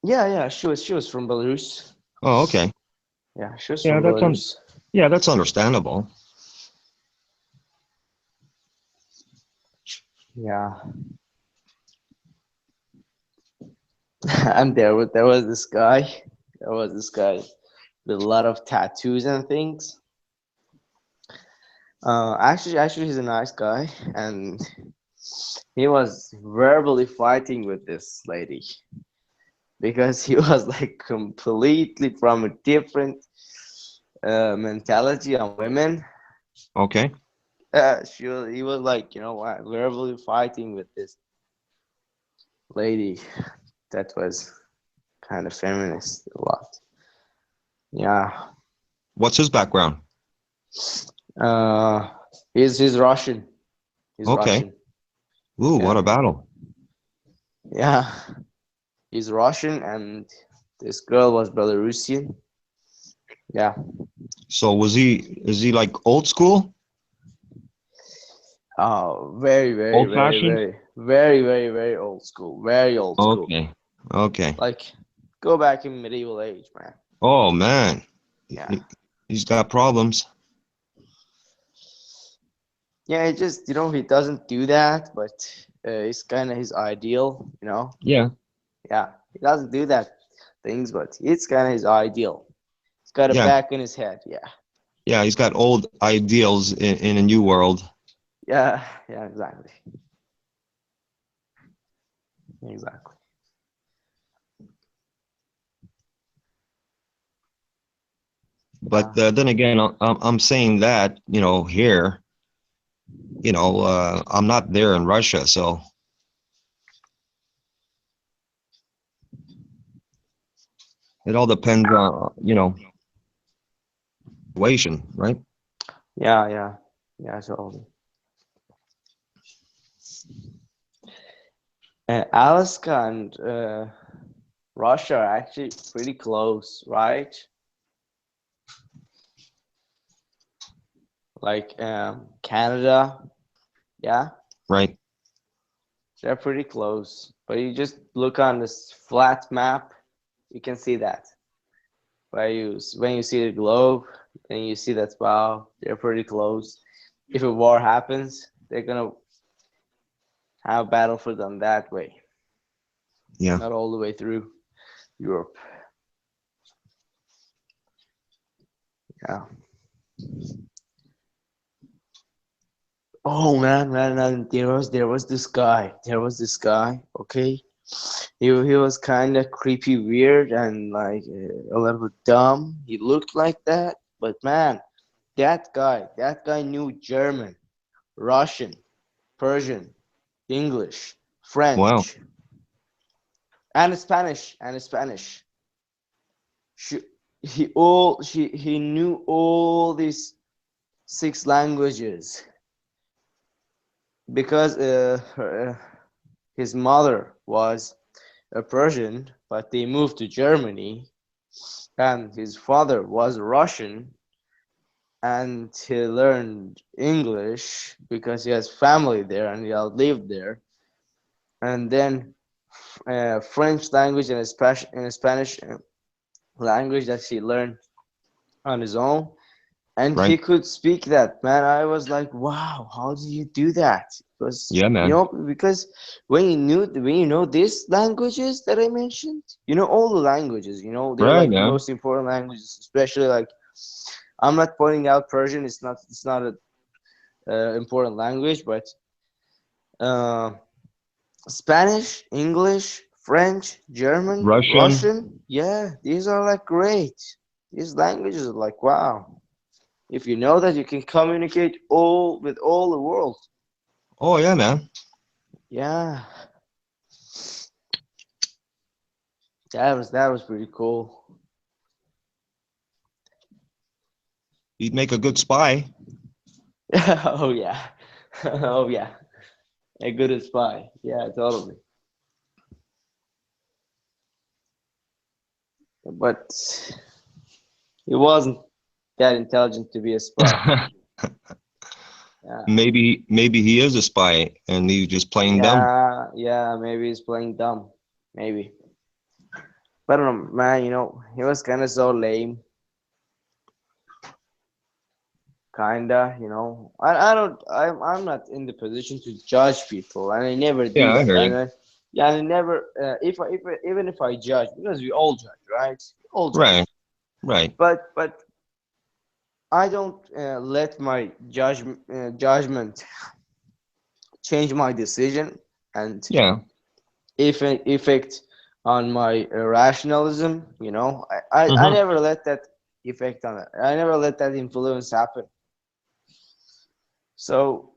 Yeah, she was from Belarus. Oh, okay. Yeah, she was from Belarus. Yeah, that's understandable. Yeah. And there was this guy. There was this guy with a lot of tattoos and things. Actually, he's a nice guy, and he was verbally fighting with this lady because he was like completely from a different mentality on women. Okay. He was like, you know what, verbally fighting with this lady that was kind of feminist a lot. Yeah. What's his background? He's Russian. He's Okay. Russian. Ooh, Yeah. what a battle. Yeah. He's Russian, and this girl was Belarusian. Yeah. So is he like old school? Oh, very Old-fashioned? very old school. Very old school. Okay. Okay. Like, go back in medieval age, man. Oh man. Yeah. He's got problems. Yeah, it just, you know, he doesn't do that, but it's kind of his ideal, you know. Yeah. Yeah, he doesn't do that things, but it's kind of his ideal. He's got a Yeah. back in his head. Yeah. Yeah, he's got old ideals in a new world. Yeah, exactly. But then again, I'm saying that, you know, here, you know, I'm not there in Russia, so it all depends on, you know, situation, right? Yeah. So Alaska and Russia are actually pretty close, right? Like Canada, yeah, Right. they're pretty close. But you just look on this flat map, you can see that. When you see the globe, and you see that, wow, they're pretty close. If a war happens, they're gonna have a battle for them that way, Yeah. not all the way through Europe. Yeah. Oh man, there was this guy. Okay, he was kind of creepy, weird, and like a little bit dumb. He looked like that, but man, that guy knew German, Russian, Persian, English, Wow. French, and Spanish. She, he knew all these 6 languages because his mother was a Persian, but they moved to Germany, and his father was Russian, and he learned English because he has family there and he lived there, and then French language and Spanish language that he learned on his own, and he Right. could speak that. Man, I was like, wow, how do you do that? Because Yeah, man. because when you know these languages that I mentioned, you know all the languages, they're Right, like the man. most important languages, especially like, I'm not pointing out Persian, it's not a important language, but uh, Spanish, English, French, German, Russian. Russian, yeah, these are like great. These languages are like, wow. If you know that, you can communicate with all the world. Oh yeah, man. Yeah, that was pretty cool. He'd make a good spy. Oh yeah, oh yeah, a good spy. Yeah, totally. But he wasn't that intelligent to be a spy. Yeah, Maybe he is a spy and he's just playing dumb. yeah. Maybe he's playing dumb. Maybe. But I don't know, man. He was kind of so lame. Kinda. I don't. I'm not in the position to judge people, and I never do Yeah, I that. heard And you. yeah, and I never. Even if I judge, because we all judge, right? We all judge. Right. Right. But I don't let my judgment change my decision and Yeah. effect on my rationalism. I Mm-hmm. never let that effect on it. I never let that influence happen. So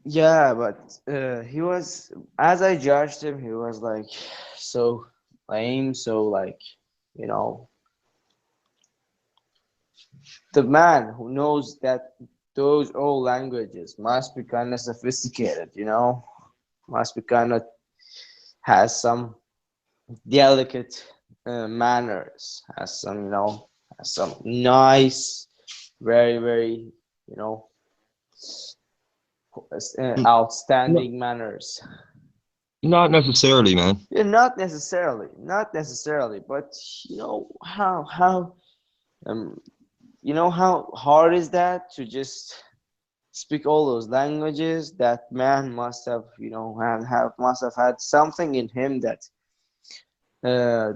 yeah, but he was, as I judged him, he was like so lame, so like, you know, the man who knows that those old languages must be kind of sophisticated, must be kind of has some delicate manners, has some nice, very, very, you know, No, outstanding manners. not necessarily, man. Yeah, not necessarily, but you know how um how hard is that to just speak all those languages? That man must have must have had something in him that uh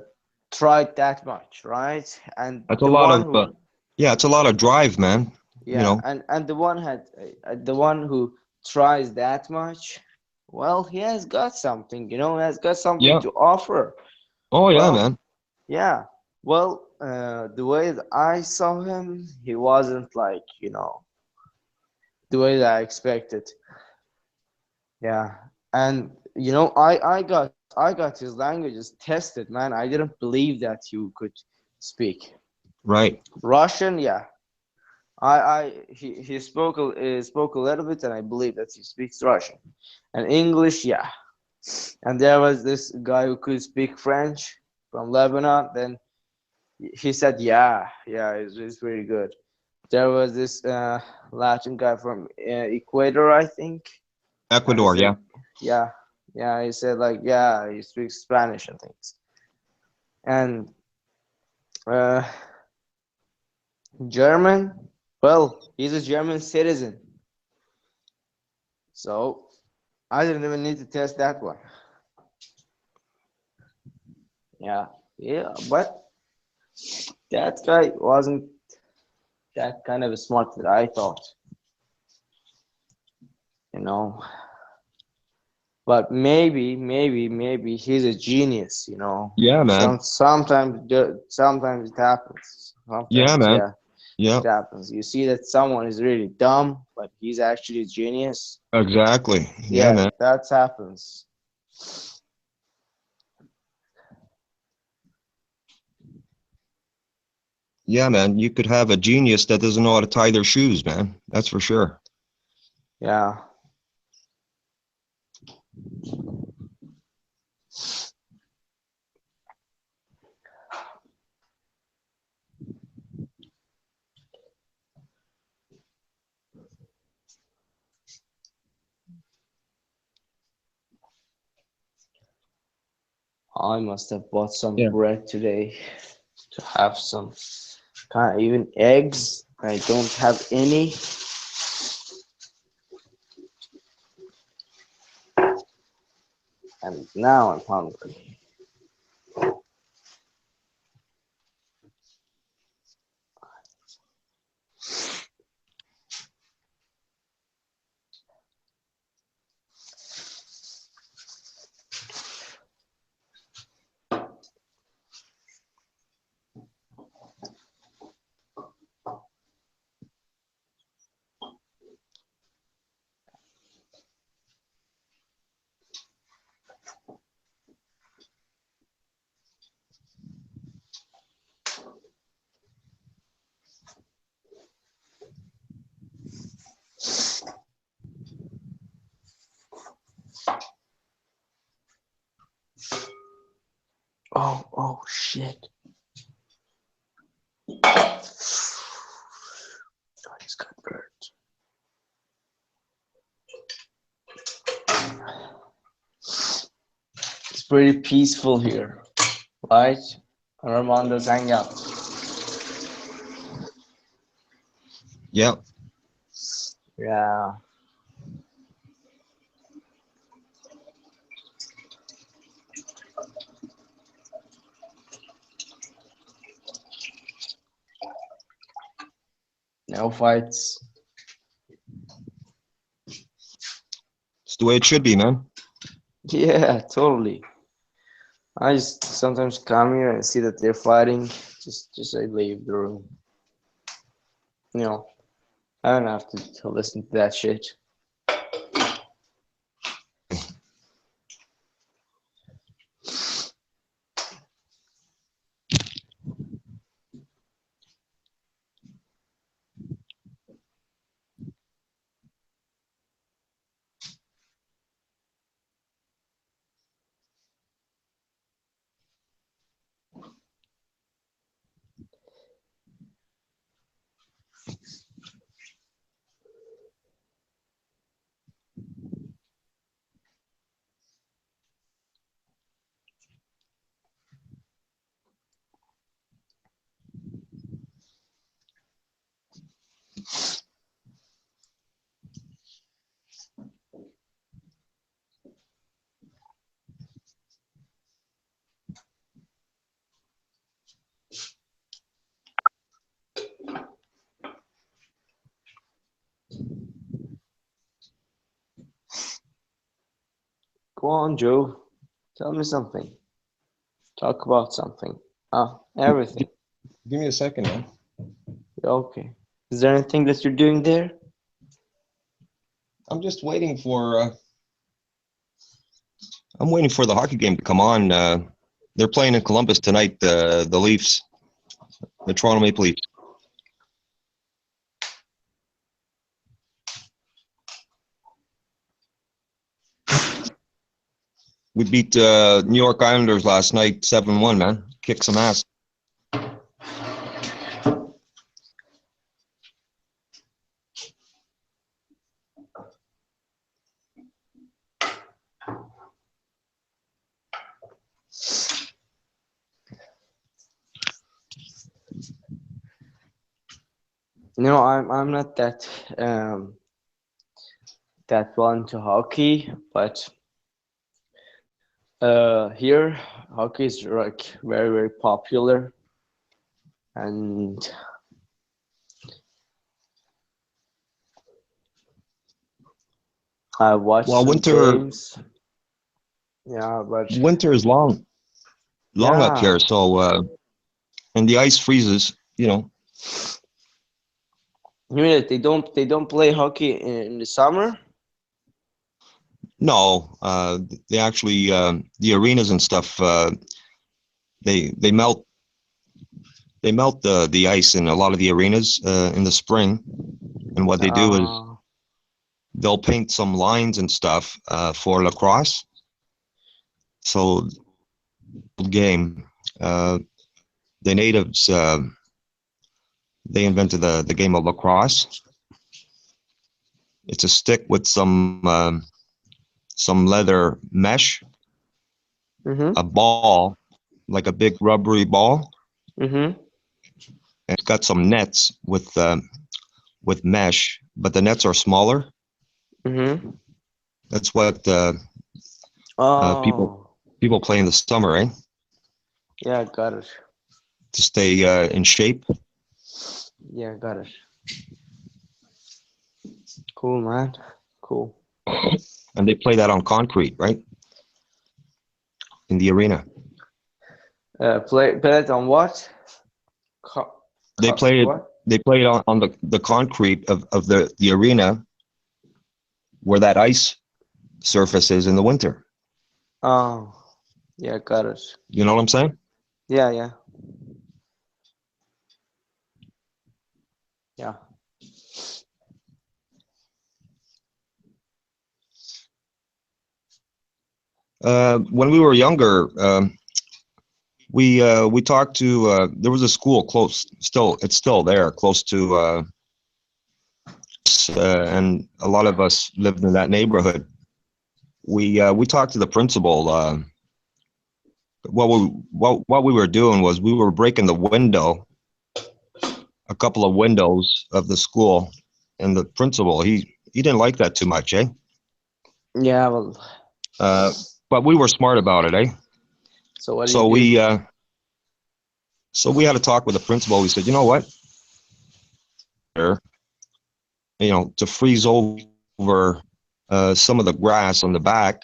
tried that much, right? And That's a the lot one of who yeah, it's a lot of drive, man. You yeah, know. and the one who tries that much, well, he has got something, he has got something Yeah. to offer. Oh yeah, Well, man. yeah. Well, the way that I saw him, he wasn't like, the way that I expected. Yeah, and you know, I got his languages tested, man. I didn't believe that you could speak Right. Russian. Yeah, he spoke a little bit, and I believe that he speaks Russian and English. Yeah, and there was this guy who could speak French from Lebanon. Then he said, yeah, yeah, it's really good. There was this Latin guy from Ecuador, I think. And he Ecuador, said, yeah. yeah, yeah. He said like, yeah, he speaks Spanish and things. And uh, German, well, he's a German citizen, so I didn't even need to test that one. Yeah, yeah, but that guy wasn't that kind of smart that I thought, you know. But maybe he's a genius, you know. Yeah, man. Sometimes it happens. Yeah, Sometimes, man. yeah, Yeah, it happens. You see that someone is really dumb, but he's actually a genius. exactly. Yeah, Yeah, man. that happens. Yeah, man. You could have a genius that doesn't know how to tie their shoes, man. That's for sure. Yeah. I must have bought some Yeah. bread today to have some kind of even eggs. I don't have any. And now I'm hungry. Oh shit. I just got burnt. It's pretty peaceful here, right? Armando's hangout. Yeah. Yeah. No fights. It's the way it should be, man. Yeah, totally. I just sometimes come here and see that they're fighting. Just I leave the room. You know, I don't have to listen to that shit. Go on, Joe. Tell me something. Talk about something. Everything. Give me a second, man. Okay. Is there anything that you're doing there? I'm just waiting for I'm waiting for the hockey game to come on. They're playing in Columbus tonight. The Leafs, the Toronto Maple Leafs. We beat New York Islanders last night, 7-1, man. Kicked some ass. No, I'm not that that well into hockey, but here hockey is like very, very popular, and I watched Well, some winter games. Yeah, but winter is long up yeah, here. So and the ice freezes. You know. you mean that they don't play hockey in the summer? No, they actually the arenas and stuff. They melt the ice in a lot of the arenas in the spring, and what they do is Uh, they'll paint some lines and stuff for lacrosse. So game, the natives they invented the game of lacrosse. It's a stick with some leather mesh, mhm, a ball like a big rubbery ball, mhm. and it's got some nets with mesh, but the nets are smaller. Mm-hmm. That's what people Oh, play in the summer, right? yeah, got it. To stay in shape. Yeah, got it. Cool, man. Cool. And they play that on concrete, right? In the arena. Play it on what? They play it. What? They play it on the concrete of the arena where that ice surface is in the winter. Oh, yeah, got it. You know what I'm saying? Yeah, yeah, yeah. When we were younger, we talked to. There was a school close. It's still there, close to. And a lot of us lived in that neighborhood. We talked to the principal. What we were doing was we were breaking a couple of windows of the school, and the principal he didn't like that too much, eh? Yeah, well, But we were smart about it, eh? so what do you So do? we had a talk with the principal. We said, you know what, to freeze over some of the grass on the back,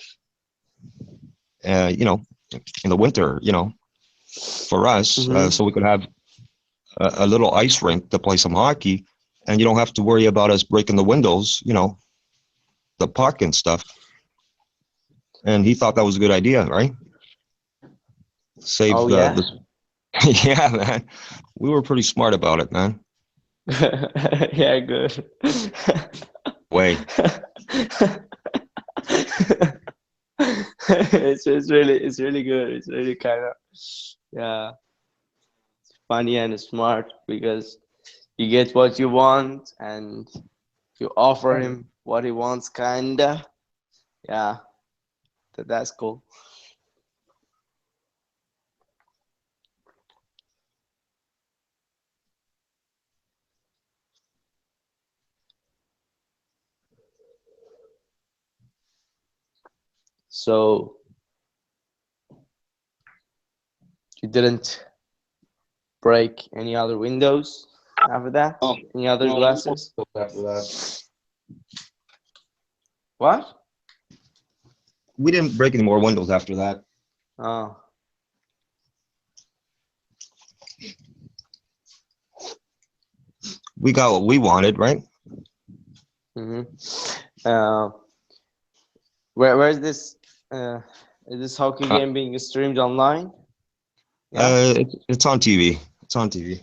in the winter, for us, Mm-hmm. so we could have a little ice rink to play some hockey, and you don't have to worry about us breaking the windows, the puck and stuff. And he thought that was a good idea, right? Save Oh, the yeah. yeah, man. We were pretty smart about it, man. Yeah, good. Way. It's really good. It's really kind of, yeah, funny and smart because you get what you want and you offer him what he wants, kinda. Yeah, that's cool. So you didn't break any other windows after that? Oh, Any other no, glasses? after that. What? We didn't break any more windows after that. Oh, We got what we wanted, right? mm-hmm. Where's this Is this hockey game being streamed online? It's on TV. It's on TV.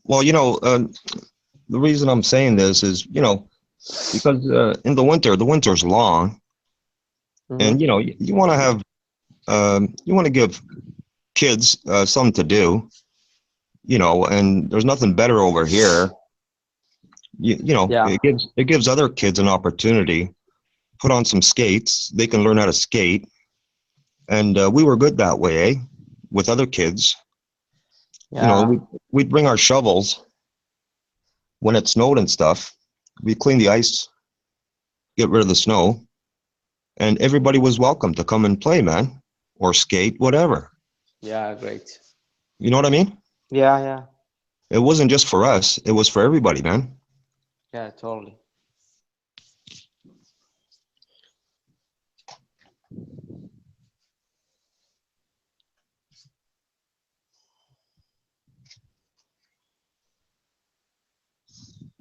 Well, the reason I'm saying this is, because in the winter's long, and you want to have, you want to give kids something to do, and there's nothing better over here. Yeah. It gives other kids an opportunity, put on some skates, they can learn how to skate, and we were good that way, eh? With other kids, Yeah. we'd bring our shovels when it snowed and stuff. We clean the ice, get rid of the snow, and everybody was welcome to come and play, man, or skate, whatever. Yeah, great. You know what I mean? Yeah, yeah. It wasn't just for us, it was for everybody, man. Yeah, totally.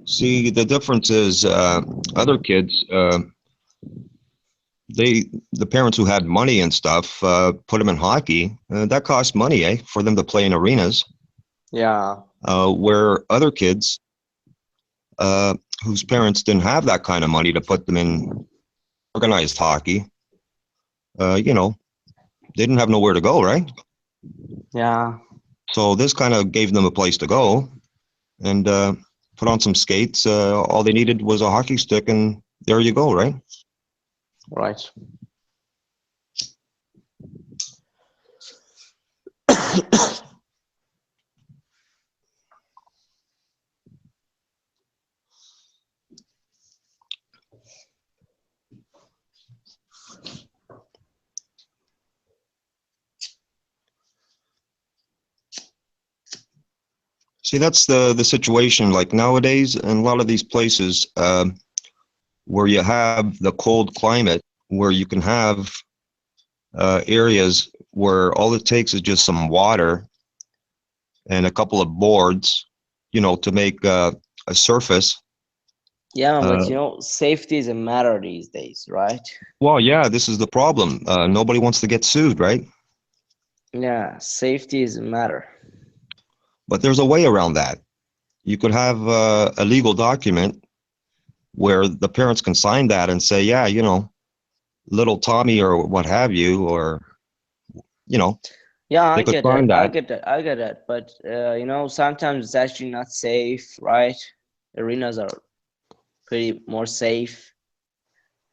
See, the difference is other kids, the parents who had money and stuff put them in hockey. That cost money, eh, for them to play in arenas. Yeah. Where other kids whose parents didn't have that kind of money to put them in organized hockey, they didn't have nowhere to go, right? Yeah. So this kind of gave them a place to go and put on some skates. All they needed was a hockey stick, and there you go, right? Right. See, that's the situation. Like nowadays, in a lot of these places where you have the cold climate, where you can have areas where all it takes is just some water and a couple of boards, to make a surface. Yeah, but safety is a matter these days, right? Well, yeah, this is the problem. Nobody wants to get sued, right? Yeah, safety is a matter. But there's a way around that. You could have a legal document where the parents can sign that and say, yeah, little Tommy or what have you, or, Yeah, they I could get sign that. I that. get that. I get that. But sometimes it's actually not safe, right? Arenas are pretty more safe,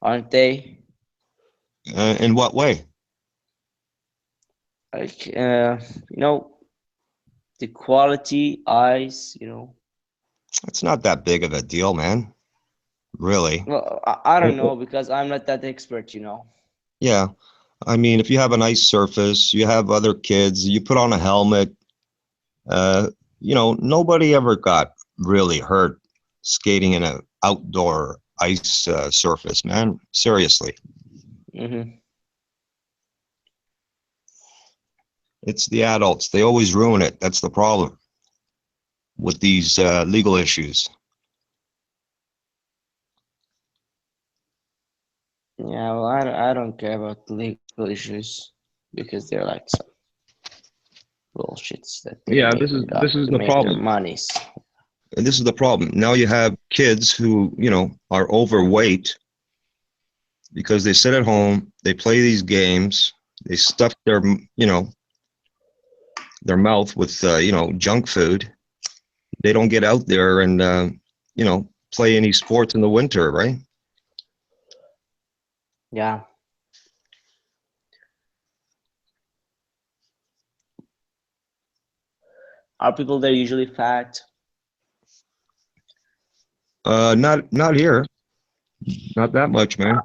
aren't they? In what way? Like the quality, ice, It's not that big of a deal, man. Really. Well, I don't know because I'm not that expert, Yeah. I mean, if you have a nice surface, you have other kids, you put on a helmet, nobody ever got really hurt skating in an outdoor ice surface, man. Seriously. Mm-hmm. It's the adults. They always ruin it. That's the problem with these legal issues. Yeah, well, I don't care about the legal issues because they're like some bullshits that they Yeah, make this is to the make their problem. monies. And this is the problem. Now you have kids who, are overweight because they sit at home, they play these games, they stuff their, their mouth with, junk food. They don't get out there and, play any sports in the winter, right? Yeah. Are people there usually fat? Not here. Not that much, man.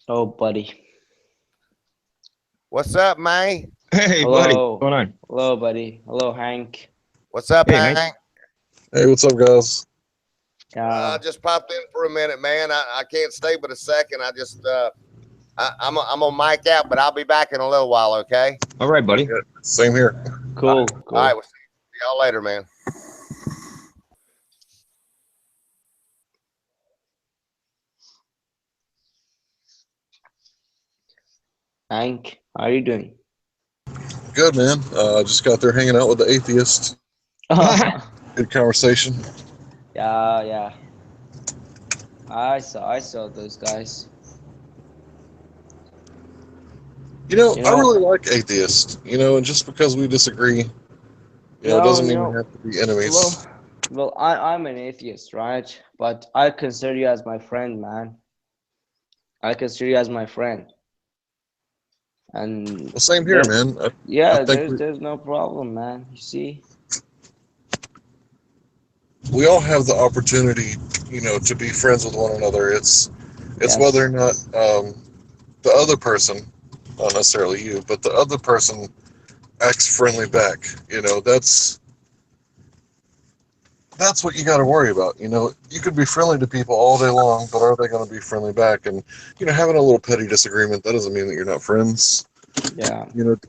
Oh, buddy. What's up, man? Hey, Hello. buddy. What's going on? Hello, buddy. Hello, Hank. What's up, Hey, Hank? Hank. Hey, what's up, guys? I just popped in for a minute, man. I can't stay but a second. I just I'm gonna mic out, but I'll be back in a little while. Okay. All right, buddy. Yeah, same here. Cool. All right. We'll see y'all later, man. Hank, how are you doing? Good, man. Just got there hanging out with the atheist. Good conversation. Yeah. I saw those guys. I really like atheists. And just because we disagree, doesn't mean we have to be enemies. Well, I'm an atheist, right? But I consider you as my friend, man. I consider you as my friend. And Well, same here, man. I think there's no problem, man. You see? we all have the opportunity, to be friends with one another. It's whether or not the other person, not necessarily you, but the other person acts friendly back. That's what you got to worry about. You could be friendly to people all day long, but are they going to be friendly back? And having a little petty disagreement, that doesn't mean that you're not friends. Yeah.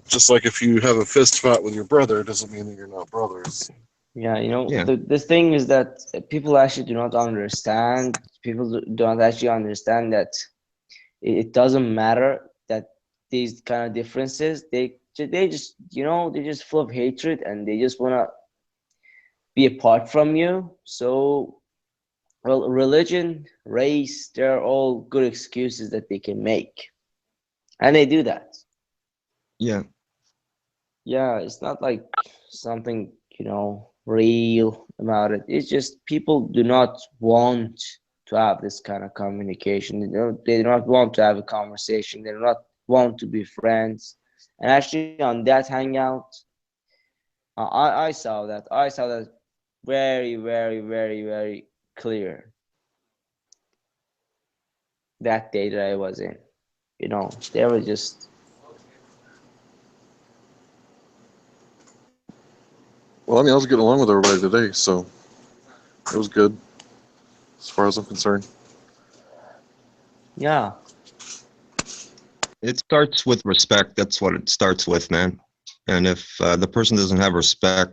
Just like if you have a fist fight with your brother, it doesn't mean that you're not brothers. Yeah, the thing is that people actually do not understand. People do not actually understand that it doesn't matter that these kind of differences. They just they're just full of hatred and they just want to be apart from you. So, well, religion, race, they're all good excuses that they can make, and they do that. Yeah. Yeah, it's not like something real about it. It's just people do not want to have this kind of communication. They do not want to have a conversation. They do not want to be friends. And actually, on that hangout, I saw that. I saw that very, very, very, very clear that day that I was in. They were just. Well, I was getting along with everybody today, so it was good as far as I'm concerned. Yeah. It starts with respect. That's what it starts with, man. And if the person doesn't have respect,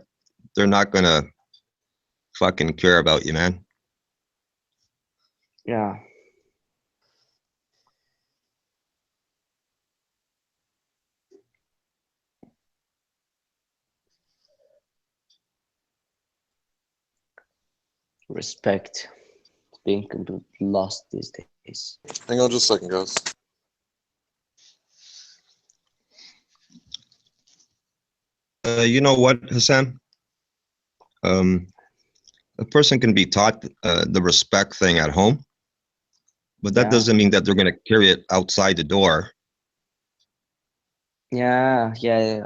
they're not gonna fucking care about you, man. Yeah. Respect. It's being completely lost these days. Hang on just a second, guys. You know what, Hassan? A person can be taught the respect thing at home, but that doesn't mean that they're going to carry it outside the door. Yeah,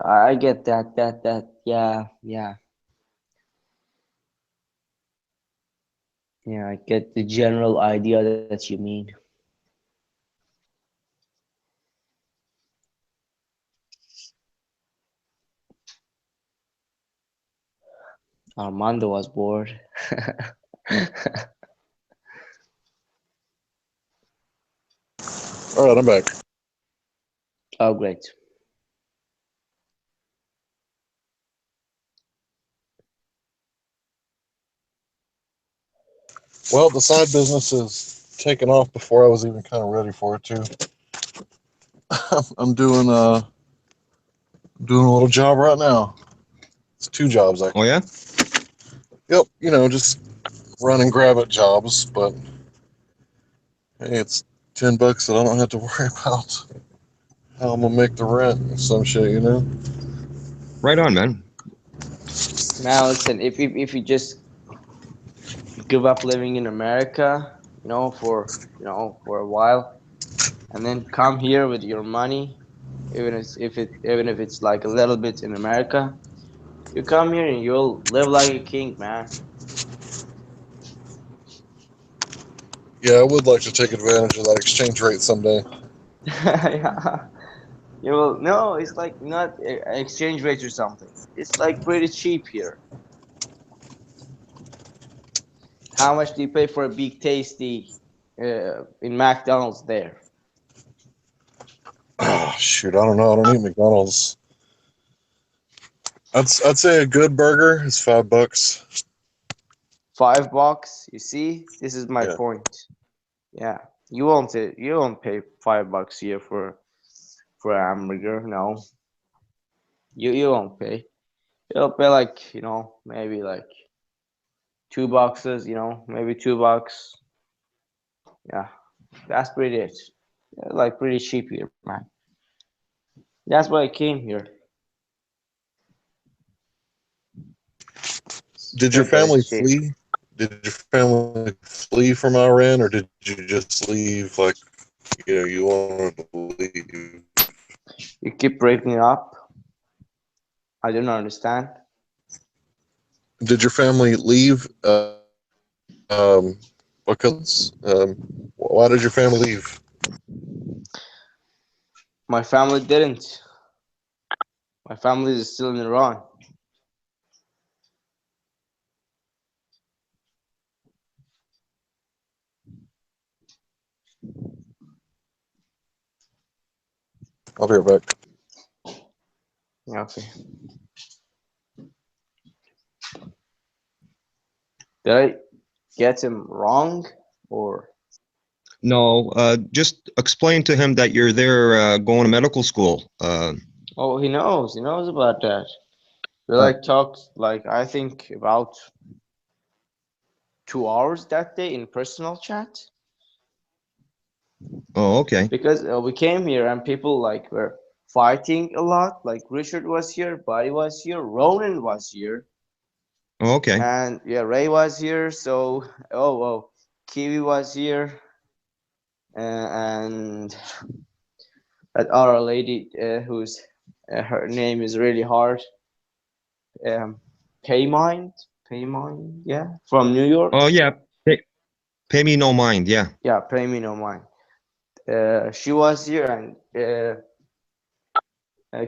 I get that. Yeah. Yeah, I get the general idea that you mean. Armando was bored. All right, I'm back. Oh, great. Well, the side business is taken off before I was even kind of ready for it to. I'm doing a little job right now. It's 2 jobs actually. Oh yeah? Yep, just run and grab at jobs, but hey, it's $10 that I don't have to worry about how I'm gonna make the rent and some shit, Right on, man. Now listen, if you just give up living in America, for a while, and then come here with your money, even if it's like a little bit in America, you come here and you'll live like a king, man. Yeah, I would like to take advantage of that exchange rate someday. Yeah. You will no, it's like not an exchange rate or something. It's like pretty cheap here. How much do you pay for a big tasty in McDonald's there? shoot, I don't know. I don't eat McDonald's. I'd say a good burger is $5. $5. You see, this is my Yeah. point. Yeah, you won't pay $5 here for a hamburger. No, you won't pay. You'll pay like, maybe like $2. Maybe $2. Yeah, that's pretty it. Like pretty cheap here, man. That's why I came here. Did your Stupid family shit. flee? Did your family flee from Iran, or did you just leave like, you wanted to leave? You keep breaking up. I don't understand. Did your family leave? Because why did your family leave? My family didn't. My family is still in Iran. I'll be right back. Okay. Did I get him wrong or? No, just explain to him that you're there going to medical school. Oh, he knows. He knows about that. We Oh. talked I think about 2 hours that day in personal chat. Oh, okay. Because we came here and people were fighting a lot. Like Richard was here, Buddy was here, Ronan was here. Oh, okay. And yeah, Ray was here. So Kiwi was here, and that other lady whose her name is really hard. Paymind, yeah, from New York. Oh, yeah. Pay me no mind. Yeah. Yeah, pay me no mind. She was here, and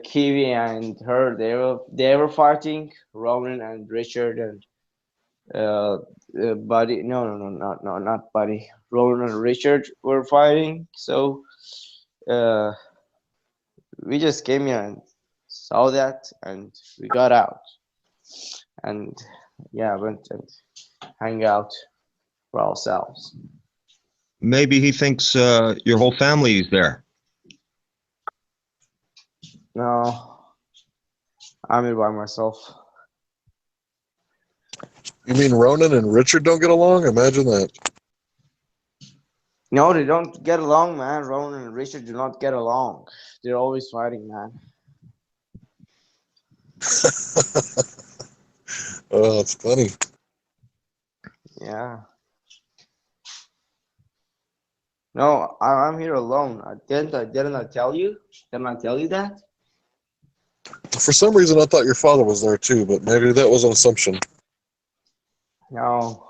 Kiwi and her, they were fighting. Ronan and Richard and Buddy. No, not Buddy. Ronan and Richard were fighting. So we just came here and saw that, and we got out, and yeah, went and hang out for ourselves. Maybe he thinks your whole family is there. No, I'm here by myself. You mean Ronan and Richard don't get along? Imagine that. No, they don't get along, man. Ronan and Richard do not get along. They're always fighting, man. Oh, that's funny. Yeah. No, I'm here alone. Didn't I tell you? Didn't I tell you that? For some reason, I thought your father was there too, but maybe that was an assumption. No.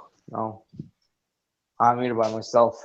I'm here by myself.